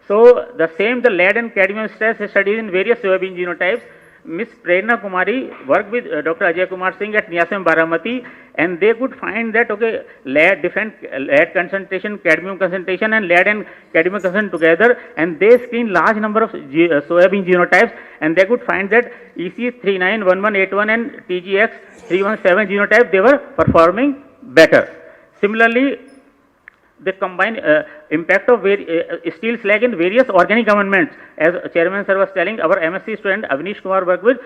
So the lead and cadmium stress studies in various soybean genotypes. Ms. Prerna Kumari worked with Dr. Ajay Kumar Singh at Niasem Baramati, and they could find that okay, different lead concentration, cadmium concentration, and lead and cadmium concentration together, and they screened large number of soybean genotypes, and they could find that EC391181 and TGX317 genotype, they were performing better. Similarly, the combined impact of steel slag in various organic amendments. As Chairman Sir was telling, our MSc student Avnish Kumar worked with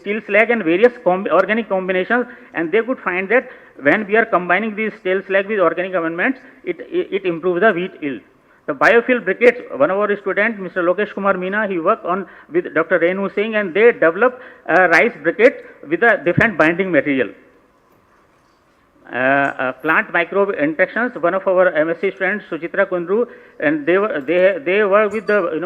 steel slag and various organic combinations, and they could find that when we are combining these steel slag with organic amendments, it improves the wheat yield. The biofuel briquettes, one of our students, Mr. Lokesh Kumar Meena, he worked on with Dr. Renu Singh, and they developed rice briquettes with a different binding material. Plant microbe interactions, one of our MSc students, Suchitra Kundru, and they were with the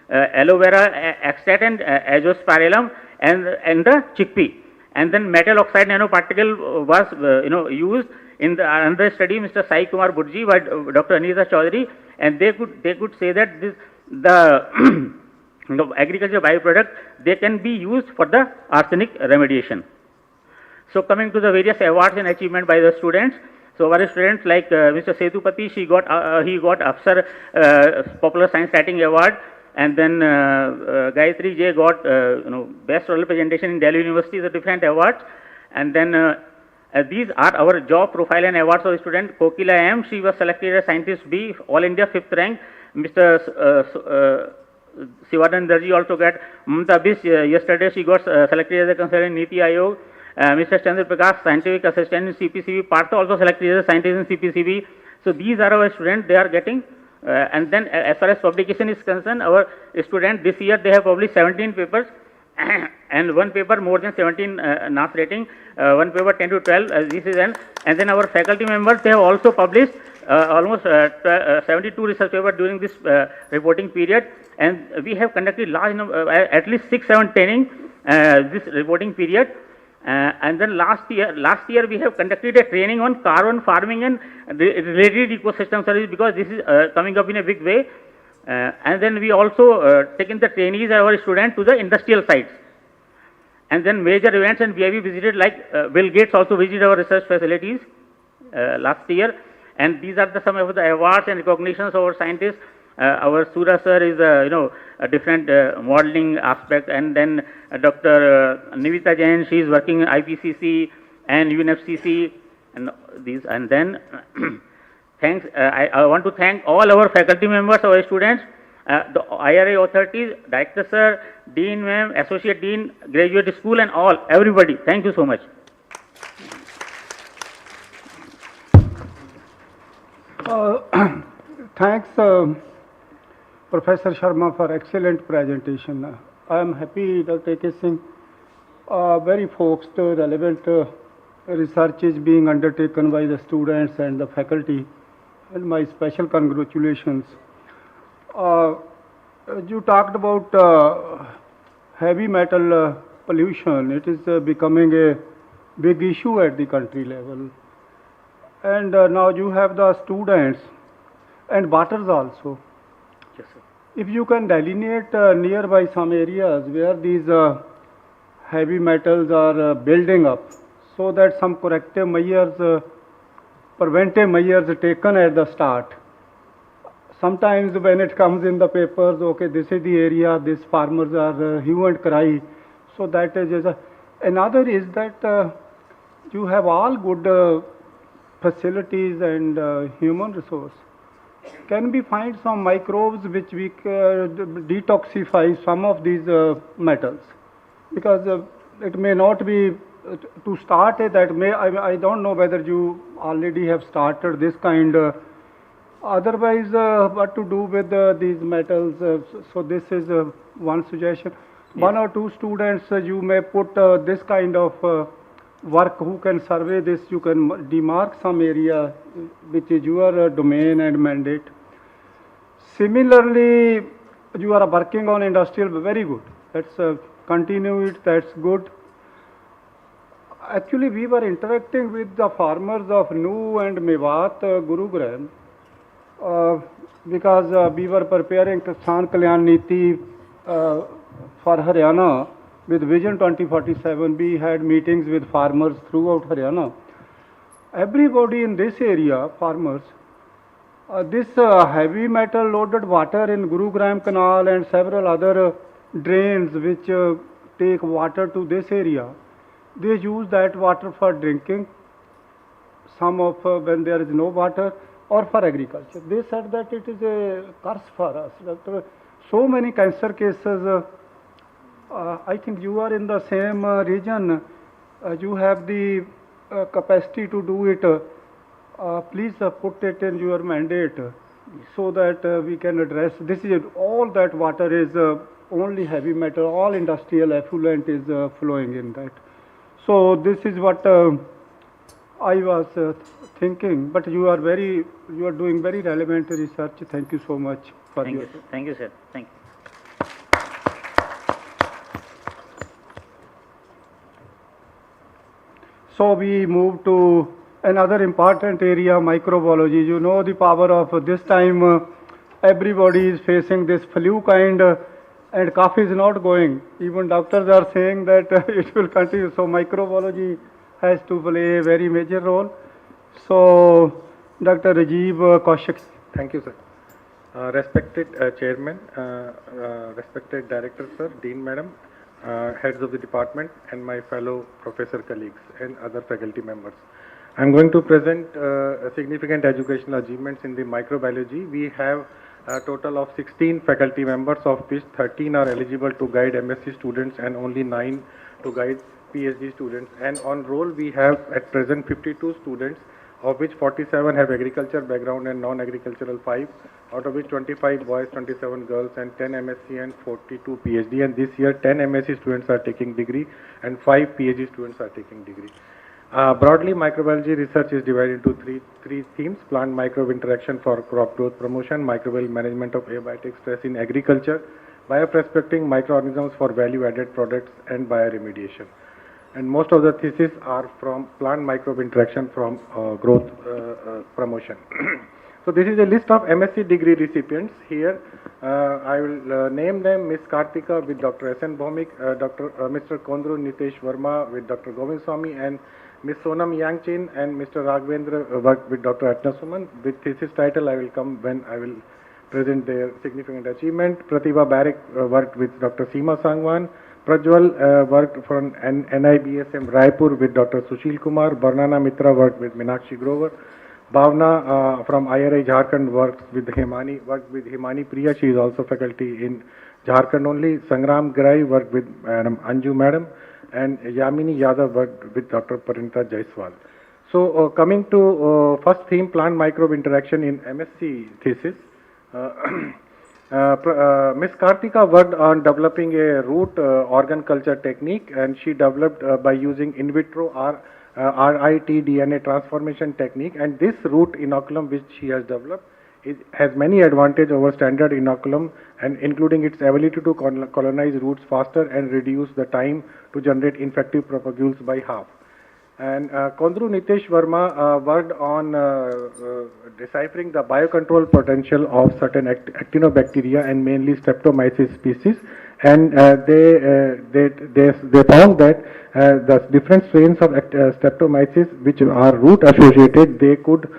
aloe vera extract and azospirillum and the chickpea, And then metal oxide nanoparticle was used in the another study, Mr. Sai Kumar Burji by Dr. Anita Chaudhary, and they could say that the agricultural byproduct, they can be used for the arsenic remediation. So coming to the various awards and achievement by the students. So our students like Mr. Setupati, he got Afsar Popular Science Writing Award, and then Gayatri J got Best Oral Presentation in Delhi University, the different awards, and then these are our job profile and awards of the student. Kokila M, she was selected as Scientist B, All India 5th rank. Mr. Sivadan Darji also got Mamta Bis, yesterday she got selected as a consultant in Niti Ayog. Mr. Chandra Prakash, Scientific Assistant in CPCB. Partha also selected as a scientist in CPCB. So these are our students, they are getting. And then as far as publication is concerned, our students this year, they have published 17 papers and one paper more than 17 NAS rating, one paper 10 to 12, this is and then our faculty members, they have also published almost 72 research papers during this reporting period, and we have conducted large number, at least 6-7 training this reporting period. And then last year we have conducted a training on carbon farming and related ecosystem services, because this is coming up in a big way. And then we also taken the trainees, our students, to the industrial sites. And then major events and VIV visited, like Bill Gates also visited our research facilities last year. And these are some of the awards and recognitions of our scientists. Our Sura sir is a different modeling aspect, and then Dr. Nivita Jain, she is working in IPCC and UNFCC, and these. And then thanks. I want to thank all our faculty members, our students, the IRA authorities, Director sir, Dean ma'am, Associate Dean, Graduate School, and everybody. Thank you so much. Thanks, Professor Sharma, for excellent presentation. I am happy, Dr. A.K. Singh, very focused, relevant research is being undertaken by the students and the faculty, and my special congratulations. You talked about heavy metal pollution. It is becoming a big issue at the country level. And now you have the students and waters also. Yes, sir. If you can delineate nearby some areas where these heavy metals are building up, so that some corrective measures, preventive measures are taken at the start. Sometimes when it comes in the papers, okay, this is the area, these farmers are hue and cry. So that is another is that you have all good facilities and human resource. Can we find some microbes which we detoxify some of these metals? Because it may not be to start that may I don't know whether you already have started this kind. Otherwise, what to do with these metals? So this is one suggestion. Yes. One or two students you may put this kind of work who can survey this. You can demark some area which is your domain and mandate. Similarly, you are working on industrial, very good. Let's continue it, that's good. Actually, we were interacting with the farmers of Nu and Mewat, Gurugram, because we were preparing Kisan Kalyan Niti for Haryana with Vision 2047. We had meetings with farmers throughout Haryana. Everybody in this area, farmers, this heavy metal loaded water in Gurugram Canal and several other drains which take water to this area, they use that water for drinking, some of when there is no water, or for agriculture. They said that it is a curse for us. That, so many cancer cases, I think you are in the same region, you have the capacity to do it. Please put it in your mandate so that we can address. This is all that water is only heavy metal, all industrial effluent is flowing in that. So this is what I was thinking. But you are doing very relevant research. Thank you so much for your. Thank you, sir. Thank you. So we move to another important area, microbiology. You know the power of this time. Everybody is facing this flu kind, and cough is not going. Even doctors are saying that it will continue. So microbiology has to play a very major role. So Dr. Rajiv Kaushik. Thank you, sir. Respected Chairman, respected Director, sir, Dean Madam, heads of the department, and my fellow professor colleagues and other faculty members. I am going to present significant educational achievements in the microbiology. We have a total of 16 faculty members, of which 13 are eligible to guide MSc students and only 9 to guide PhD students. And on roll we have at present 52 students, of which 47 have agriculture background and non-agricultural 5, out of which 25 boys, 27 girls, and 10 MSc and 42 PhD. And this year 10 MSc students are taking degree and 5 PhD students are taking degree. Broadly, microbiology research is divided into three themes: plant microbe interaction for crop growth promotion, microbial management of abiotic stress in agriculture, bioprospecting microorganisms for value-added products, and bioremediation. And most of the theses are from plant microbe interaction from growth promotion. So this is a list of MSc degree recipients. Here I will name them: Ms. Kartika with Dr. S.N. Bhaumik, Mr. Kondru Nitesh Verma with Dr. Govind Swami, and Ms. Sonam Yangchin and Mr. Raghavendra worked with Dr. Atna Suman. With thesis title I will come when I will present their significant achievement. Pratibha Barak worked with Dr. Seema Sangwan. Prajwal worked from NIBSM Raipur with Dr. Sushil Kumar. Barnana Mitra worked with Meenakshi Grover. Bhavna from IRI Jharkhand worked with Himani Priya. She is also faculty in Jharkhand only. Sangram Grai worked with Madam Anju Madam. And Yamini Yadav worked with Dr. Parinita Jaiswal. So coming to first theme, plant microbe interaction in MSc thesis. Ms. Kartika worked on developing a root organ culture technique, and she developed by using in vitro RIT DNA transformation technique. And this root inoculum which she has developed has many advantages over standard inoculum, and including its ability to colonize roots faster and reduce the time to generate infective propagules by half. And Kondru Nitesh Verma worked on deciphering the biocontrol potential of certain actinobacteria and mainly streptomyces species. And they found that the different strains of streptomyces which are root associated, they could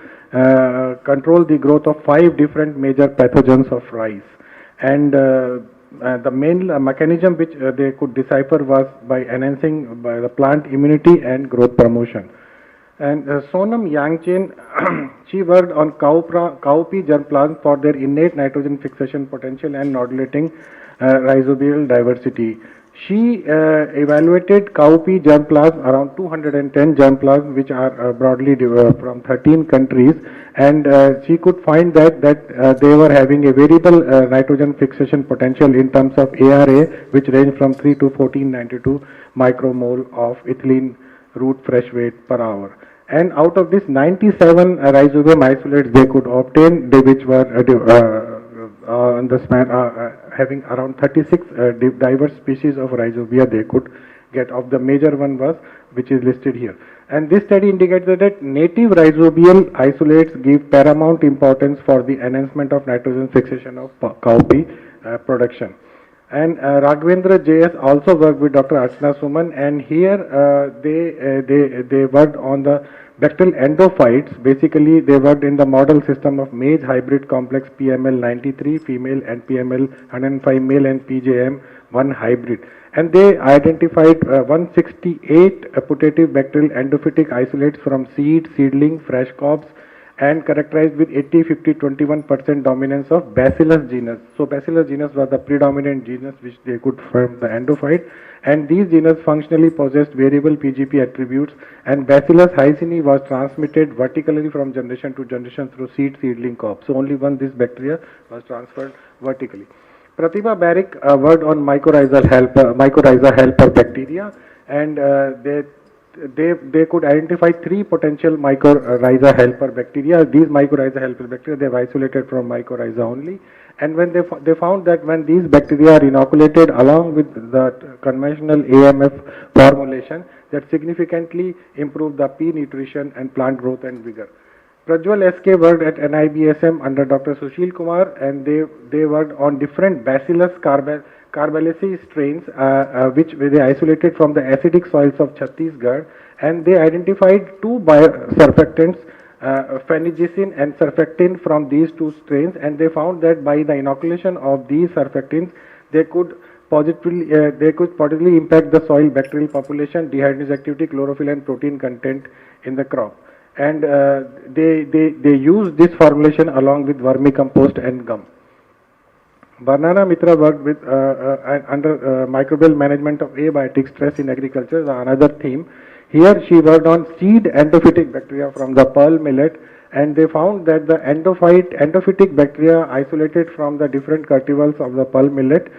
control the growth of 5 different major pathogens of rice. And the main mechanism which they could decipher was by enhancing by the plant immunity and growth promotion. And Sonam Yangchin, she worked on cowpea germplasm for their innate nitrogen fixation potential and nodulating rhizobial diversity. She evaluated cowpea germplasm, around 210 germplasm, which are broadly from 13 countries, and she could find that they were having a variable nitrogen fixation potential in terms of ARA, which range from 3 to 1492 micromole of ethylene root fresh weight per hour. And out of this, 97 rhizobium isolates they could obtain, which were on the span having around 36 diverse species of rhizobia they could get. Of the major one was which is listed here. And this study indicates that native rhizobial isolates give paramount importance for the enhancement of nitrogen fixation of cowpea production. And Raghavendra JS also worked with Dr. Archana Suman, and here they worked on the bacterial endophytes. Basically, they worked in the model system of maize hybrid complex PML 93 female and PML 105 male and PJM1 hybrid. And they identified 168 putative bacterial endophytic isolates from seed, seedling, fresh cobs, and characterized with 80-50-21% dominance of Bacillus genus. So Bacillus genus was the predominant genus which they could form the endophyte, and these genus functionally possessed variable PGP attributes, and Bacillus hycini was transmitted vertically from generation to generation through seedling cob. So only one this bacteria was transferred vertically. Pratibha Barak worked on mycorrhizal helper bacteria, and they could identify 3 potential mycorrhiza helper bacteria. These mycorrhiza helper bacteria they have isolated from mycorrhiza only, and when they found that when these bacteria are inoculated along with the conventional AMF formulation, that significantly improve the pea nutrition and plant growth and vigor. Prajwal SK worked at NIBSM under Dr. Sushil Kumar, and they worked on different Bacillus carbaceae strains which they isolated from the acidic soils of Chhattisgarh, and they identified two surfactants, phenigicin and surfactant from these two strains, and they found that by the inoculation of these surfactants they could positively impact the soil bacterial population, dehydrogenase activity, chlorophyll and protein content in the crop. And they use this formulation along with vermicompost and gum. Varnana Mitra worked with under microbial management of abiotic stress in agriculture, another theme. Here she worked on seed endophytic bacteria from the pearl millet, and they found that the endophytic bacteria isolated from the different cultivars of the pearl millet,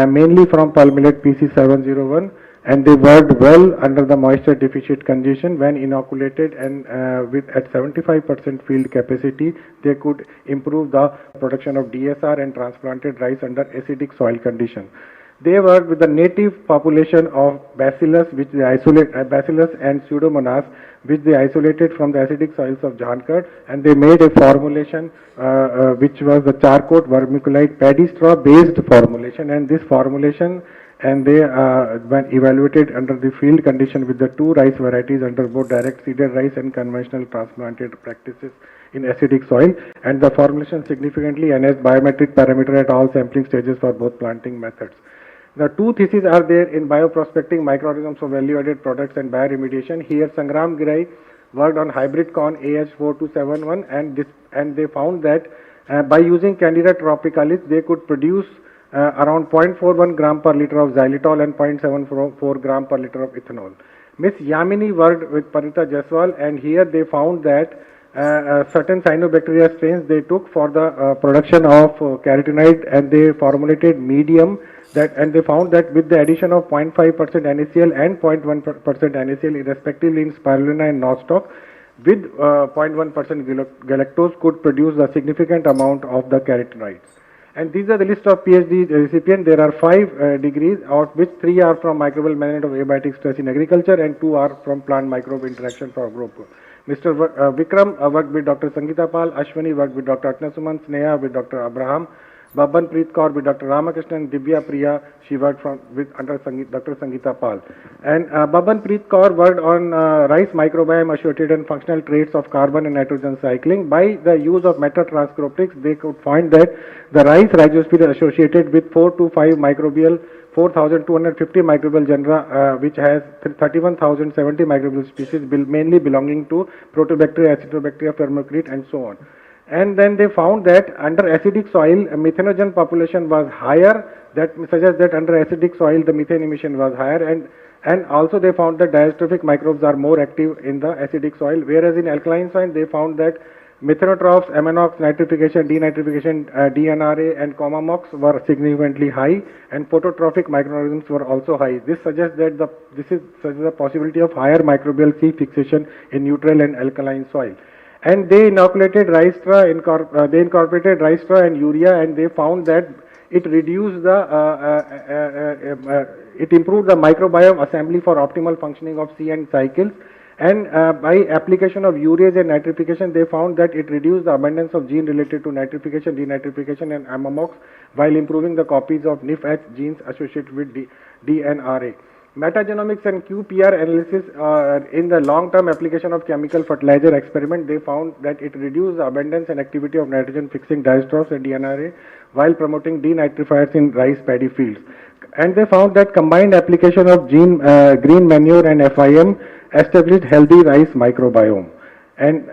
mainly from pearl millet PC701, and they worked well under the moisture deficit condition when inoculated, and with at 75% field capacity they could improve the production of DSR and transplanted rice under acidic soil condition. They worked with the native population of Bacillus, which they isolate Bacillus and Pseudomonas, which they isolated from the acidic soils of Jharkhand, and they made a formulation which was the charcoal vermiculite paddy straw based formulation, and this formulation, and they when evaluated under the field condition with the two rice varieties under both direct seeded rice and conventional transplanted practices in acidic soil, and the formulation significantly enhanced biometric parameter at all sampling stages for both planting methods. The two theses are there in bioprospecting, microorganisms for value-added products and bioremediation. Here Sangram Girai worked on hybrid corn AH4271, and they found that by using Candida tropicalis they could produce around 0.41 gram per liter of xylitol and 0.74 gram per liter of ethanol. Miss Yamini worked with Panita Jaswal, and here they found that certain cyanobacteria strains they took for the production of carotenoid, and they formulated medium and they found that with the addition of 0.5% NaCl and 0.1% NaCl respectively in spirulina and nostoc, with 0.1% galactose could produce a significant amount of the carotenoids. And these are the list of PhD recipients. There are 5 degrees, out which 3 are from microbial management of abiotic stress in agriculture and 2 are from plant microbe interaction for group. Mr. Vikram worked with Dr. Sangeeta Pal, Ashwani worked with Dr. Atna Suman, Sneha with Dr. Abraham, Babban Preet Kaur with Dr. Ramakrishnan, Divya Priya, she worked under Dr. Sangeeta Pal. And Babban Preet Kaur worked on rice microbiome associated and functional traits of carbon and nitrogen cycling. By the use of metatranscriptics, they could find that the rice rhizosphere is associated with 4 to 5 microbial 4,250 microbial genera, which has 31,070 microbial species, mainly belonging to Protobacteria, Acidobacteria, Firmicutes, and so on. And then they found that under acidic soil, methanogen population was higher. That suggests that under acidic soil, the methane emission was higher, and also they found that diastrophic microbes are more active in the acidic soil, whereas in alkaline soil, they found that methanotrophs, ammonox, nitrification, denitrification, DNRA, and comamox were significantly high, and phototrophic microorganisms were also high. This suggests that the possibility of higher microbial C fixation in neutral and alkaline soil. And they inoculated rice straw, they incorporated rice straw and urea, and they found that it reduced it improved the microbiome assembly for optimal functioning of C and cycles. And by application of urease and nitrification, they found that it reduced the abundance of gene related to nitrification, denitrification, and ammomox, while improving the copies of NIF-H genes associated with DNRA. Metagenomics and qPR analysis in the long-term application of chemical fertilizer experiment, they found that it reduced the abundance and activity of nitrogen-fixing diasterophs and DNRA while promoting denitrifiers in rice paddy fields. And they found that combined application of green manure and FIM established healthy rice microbiome. And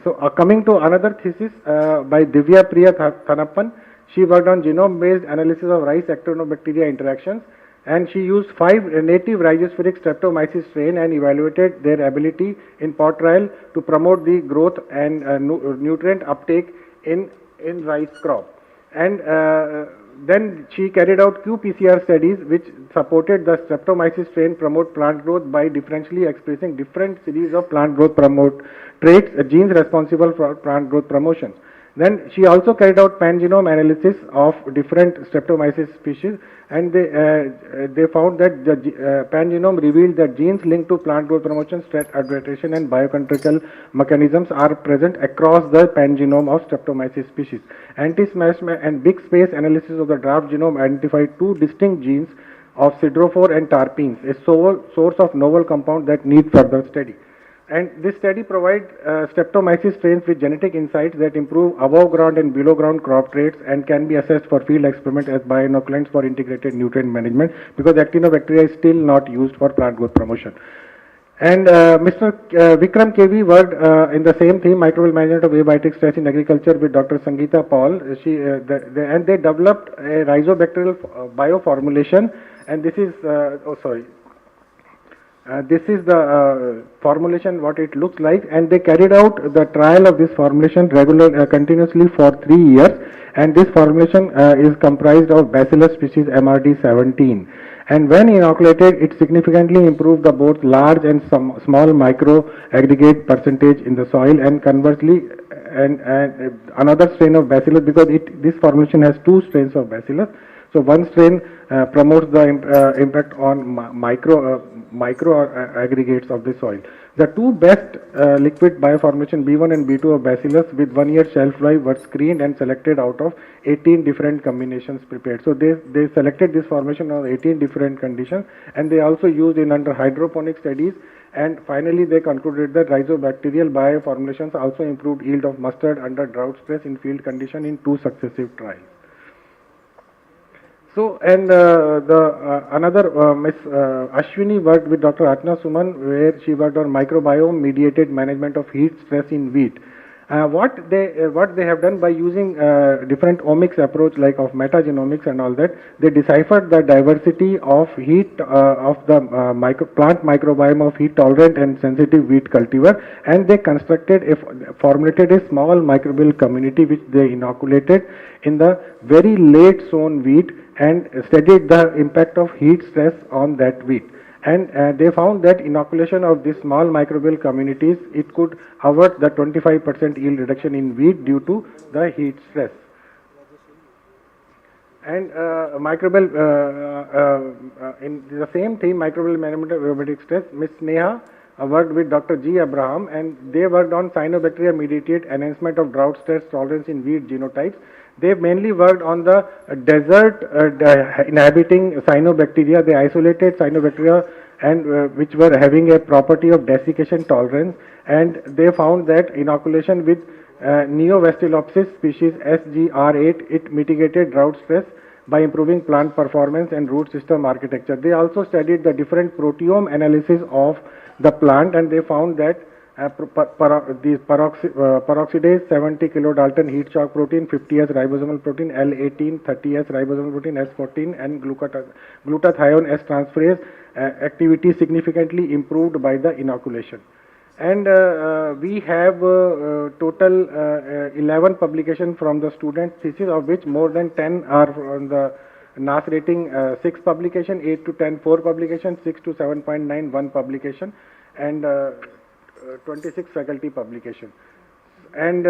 so coming to another thesis by Divya Priya Thanappan, she worked on genome-based analysis of rice actinobacteria interactions, and she used 5 native rhizospheric streptomyces strain and evaluated their ability in pot trial to promote the growth and nutrient uptake in rice crop. And then she carried out qPCR studies which supported the streptomyces strain promote plant growth by differentially expressing different series of plant growth promote traits, genes responsible for plant growth promotion. Then she also carried out pangenome analysis of different streptomyces species, and they found that the pangenome revealed that genes linked to plant growth promotion, stress adaptation, and biocontrol mechanisms are present across the pangenome of streptomyces species. Anti-smash and big space analysis of the draft genome identified two distinct genes of siderophore and terpenes, a source of novel compound that need further study. And this study provides streptomyces strains with genetic insights that improve above ground and below ground crop traits and can be assessed for field experiment as bioinoculants for integrated nutrient management, because actinobacteria is still not used for plant growth promotion. And Mr. Vikram KV worked in the same theme, microbial management of abiotic stress in agriculture, with Dr. Sangeeta Paul. And they developed a rhizobacterial bioformulation, and this is, this is the formulation, what it looks like, and they carried out the trial of this formulation continuously for 3 years, and this formulation is comprised of Bacillus species MRD17. And when inoculated, it significantly improved the both large and small micro aggregate percentage in the soil, and conversely, and another strain of Bacillus, because this formulation has 2 strains of Bacillus. So one strain promotes the impact on micro aggregates of the soil. The 2 best liquid bioformulation B1 and B2 of Bacillus with 1 year shelf life were screened and selected out of 18 different combinations prepared. So they selected this formulation on 18 different conditions, and they also used in under hydroponic studies, and finally they concluded that rhizobacterial bioformulations also improved yield of mustard under drought stress in field condition in 2 successive trials. So, and another Miss Ashwini worked with Dr. Atna Suman, where she worked on microbiome mediated management of heat stress in wheat. What they have done by using different omics approach like of metagenomics and all that, they deciphered the diversity of heat of the plant microbiome of heat tolerant and sensitive wheat cultivar, and they formulated a small microbial community which they inoculated in the very late sown wheat and studied the impact of heat stress on that wheat. And they found that inoculation of these small microbial communities, it could avert the 25% yield reduction in wheat due to the heat stress. And microbial, in the same theme, microbial management of abiotic stress, Ms. Neha worked with Dr. G. Abraham, and they worked on cyanobacteria mediated enhancement of drought stress tolerance in wheat genotypes. They mainly worked on the desert inhabiting cyanobacteria. They isolated cyanobacteria and which were having a property of desiccation tolerance, and they found that inoculation with Neovastilopsis species SGR8, it mitigated drought stress by improving plant performance and root system architecture. They also studied the different proteome analysis of the plant, and they found that peroxidase 70 kilodalton heat shock protein, 50S ribosomal protein, L18, 30S ribosomal protein, S14, and glutathione S transferase activity significantly improved by the inoculation. And we have total 11 publications from the student thesis, of which more than 10 are on the NAS rating 6 publication, 8 to 10 4 publication, 6 to 7.9 1 publication, and 26 faculty publication. And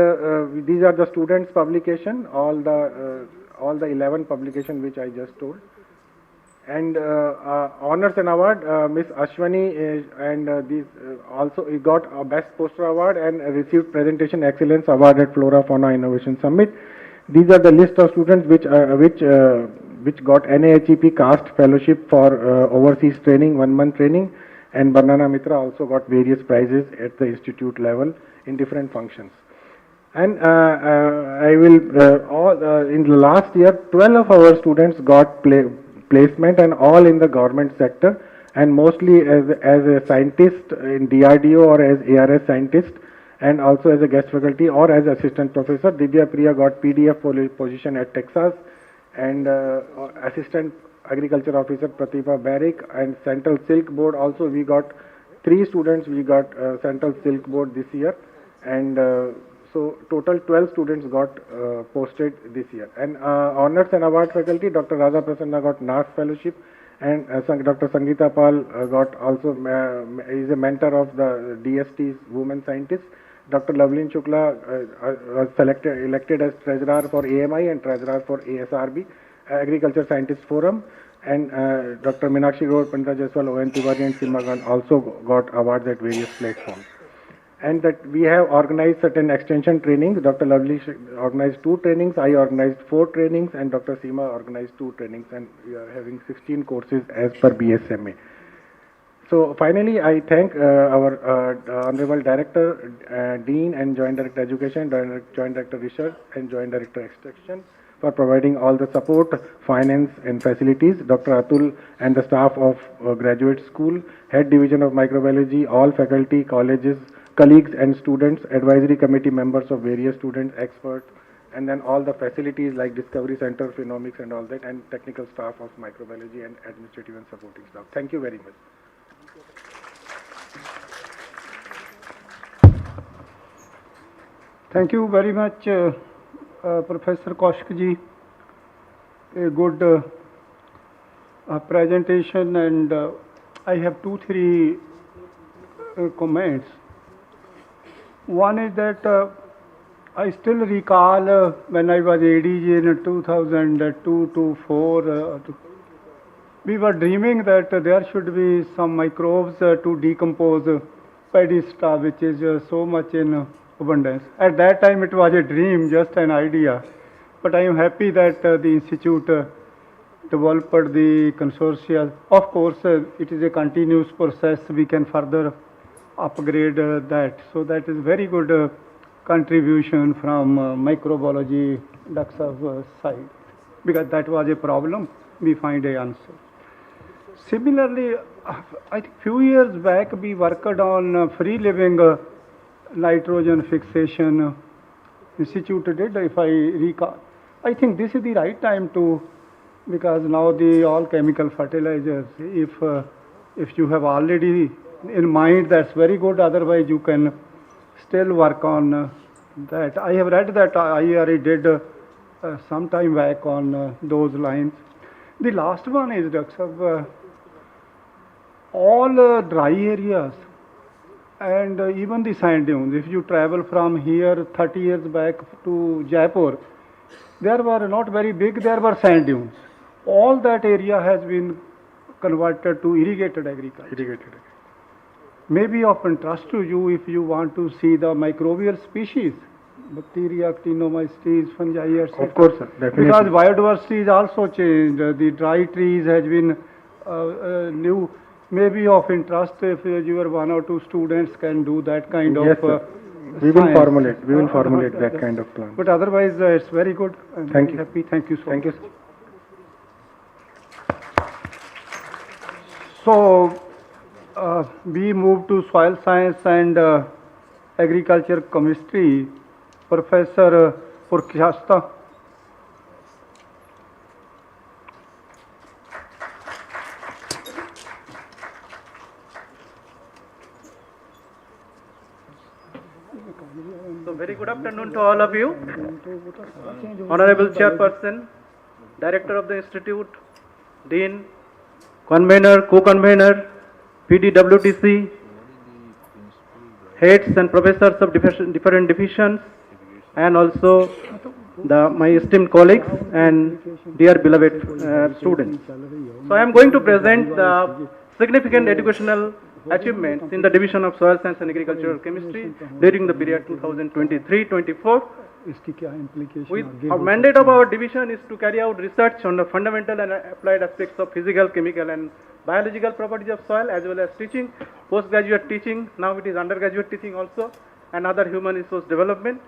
these are the students publication, all the 11 publication which I just told. And honors and award, Miss Ashwani and these also got a best poster award and received presentation excellence award at Flora Fauna Innovation Summit. These are the list of students which got NAHEP CAST fellowship for overseas training, 1 month training, and Banana Mitra also got various prizes at the institute level in different functions. And I will in the last year 12 of our students got placement, and all in the government sector, and mostly as a scientist in DRDO or as ARS scientist, and also as a guest faculty or as assistant professor. Divya Priya got PDF position at Texas, and assistant agriculture officer Pratibha Barrick, and Central Silk Board also we got 3 students, we got Central Silk Board this year, and so total 12 students got posted this year. And honors and award faculty, Dr. Radha Prasanna got NAS fellowship, and Dr. Sangeeta Pal got also is a mentor of the DST's women scientists. Dr. Lovelin Shukla was elected as treasurer for AMI and treasurer for ASRB, Agriculture Scientist Forum, and Dr. Meenakshi Gaur, Pandita Jaiswal, O.N. Tiwari and Seema Gan also got awards at various platforms. And that we have organized certain extension trainings. Dr. Lovely organized 2 trainings, I organized 4 trainings, and Dr. Seema organized 2 trainings, and we are having 16 courses as per BSMA. So finally, I thank our Honorable Director, Dean and Joint Director Education, Joint Director Research and Joint Director Extension for providing all the support, finance and facilities. Dr. Atul and the staff of Graduate School, Head Division of Microbiology, all faculty, colleges, colleagues and students, advisory committee members of various students, experts, and then all the facilities like Discovery Center, Phenomics and all that, and technical staff of microbiology and administrative and supporting staff. Thank you very much. Thank you very much, Professor Kaushik ji. A good presentation, and I have 2-3 comments. One is that I still recall when I was ADG in 2002 to 4, we were dreaming that there should be some microbes to decompose paddy straw, which is so much in abundance. At that time it was a dream, just an idea. But I am happy that the institute developed the consortia. Of course, it is a continuous process. We can further upgrade that. So that is very good contribution from microbiology DUXA side, because that was a problem. We find a answer. Similarly, I think few years back we worked on free living nitrogen fixation. Institute did, if I recall. I think this is the right time to, because now the all chemical fertilizers, if you have already in mind, that's very good. Otherwise you can still work on that. I have read that ICAR did some time back on those lines. The last one is, Dr. All dry areas and even the sand dunes. If you travel from here 30 years back to Jaipur, there were not very big, there were sand dunes. All that area has been converted to irrigated agriculture. Maybe of interest to you if you want to see the microbial species, bacteria, actinomycetes, fungi, etc. Of course, sir, definitely. Because biodiversity is also changed. The dry trees has been new. Maybe of interest if your 1 or 2 students can do that kind Yes, of sir. We will formulate that kind of plan. But otherwise, it's very good. I'm Thank very you. happy. Thank you so Thank much. you. So, we move to soil science and agriculture chemistry. Professor Purkyasta. So very good afternoon to all of you. Honorable Chairperson, Director of the Institute, Dean, Convener, Co-Convener, PDWTC, Heads and Professors of different divisions, and also my esteemed colleagues and dear beloved students. So I am going to present the significant educational achievements in the Division of Soil Science and Agricultural Chemistry during the period 2023-24. Our mandate of our division is to carry out research on the fundamental and applied aspects of physical, chemical and biological properties of soil, as well as teaching, postgraduate teaching, now it is undergraduate teaching also, and other human resource development.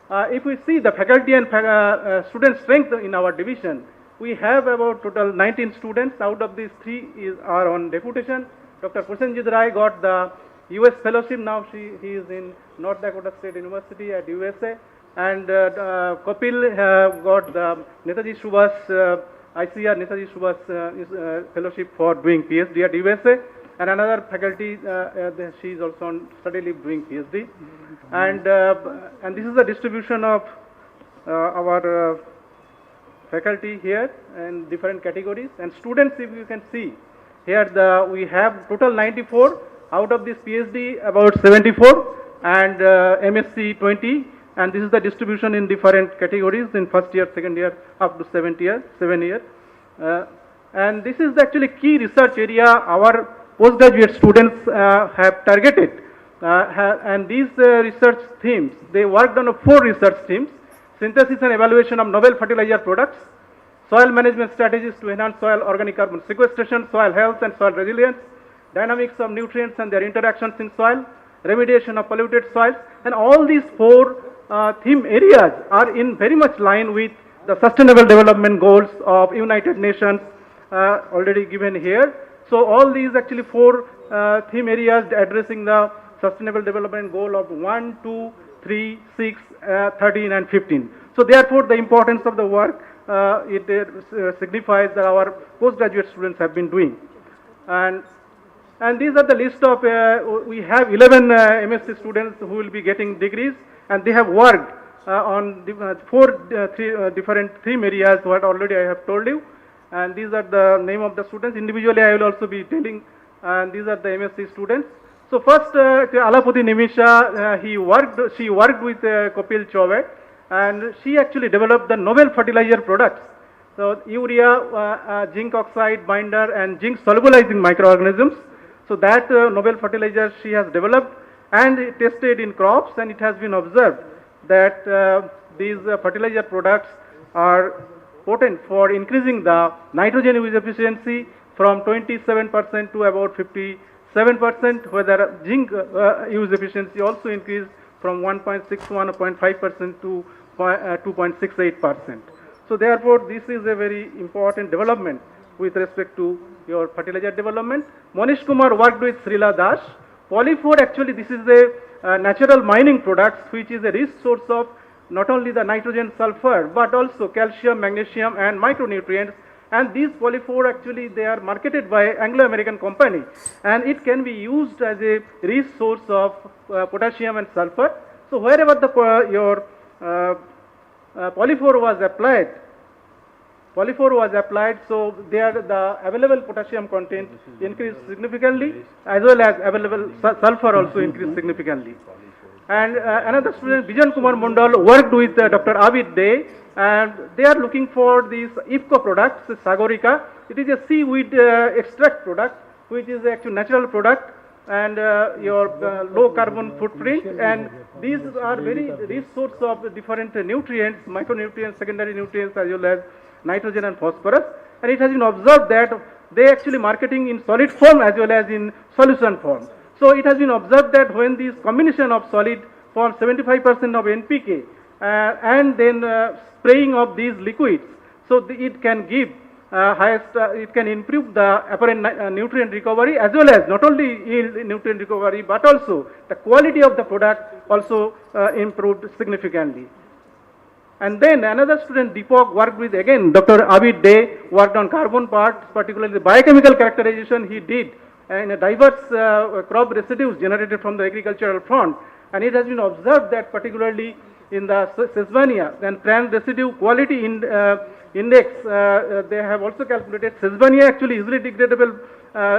If we see the faculty and student strength in our division, we have about total 19 students. Out of these 3 are on deputation. Dr. Prasenjit Rai got the US fellowship. Now he is in North Dakota State University at USA. And Kapil got the Netaji Subhas, ICAR Netaji Subhas fellowship for doing PhD at USA. And another faculty, she is also on study leave doing PhD. And this is the distribution of our faculty here in different categories. And students, if you can see, here we have total 94. Out of this PhD, about 74. and MSc 20, and this is the distribution in different categories in first year, second year, up to 7th year, 7 year. And this is actually key research area our postgraduate students have targeted. And these research themes, they worked on 4 research themes: synthesis and evaluation of novel fertilizer products, soil management strategies to enhance soil organic carbon sequestration, soil health and soil resilience, dynamics of nutrients and their interactions in soil, remediation of polluted soils. And all these 4 theme areas are in very much line with the Sustainable Development Goals of United Nations already given here. So all these actually 4 theme areas addressing the Sustainable Development Goal of 1, 2, 3, 6, 13 and 15. So therefore the importance of the work signifies that our postgraduate students have been doing. And these are the list of, we have 11 MSc students who will be getting degrees, and they have worked on 4 different theme areas what already I have told you. And these are the name of the students. Individually I will also be telling, and these are the MSc students. So first, Alapati Nimisha, she worked with Kopil Chauve, and she actually developed the novel fertilizer products. So urea, zinc oxide binder and zinc solubilizing microorganisms. So that novel fertilizer she has developed and tested in crops, and it has been observed that these fertilizer products are potent for increasing the nitrogen use efficiency from 27% to about 57%, whether zinc use efficiency also increased from 1.61 or 0.5% to 2.68%. So therefore, this is a very important development with respect to your fertilizer development. Monish Kumar worked with Srila Das. Polyphore, actually this is a natural mining product which is a rich source of not only the nitrogen, sulfur, but also calcium, magnesium and micronutrients. And these polyphore actually they are marketed by Anglo-American company, and it can be used as a rich source of potassium and sulfur. So wherever the your polyphore was applied, so there the available potassium content increased significantly, as well as available sulfur also increased significantly. And another student, Bijan Kumar Mundal, worked with Dr. Abid Dey, and they are looking for these IFCO products, Sagorica. It is a seaweed extract product, which is actually natural product and your low carbon footprint. And these are very rich source of different nutrients, micronutrients, secondary nutrients, as well as nitrogen and phosphorus. And it has been observed that they actually marketing in solid form as well as in solution form. So it has been observed that when this combination of solid form 75% of NPK and then spraying of these liquids, so it can give it can improve the apparent nutrient recovery, as well as not only yield nutrient recovery but also the quality of the product also improved significantly. And then another student, Deepak, worked with again Dr. Abid Dey, worked on carbon parts, particularly the biochemical characterization he did in a diverse crop residues generated from the agricultural front. And it has been observed that particularly in the Sesbania and plant residue quality index, they have also calculated Sesbania actually easily degradable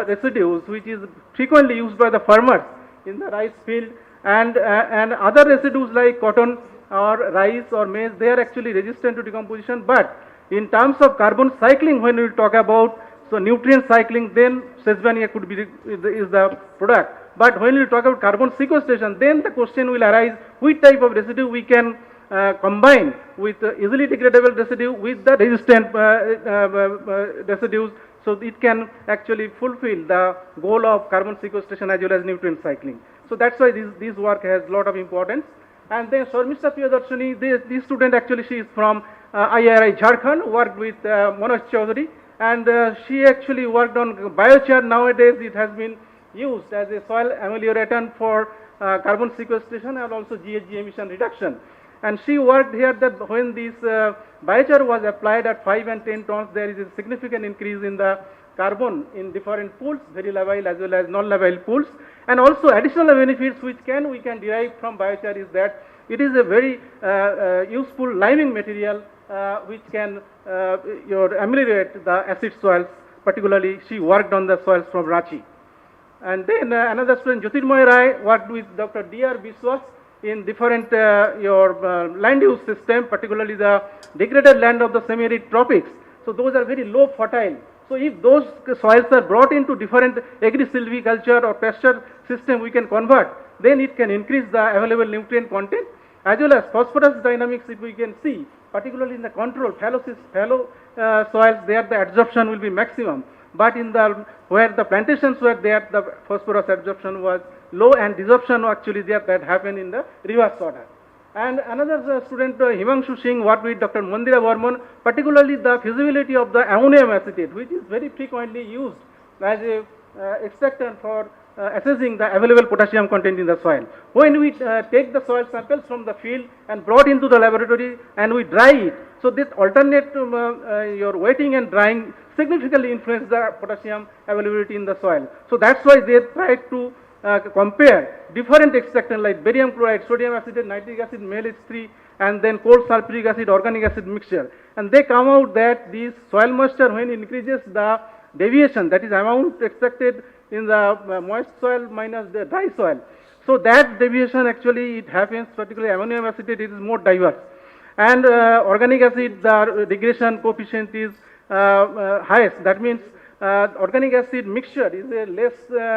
residues, which is frequently used by the farmers in the rice field, and other residues like cotton or rice or maize, they are actually resistant to decomposition. But in terms of carbon cycling, when we talk about nutrient cycling, then Sesbania could be is the product. But when we talk about carbon sequestration, then the question will arise which type of residue we can combine with easily degradable residue with the resistant residues, so it can actually fulfill the goal of carbon sequestration as well as nutrient cycling. So that's why this work has a lot of importance. And then Sharmista Priyadarshini, this student actually, she is from ICAR Jharkhand, worked with Manoj Chaudhary, and she actually worked on biochar. Nowadays it has been used as a soil amelioratant for carbon sequestration and also GHG emission reduction. And she worked here that when this biochar was applied at 5 and 10 tons, there is a significant increase in the carbon in different pools, very labile as well as non-labile pools. And also additional benefits which we can derive from biochar is that it is a very useful liming material which can ameliorate the acid soils. Particularly, she worked on the soils from Ranchi. And then another student, Jyotirmoy Rai, worked with Dr. D.R. Biswas in different land use system, particularly the degraded land of the semi-arid tropics. So those are very low fertile. So if those soils are brought into different agri-silviculture or pasture system we can convert, then it can increase the available nutrient content, as well as phosphorus dynamics if we can see, particularly in the control fallow soils, there the absorption will be maximum. But in the where the plantations were there, the phosphorus absorption was low and desorption actually there that happened in the reverse order. And another student, Himanshu Singh, worked with Dr. Mandira Varman, particularly the feasibility of the ammonium acetate, which is very frequently used as a extractant for assessing the available potassium content in the soil. When we take the soil samples from the field and brought into the laboratory and we dry it, so this alternate your wetting and drying significantly influence the potassium availability in the soil. So that's why they tried to compare different extractants like barium chloride, sodium acetate, nitric acid, MaLH3, and then cold sulfuric acid, organic acid mixture. And they come out that this soil moisture, when increases the deviation, that is amount extracted in the moist soil minus the dry soil. So that deviation actually it happens, particularly ammonium acetate, it is more diverse. And organic acid, the regression coefficient is highest. That means organic acid mixture is a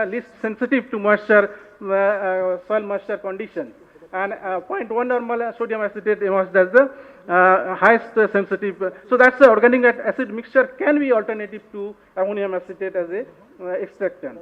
least sensitive to moisture, soil moisture conditions. And 0.1 normal sodium acetate emerged as the highest sensitive. So that's the organic acid mixture can be alternative to ammonium acetate as a extractant.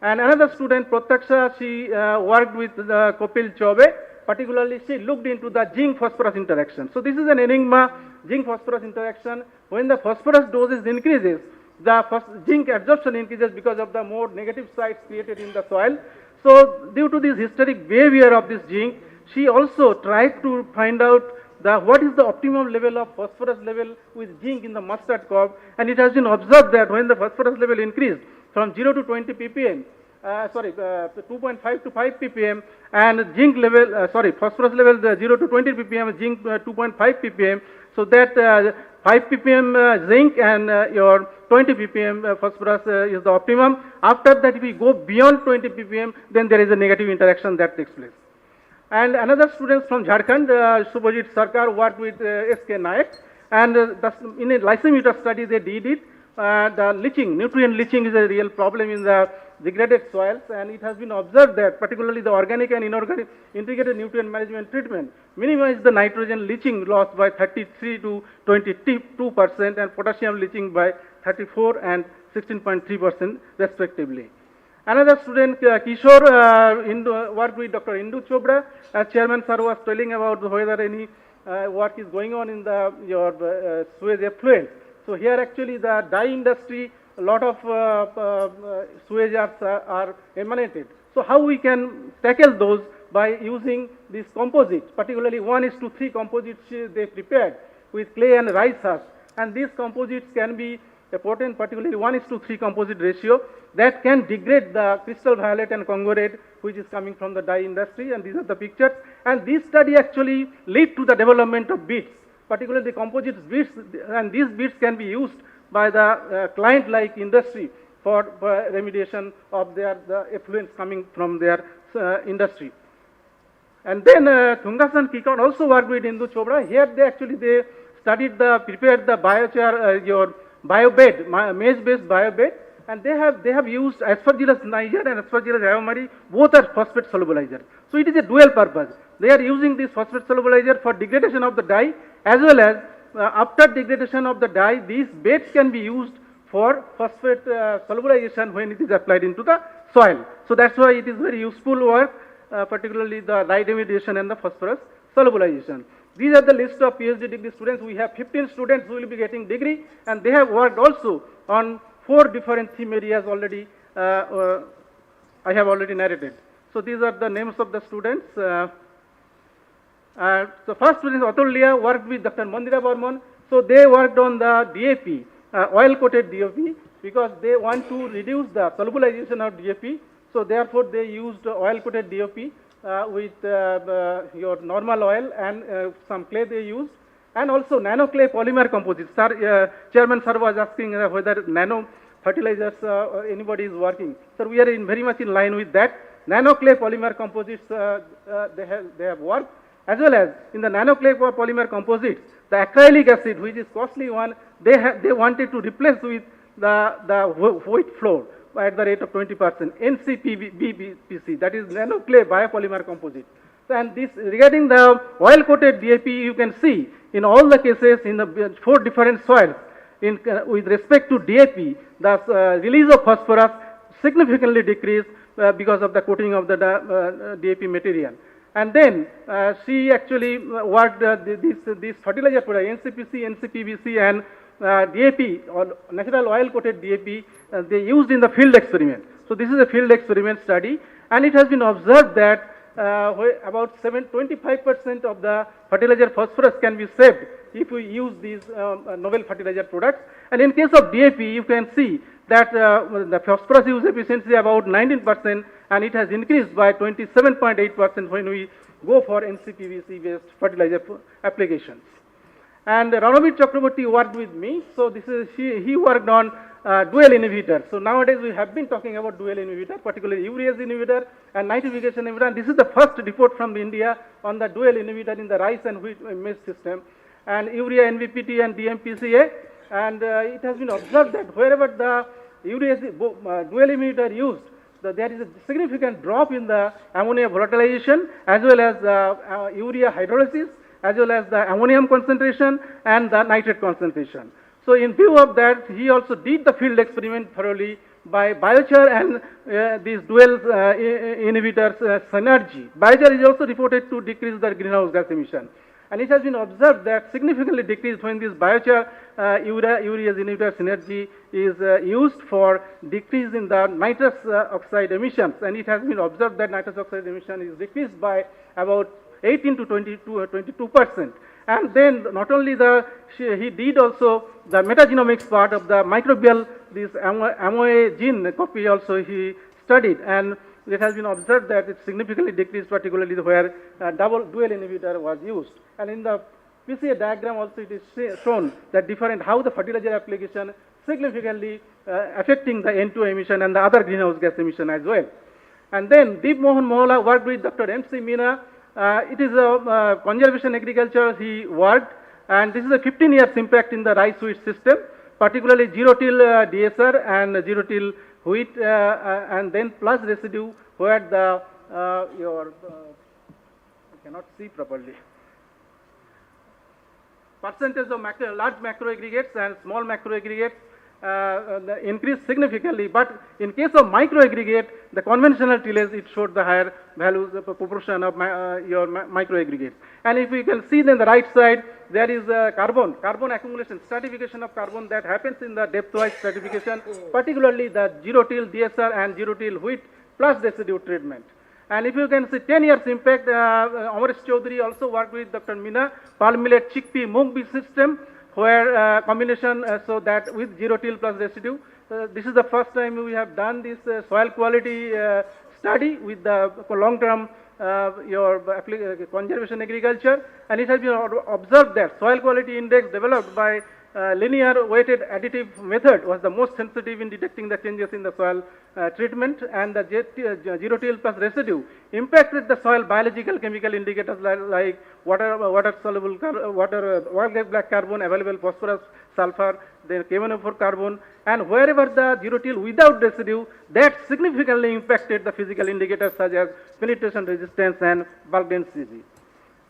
And another student, Prataksha, she worked with Kopil Chaube. Particularly, she looked into the zinc-phosphorus interaction. So this is an enigma, zinc-phosphorus interaction. When the phosphorus dosage increases, the zinc absorption increases because of the more negative sites created in the soil. So due to this historic behavior of this zinc, she also tried to find out what is the optimum level of phosphorus level with zinc in the mustard crop. And it has been observed that when the phosphorus level increased from 0 to 20 ppm, 2.5 to 5 ppm, and zinc level, phosphorus level 0 to 20 ppm, zinc 2.5 ppm. So that 5 ppm zinc and your 20 ppm phosphorus is the optimum. After that, if we go beyond 20 ppm, then there is a negative interaction that takes place. And another student from Jharkhand, Subhajit Sarkar, worked with S.K. Nayak, and in a lysometer study they did it. The leaching, nutrient leaching is a real problem in the degraded soils, and it has been observed that particularly the organic and inorganic integrated nutrient management treatment minimize the nitrogen leaching loss by 33 to 22% and potassium leaching by 34 and 16.3% respectively. Another student, Kishore, worked with Dr. Indu Chopra. As Chairman Sir was telling about whether any work is going on in your sewage effluent. So here actually the dye industry, a lot of sewage are emanated. So how we can tackle those by using these composites, particularly 1:3 composites they prepared with clay and rice husk. And these composites can be a potent, particularly 1:3 composite ratio that can degrade the crystal violet and Congo red which is coming from the dye industry, and these are the pictures. And this study actually led to the development of beads, particularly the composite beads, and these beads can be used by the client-like industry for remediation of the effluents coming from their industry. And then Thungasan Kikon also worked with Indu Chopra. Here they studied prepared the biochar, your biobed, maize-based biobed, and they have used Aspergillus niger and Aspergillus avamari, both are phosphate solubilizer. So it is a dual purpose. They are using this phosphate solubilizer for degradation of the dye, as well as after degradation of the dye, these beds can be used for phosphate solubilization when it is applied into the soil. So that's why it is very useful work, particularly the dye remediation and the phosphorus solubilization. These are the list of PhD degree students. We have 15 students who will be getting degree, and they have worked also on 4 different theme areas already. I have already narrated. So these are the names of the students. So first student Atul Lia worked with Dr. Mandira Barman. So they worked on the DAP, oil-coated DAP, because they want to reduce the solubilization of DAP. So therefore they used oil-coated DAP with your normal oil and some clay they used, and also nano clay polymer composites. Sir, Chairman Sir was asking whether nano fertilizers anybody is working. So we are very much in line with that. Nanoclay polymer composites they have worked, as well as in the nanoclay polymer composites, the acrylic acid, which is costly one, they wanted to replace with the wheat flour at the rate of 20%, NCPBPC, that is nanoclay biopolymer composite. So, and this regarding the oil-coated DAP, you can see in all the cases in the 4 different soils, with respect to DAP, the release of phosphorus significantly decreased because of the coating of the DAP material. And then she actually worked this fertilizer product, NCPC, NCPBC and DAP, or natural oil-coated DAP, they used in the field experiment. So this is a field experiment study, and it has been observed that about 25% of the fertilizer phosphorus can be saved if we use these novel fertilizer products. And in case of DAP, you can see that the phosphorus use efficiency about 19%, and it has increased by 27.8% when we go for NCPVC based fertilizer applications. And Ranavir Chakraborty worked with me, so this is he worked on dual inhibitor. So nowadays we have been talking about dual inhibitor, particularly urease inhibitor and nitrification inhibitor. And this is the first report from India on the dual inhibitor in the rice and wheat maize system, and urea NVPT and DMPCA. And it has been observed that wherever the urease dual inhibitor used, there is a significant drop in the ammonia volatilization, as well as urea hydrolysis, as well as the ammonium concentration and the nitrate concentration. So in view of that, he also did the field experiment thoroughly by biochar and these dual inhibitors synergy. Biochar is also reported to decrease the greenhouse gas emission. And it has been observed that significantly decreased when this biochar urease inhibitor synergy is used for decrease in the nitrous oxide emissions. And it has been observed that nitrous oxide emission is decreased by about 18 to 22%. And then not only he did also the metagenomics part of the microbial, this MOA gene copy also he studied, and it has been observed that it significantly decreased, particularly where dual inhibitor was used. And in the PCA diagram also it is shown that how the fertilizer application significantly affecting the N2 emission and the other greenhouse gas emission as well. And then Deep Mohan Mohla worked with Dr. M.C. Meena. It is a conservation agriculture he worked, and this is a 15 years impact in the rice wheat system, particularly zero-till DSR and zero-till wheat, and then plus residue where the you cannot see properly. Percentage of large macro aggregates and small macro aggregates increased significantly, but in case of micro aggregate, the conventional tillage, it showed the higher values, the proportion of your micro aggregates. And if you can see then the right side, there is carbon accumulation, stratification of carbon that happens in the depth-wise stratification, particularly the zero-till DSR and zero-till wheat plus residue treatment. And if you can see 10 years impact, Amresh Chaudhary also worked with Dr. Meena, palm millet chickpea mung bean system, where combination so that with zero-till plus residue. This is the first time we have done this soil quality study with the long-term conservation agriculture, and it has been observed that soil quality index developed by linear weighted additive method was the most sensitive in detecting the changes in the soil treatment, and the zero-till plus residue impacted the soil biological chemical indicators like water soluble oil black carbon, available phosphorus, sulfur, then K1O4 carbon, and wherever the zero-till without residue, that significantly impacted the physical indicators such as penetration resistance and bulk density.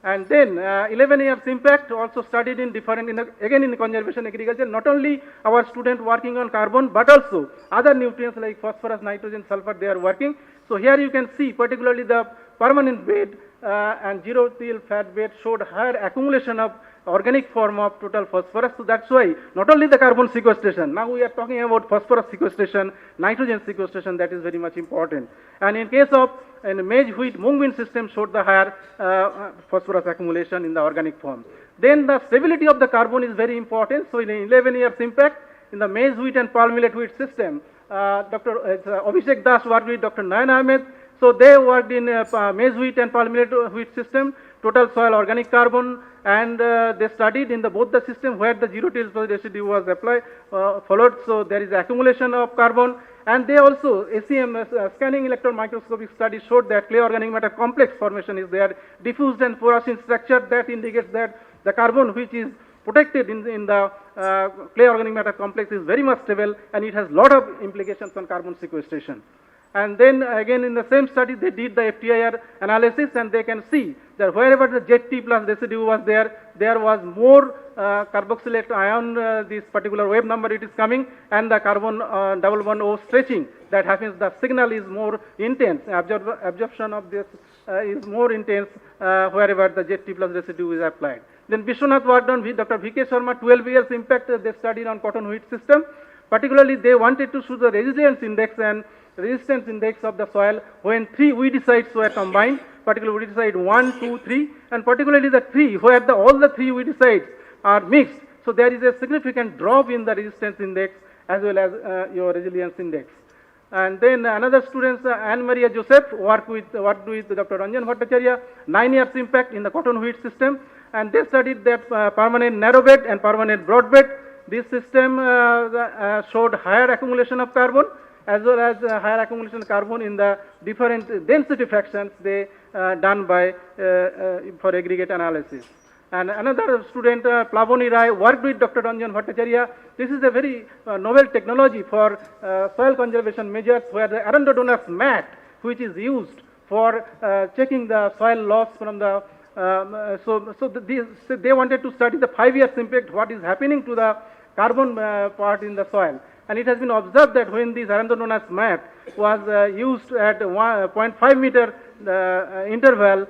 And then 11 years impact also studied in again in conservation agriculture, not only our student working on carbon, but also other nutrients like phosphorus, nitrogen, sulfur, they are working. So here you can see particularly the permanent bed and zero-till fat bed showed higher accumulation of organic form of total phosphorus. So that's why not only the carbon sequestration, now we are talking about phosphorus sequestration, nitrogen sequestration, that is very much important. And in case of maize wheat mung bean system showed the higher phosphorus accumulation in the organic form. Then the stability of the carbon is very important. So in 11 years impact in the maize wheat and palm millet wheat system, Dr. Abhishek Das worked with Dr. Nayan Ahmed. So they worked in maize wheat and palm millet wheat system total soil organic carbon, and they studied in both the system where the zero till residue was applied, followed, so there is accumulation of carbon. And they also, ACM, scanning electron microscopic study showed that clay organic matter complex formation is there, diffused and porous in structure. That indicates that the carbon which is protected in the clay organic matter complex is very much stable, and it has lot of implications on carbon sequestration. And then again in the same study they did the FTIR analysis, and they can see that wherever the ZT plus residue was there, there was more carboxylate ion, this particular wave number it is coming, and the carbon double bond O stretching that happens, the signal is more intense, absorption of this is more intense wherever the ZT plus residue is applied. Then Vishwanath worked on Dr. V.K. Sharma, 12 years impact they studied on cotton wheat system. Particularly they wanted to show the resilience index and resistance index of the soil when 3 weedicides were combined, particularly weedicide 1, 2, 3, and particularly the 3 where all the 3 weedicides are mixed. So there is a significant drop in the resistance index as well as your resilience index. And then another student, Anne Maria Joseph, worked with Dr. Ranjan Bhattacharya, 9 years impact in the cotton wheat system, and they studied that permanent narrow bed and permanent broad bed. This system showed higher accumulation of carbon as well as higher accumulation of carbon in the different density fractions they done by for aggregate analysis. And another student, Plavoni Rai, worked with Dr. Ranjan Bhattacharya. This is a very novel technology for soil conservation measures where the Arundodonus mat, which is used for checking the soil loss from the they wanted to study the 5 years impact, what is happening to the carbon part in the soil. And it has been observed that when this Arundodonus mat was used at 0.5 meter interval,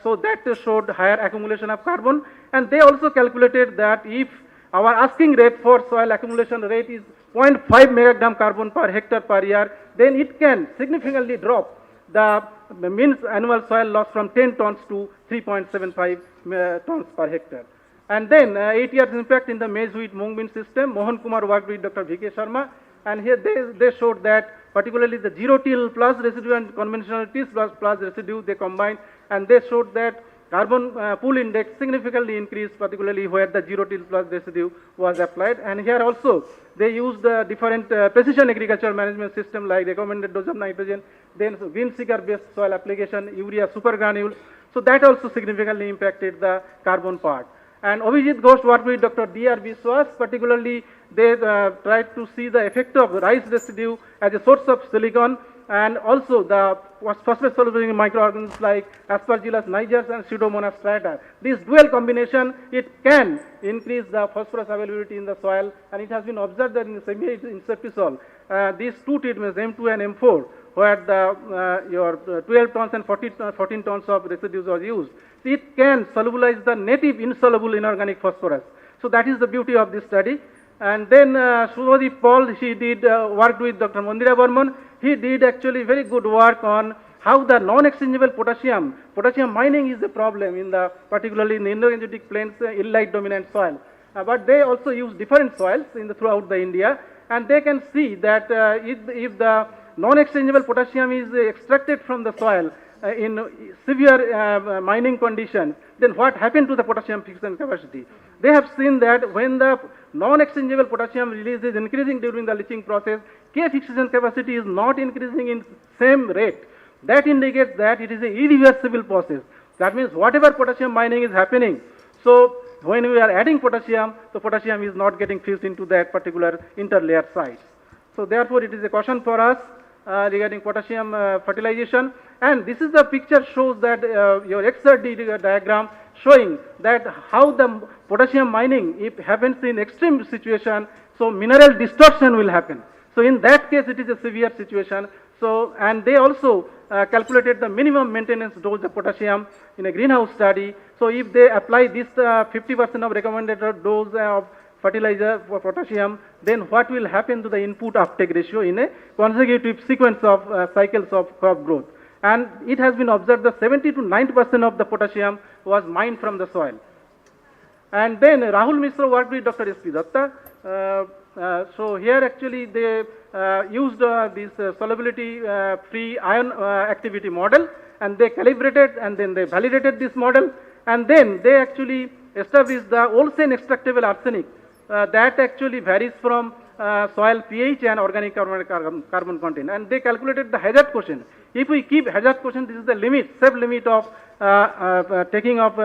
so that showed higher accumulation of carbon. And they also calculated that if our asking rate for soil accumulation rate is 0.5 megagram carbon per hectare per year, then it can significantly drop the means annual soil loss from 10 tons to 3.75 tons per hectare. And then 8 years impact in the maize wheat mung bean system. Mohan Kumar worked with Dr. V.K. Sharma, and here they showed that particularly the zero till plus residue and conventional till plus residue they combined, and they showed that carbon pool index significantly increased, particularly where the zero till plus residue was applied. And here also they used different precision agriculture management system like recommended dose of nitrogen, then green seeker based soil application, urea super granules. So that also significantly impacted the carbon part. And Abhijit Ghosh worked with Dr. D.R. Biswas, particularly they tried to see the effect of rice residue as a source of silicon, and also the phosphate soluble microorganisms like Aspergillus niger and Pseudomonas striata. This dual combination, it can increase the phosphorus availability in the soil, and it has been observed that in the semi-insectisol, these two treatments, M2 and M4, where the your 12 tons and 14 tons of residues are used, it can solubilize the native insoluble inorganic phosphorus. So that is the beauty of this study. And then Shubhadeep Paul, she did worked with Dr. Mandira Burman. He did actually very good work on how the non-exchangeable potassium mining is a problem in the, particularly in the Indo-Gangetic plains, illite dominant soil. But they also use different soils throughout the India, and they can see that if the non-exchangeable potassium is extracted from the soil in severe mining conditions, then what happened to the potassium fixation capacity? They have seen that when the non-exchangeable potassium release is increasing during the leaching process, K fixation capacity is not increasing in same rate. That indicates that it is an irreversible process. That means whatever potassium mining is happening, so when we are adding potassium, the potassium is not getting fused into that particular interlayer sites. So therefore it is a caution for us regarding potassium fertilization. And this is the picture shows that your XRD diagram showing that how the potassium mining, if happens in extreme situation, so mineral distortion will happen. So in that case it is a severe situation. So, and they also calculated the minimum maintenance dose of potassium in a greenhouse study. So if they apply this 50% of recommended dose of fertilizer for potassium, then what will happen to the input uptake ratio in a consecutive sequence of cycles of crop growth? And it has been observed that 70 to 90% of the potassium was mined from the soil. And then Rahul Mishra worked with Dr. S.P. Datta. So here actually they used this solubility free ion activity model, and they calibrated and then they validated this model, and then they actually established the Olsen extractable arsenic that actually varies from soil pH and organic carbon content, and they calculated the hazard quotient. If we keep hazard quotient, this is the limit, safe limit of taking of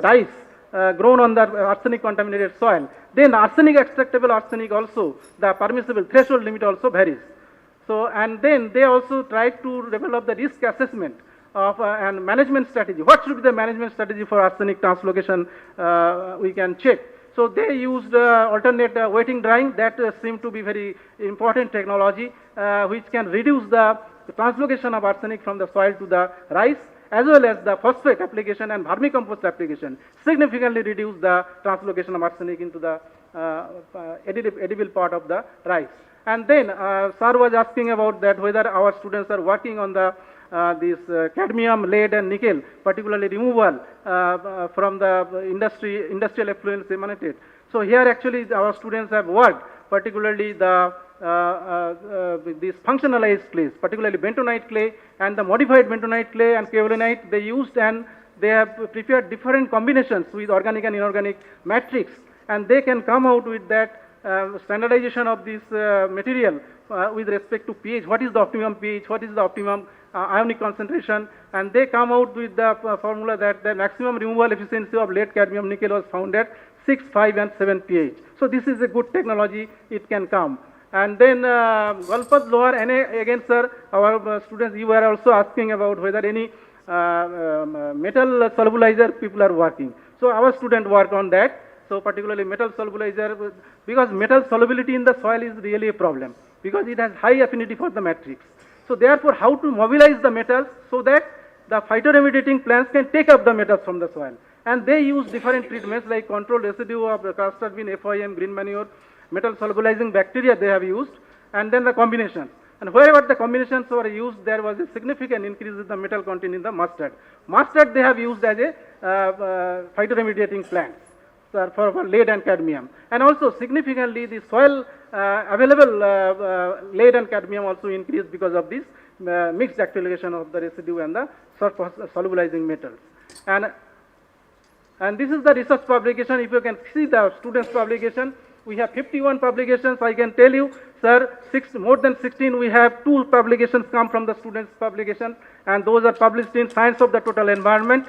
rice grown on the arsenic contaminated soil, then arsenic extractable arsenic also, the permissible threshold limit also varies. So, and then they also tried to develop the risk assessment of and management strategy. What should be the management strategy for arsenic translocation? We can check. So they used alternate wetting drying. That seemed to be very important technology, which can reduce the translocation of arsenic from the soil to the rice, as well as the phosphate application and vermicompost application significantly reduce the translocation of arsenic into the edible part of the rice. And then sir was asking about that whether our students are working on the this cadmium, lead and nickel, particularly removal from the industrial effluents emanated. So here actually our students have worked, particularly the these functionalized clays, particularly bentonite clay and the modified bentonite clay and kaolinite they used, and they have prepared different combinations with organic and inorganic matrix, and they can come out with that standardization of this material with respect to pH. What is the optimum pH? What is the optimum ionic concentration? And they come out with the formula that the maximum removal efficiency of lead, cadmium, nickel was found at 6, 5 and 7 pH. So this is a good technology, it can come. And then Galpat lower Na, again sir, our students, you were also asking about whether any metal solubilizer people are working. So our student work on that. So particularly metal solubilizer, because metal solubility in the soil is really a problem, because it has high affinity for the matrix. So therefore, how to mobilize the metals so that the phytoremediating plants can take up the metals from the soil. And they use different treatments like controlled residue of castor bean, FIM, green manure, metal solubilizing bacteria they have used, and then the combinations. And wherever the combinations were used, there was a significant increase in the metal content in the mustard. Mustard they have used as a phytoremediating plants for lead and cadmium. And also significantly the soil available lead and cadmium also increased because of this mixed activation of the residue and the solubilizing metals. And this is the research publication. If you can see the students' publication, we have 51 publications. I can tell you, sir, more than 16, we have 2 publications come from the students' publication, and those are published in Science of the Total Environment.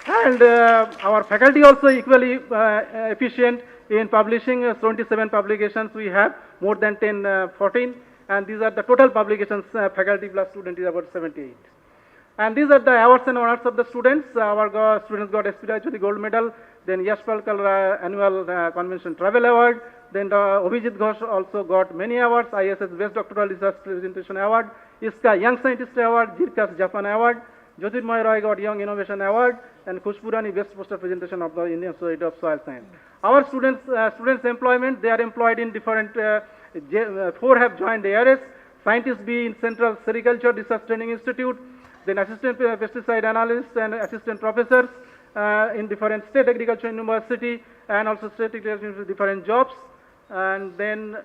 And our faculty also equally efficient in publishing 27 publications. We have more than 14, and these are the total publications, faculty plus student is about 78. And these are the awards and honors of the students. Our students got Aspiratory Gold Medal, then Yashpal Kalra Annual Convention Travel Award, then Abhijit Ghosh also got many awards, ISS Best Doctoral Research Presentation Award, ISCA Young Scientist Award, Jirkas Japan Award, Jyotirmoy Roy got Young Innovation Award, and Khushpurani Best Poster Presentation of the Indian Society of Soil Science. Our students employment, they are employed in different, 4 have joined ARS, Scientists B in Central Sericulture Research Training Institute, then assistant pesticide analysts and assistant professors in different state agriculture university, and also state agriculture university different jobs. And then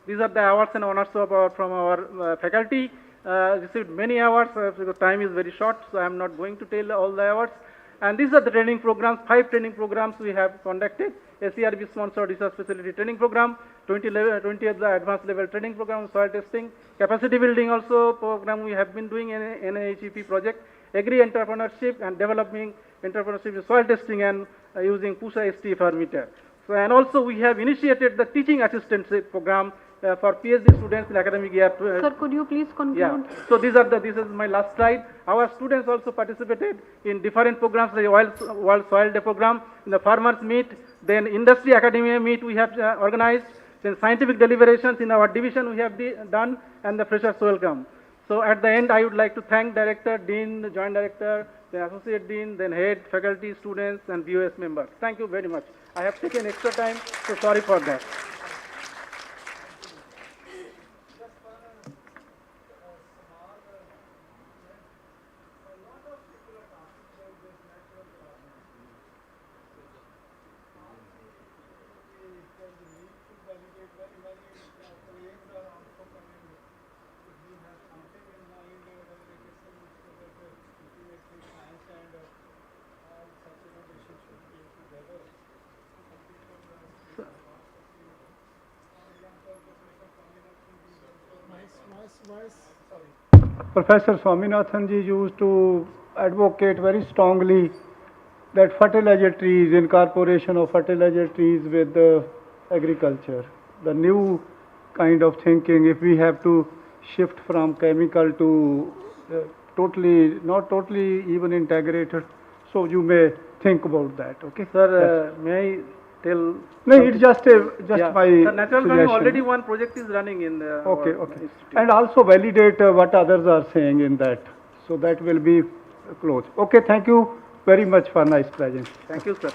these are the awards and honors from our faculty. Received many awards. The time is very short, so I am not going to tell all the awards. And these are the training programs. 5 training programs we have conducted. ACRB sponsored research facility training program, 20 of the advanced level training program, soil testing, capacity building also program we have been doing in NIHEP project, agri entrepreneurship and developing entrepreneurship in soil testing and using PUSA STFR meter. So, and also we have initiated the teaching assistantship program for PhD students in academic year. Sir, could you please conclude? Yeah. So this is my last slide. Our students also participated in different programs like World Soil Day program, in the farmers meet, then industry academia meet we have organized, then scientific deliberations in our division we have done, and the freshers welcome. So at the end I would like to thank director, dean, joint director, then associate dean, then head, faculty, students and BOS members. Thank you very much. I have taken extra time, so sorry for that. Professor Swaminathan ji used to advocate very strongly that fertilizer trees, incorporation of fertilizer trees with agriculture, the new kind of thinking, if we have to shift from chemical to totally, not totally even integrated, so you may think about that, okay? Sir, may I tell? No, it's just Yeah. my Sir, natural farming suggestion. already one project is running in the Okay, our okay. institute. And also validate what others are saying in that. So that will be close. Okay, thank you very much for nice present. Thank you, sir.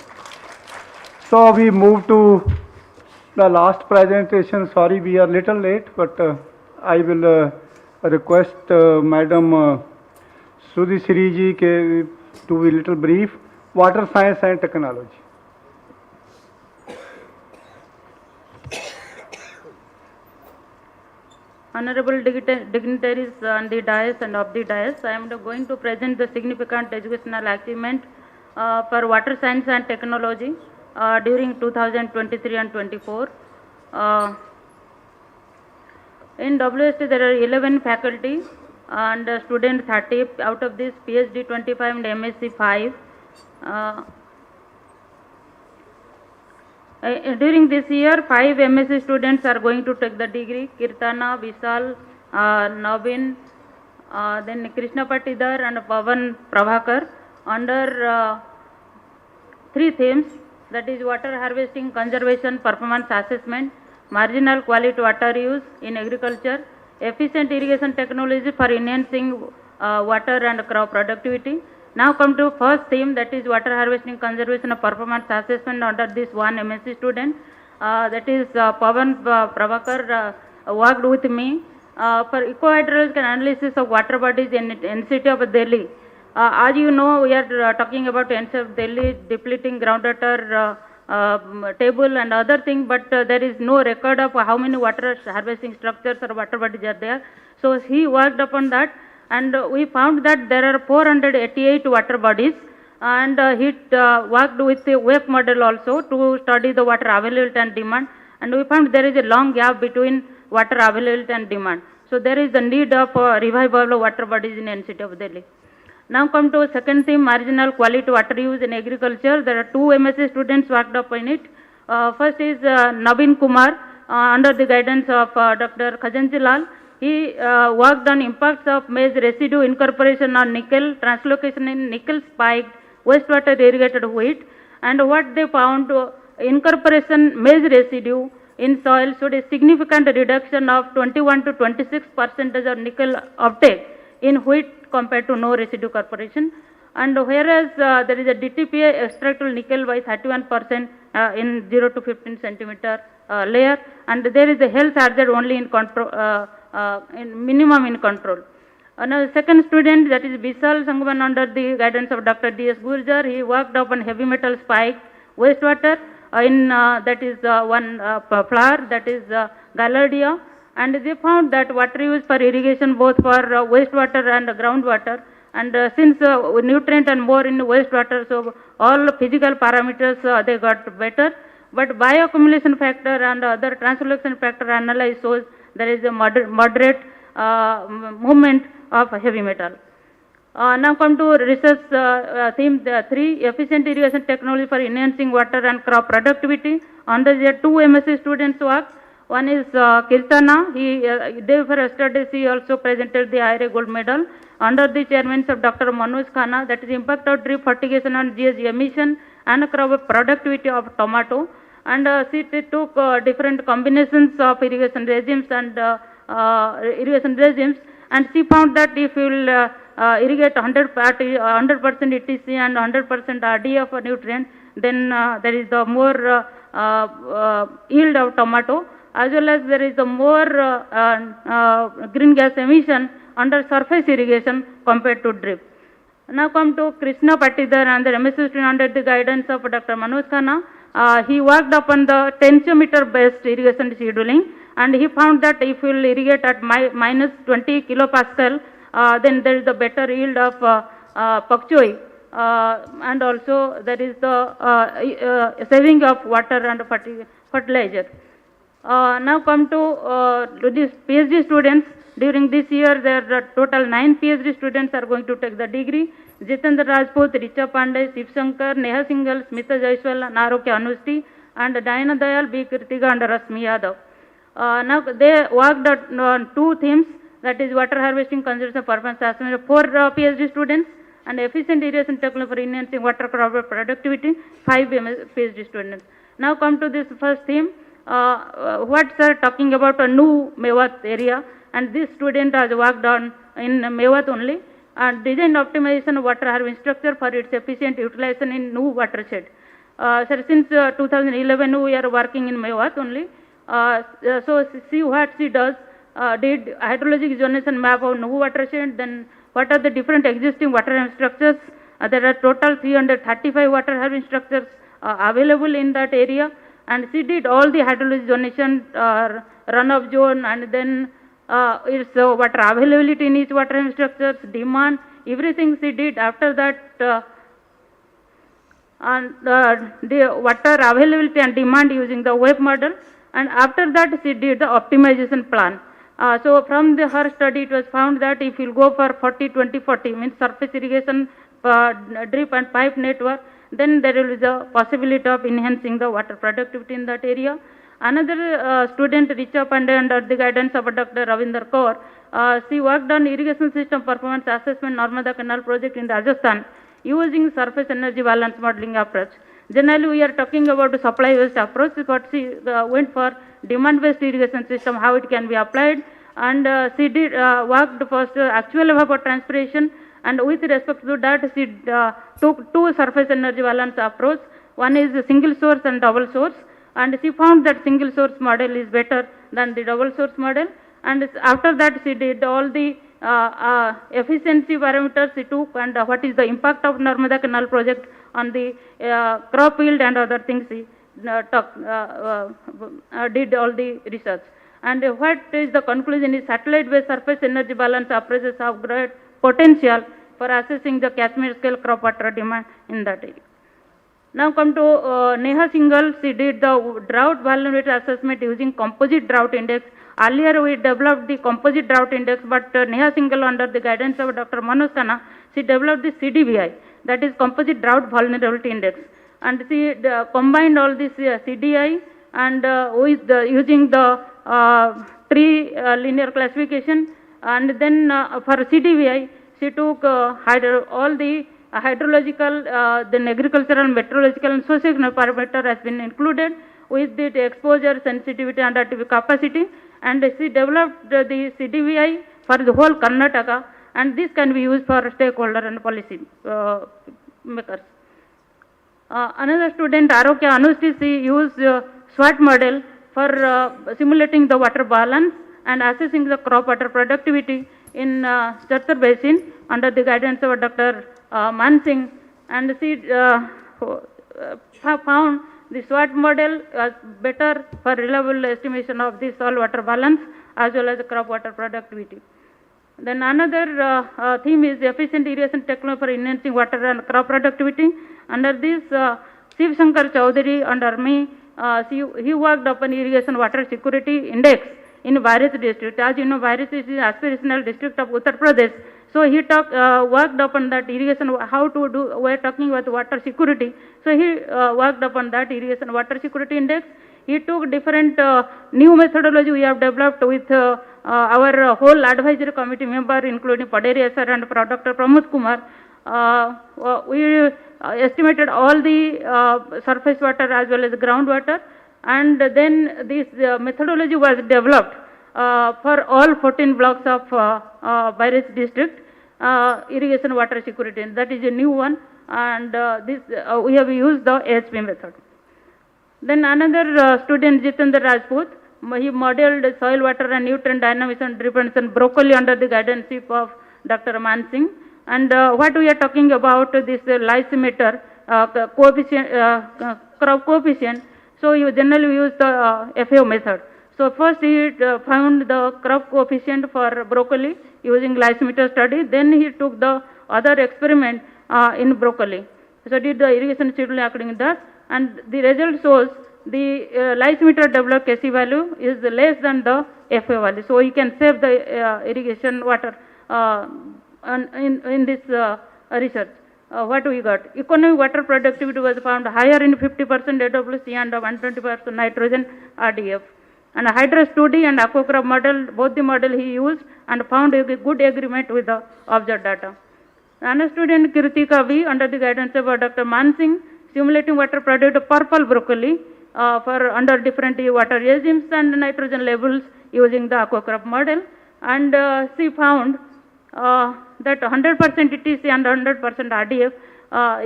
So we move to the last presentation. Sorry, we are little late, but I will request Madam Sudhi Sri ji to be little brief. Water science and technology. Honorable dignitaries on the dais and of the dais, I am going to present the significant educational achievement for water science and technology during 2023 and 24. In WST there are 11 faculty and student 30, out of this PhD 25 and MSc 5. During this year, 5 MSc students are going to take the degree: Kirtana, Vishal, Navin, then Krishna Patidhar and Pavan Prabhakar, under 3 themes, that is water harvesting, conservation, performance assessment, marginal quality water use in agriculture, efficient irrigation technology for enhancing water and crop productivity. Now come to first theme, that is water harvesting, conservation and performance assessment under this one MSc student, that is Pavan Prabhakar worked with me for eco-hydrological analysis of water bodies in NCT of Delhi. As you know, we are talking about NCT of Delhi depleting groundwater table and other thing, but there is no record of how many water harvesting structures or water bodies are there. So he worked upon that, and we found that there are 488 water bodies, and he worked with the wave model also to study the water availability and demand, and we found there is a long gap between water availability and demand. So there is the need of revival of water bodies in NCT of Delhi. Now come to second theme, marginal quality water use in agriculture. There are 2 MSc students worked up in it. First is Navin Kumar under the guidance of Dr. Khajanji Lal. He worked on impacts of maize residue incorporation on nickel, translocation in nickel spiked wastewater irrigated wheat, and what they found, incorporation maize residue in soil showed a significant reduction of 21 to 26% of nickel uptake in wheat compared to no residue incorporation, and whereas there is a DTPA extractable nickel by 31% in 0 to 15 centimeter layer, and there is a health hazard only in control, in minimum in control. Another second student, that is Vishal Sangman, under the guidance of Dr. D.S. Gurjar, he worked upon heavy metal spike wastewater in that is one flower, that is Galardia, and they found that water use for irrigation both for wastewater and groundwater, and since nutrient and more in wastewater, so all physical parameters they got better, but bioaccumulation factor and other translocation factor analysis shows there is a moderate movement of heavy metal. Now come to research theme 3, efficient irrigation technology for enhancing water and crop productivity. Under the 2 MSc students work. One is Kirtana. Day before yesterday he also presented the IRA gold medal under the chairmanship of Dr. Manoj Khanna, that is impact of drip fertigation on GHG emission and crop productivity of tomato. And she took different combinations of irrigation regimes and and she found that if you will irrigate 100% ETC and 100% RDF of nutrient, then there is the more yield of tomato, as well as there is the more green gas emission under surface irrigation compared to drip. Now come to Krishna Patidhar and the MSc student under the guidance of Dr. Manoj Khanna. He worked upon the tensiometer based irrigation scheduling, and he found that if you will irrigate at minus 20 kilopascal, then there is the better yield of pak choi, and also there is the saving of water and fertilizer. Now come to these PhD students. During this year, there are total 9 PhD students are going to take the degree. Jitendra Rajput, Richa Pandey, Shiv Shankar, Neha Singhal, Smita Jaiswal, Narokya Anushti, and Diana Dayal, B. Kirtiga, and Rasmi Yadav. Now, they worked on 2 themes, that is water harvesting, conservation, performance assessment, 4 PhD students, and efficient irrigation technology for enhancing water crop productivity, 5 PhD students. Now come to this first theme, what sir talking about a new Mewat area, and this student has worked on in Mewat only, and design optimization of water harvesting structure for its efficient utilization in new watershed. Sir, since 2011 we are working in Mewat only, so see what she does, did hydrologic zonation map of new watershed, then what are the different existing water harvesting structures. There are total 335 water harvesting structures available in that area, and she did all the hydrologic zonation, runoff zone, and then its water availability in each water harvesting structures, demand, everything she did. After that, and the water availability and demand using the wave model, and after that she did the optimization plan. So from her study it was found that if you go for 40-20-40 means surface irrigation, drip and pipe network, then there is a possibility of enhancing the water productivity in that area. Another student, Richa Pandey, under the guidance of Dr. Ravinder Kaur, she worked on irrigation system performance assessment Narmada Canal project in Rajasthan using surface energy balance modeling approach. Generally we are talking about the supply based approach, but she went for demand based irrigation system, how it can be applied, and she did worked first actual evapotranspiration, and with respect to that she took 2 surface energy balance approach. One is the single source and double source, and she found that single source model is better than the double source model, and after that she did all the efficiency parameters she took, and what is the impact of Narmada Canal project on the crop yield and other things she did all the research. And what is the conclusion is satellite based surface energy balance approaches have great potential for assessing the catchment scale crop water demand in that area. Now come to Neha Singhal, she did the drought vulnerability assessment using composite drought index. Earlier we developed the composite drought index, but Neha Singhal, under the guidance of Dr. Manoj Khanna, she developed the CDVI, that is composite drought vulnerability index, and she combined all this CDI and with using the tree linear classification, and then for CDVI she took all the hydrological, then agricultural, meteorological and socio-economic parameter has been included with the exposure, sensitivity and adaptive capacity, and she developed the CDVI for the whole Karnataka, and this can be used for stakeholder and policy makers. Another student, Arokya Anushti, she used SWOT model for simulating the water balance and assessing the crop water productivity in Charthar Basin under the guidance of Dr. Mansingh, and she found the SWOT model was better for reliable estimation of the soil water balance as well as the crop water productivity. Then another theme is efficient irrigation technology for enhancing water and crop productivity. Under this, Shiv Shankar Chowdhury under me, he worked upon irrigation water security index in various districts. As you know, various is the aspirational district of Uttar Pradesh. So he worked upon that irrigation, how to do, we are talking about water security. So he worked upon that irrigation water security index. He took different new methodology we have developed with our whole advisory committee member, including Paderia sir and Dr. Pramod Kumar. We estimated all the surface water as well as groundwater, and then this methodology was developed for all 14 blocks of various districts, irrigation water security. That is a new one, and this we have used the AHP method. Then another student, Jitendra Rajput, he modeled soil, water and nutrient dynamics and dependence on broccoli under the guidance of Dr. Mansingh. And what we are talking about this lysimeter coefficient, crop coefficient. So you generally use the FAO method. So first he found the crop coefficient for broccoli using lysimeter study. Then he took the other experiment in broccoli. So did the irrigation scheduling according to that, and the result shows the lysimeter developed Kc value is less than the FA value. So you can save the irrigation water in this research. What we got? Economic water productivity was found higher in 50% AWC and 120% nitrogen RDF. And Hydrus 2D and aquacrop model, both the model he used and found a good agreement with the observed data. Another student Kirtika V under the guidance of Dr. Mansingh, simulating water product purple broccoli for under different water regimes and nitrogen levels using the aquacrop model. And she found that 100% ETC and 100% RDF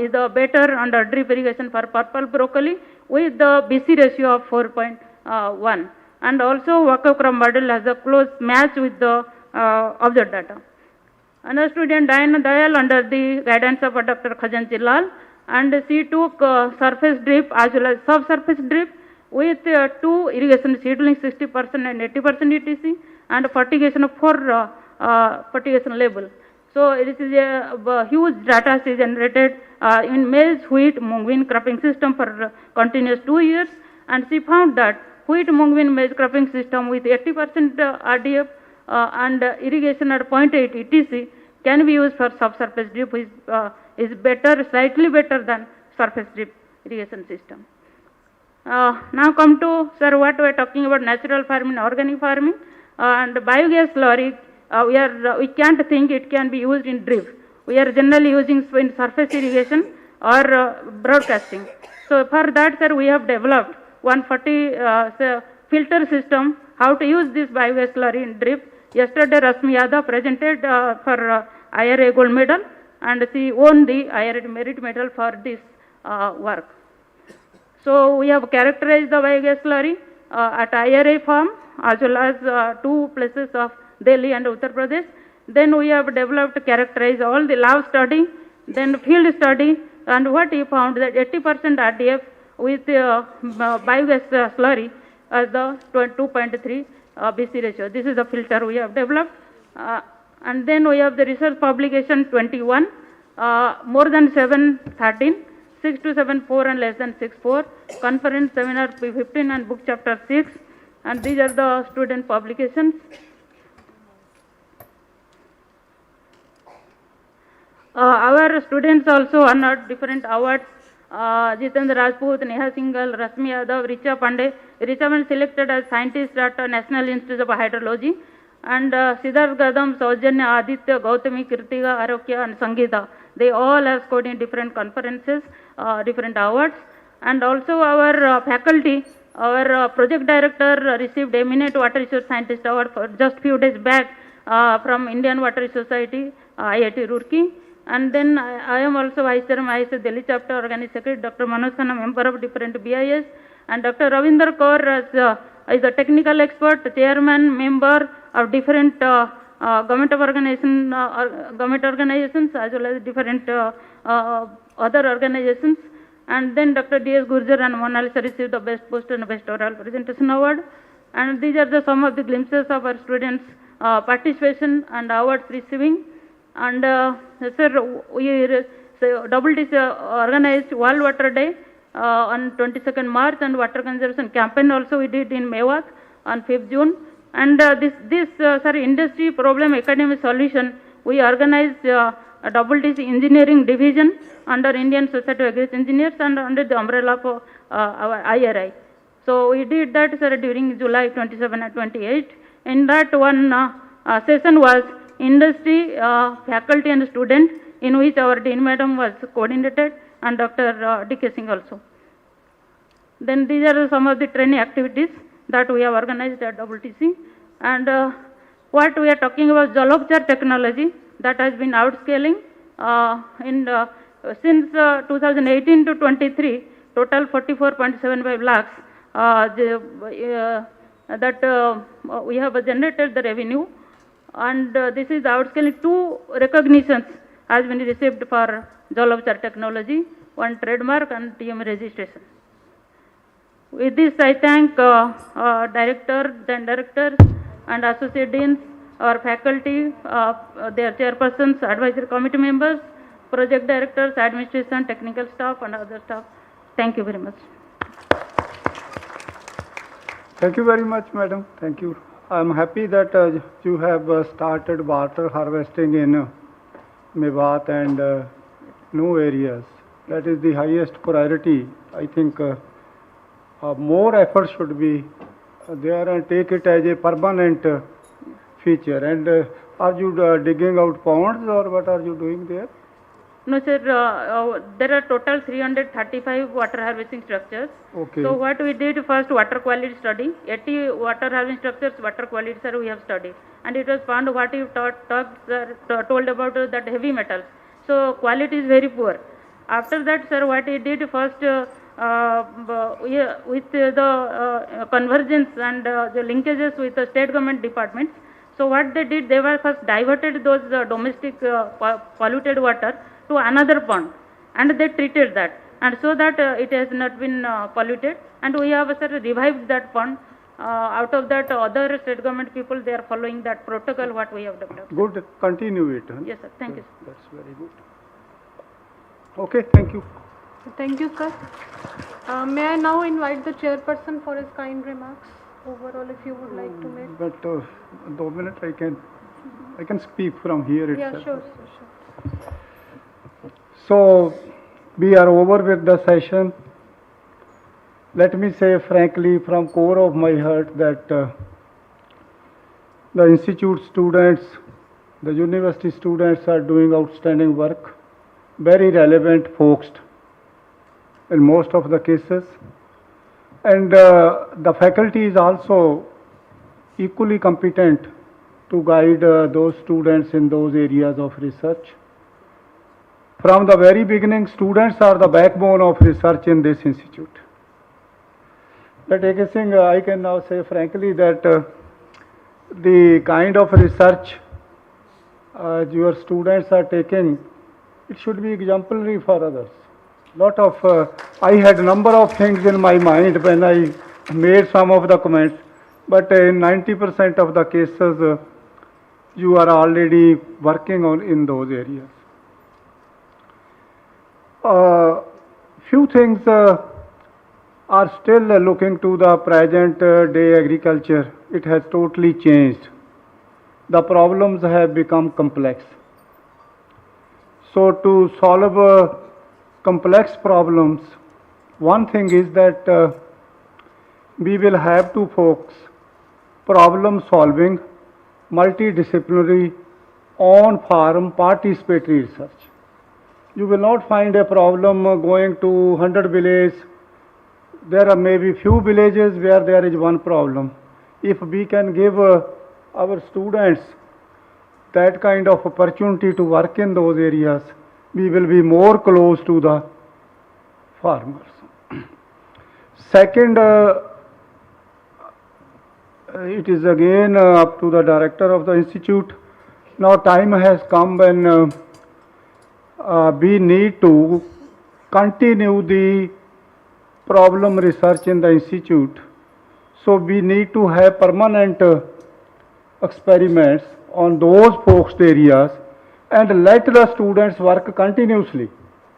is the better under drip irrigation for purple broccoli with the BC ratio of 4.1. And also aquacrop model has a close match with the observed data. Another student Diana Dayal under the guidance of Dr. Khajanchi Lal, and she took surface drip as well as subsurface drip with 2 irrigation seedlings 60% and 80% ETC and fertigation of 4 fertigation level. So it is a huge data she generated in maize, wheat, mung bean cropping system for continuous 2 years, and she found that wheat, mung bean, maize cropping system with 80% RDF and irrigation at 0.8 ETC can be used for subsurface drip, is better, slightly better than surface drip irrigation system. Now come to, sir, what we are talking about natural farming, organic farming, and biogas slurry. We can't think it can be used in drip. We are generally using in surface irrigation or broadcasting. So for that, sir, we have developed 140 filter system, how to use this biogas slurry in drip. Yesterday, Rasmi Yadav presented for IRA gold medal, and she won the IRA merit medal for this work. So we have characterized the biogas slurry at IRA farm as well as 2 places of Delhi and Uttar Pradesh. Then we have developed, characterized all the lab study, then field study, and what we found that 80% RDF with biogas slurry as the 2.3 BC ratio. This is the filter we have developed. And then we have the research publication 21, more than 713, 6274 and less than 64, conference seminar P15 and book chapter 6, and these are the student publications. Our students also honored different awards. Jitendra Rajput, Neha Singhal, Rasmi Yadav, Richa Pandey. Richa was selected as scientist at National Institute of Hydrology. And Siddharth Gadam, Saujanya, Aditya, Gautami, Kirtiga, Arokya and Sangeeta. They all have scored in different conferences, different awards. And also our faculty, our project director received Eminent Water Resource Scientist Award for just few days back from Indian Water Resource Society, IIT Roorkee. And then I am also Vice Chairman, ISA Delhi Chapter Organic Secretary, Dr. Manoj Khanna, member of different BIS, and Dr. Ravinder Kaur is a technical expert, chairman, member of different government organizations as well as different other organizations. And then Dr. D.S. Gurjar and Mona Lisa received the Best Poster and Best Oral Presentation Award. And these are some of the glimpses of our students' participation and awards receiving. And sir, we organized World Water Day on 22nd March, and water conservation campaign also we did in Mewat on 5th June. And this sir, industry problem academic solution, we organized a WTC engineering division under Indian Society of Agri Engineers and under the umbrella of our IRI. So we did that, sir, during July 27 and 28. In that one session was industry, faculty and student, in which our Dean Madam was coordinated and Dr. D.K. Singh also. Then these are some of the training activities that we have organized at WTC. And what we are talking about, Jalopchar technology that has been outscaling since 2018 to 23, total 44.75 lakhs that we have generated the revenue. And this is outscaling. 2 recognitions has been received for Jalopchar technology, 1 trademark and TM registration. With this, I thank directors and associate deans, our faculty, their chairpersons, advisory committee members, project directors, administration, technical staff and other staff. Thank you very much. Thank you very much, madam. Thank you. I'm happy that you have started water harvesting in Mewat and new areas. That is the highest priority. I think more effort should be there and take it as a permanent feature. And are you digging out ponds or what are you doing there? No, sir. There are total 335 water harvesting structures. Okay. So what we did first, water quality study. 80 water harvesting structures, water quality, sir, we have studied, and it was found what you told about that heavy metals. So quality is very poor. After that, sir, what we did first with the convergence and the linkages with the state government departments. So what they did, they were first diverted those domestic polluted water to another pond, and they treated that, and so that it has not been polluted, and we have, sir, revived that pond. Out of that, other state government people, they are following that protocol what we have developed. Good, continue it. Huh? Yes, sir. Thank you. That's very good. Okay, thank you. Thank you, sir. May I now invite the chairperson for his kind remarks overall, if you would like to make. But 2 minutes I can speak from here itself. Yeah, sure. So we are over with the session. Let me say frankly from core of my heart that the institute students, the university students are doing outstanding work, very relevant folks in most of the cases, and the faculty is also equally competent to guide those students in those areas of research. From the very beginning, students are the backbone of research in this institute. But I can now say frankly that the kind of research your students are taking, it should be exemplary for others. I had a number of things in my mind when I made some of the comments, but in 90% of the cases, you are already working on in those areas. Few things are still looking to the present day agriculture. It has totally changed. The problems have become complex. So to solve complex problems, one thing is that we will have to focus problem solving, multidisciplinary, on-farm participatory research. You will not find a problem going to 100 villages. There are maybe few villages where there is one problem. If we can give our students that kind of opportunity to work in those areas, we will be more close to the farmers. Second, it is again up to the director of the institute. Now time has come when we need to continue the problem research in the institute. So we need to have permanent experiments on those focused areas and let the students work continuously,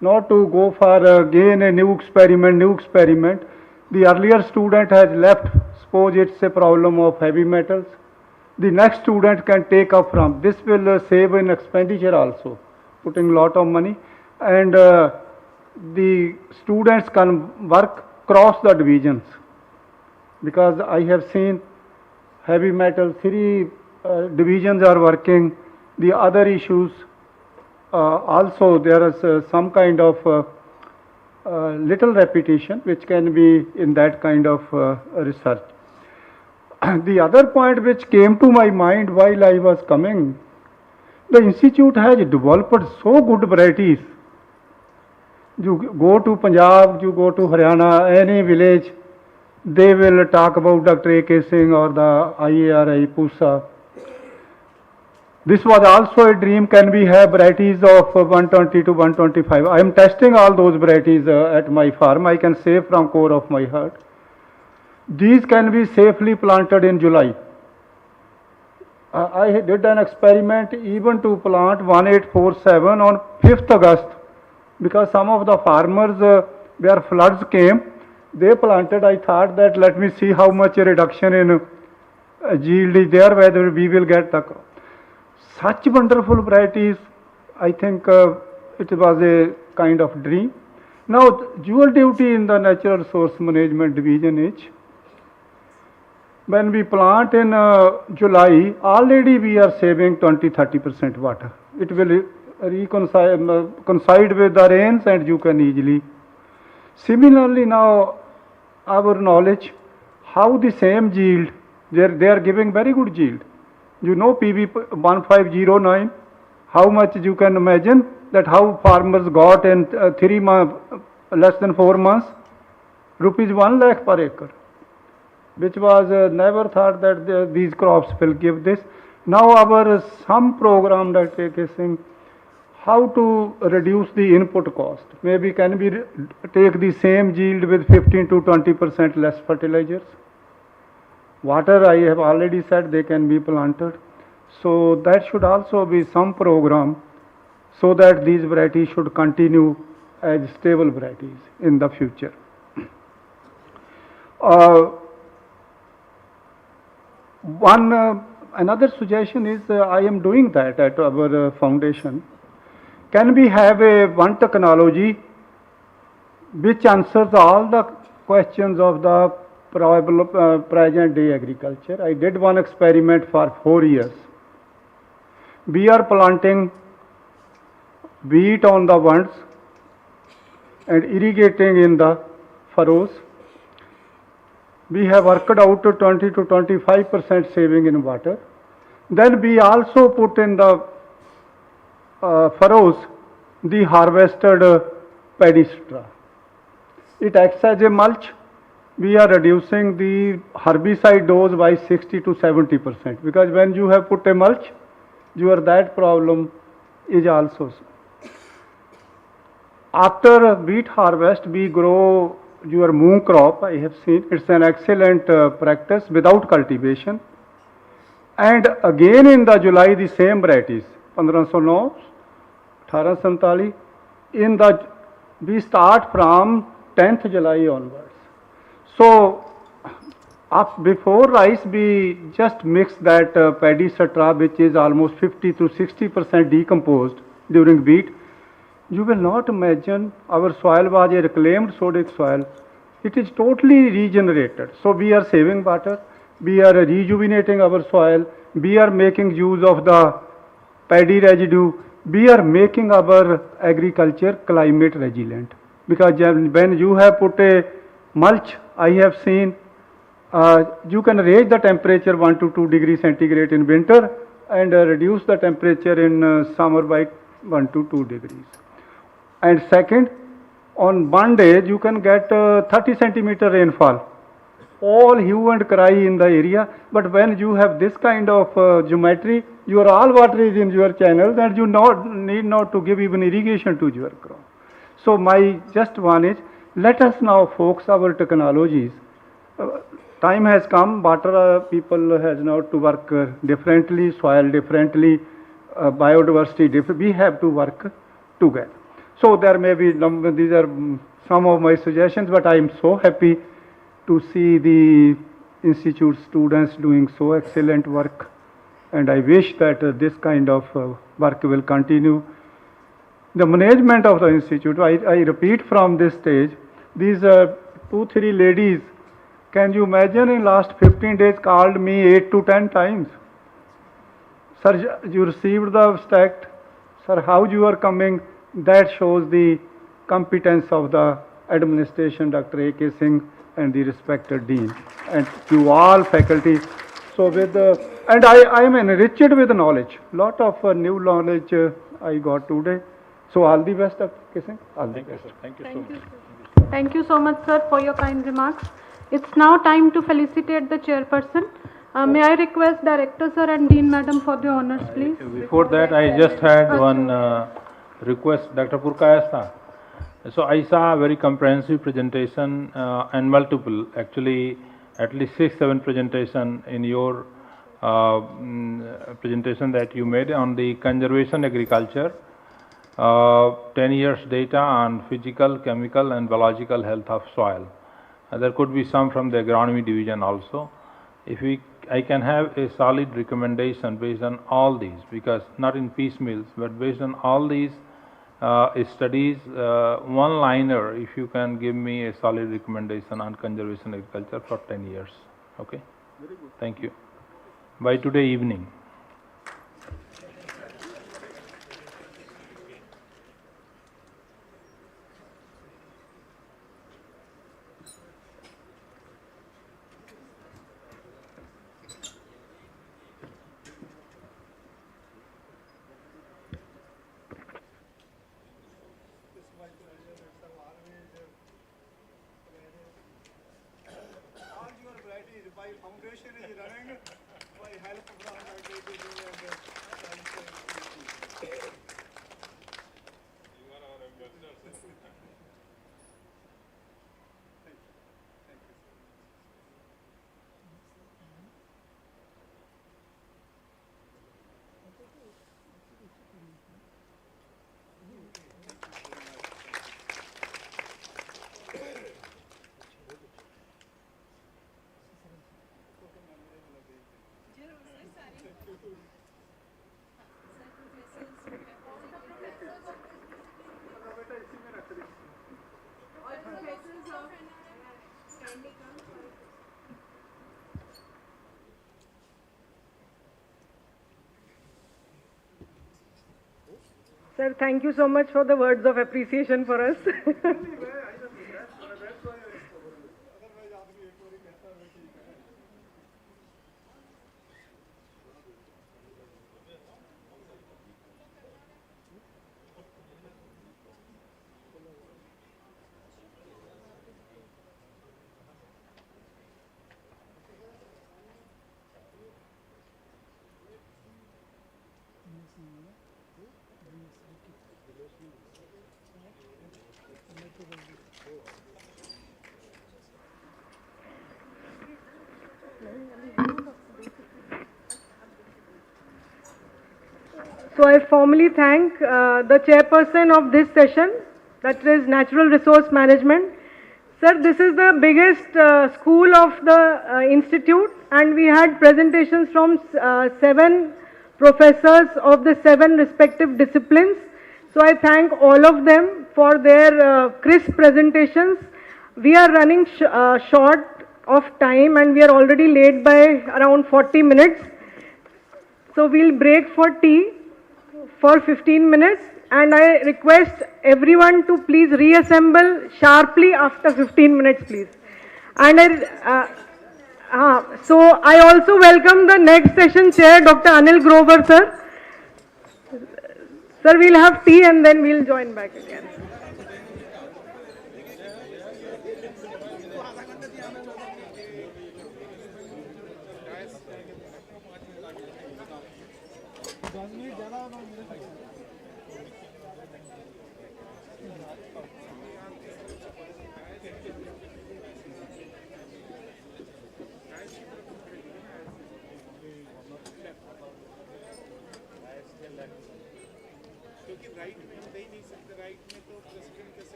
not to go for again a new experiment. The earlier student has left, suppose it's a problem of heavy metals. The next student can take up from. This will save in expenditure also, putting a lot of money, and the students can work across the divisions, because I have seen heavy metal, 3 divisions are working. The other issues also there is some kind of little repetition which can be in that kind of research. The other point which came to my mind while I was coming, the institute has developed so good varieties. You go to Punjab, you go to Haryana, any village, they will talk about Dr. A.K. Singh or the IARI, PUSA. This was also a dream. Can we have varieties of 120 to 125? I am testing all those varieties at my farm. I can say from core of my heart. These can be safely planted in July. I did an experiment even to plant 1847 on 5th August, because some of the farmers where floods came, they planted. I thought that let me see how much reduction in yield is there, whether we will get the crop. Such wonderful varieties, I think it was a kind of dream. Now, dual duty in the Natural Resource Management Division is, when we plant in July, already we are saving 20-30% water. It will coincide with the rains and you can easily. Similarly, now our knowledge, how the same yield, they are giving very good yield. You know PV 1509, how much you can imagine that how farmers got in 3 months, less than 4 months, rupees 1 lakh per acre, which was never thought that these crops will give this. Now our some program that taking how to reduce the input cost. Maybe can we take the same yield with 15 to 20% less fertilizers. Water, I have already said, they can be planted. So that should also be some program so that these varieties should continue as stable varieties in the future. Another suggestion is I am doing that at our foundation. Can we have one technology which answers all the questions of the present day agriculture? I did one experiment for 4 years. We are planting wheat on the bunds and irrigating in the furrows. We have worked out to 20 to 25% saving in water. Then we also put in the furrows the harvested paddy straw. It acts as a mulch. We are reducing the herbicide dose by 60 to 70%, because when you have put a mulch, that problem is also. After wheat harvest, we grow your moong crop. I have seen it's an excellent practice without cultivation. And again in the July, the same varieties, 1509, 1847, we start from 10th July onwards. So before rice, we just mix that paddy straw, which is almost 50 to 60% decomposed during wheat. You will not imagine our soil was a reclaimed sodic soil. It is totally regenerated. So we are saving water, we are rejuvenating our soil, we are making use of the paddy residue, we are making our agriculture climate resilient. Because when you have put a mulch, I have seen you can raise the temperature 1 to 2 degrees centigrade in winter and reduce the temperature in summer by 1 to 2 degrees. And second, on one day you can get 30 centimeter rainfall. All hue and cry in the area, but when you have this kind of geometry, your all water is in your channels and you need not to give even irrigation to your crop. So my just one is, let us now focus our technologies. Time has come, water people has now to work differently, soil differently, biodiversity different. We have to work together. So there may be, these are some of my suggestions, but I am so happy to see the institute students doing so excellent work, and I wish that this kind of work will continue. The management of the institute, I repeat from this stage, these 2-3 ladies, can you imagine, in last 15 days called me 8 to 10 times. Sir, you received the abstract. Sir, how you are coming? That shows the competence of the administration, Dr. A.K. Singh and the respected dean, and to all faculty. So with and I am enriched with knowledge. Lot of new knowledge I got today. So all the best, Dr. A.K. Singh. All the best. Thank you so much. Thank you so much, sir, for your kind remarks. It's now time to felicitate the chairperson. May I request Director sir and Dean madam for the honors, please? Before that, I just had one request, Dr. Purkayastha. So I saw a very comprehensive presentation and multiple, actually at least 6-7 presentation in your presentation that you made on the conservation agriculture, 10 years data on physical, chemical and biological health of soil. There could be some from the agronomy division also. If we I can have a solid recommendation based on all these, because not in piecemeals, but based on all these studies, one liner, if you can give me a solid recommendation on conservation agriculture for 10 years. Okay? Very good. Thank you. By today evening. Sir, thank you so much for the words of appreciation for us. So I formally thank the chairperson of this session, that is Natural Resource Management. Sir, this is the biggest school of the institute, and we had presentations from 7 professors of the 7 respective disciplines. So I thank all of them for their crisp presentations. We are running short of time, and we are already late by around 40 minutes. So we'll break for tea for 15 minutes, and I request everyone to please reassemble sharply after 15 minutes, please. And so I also welcome the next session chair, Dr. Anil Grover, sir. Sir, we'll have tea and then we'll join back again.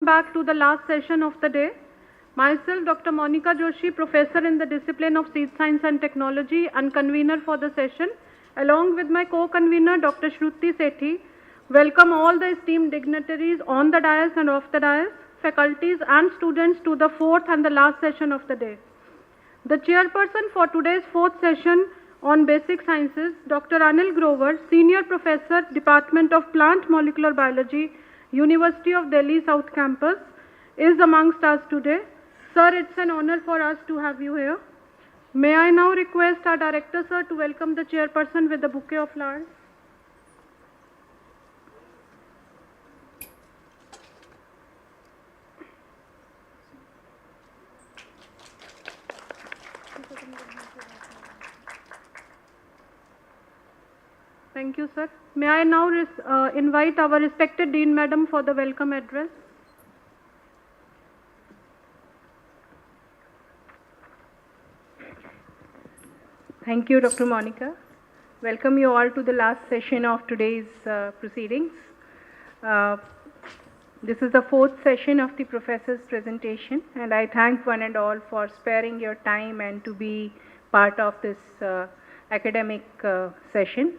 Back to the last session of the day. Myself, Dr. Monica Joshi, professor in the discipline of Seed Science and Technology and convener for the session, along with my co-convener, Dr. Shruti Sethi, welcome all the esteemed dignitaries on the dais and off the dais, faculties and students to the fourth and the last session of the day. The chairperson for today's fourth session on Basic Sciences, Dr. Anil Grover, Senior Professor, Department of Plant Molecular Biology, University of Delhi South Campus, is amongst us today. Sir, it's an honor for us to have you here. May I now request our Director, sir, to welcome the chairperson with a bouquet of flowers. Thank you, sir. May I now invite our respected Dean Madam for the welcome address. Thank you, Dr. Monica. Welcome you all to the last session of today's proceedings. This is the fourth session of the professor's presentation, and I thank one and all for sparing your time and to be part of this academic session.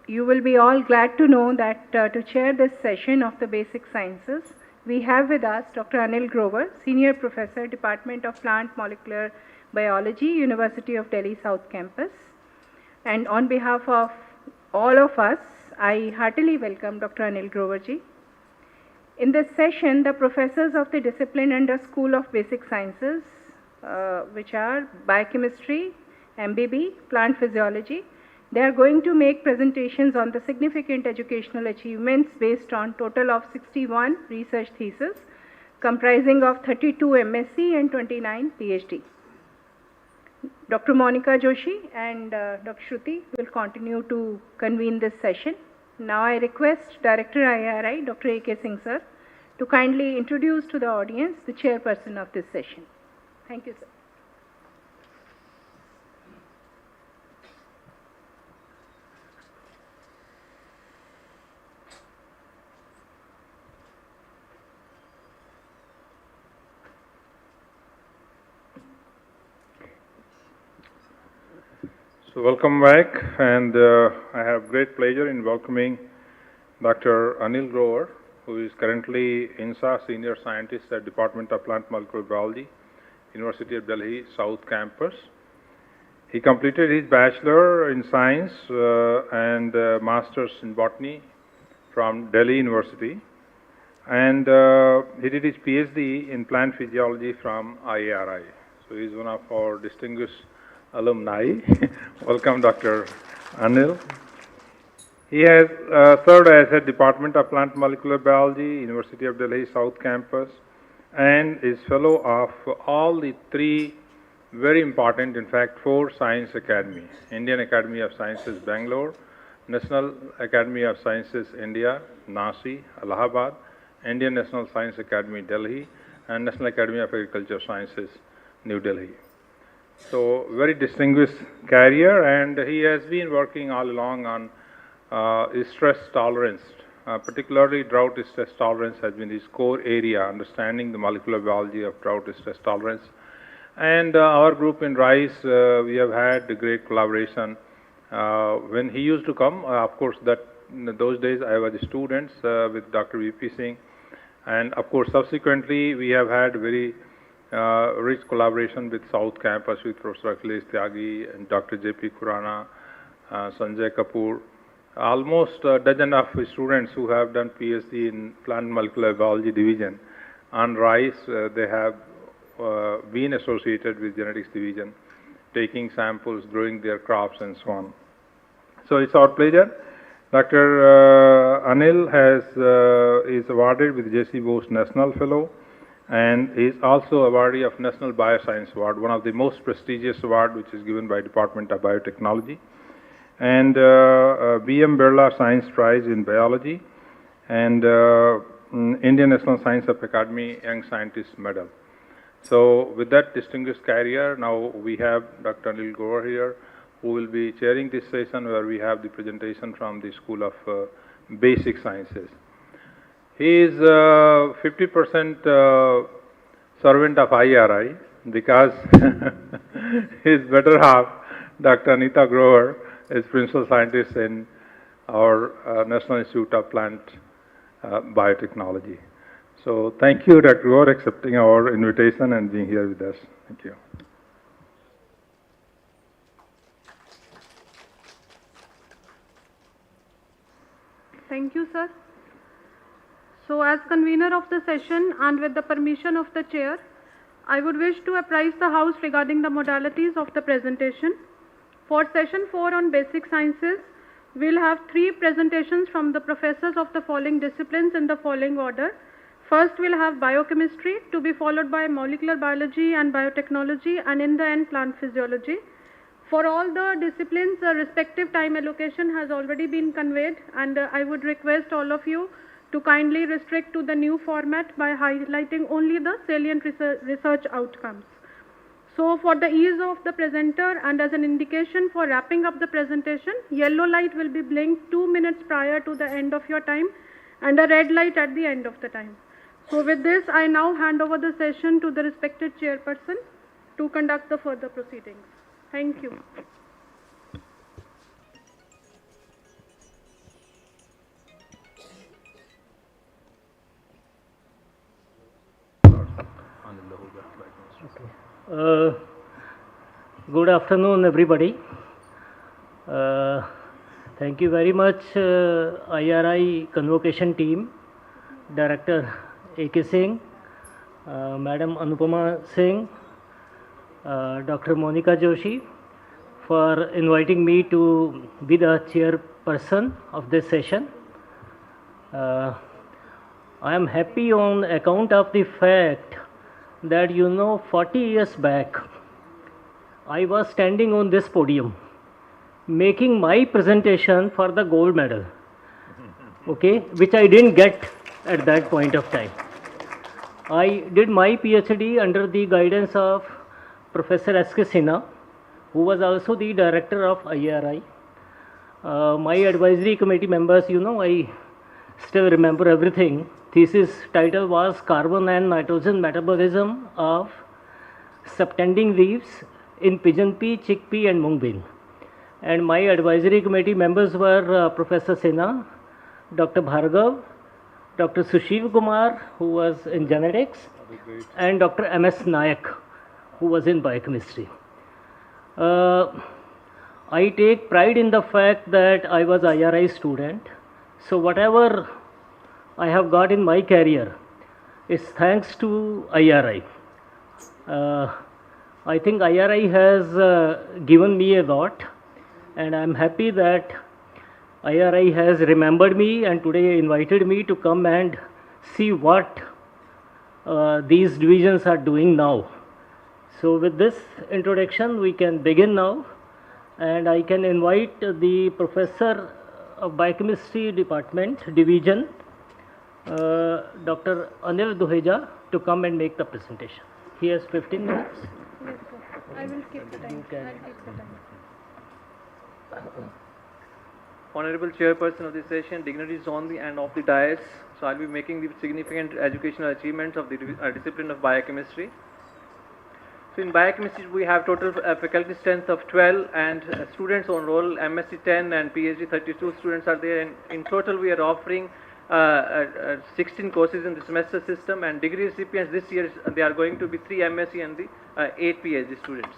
You will be all glad to know that to chair this session of the Basic Sciences, we have with us Dr. Anil Grover, Senior Professor, Department of Plant Molecular Biology, University of Delhi South Campus. And on behalf of all of us, I heartily welcome Dr. Anil Grover ji. In this session, the professors of the discipline under School of Basic Sciences, which are Biochemistry, MBB, Plant Physiology, they are going to make presentations on the significant educational achievements based on total of 61 research theses, comprising of 32 MSc and 29 PhD. Dr. Monica Joshi and Dr. Shruti will continue to convene this session. Now I request Director ICAR, Dr. A.K. Singh sir, to kindly introduce to the audience the chairperson of this session. Thank you, sir. So welcome back, and I have great pleasure in welcoming Dr. Anil Grover, who is currently INSA Senior Scientist at Department of Plant Molecular Biology, University of Delhi South Campus. He completed his Bachelor in Science and Master's in Botany from Delhi University, and he did his PhD in plant physiology from ICAR. So he's one of our distinguished alumni. Welcome, Dr. Anil. He has served as head Department of Plant Molecular Biology, University of Delhi South Campus, and is fellow of all the three very important, in fact, 4 science academy: Indian Academy of Sciences, Bangalore; National Academy of Sciences, India, Nasi, Allahabad; Indian National Science Academy, Delhi; and National Academy of Agriculture Sciences, New Delhi. So, very distinguished career, and he has been working all along on stress tolerance, particularly drought stress tolerance has been his core area, understanding the molecular biology of drought stress tolerance. And our group in RICE, we have had a great collaboration. When he used to come, of course, in those days I was a student with Dr. V.P. Singh, and of course subsequently we have had very rich collaboration with South Campus with Professor Akhilesh Tyagi and Dr. J.P. Khurana, Sanjay Kapoor, almost a dozen of students who have done PhD in Plant Molecular Biology Division. On RICE, they have been associated with Genetics Division, taking samples, growing their crops and so on. So it's our pleasure. Dr. Anil is awarded with J.C. Bose National Fellow, and is also awardee of National Bioscience Award, one of the most prestigious award which is given by Department of Biotechnology, and B.M. Birla Science Prize in Biology, and Indian National Science of Academy Young Scientist Medal. So with that distinguished career, now we have Dr. Anil Grover here, who will be chairing this session where we have the presentation from the School of Basic Sciences. He is 50% servant of IRI because his better half, Dr. Anita Grover, is principal scientist in our National Institute of Plant Biotechnology. So thank you, Dr. Grover, accepting our invitation and being here with us. Thank you. Thank you, sir. So as convener of the session and with the permission of the chair, I would wish to apprise the House regarding the modalities of the presentation. For session 4 on basic sciences, we will have 3 presentations from the professors of the following disciplines in the following order. First, we will have biochemistry, to be followed by molecular biology and biotechnology, and in the end, plant physiology. For all the disciplines, the respective time allocation has already been conveyed, and I would request all of you to kindly restrict to the new format by highlighting only the salient research outcomes. So for the ease of the presenter and as an indication for wrapping up the presentation, yellow light will be blinked 2 minutes prior to the end of your time and a red light at the end of the time. So with this, I now hand over the session to the respected chairperson to conduct the further proceedings. Thank you. Good afternoon, everybody. Thank you very much, IRI Convocation team, Director A.K. Singh, Madam Anupama Singh, Dr. Monica Joshi, for inviting me to be the chairperson of this session. I am happy on account of the fact that 40 years back, I was standing on this podium making my presentation for the gold medal, okay, which I didn't get at that point of time. I did my PhD under the guidance of Professor S.K. Sinha, who was also the director of IRI. My advisory committee members, I still remember everything. Thesis title was Carbon and Nitrogen Metabolism of Subtending Leaves in Pigeon Pea, Chickpea and Mung Bean. And my advisory committee members were Professor Sinha, Dr. Bhargav, Dr. Sushil Kumar, who was in genetics, and Dr. M.S. Nayak, who was in biochemistry. I take pride in the fact that I was IRI student. So whatever I have got in my career is thanks to IRI. I think IRI has given me a lot, and I'm happy that IRI has remembered me and today invited me to come and see what these divisions are doing now. So with this introduction, we can begin now, and I can invite the Professor of Biochemistry Department Division, Dr. Anil Duheja, to come and make the presentation. He has 15 minutes. Yes, sir. I will skip the time. I'll take the time. Honorable Chairperson of the session, dignitaries on the and off the dais. So I'll be making the significant educational achievements of the discipline of biochemistry. So in biochemistry, we have total faculty strength of 12 and students on roll, MSc 10 and PhD 32 students are there. And in total, we are offering 16 courses in the semester system, and degree recipients this year, they are going to be 3 MSc and the 8 PhD students.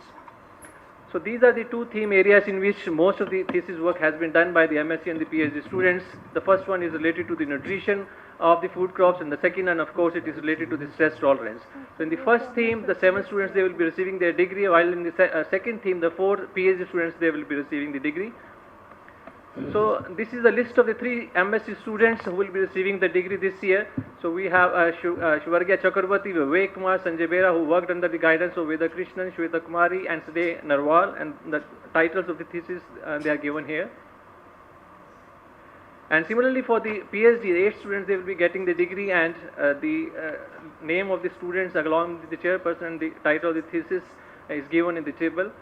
So these are the two theme areas in which most of the thesis work has been done by the MSc and the PhD students. The first one is related to the nutrition of the food crops, and the second one, of course, it is related to the stress tolerance. So in the first theme, the 7 students, they will be receiving their degree, while in the second theme, the 4 PhD students, they will be receiving the degree. So this is a list of the 3 MSc students who will be receiving the degree this year. So we have Shivargya Chakrabarti, Vivek Kumar, Sanjay Bera, who worked under the guidance of Veda Krishnan, Shweta Kumari and Sadeh Narwal, and the titles of the thesis they are given here. And similarly for the PhD, 8 students, they will be getting the degree, and the name of the students along with the chairperson and the title of the thesis is given in the table.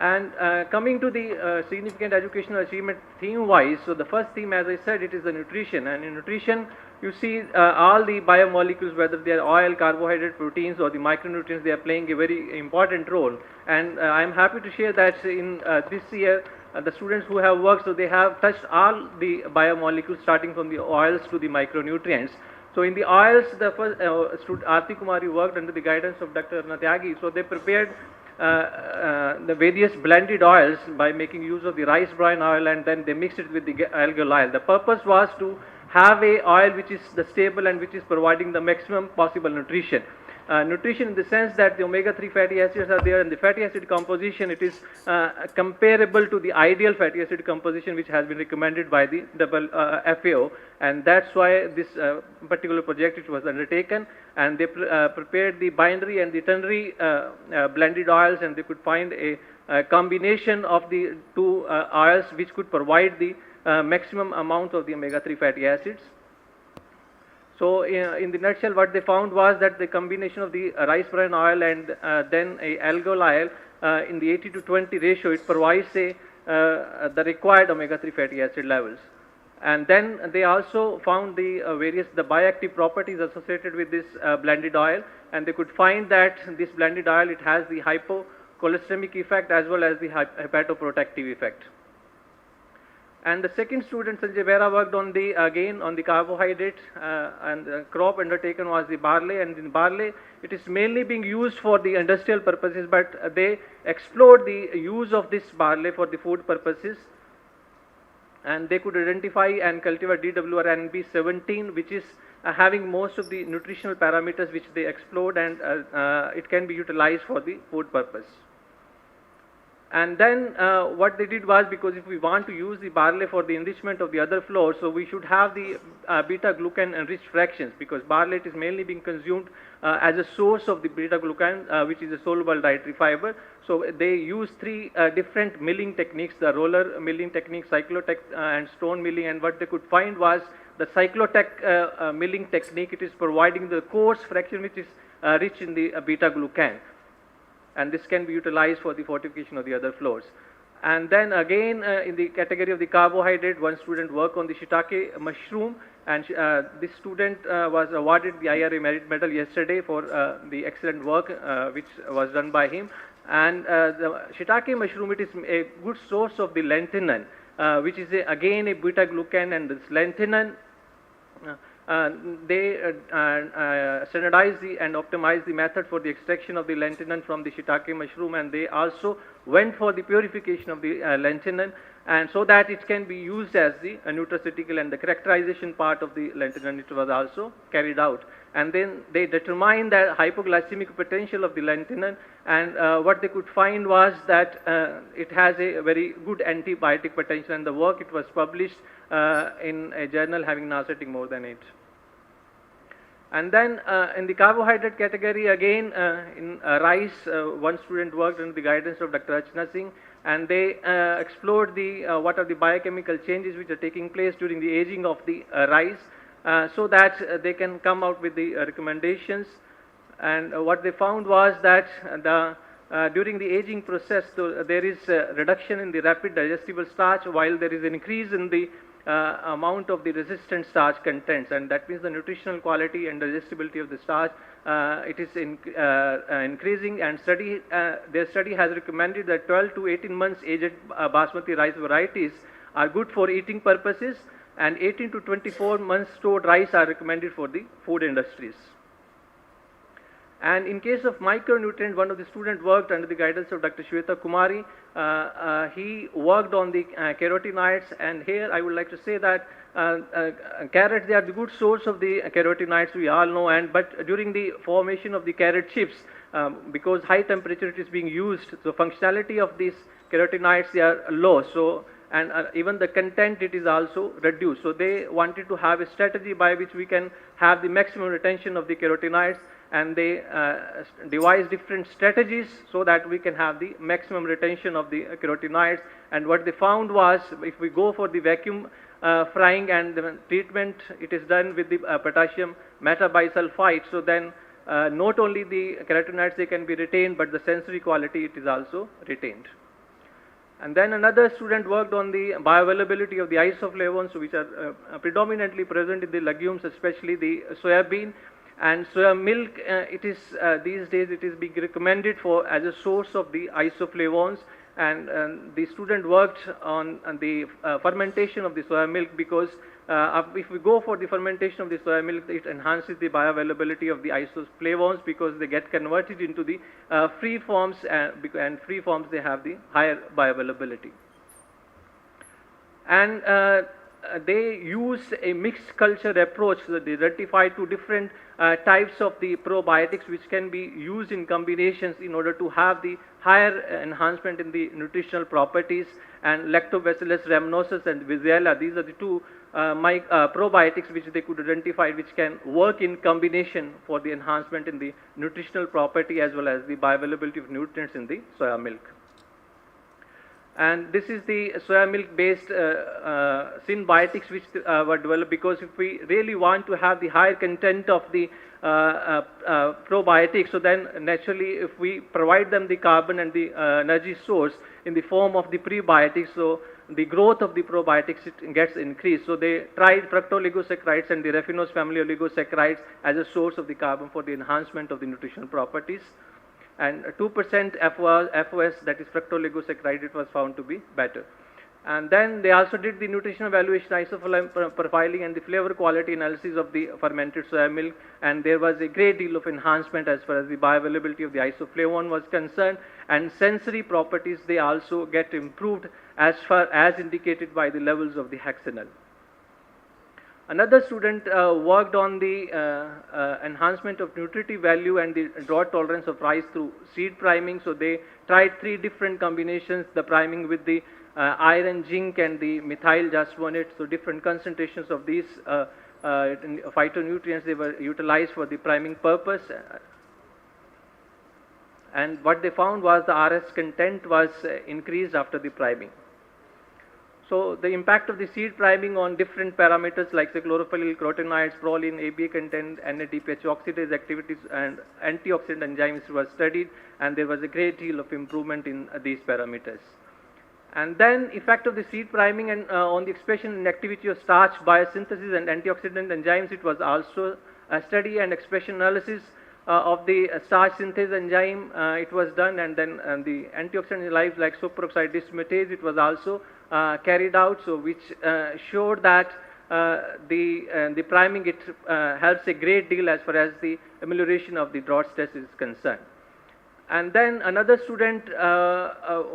And coming to the significant educational achievement theme-wise, so the first theme, as I said, it is the nutrition. And in nutrition, you see all the biomolecules, whether they are oil, carbohydrate, proteins, or the micronutrients, they are playing a very important role. And I am happy to share that in this year, the students who have worked, so they have touched all the biomolecules, starting from the oils to the micronutrients. So in the oils, the first Aarti Kumari worked under the guidance of Dr. Natyagi. So they prepared the various blended oils by making use of the rice bran oil, and then they mixed it with the algal oil. The purpose was to have a oil which is the stable and which is providing the maximum possible nutrition. Nutrition in the sense that the omega-3 fatty acids are there, and the fatty acid composition, it is comparable to the ideal fatty acid composition which has been recommended by the FAO, and that's why this particular project it was undertaken, and they prepared the binary and the ternary blended oils, and they could find a combination of the two oils which could provide the maximum amount of the omega-3 fatty acids. So in the nutshell, what they found was that the combination of the rice bran oil and then a algal oil in the 80:20 ratio, it provides the required omega-3 fatty acid levels. And then they also found the the bioactive properties associated with this blended oil, and they could find that this blended oil, it has the hypocholesteremic effect as well as the hepatoprotective effect. And the second student, Sanjay Bera, worked on the again on the carbohydrate, and the crop undertaken was the barley. And in barley, it is mainly being used for the industrial purposes, but they explored the use of this barley for the food purposes. And they could identify and cultivate DWRNB17, which is having most of the nutritional parameters which they explored, and it can be utilized for the food purpose. And then what they did was, because if we want to use the barley for the enrichment of the other flours, so we should have the beta-glucan enriched fractions, because barley is mainly being consumed as a source of the beta-glucan, which is a soluble dietary fiber. So they use 3 different milling techniques: the roller milling technique, cyclotech and stone milling. And what they could find was the cyclotech milling technique, it is providing the coarse fraction which is rich in the beta-glucan. And this can be utilized for the fortification of the other flours. And then again in the category of the carbohydrate, one student worked on the shiitake mushroom, and this student was awarded the IRA Merit Medal yesterday for the excellent work which was done by him. And the shiitake mushroom, it is a good source of the lentinan, which is again a beta-glucan, and this lentinan they standardized and optimized the method for the extraction of the lentinan from the shiitake mushroom, and they also went for the purification of the lentinan, and so that it can be used as the nutraceutical, and the characterization part of the lentinan it was also carried out. And then they determined the hypoglycemic potential of the lentinan, and what they could find was that it has a very good antibiotic potential, and the work it was published in a journal having NAS rating more than 8. And then in the carbohydrate category, again in rice, one student worked under the guidance of Dr. Archana Singh, and they explored what are the biochemical changes which are taking place during the aging of the rice, so that they can come out with the recommendations. And what they found was that during the aging process, there is a reduction in the rapid digestible starch, while there is an increase in the amount of the resistant starch contents, and that means the nutritional quality and digestibility of the starch it is increasing. And their study has recommended that 12 to 18 months aged basmati rice varieties are good for eating purposes, and 18 to 24 months stored rice are recommended for the food industries. And in case of micronutrient, one of the students worked under the guidance of Dr. Shweta Kumari. He worked on the carotenoids, and here I would like to say that carrots, they are the good source of the carotenoids, we all know, but during the formation of the carrot chips, because high temperature it is being used, so functionality of these carotenoids, they are low, so and even the content it is also reduced. So they wanted to have a strategy by which we can have the maximum retention of the carotenoids, and they devised different strategies so that we can have the maximum retention of the carotenoids. And what they found was, if we go for the vacuum frying and the treatment, it is done with the potassium metabisulfite, so then not only the carotenoids they can be retained, but the sensory quality it is also retained. And then another student worked on the bioavailability of the isoflavones, which are predominantly present in the legumes, especially the soya bean. And soya milk, it is these days it is being recommended for as a source of the isoflavones, and the student worked on the fermentation of the soya milk, because if we go for the fermentation of the soya milk, it enhances the bioavailability of the isoflavones, because they get converted into the free forms, and free forms they have the higher bioavailability. And they use a mixed culture approach, so they identify two different types of the probiotics which can be used in combinations in order to have the higher enhancement in the nutritional properties. And Lactobacillus rhamnosus and Vizela, these are the two probiotics which they could identify, which can work in combination for the enhancement in the nutritional property as well as the bioavailability of nutrients in the soya milk. And this is the soya milk based synbiotics which were developed, because if we really want to have the higher content of the probiotics, so then naturally if we provide them the carbon and the energy source in the form of the prebiotics, so the growth of the probiotics it gets increased. So they tried fructooligosaccharides and the raffinose family oligosaccharides as a source of the carbon for the enhancement of the nutritional properties. And 2% FOS, that is fructooligosaccharides, it was found to be better. And then they also did the nutritional evaluation, isoprofiling, and the flavor quality analysis of the fermented soya milk, and there was a great deal of enhancement as far as the bioavailability of the isoflavone was concerned, and sensory properties they also get improved as far as indicated by the levels of the hexanol. Another student worked on the enhancement of nutritive value and the drought tolerance of rice through seed priming. So they tried 3 different combinations, the priming with the iron, zinc and the methyl jasmonate. So different concentrations of these phytonutrients, they were utilized for the priming purpose. And what they found was the RS content was increased after the priming. So the impact of the seed priming on different parameters like the chlorophyll, carotenoids, proline, ABA content, NADPH oxidase activities and antioxidant enzymes was studied, and there was a great deal of improvement in these parameters. And then effect of the seed priming and on the expression and activity of starch biosynthesis and antioxidant enzymes, it was also a study and expression analysis of the starch synthase enzyme it was done, and then the antioxidant enzymes like superoxide dismutase, it was also carried out, so which showed that the priming, it helps a great deal as far as the amelioration of the drought stress is concerned. And then another student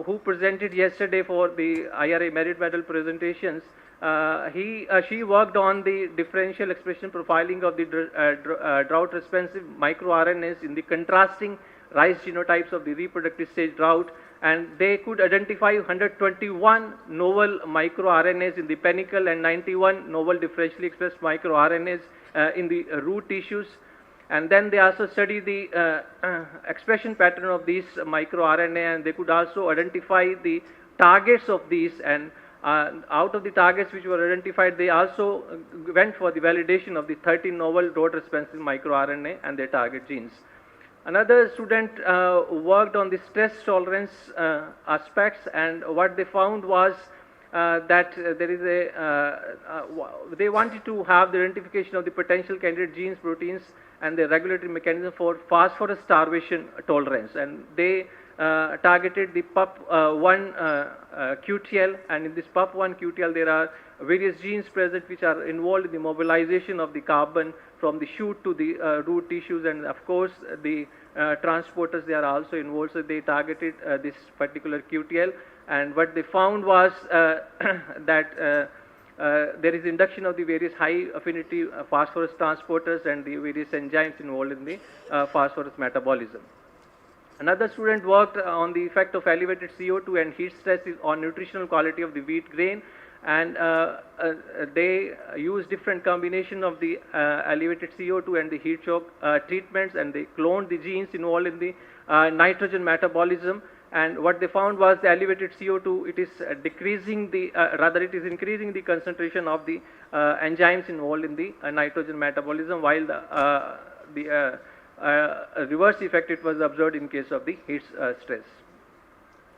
who presented yesterday for the IRA merit medal presentations, she worked on the differential expression profiling of the drought responsive microRNAs in the contrasting rice genotypes of the reproductive stage drought, and they could identify 121 novel microRNAs in the panicle and 91 novel differentially expressed microRNAs in the root tissues. And then they also studied the expression pattern of these microRNA, and they could also identify the targets of these, and out of the targets which were identified, they also went for the validation of the 13 novel drought responsive microRNA and their target genes. Another student worked on the stress tolerance aspects, and what they found was that there is they wanted to have the identification of the potential candidate genes, proteins, and the regulatory mechanism for phosphorus starvation tolerance, and they targeted the PUP1 QTL, and in this PUP1 QTL there are various genes present which are involved in the mobilization of the carbon from the shoot to the root tissues, and of course the transporters, they are also involved, so they targeted this particular QTL, and what they found was that there is induction of the various high affinity phosphorus transporters and the various enzymes involved in the phosphorus metabolism. Another student worked on the effect of elevated CO2 and heat stress on nutritional quality of the wheat grain, and they used different combination of the elevated CO2 and the heat shock treatments, and they cloned the genes involved in the nitrogen metabolism. And what they found was the elevated CO2, it is decreasing the, rather it is increasing the concentration of the enzymes involved in the nitrogen metabolism, while the reverse effect it was observed in case of the heat stress.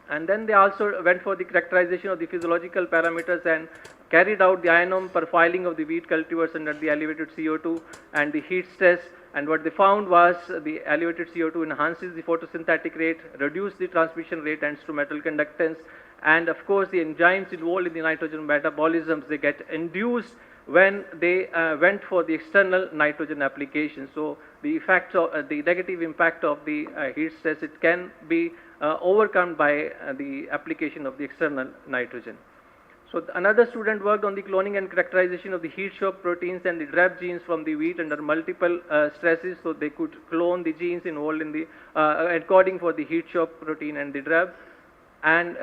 And then they also went for the characterization of the physiological parameters and carried out the ionome profiling of the wheat cultivars under the elevated CO2 and the heat stress. And what they found was the elevated CO2 enhances the photosynthetic rate, reduces the transmission rate and instrumental conductance, and of course the enzymes involved in the nitrogen metabolisms, they get induced when they went for the external nitrogen application. So the effect of the negative impact of the heat stress, it can be overcome by the application of the external nitrogen. So another student worked on the cloning and characterization of the heat shock proteins and the DRAB genes from the wheat under multiple stresses, so they could clone the genes involved in the encoding for the heat shock protein and the DRAB. And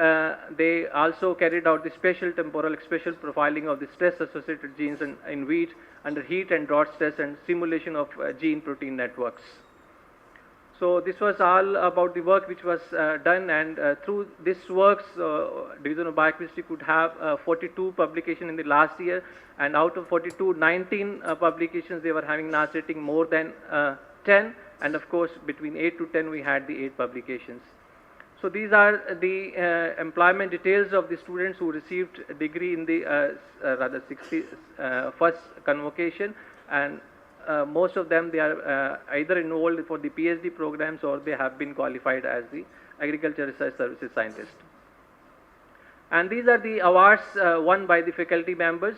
they also carried out the spatial temporal spatial profiling of the stress associated genes in wheat under heat and drought stress and simulation of gene protein networks. So this was all about the work which was done, and through this works, Division of Biochemistry could have 42 publications in the last year, and out of 42, 19 publications they were having NAS rating more than 10, and of course between 8 to 10 we had the 8 publications. So these are the employment details of the students who received a degree in the rather 61st convocation, and most of them, they are either enrolled for the PhD programs or they have been qualified as the Agriculture Research Services scientist. And these are the awards won by the faculty members.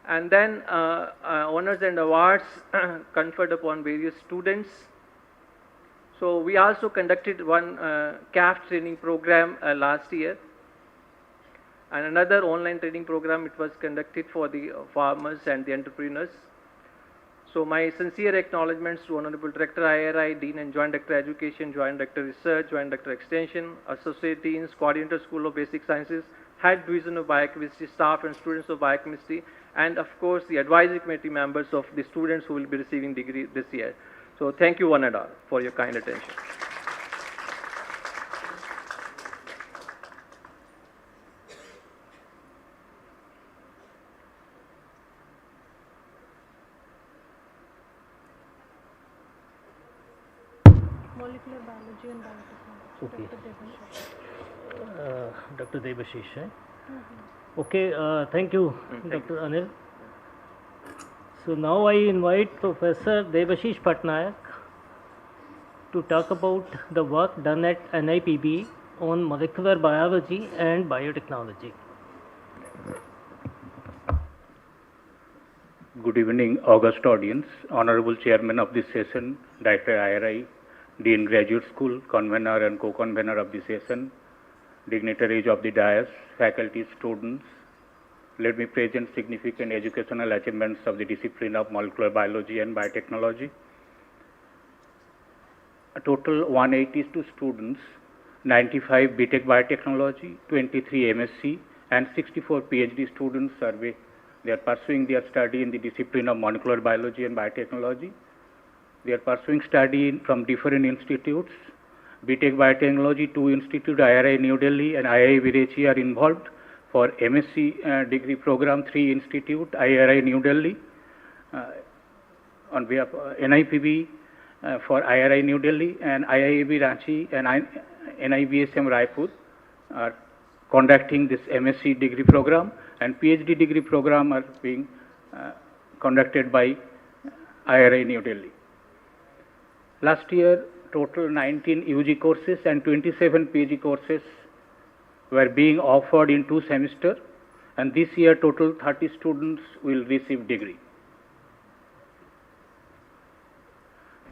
And then honors and awards conferred upon various students. So we also conducted one CAF training program last year, and another online training program, it was conducted for the farmers and the entrepreneurs. So my sincere acknowledgements to Honorable Director IRI, Dean and Joint Director Education, Joint Director Research, Joint Director Extension, Associate Deans, Coordinator School of Basic Sciences, Head Division of Biochemistry, staff and students of Biochemistry, and of course the advisory committee members of the students who will be receiving degree this year. So thank you one and all for your kind attention. Molecular biology and biotechnology. Okay. Dr. Debashish. Okay, thank you, Dr. Anil. So now I invite Professor Debashish Patnaik to talk about the work done at NIPB on molecular biology and biotechnology. Good evening, august audience. Honorable Chairman of this session, Director IRI, Dean Graduate School, Convener and Co-Convener of the session, dignitaries of the dais, faculty, students. Let me present significant educational achievements of the discipline of molecular biology and biotechnology. A total 182 students, 95 BTech biotechnology, 23 MSc, and 64 PhD students survey. They are pursuing their study in the discipline of molecular biology and biotechnology. They are pursuing study from different institutes. BTech Biotechnology, 2 institutes, IRI New Delhi and IIA Virechi are involved. For MSc degree program, 3 institutes, IRI New Delhi, on behalf of NIPB for IRI New Delhi and IIAB Ranchi and NIBSM Raipur are conducting this MSc degree program, and PhD degree program are being conducted by IRI New Delhi. Last year, total 19 UG courses and 27 PG courses were being offered in 2 semesters, and this year total 30 students will receive degree.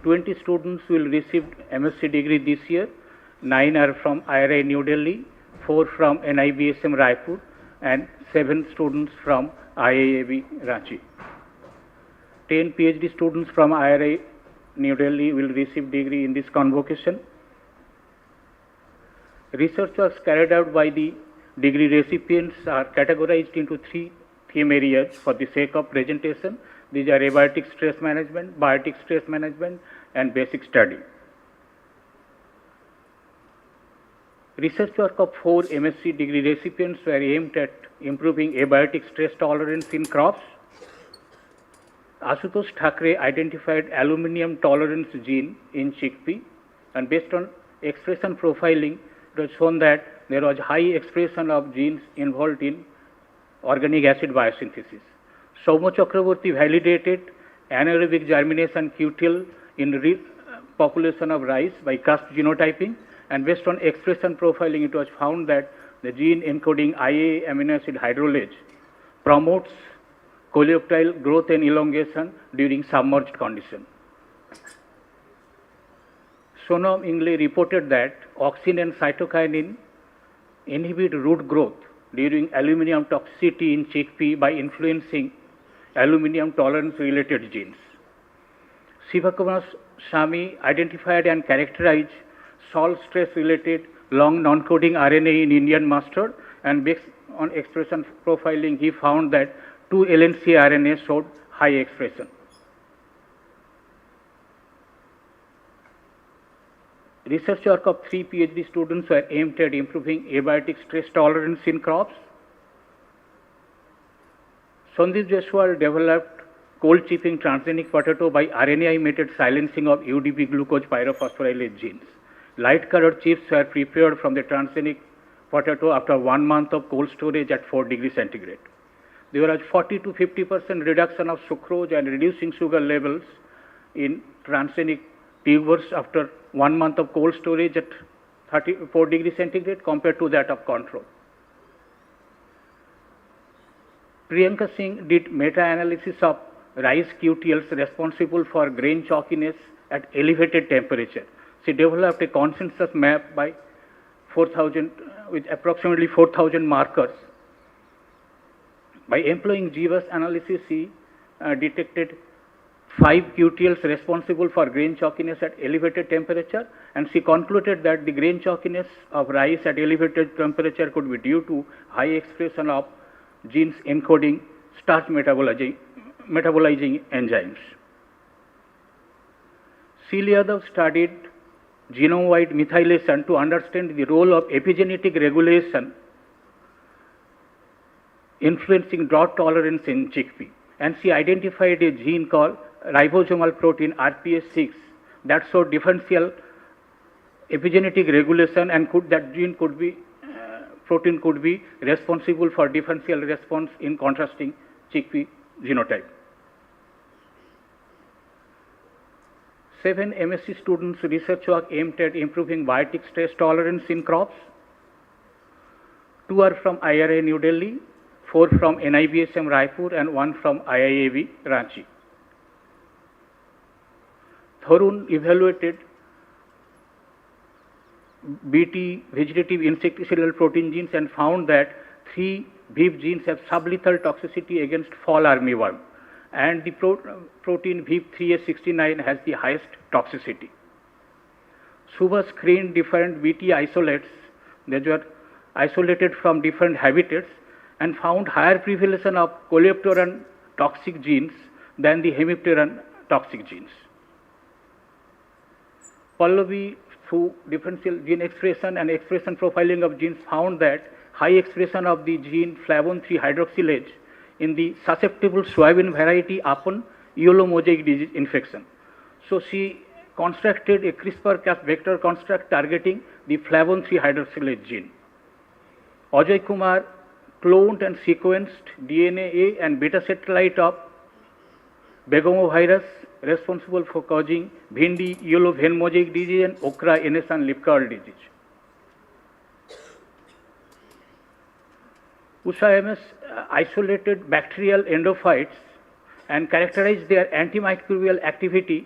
20 students will receive MSc degree this year. 9 are from IRI New Delhi, 4 from NIBSM Raipur, and 7 students from IIAB Ranchi. 10 PhD students from IRI New Delhi will receive degree in this convocation. Research works carried out by the degree recipients are categorized into 3 theme areas for the sake of presentation. These are abiotic stress management, biotic stress management, and basic study. Research work of 4 MSc degree recipients were aimed at improving abiotic stress tolerance in crops. Ashutosh Thackeray identified aluminum tolerance gene in chickpea, and based on expression profiling, it was shown that there was high expression of genes involved in organic acid biosynthesis. Soumya Chakraborty validated anaerobic germination QTL in population of rice by cusp genotyping, and based on expression profiling, it was found that the gene encoding IA amino acid hydrolase promotes coleoptile growth and elongation during submerged condition. Sonam Ingle reported that auxin and cytokinin inhibit root growth during aluminum toxicity in chickpea by influencing aluminum tolerance related genes. Sivakumar Swamy identified and characterized salt stress related long non-coding RNA in Indian mustard, and based on expression profiling, he found that 2 LNC RNA showed high expression. Research work of 3 PhD students were aimed at improving abiotic stress tolerance in crops. Sandeep Jaiswal developed cold chipping transgenic potato by RNAi-mediated silencing of UDP glucose pyrophosphorylase genes. Light-colored chips were prepared from the transgenic potato after 1 month of cold storage at 4 degrees centigrade. There was 40 to 50% reduction of sucrose and reducing sugar levels in transgenic tubers after 1 month of cold storage at 4 degrees centigrade compared to that of control. Priyanka Singh did meta-analysis of rice QTLs responsible for grain chalkiness at elevated temperature. She developed a consensus map by 4,000 with approximately 4,000 markers. By employing GWAS analysis, she detected 5 QTLs responsible for grain chalkiness at elevated temperature, and she concluded that the grain chalkiness of rice at elevated temperature could be due to high expression of genes encoding starch metabolizing enzymes. Shil Yadav studied genome-wide methylation to understand the role of epigenetic regulation influencing drought tolerance in chickpea, and she identified a gene called ribosomal protein RPS6 that showed differential epigenetic regulation, and protein could be responsible for differential response in contrasting chickpea genotype. 7 MSc students' research work aimed at improving biotic stress tolerance in crops. 2 are from IRI New Delhi, 4 from NIBSM Raipur, and 1 from IIAB Ranchi. Tharun evaluated BT vegetative insectividal protein genes and found that 3 VIV genes have sublethal toxicity against fall armyworm, and the protein VIV3A69 has the highest toxicity. Subha screened different BT isolates that were isolated from different habitats and found higher prevalence of coleopteran toxic genes than the hemipteran toxic genes. Pallavi, through differential gene expression and expression profiling of genes, found that high expression of the gene flavon-3 hydroxylase in the susceptible soybean variety upon yellow mosaic disease infection. So she constructed a CRISPR-Cas vector construct targeting the flavon-3 hydroxylase gene. Ajay Kumar cloned and sequenced DNA A and beta satellite of begomovirus responsible for causing Bhindi yellow vein mosaic disease and okra enesan leaf curl disease. Usha MS isolated bacterial endophytes and characterized their antimicrobial activity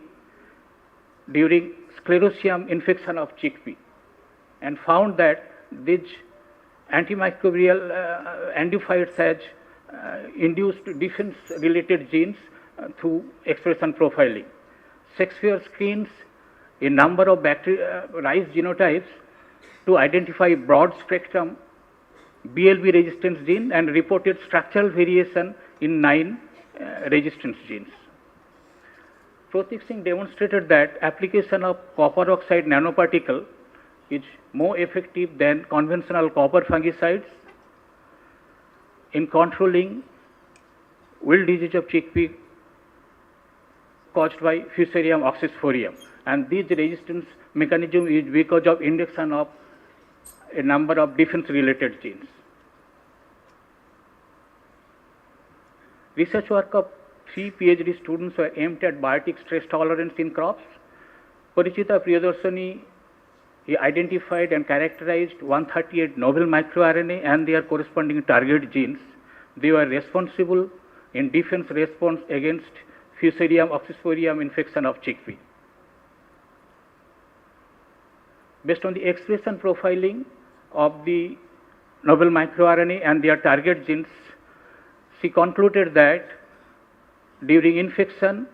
during sclerotium infection of chickpea, and found that these antimicrobial endophytes has induced defense-related genes through expression profiling. Shakespeare screens a number of rice genotypes to identify broad spectrum BLB resistance gene and reported structural variation in 9 resistance genes. Pratik Singh demonstrated that application of copper oxide nanoparticle is more effective than conventional copper fungicides in controlling wilt disease of chickpea caused by Fusarium oxysporium, and this resistance mechanism is because of induction of a number of defense-related genes. Research work of 3 PhD students were aimed at biotic stress tolerance in crops. Parichita Priyadarshani, he identified and characterized 138 novel microRNA and their corresponding target genes. They were responsible in defense response against Fusarium oxysporium infection of chickpea. Based on the expression profiling of the novel microRNA and their target genes, she concluded that during infection,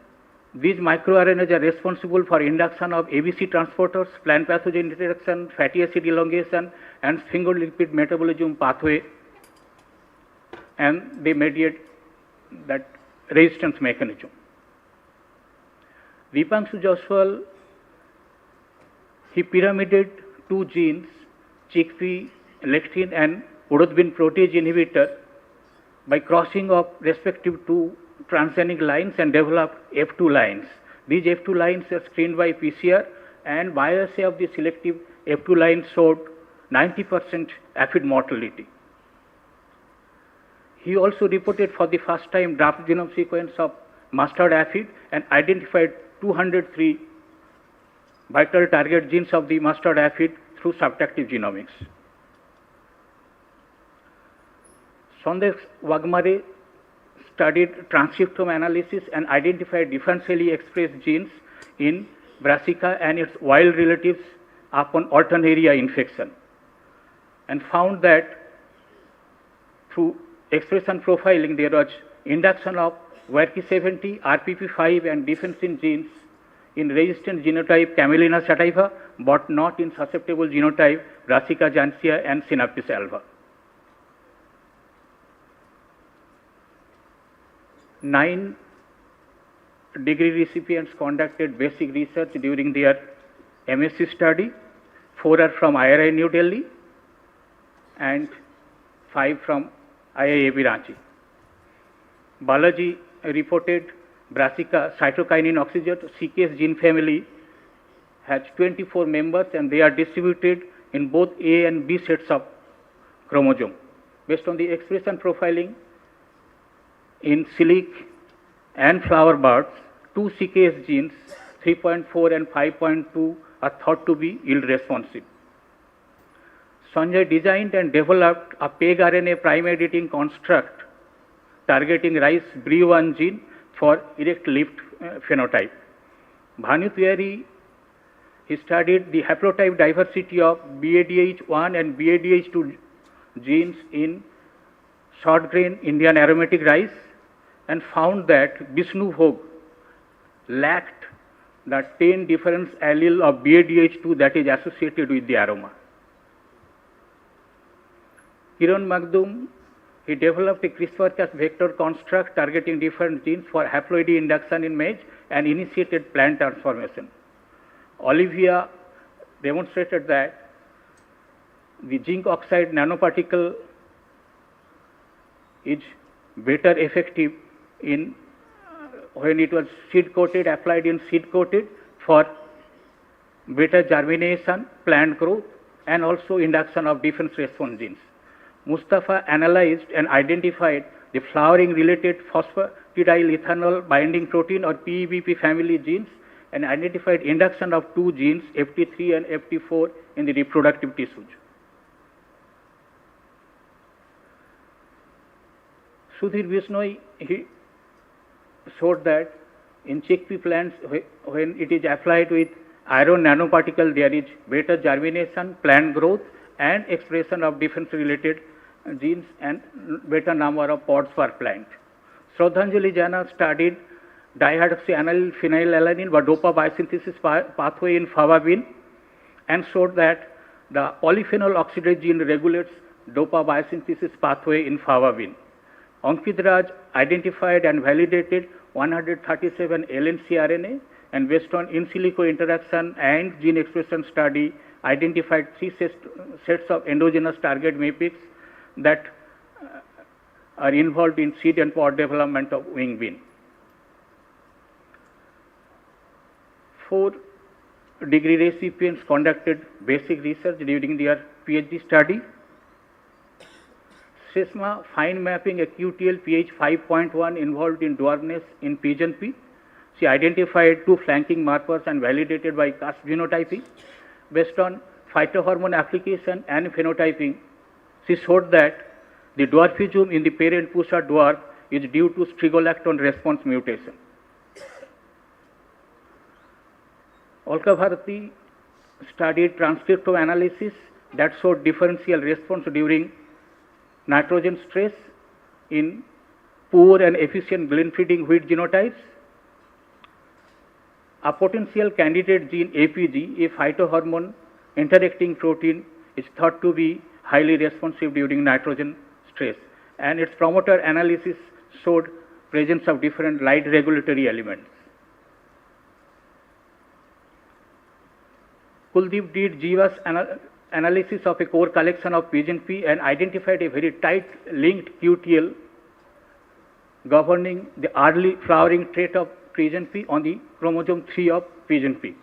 these microRNAs are responsible for induction of ABC transporters, plant pathogen interaction, fatty acid elongation, and sphingolipid metabolism pathway, and they mediate that resistance mechanism. Dipanshu Jaiswal, he pyramided 2 genes, chickpea, lectin, and urad bean protease inhibitor by crossing of respective 2 transgenic lines and developed F2 lines. These F2 lines are screened by PCR, and bioassay of the selective F2 lines showed 90% aphid mortality. He also reported for the first time draft genome sequence of mustard aphid and identified 203 vital target genes of the mustard aphid through subtractive genomics. Sandesh Wagmare studied transcriptome analysis and identified differentially expressed genes in brassica and its wild relatives upon alternaria infection, and found that through expression profiling there was induction of WRK70, RPP5 and defensin genes in resistant genotype Camelina sativa, but not in susceptible genotype Brassica jansia and Synaptis alba. 9 degree recipients conducted basic research during their MSc study. 4 are from IRI New Delhi and 5 from IIAB Ranchi. Balaji reported Brassica cytokinin oxygenate CKS gene family has 24 members and they are distributed in both A and B sets of chromosome. Based on the expression profiling in silk and flower birds, 2 CKS genes, 3.4 and 5.2 are thought to be yield responsive. Sanjay designed and developed a PEG RNA prime editing construct targeting rice BRE1 gene for erect lift phenotype. Bhanu Tiyari, he studied the haplotype diversity of BADH1 and BADH2 genes in short grain Indian aromatic rice and found that Vishnu Bhog lacked the 10 difference allele of BADH2 that is associated with the aroma. Kiran Magdum, he developed a CRISPR-Cas vector construct targeting different genes for haploidy induction in maize and initiated plant transformation. Olivia demonstrated that the zinc oxide nanoparticle is better effective in when it was seed coated, applied in seed coated for better germination, plant growth, and also induction of defense response genes. Mustafa analyzed and identified the flowering related phosphatidyl ethanol binding protein or PEBP family genes and identified induction of two genes, FT3 and FT4, in the reproductive tissues. Sudhir Bishnoi, he showed that in chickpea plants, when it is applied with iron nanoparticle, there is better germination, plant growth, and expression of defense related genes and better number of pods per plant. Shraddhanjali Jana studied dihydroxyanyl phenylalanine or DOPA biosynthesis pathway in fava bean and showed that the polyphenol oxidase gene regulates DOPA biosynthesis pathway in fava bean. Ankit Raj identified and validated 137 LNC RNA and based on in silico interaction and gene expression study identified 3 sets of endogenous target matrix that are involved in seed and pod development of wing bean. 4 degree recipients conducted basic research during their PhD study. Sesma fine mapping a QTL pH 5.1 involved in dwarfness in pigeon pea. She identified 2 flanking markers and validated by Cas genotyping. Based on phytohormone application and phenotyping, she showed that the dwarfism in the parent pusher dwarf is due to strigolactone response mutation. Alka Bharati studied transcriptome analysis that showed differential response during nitrogen stress in poor and efficient grain feeding wheat genotypes. A potential candidate gene APG, a phytohormone interacting protein, is thought to be highly responsive during nitrogen stress, and its promoter analysis showed presence of different light regulatory elements. Kuldeep did GWAS analysis of a core collection of pigeon pea and identified a very tight linked QTL governing the early flowering trait of pigeon pea on the chromosome 3 of pigeon pea.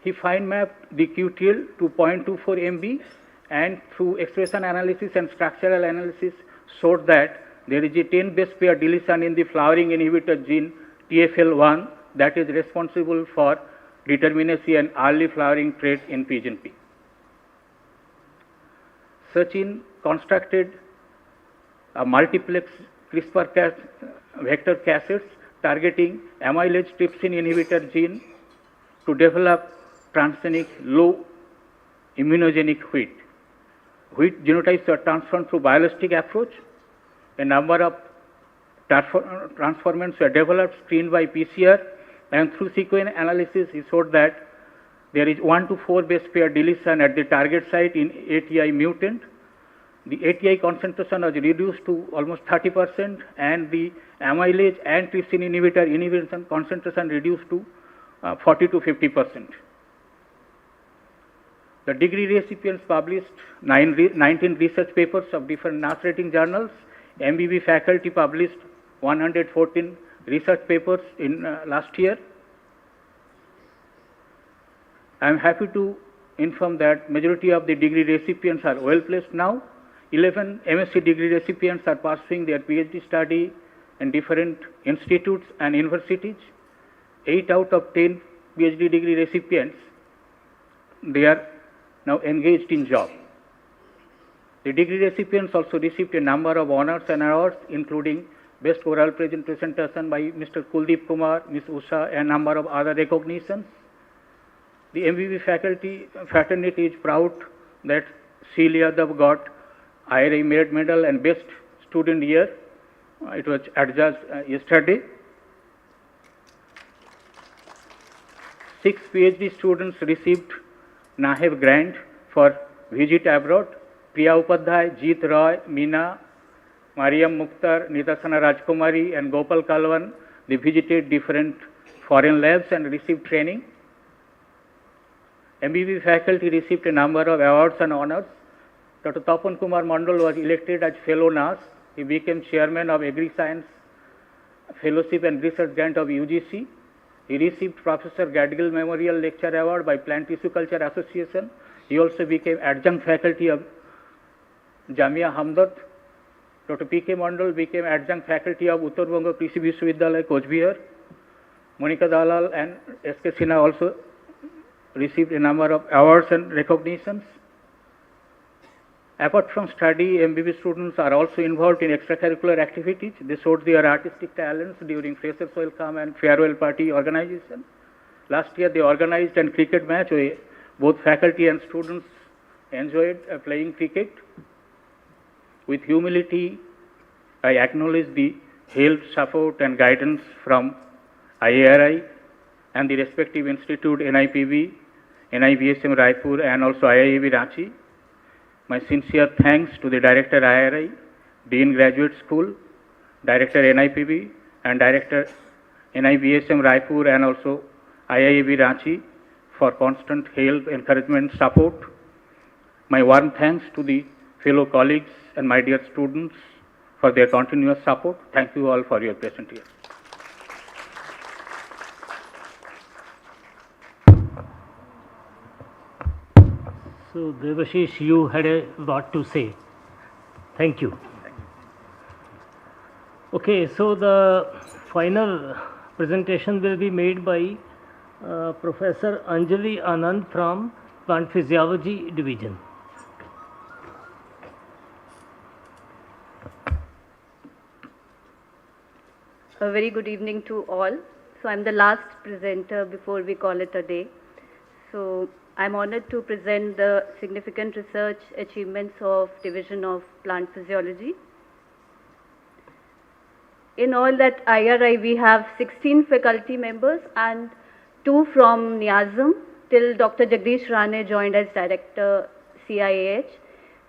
He fine mapped the QTL to 0.24 MB and through expression analysis and structural analysis showed that there is a 10 base pair deletion in the flowering inhibitor gene TFL1 that is responsible for determinacy and early flowering trait in pigeon pea. Sachin constructed a multiplex CRISPR-Cas vector cassettes targeting amylase trypsin inhibitor gene to develop transgenic low immunogenic wheat. Wheat genotypes are transformed through biologistic approach. A number of transformants were developed, screened by PCR, and through sequence analysis, he showed that there is 1 to 4 base pair deletion at the target site in ATI mutant. The ATI concentration was reduced to almost 30%, and the amylase and trypsin inhibitor inhibition concentration reduced to 40 to 50%. The degree recipients published 19 research papers of different NAS rating journals. MBB faculty published 114 research papers in last year. I am happy to inform that majority of the degree recipients are well placed now. 11 MSc degree recipients are pursuing their PhD study in different institutes and universities. 8 out of 10 PhD degree recipients, they are now engaged in job. The degree recipients also received a number of honors and awards, including Best Oral Presentation by Mr. Kuldeep Kumar, Ms. Usha, and a number of other recognitions. The MBB faculty fraternity is proud that Sheila Yadav got IRA Merit Medal and Best Student Year. It was adjudged yesterday. 6 PhD students received NAHEB grant for visit abroad. Priya Upadhyay, Jeet Roy, Meena, Mariam Mukhtar, Nitasana Rajkumari, and Gopal Kalwan, they visited different foreign labs and received training. MBB faculty received a number of awards and honors. Dr. Tapan Kumar Mandal was elected as Fellow NAS. He became Chairman of Agri-Science Fellowship and Research Grant of UGC. He received Professor Gadgil Memorial Lecture Award by Plant Tissue Culture Association. He also became adjunct faculty of Jamia Hamdard. Dr. P.K. Mandal became adjunct faculty of Uttar Banga Krishi Vishwavidyalaya, Coach Bihar. Monica Dalal and S.K. Sinha also received a number of awards and recognitions. Apart from study, MBB students are also involved in extracurricular activities. They showed their artistic talents during Freshers Welcome and Farewell Party organization. Last year, they organized a cricket match where both faculty and students enjoyed playing cricket. With humility, I acknowledge the help, support, and guidance from IARI and the respective institute NIPB, NIBSM Raipur, and also IIAB Ranchi. My sincere thanks to the Director IRI, Dean Graduate School, Director NIPB, and Director NIBSM Raipur, and also IIAB Ranchi for constant help, encouragement, support. My warm thanks to the fellow colleagues and my dear students for their continuous support. Thank you all for your presence here. So, Devashish, you had a lot to say. Thank you. Okay, so the final presentation will be made by Professor Anjali Anand from Plant Physiology Division. A very good evening to all. So I'm the last presenter before we call it a day. So I'm honored to present the significant research achievements of Division of Plant Physiology. In all that IRI, we have 16 faculty members and 2 from NIASM till Dr. Jagdish Rane joined as Director CIAH.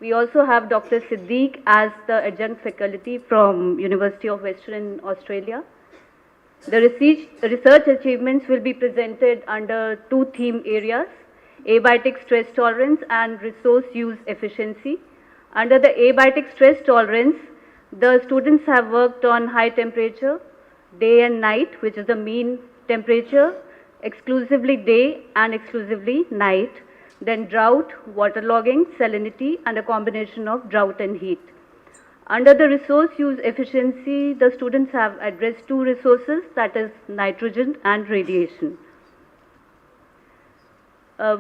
We also have Dr. Siddiq as the adjunct faculty from University of Western Australia. The research achievements will be presented under 2 theme areas: abiotic stress tolerance and resource use efficiency. Under the abiotic stress tolerance, the students have worked on high temperature, day and night, which is the mean temperature, exclusively day and exclusively night, then drought, waterlogging, salinity, and a combination of drought and heat. Under the resource use efficiency, the students have addressed 2 resources, that is nitrogen and radiation.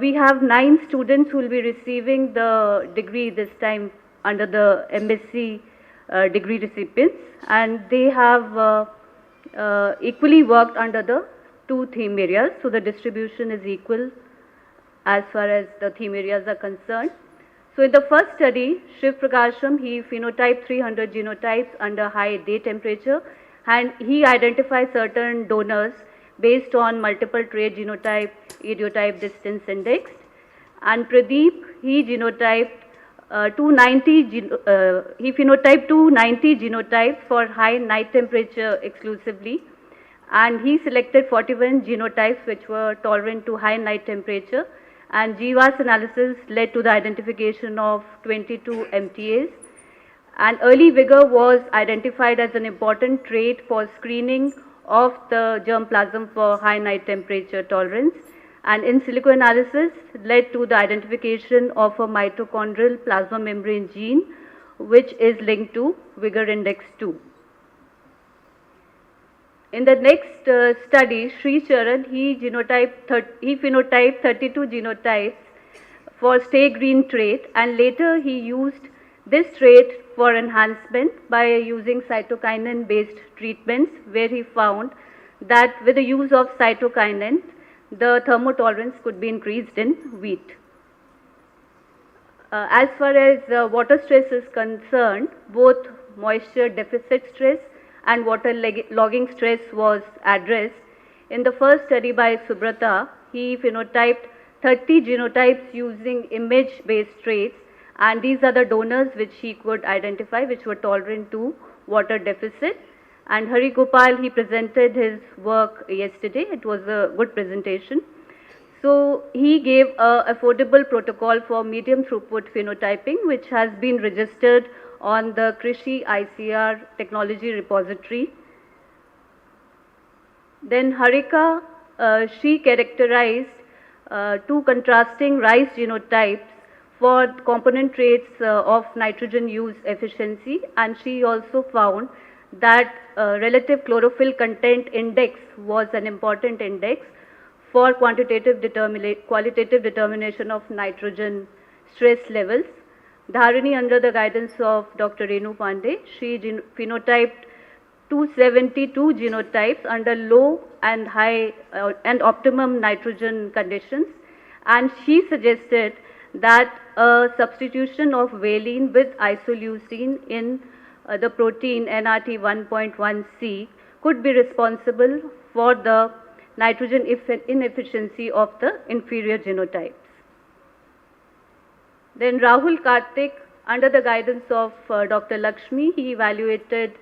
We have 9 students who will be receiving the degree this time under the MSc degree recipients, and they have equally worked under the 2 theme areas, so the distribution is equal as far as the theme areas are concerned. So in the first study, Shiv Prakasham, he phenotyped 300 genotypes under high day temperature, and he identified certain donors based on multiple trait genotype, idiotype, distance index. And Pradeep, he genotyped 290 genotypes for high night temperature exclusively, and he selected 41 genotypes which were tolerant to high night temperature, and GWAS analysis led to the identification of 22 MTAs. And early vigor was identified as an important trait for screening of the germplasm for high night temperature tolerance, and in silico analysis led to the identification of a mitochondrial plasma membrane gene which is linked to vigor index 2. In the next study, Sri Charan, he phenotyped 32 genotypes for stay green trait, and later he used this trait for enhancement by using cytokinin based treatments, where he found that with the use of cytokinin, the thermotolerance could be increased in wheat. As far as water stress is concerned, both moisture deficit stress and water logging stress was addressed. In the first study by Subrata, he phenotyped 30 genotypes using image-based traits, and these are the donors which he could identify which were tolerant to water deficit. And Hari Gopal, he presented his work yesterday. It was a good presentation. So he gave an affordable protocol for medium throughput phenotyping, which has been registered on the Krishi ICAR technology repository. Then Harika, she characterized two contrasting rice genotypes for component traits of nitrogen use efficiency, and she also found that relative chlorophyll content index was an important index for qualitative determination of nitrogen stress levels. Dharani, under the guidance of Dr. Renu Pandey, she phenotyped 272 genotypes under low and high and optimum nitrogen conditions, and she suggested that a substitution of valine with isoleucine in the protein NRT 1.1C could be responsible for the nitrogen inefficiency of the inferior genotypes. Then Rahul Karthik, under the guidance of Dr. Lakshmi, he evaluated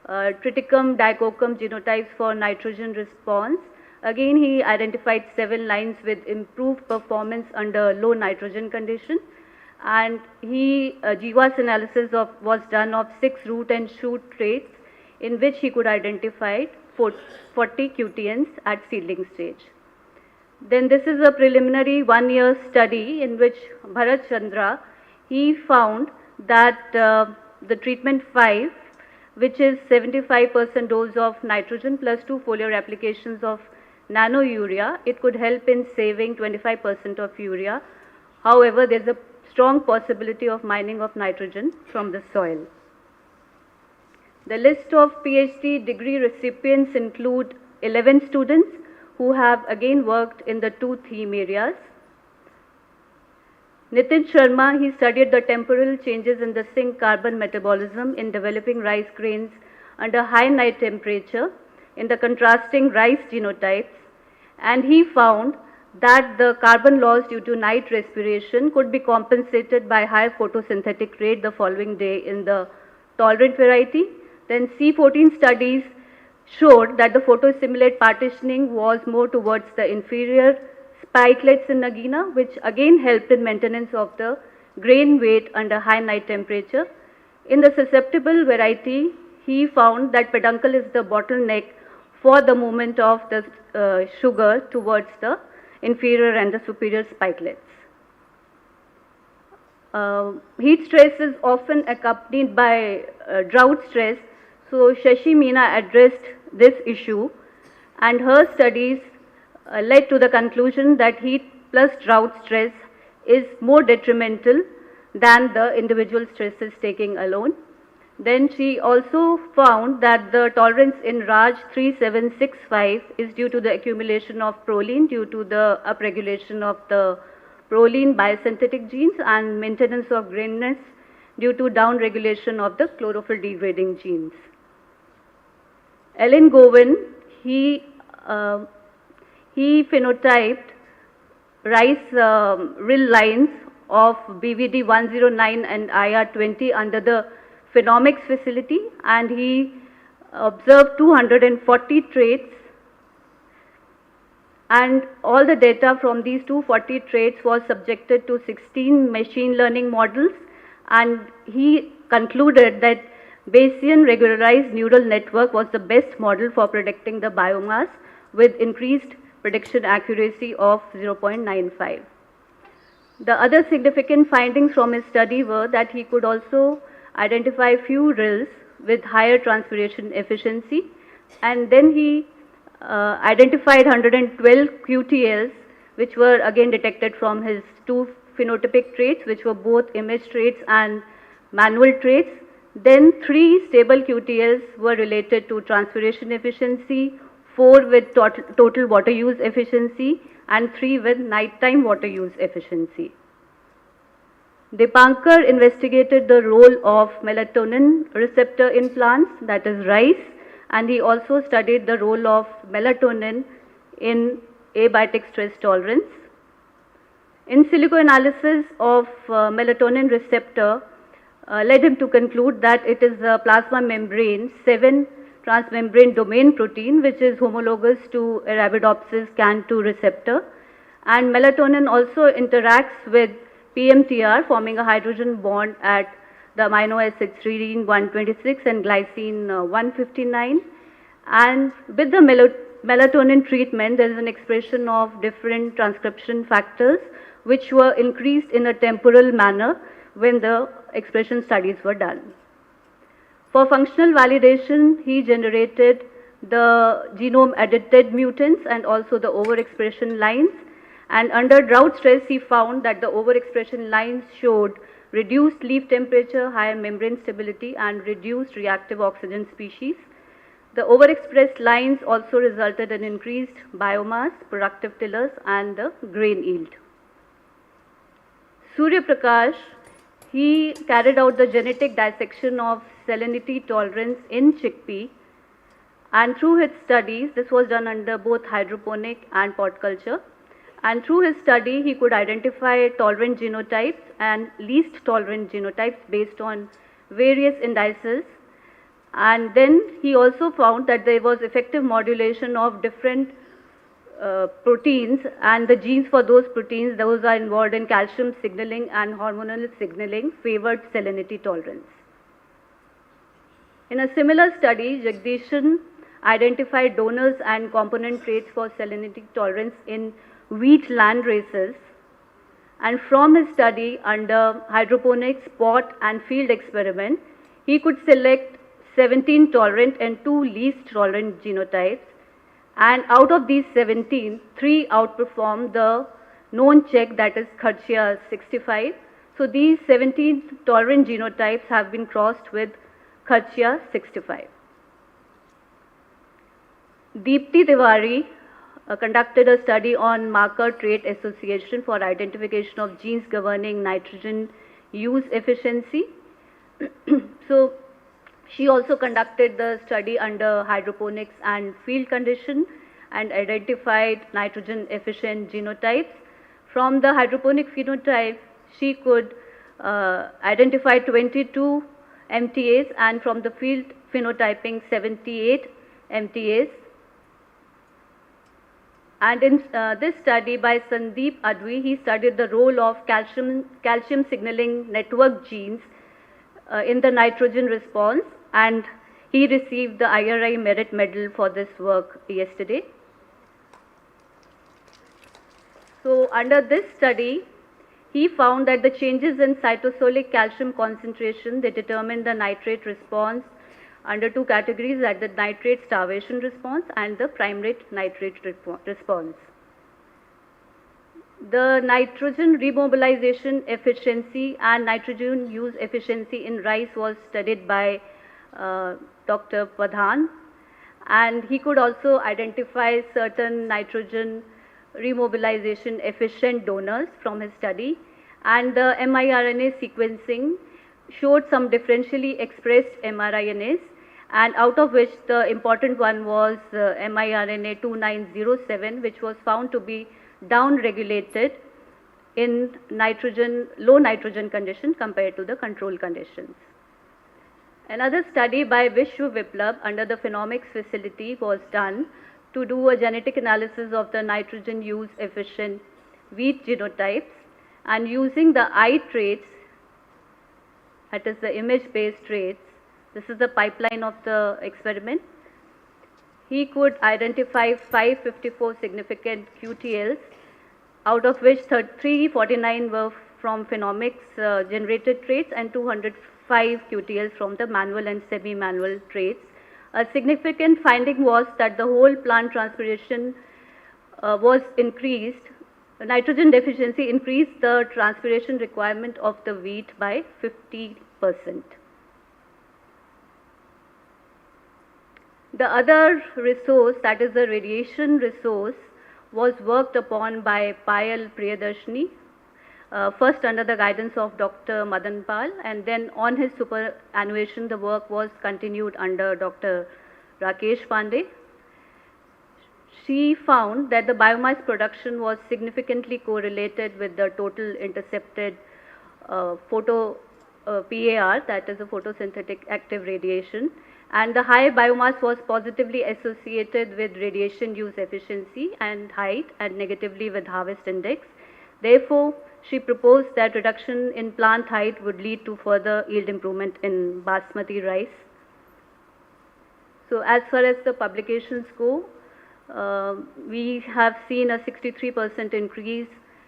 triticum dicoccum genotypes for nitrogen response. Again, he identified 7 lines with improved performance under low nitrogen condition, and GWAS analysis was done of 6 root and shoot traits in which he could identify 40 QTNs at seedling stage. Then this is a preliminary 1-year study in which Bharat Chandra, he found that the treatment 5, which is 75% dose of nitrogen plus 2 foliar applications of nano urea, it could help in saving 25% of urea. However, there's a strong possibility of mining of nitrogen from the soil. The list of PhD degree recipients include 11 students who have again worked in the 2 theme areas. Nitin Sharma, he studied the temporal changes in the zinc carbon metabolism in developing rice grains under high night temperature in the contrasting rice genotypes, and he found that the carbon loss due to night respiration could be compensated by high photosynthetic rate the following day in the tolerant variety. Then C14 studies showed that the photostimulate partitioning was more towards the inferior spikelets in Nagina, which again helped in maintenance of the grain weight under high night temperature. In the susceptible variety, he found that peduncle is the bottleneck for the movement of the sugar towards the inferior and the superior spikelets. Heat stress is often accompanied by drought stress, so Shashi Meena addressed this issue, and her studies led to the conclusion that heat plus drought stress is more detrimental than the individual stresses taking alone. Then she also found that the tolerance in Raj 3765 is due to the accumulation of proline due to the upregulation of the proline biosynthetic genes and maintenance of grainness due to downregulation of the chlorophyll degrading genes. Ellen Govan, he phenotyped rice rill lines of BVD 109 and IR 20 under the phenomics facility, and he observed 240 traits, and all the data from these 240 traits was subjected to 16 machine learning models, and he concluded that Bayesian regularized neural network was the best model for predicting the biomass with increased prediction accuracy of 0.95. The other significant findings from his study were that he could also identify few rills with higher transpiration efficiency, and then he identified 112 QTLs which were again detected from his 2 phenotypic traits, which were both image traits and manual traits. Then 3 stable QTLs were related to transpiration efficiency, 4 with total water use efficiency, and 3 with nighttime water use efficiency. Dipankar investigated the role of melatonin receptor in plants, that is rice, and he also studied the role of melatonin in abiotic stress tolerance. In silico analysis of melatonin receptor led him to conclude that it is a plasma membrane 7 transmembrane domain protein which is homologous to Arabidopsis can2 receptor, and melatonin also interacts with PMTR, forming a hydrogen bond at the amino acid serine 126 and glycine 159. And with the melatonin treatment, there is an expression of different transcription factors which were increased in a temporal manner when the expression studies were done. For functional validation, he generated the genome edited mutants and also the overexpression lines. And under drought stress, he found that the overexpression lines showed reduced leaf temperature, higher membrane stability, and reduced reactive oxygen species. The overexpressed lines also resulted in increased biomass, productive tillers, and the grain yield. Surya Prakash, he carried out the genetic dissection of salinity tolerance in chickpea, and through his studies, this was done under both hydroponic and pot culture, and through his study, he could identify tolerant genotypes and least tolerant genotypes based on various indices. And then he also found that there was effective modulation of different proteins, and the genes for those proteins, those are involved in calcium signaling and hormonal signaling, favored salinity tolerance. In a similar study, Jagdishan identified donors and component traits for salinity tolerance in wheat land races, and from his study under hydroponics, pot and field experiment, he could select 17 tolerant and 2 least tolerant genotypes, and out of these 17, 3 outperformed the known check, that is Khachia 65. So these 17 tolerant genotypes have been crossed with Khachia 65. Deepti Tiwari conducted a study on marker trait association for identification of genes governing nitrogen use efficiency. So she also conducted the study under hydroponics and field condition and identified nitrogen efficient genotypes. From the hydroponic phenotype, she could identify 22 MTAs, and from the field phenotyping 78 MTAs. And in this study by Sandeep Adwi, he studied the role of calcium signaling network genes in the nitrogen response, and he received the IRI Merit Medal for this work yesterday. So under this study, he found that the changes in cytosolic calcium concentration, they determined the nitrate response under 2 categories, that the nitrate starvation response and the primate nitrate response. The nitrogen remobilization efficiency and nitrogen use efficiency in rice was studied by Dr. Pradhan, and he could also identify certain nitrogen remobilization efficient donors from his study, and the miRNA sequencing showed some differentially expressed mRNAs, and out of which the important one was miRNA 2907, which was found to be down-regulated in low nitrogen condition compared to the control conditions. Another study by Vishwa Viplab under the Phenomics facility was done to do a genetic analysis of the nitrogen use efficient wheat genotypes, and using the I traits, that is the image-based traits, this is the pipeline of the experiment. He could identify 554 significant QTLs, out of which 349 were from phenomics generated traits and 205 QTLs from the manual and semi-manual traits. A significant finding was that the whole plant transpiration was increased Nitrogen deficiency increased the transpiration requirement of the wheat by 50%. The other resource, that is the radiation resource, was worked upon by Payal Priyadarshini, first under the guidance of Dr. Madan Pal, and then on his superannuation the work was continued under Dr. Rakesh Pandey. She found that the biomass production was significantly correlated with the total intercepted PAR, that is a photosynthetic active radiation, and the high biomass was positively associated with radiation use efficiency and height and negatively with harvest index. Therefore, she proposed that reduction in plant height would lead to further yield improvement in basmati rice. So as far as the publications go, we have seen a 63% increase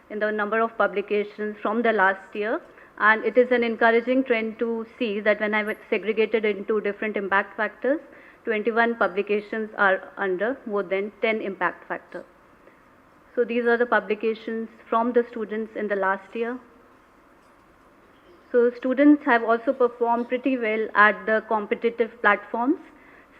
in the number of publications from the last year, and it is an encouraging trend to see that when I segregated into different impact factors, 21 publications are under more than 10 impact factors. So these are the publications from the students in the last year. So students have also performed pretty well at the competitive platforms.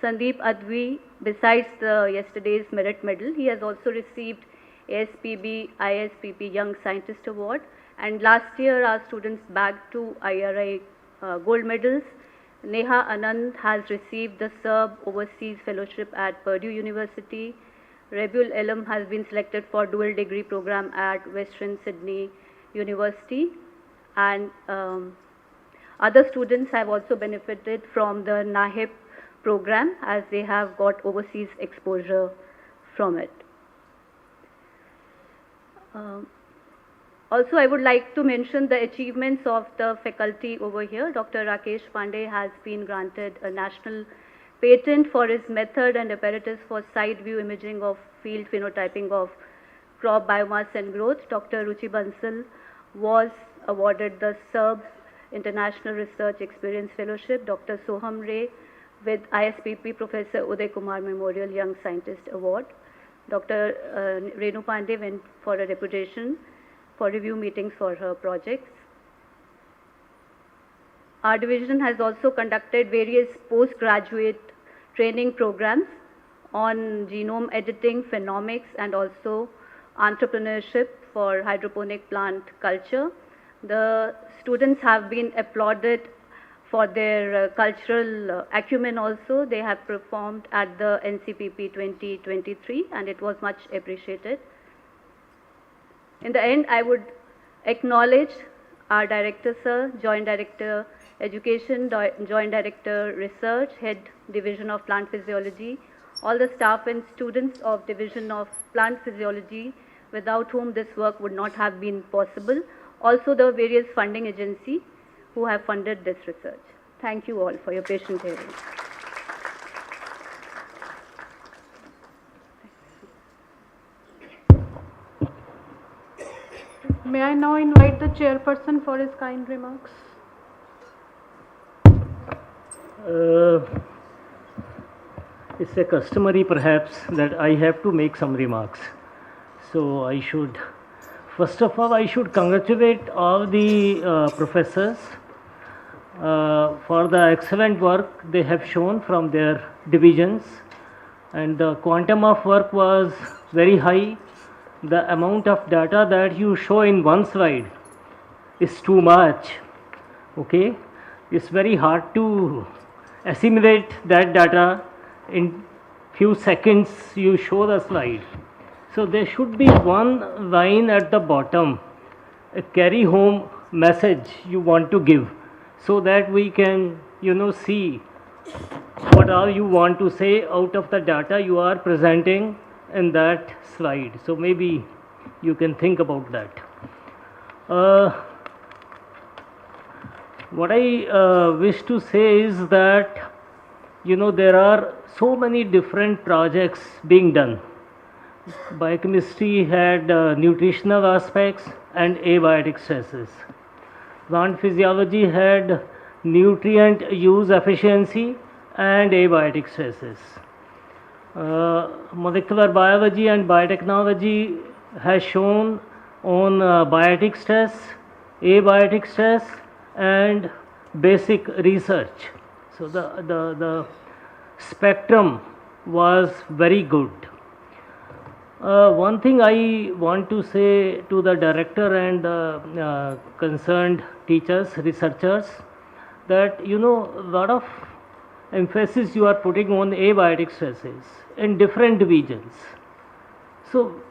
Sandeep Advi, besides the yesterday's merit medal, he has also received ASPB ISPP Young Scientist Award. And last year our students bagged 2 IRI gold medals. Neha Anand has received the SERB Overseas Fellowship at Purdue University. Rebul Elam has been selected for dual degree program at Western Sydney University. And other students have also benefited from the NAHIP program as they have got overseas exposure from it. Also, I would like to mention the achievements of the faculty over here. Dr. Rakesh Pandey has been granted a national patent for his method and apparatus for side view imaging of field phenotyping of crop biomass and growth. Dr. Ruchi Bansal was awarded the SERB International Research Experience Fellowship. Dr. Soham Ray with ISPP Professor Uday Kumar Memorial Young Scientist Award. Dr. Renu Pandey went for a reputation for review meetings for her projects. Our division has also conducted various postgraduate training programs on genome editing, phenomics, and also entrepreneurship for hydroponic plant culture. The students have been applauded for their cultural acumen also. They have performed at the NCPP 2023 and it was much appreciated. In the end, I would acknowledge our Director Sir, Joint Director Education, Joint Director Research, Head Division of Plant Physiology, all the staff and students of Division of Plant Physiology without whom this work would not have been possible. Also the various funding agencies who have funded this research. Thank you all for your patient hearing. May I now invite the chairperson for his kind remarks? It's a customary perhaps that I have to make some remarks. So I should, first of all, I should congratulate all the professors for the excellent work they have shown from their divisions, and the quantum of work was very high. The amount of data that you show in one slide is too much. Okay, it's very hard to assimilate that data in few seconds. You show the slide, so there should be one line at the bottom, a carry home message you want to give, so that we can see what all you want to say out of the data you are presenting in that slide. So maybe you can think about that. What I wish to say is that there are so many different projects being done. Biochemistry had nutritional aspects and abiotic stresses. Plant physiology had nutrient use efficiency and abiotic stresses. Molecular biology and biotechnology has shown on biotic stress, abiotic stress, and basic research. So the spectrum was very good. One thing I want to say to the director and the concerned teachers, researchers, that a lot of emphasis you are putting on abiotic stresses in different divisions. So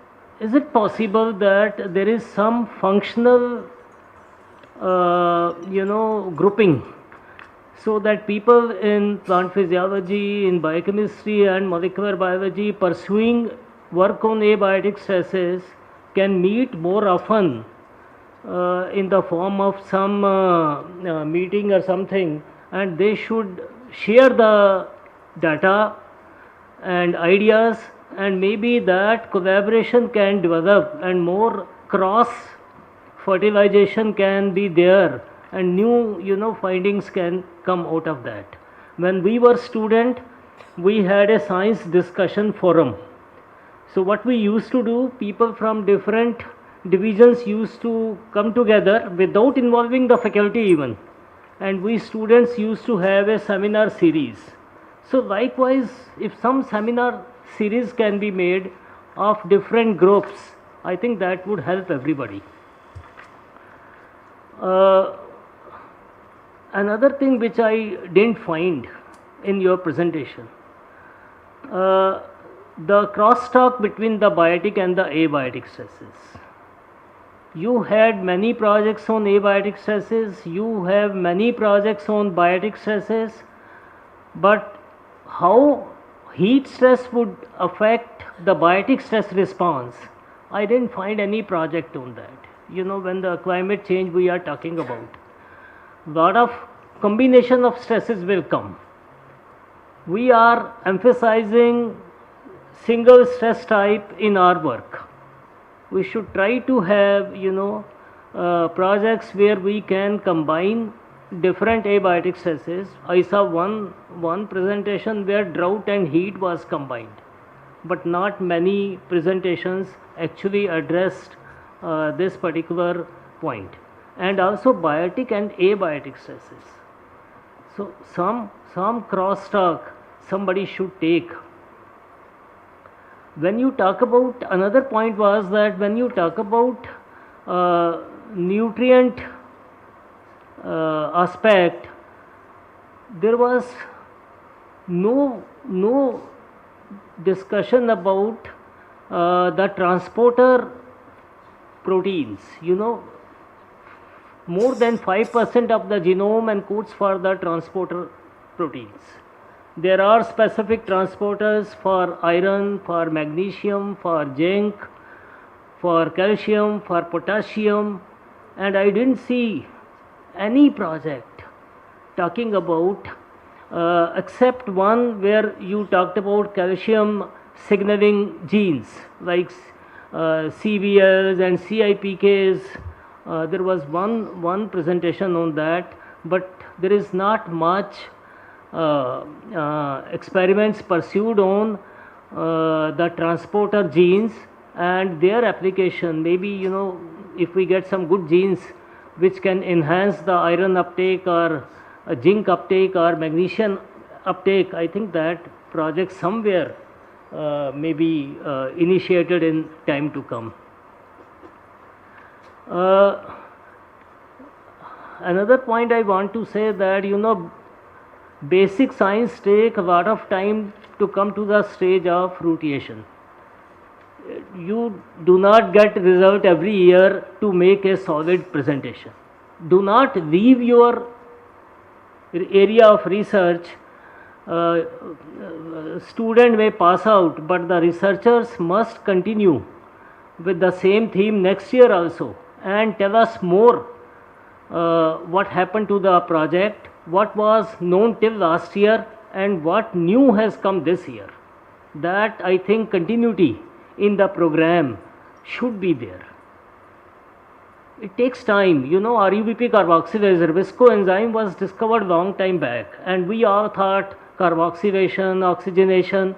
is it possible that there is some functional grouping, so that people in plant physiology, in biochemistry and molecular biology pursuing work on abiotic stresses can meet more often in the form of some meeting or something, and they should share the data and ideas, and maybe that collaboration can develop and more cross fertilization can be there, and new findings can come out of that. When we were student, we had a science discussion forum. So what we used to do, people from different divisions used to come together without involving the faculty even, and we students used to have a seminar series. So likewise, if some seminar series can be made of different groups, I think that would help everybody. Another thing which I didn't find in your presentation, the crosstalk between the biotic and the abiotic stresses. You had many projects on abiotic stresses, you have many projects on biotic stresses, but how heat stress would affect the biotic stress response, I didn't find any project on that. When the climate change we are talking about, lot of combination of stresses will come. We are emphasizing single stress type in our work. We should try to have projects where we can combine different abiotic stresses. I saw one presentation where drought and heat was combined, but not many presentations actually addressed this particular point. And also biotic and abiotic stresses. So some crosstalk somebody should take. When you talk about, another point was that when you talk about nutrient aspect, there was no discussion about the transporter proteins. More than 5% of the genome encodes for the transporter proteins. There are specific transporters for iron, for magnesium, for zinc, for calcium, for potassium, and I didn't see any project talking about except one where you talked about calcium signaling genes like CBLs and CIPKs. There was one presentation on that, but there is not much experiments pursued on the transporter genes and their application. Maybe if we get some good genes which can enhance the iron uptake or zinc uptake or magnesium uptake, I think that project somewhere may be initiated in time to come. Another point I want to say that basic science take a lot of time to come to the stage of fruition. You do not get result every year to make a solid presentation. Do not leave your area of research. Student may pass out, but the researchers must continue with the same theme next year also and tell us more what happened to the project, what was known till last year and what new has come this year. That I think continuity in the program should be there. It takes time. RUBP carboxylase, Rubisco enzyme was discovered long time back, and we all thought carboxylation, oxygenation.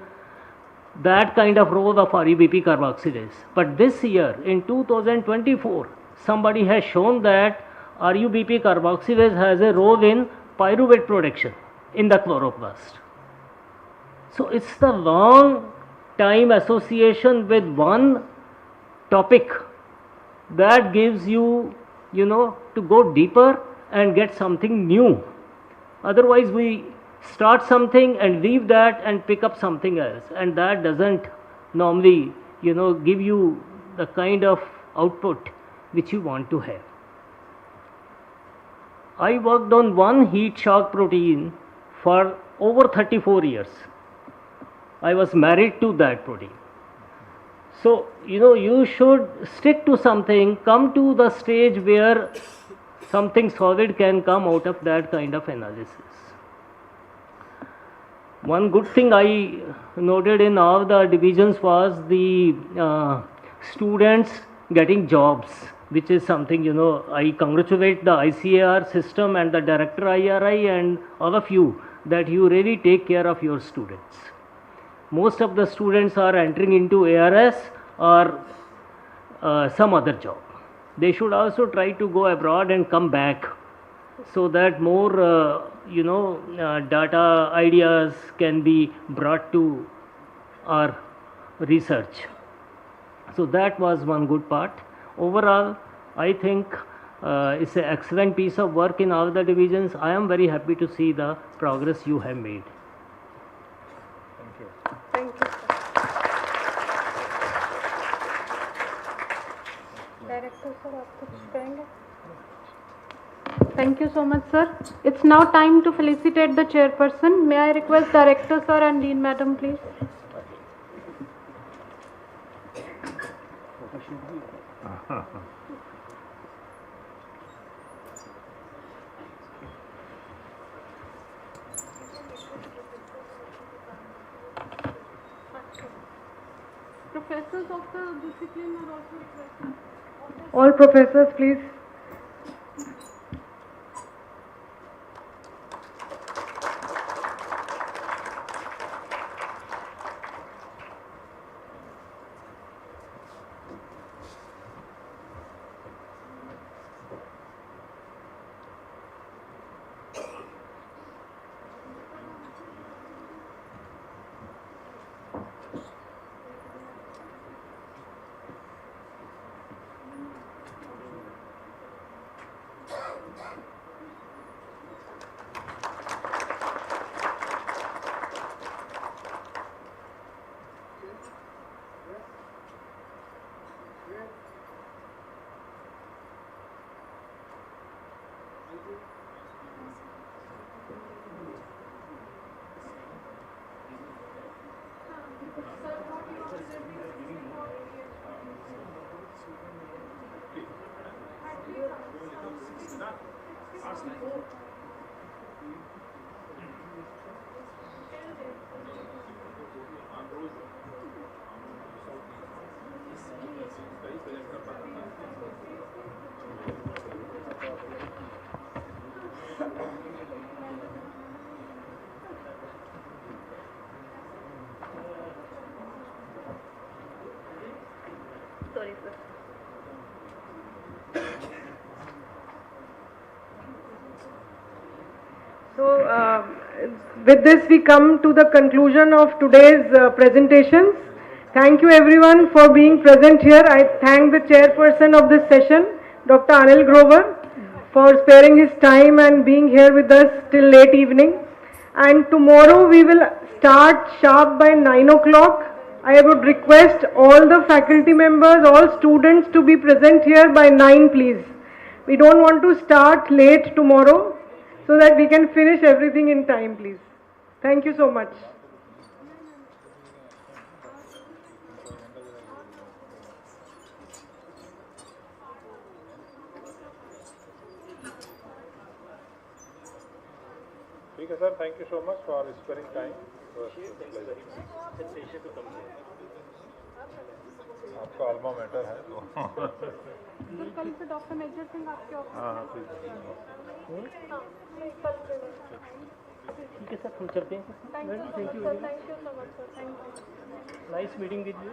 that kind of role of RUBP carboxylase. But this year, in 2024, somebody has shown that RUBP carboxylase has a role in pyruvate production in the chloroplast. So it's the long time association with one topic that gives you, to go deeper and get something new. Otherwise, we start something and leave that and pick up something else, and that doesn't normally, give you the kind of output which you want to have. I worked on one heat shock protein for over 34 years. I was married to that protein. So, you should stick to something, come to the stage where something solid can come out of that kind of analysis. One good thing I noted in all the divisions was the students getting jobs, which is something, I congratulate the ICAR system and the director IRI and all of you that you really take care of your students. Most of the students are entering into ARS or some other job. They should also try to go abroad and come back so that more, data ideas can be brought to our research. So that was one good part. Overall, I think it's an excellent piece of work in all the divisions. I am very happy to see the progress you have made. Thank you, sir. Director, sir, आप कुछ कहेंगे? Thank you so much, sir. It's now time to felicitate the chairperson. May I request Director, sir, and Dean, madam, please. Professors of the discipline are also requested. All professors, please. Sorry, sir. So, with this we come to the conclusion of today's presentations. Thank you everyone for being present here. I thank the chairperson of this session, Dr. Anil Grover, for sparing his time and being here with us till late evening. And tomorrow we will start sharp by 9 o'clock. I would request all the faculty members, all students to be present here by 9, please. We don't want to start late tomorrow, so that we can finish everything in time, please. Thank you so much. Okay, sir, thank you so much for sparing time. आपका alma mater है तो कल से doctor major Singh आपके office हाँ please ठीक है sir, हम चलते हैं। Thank you so much, sir. Thank you so much, sir. Thank you. Nice meeting with you.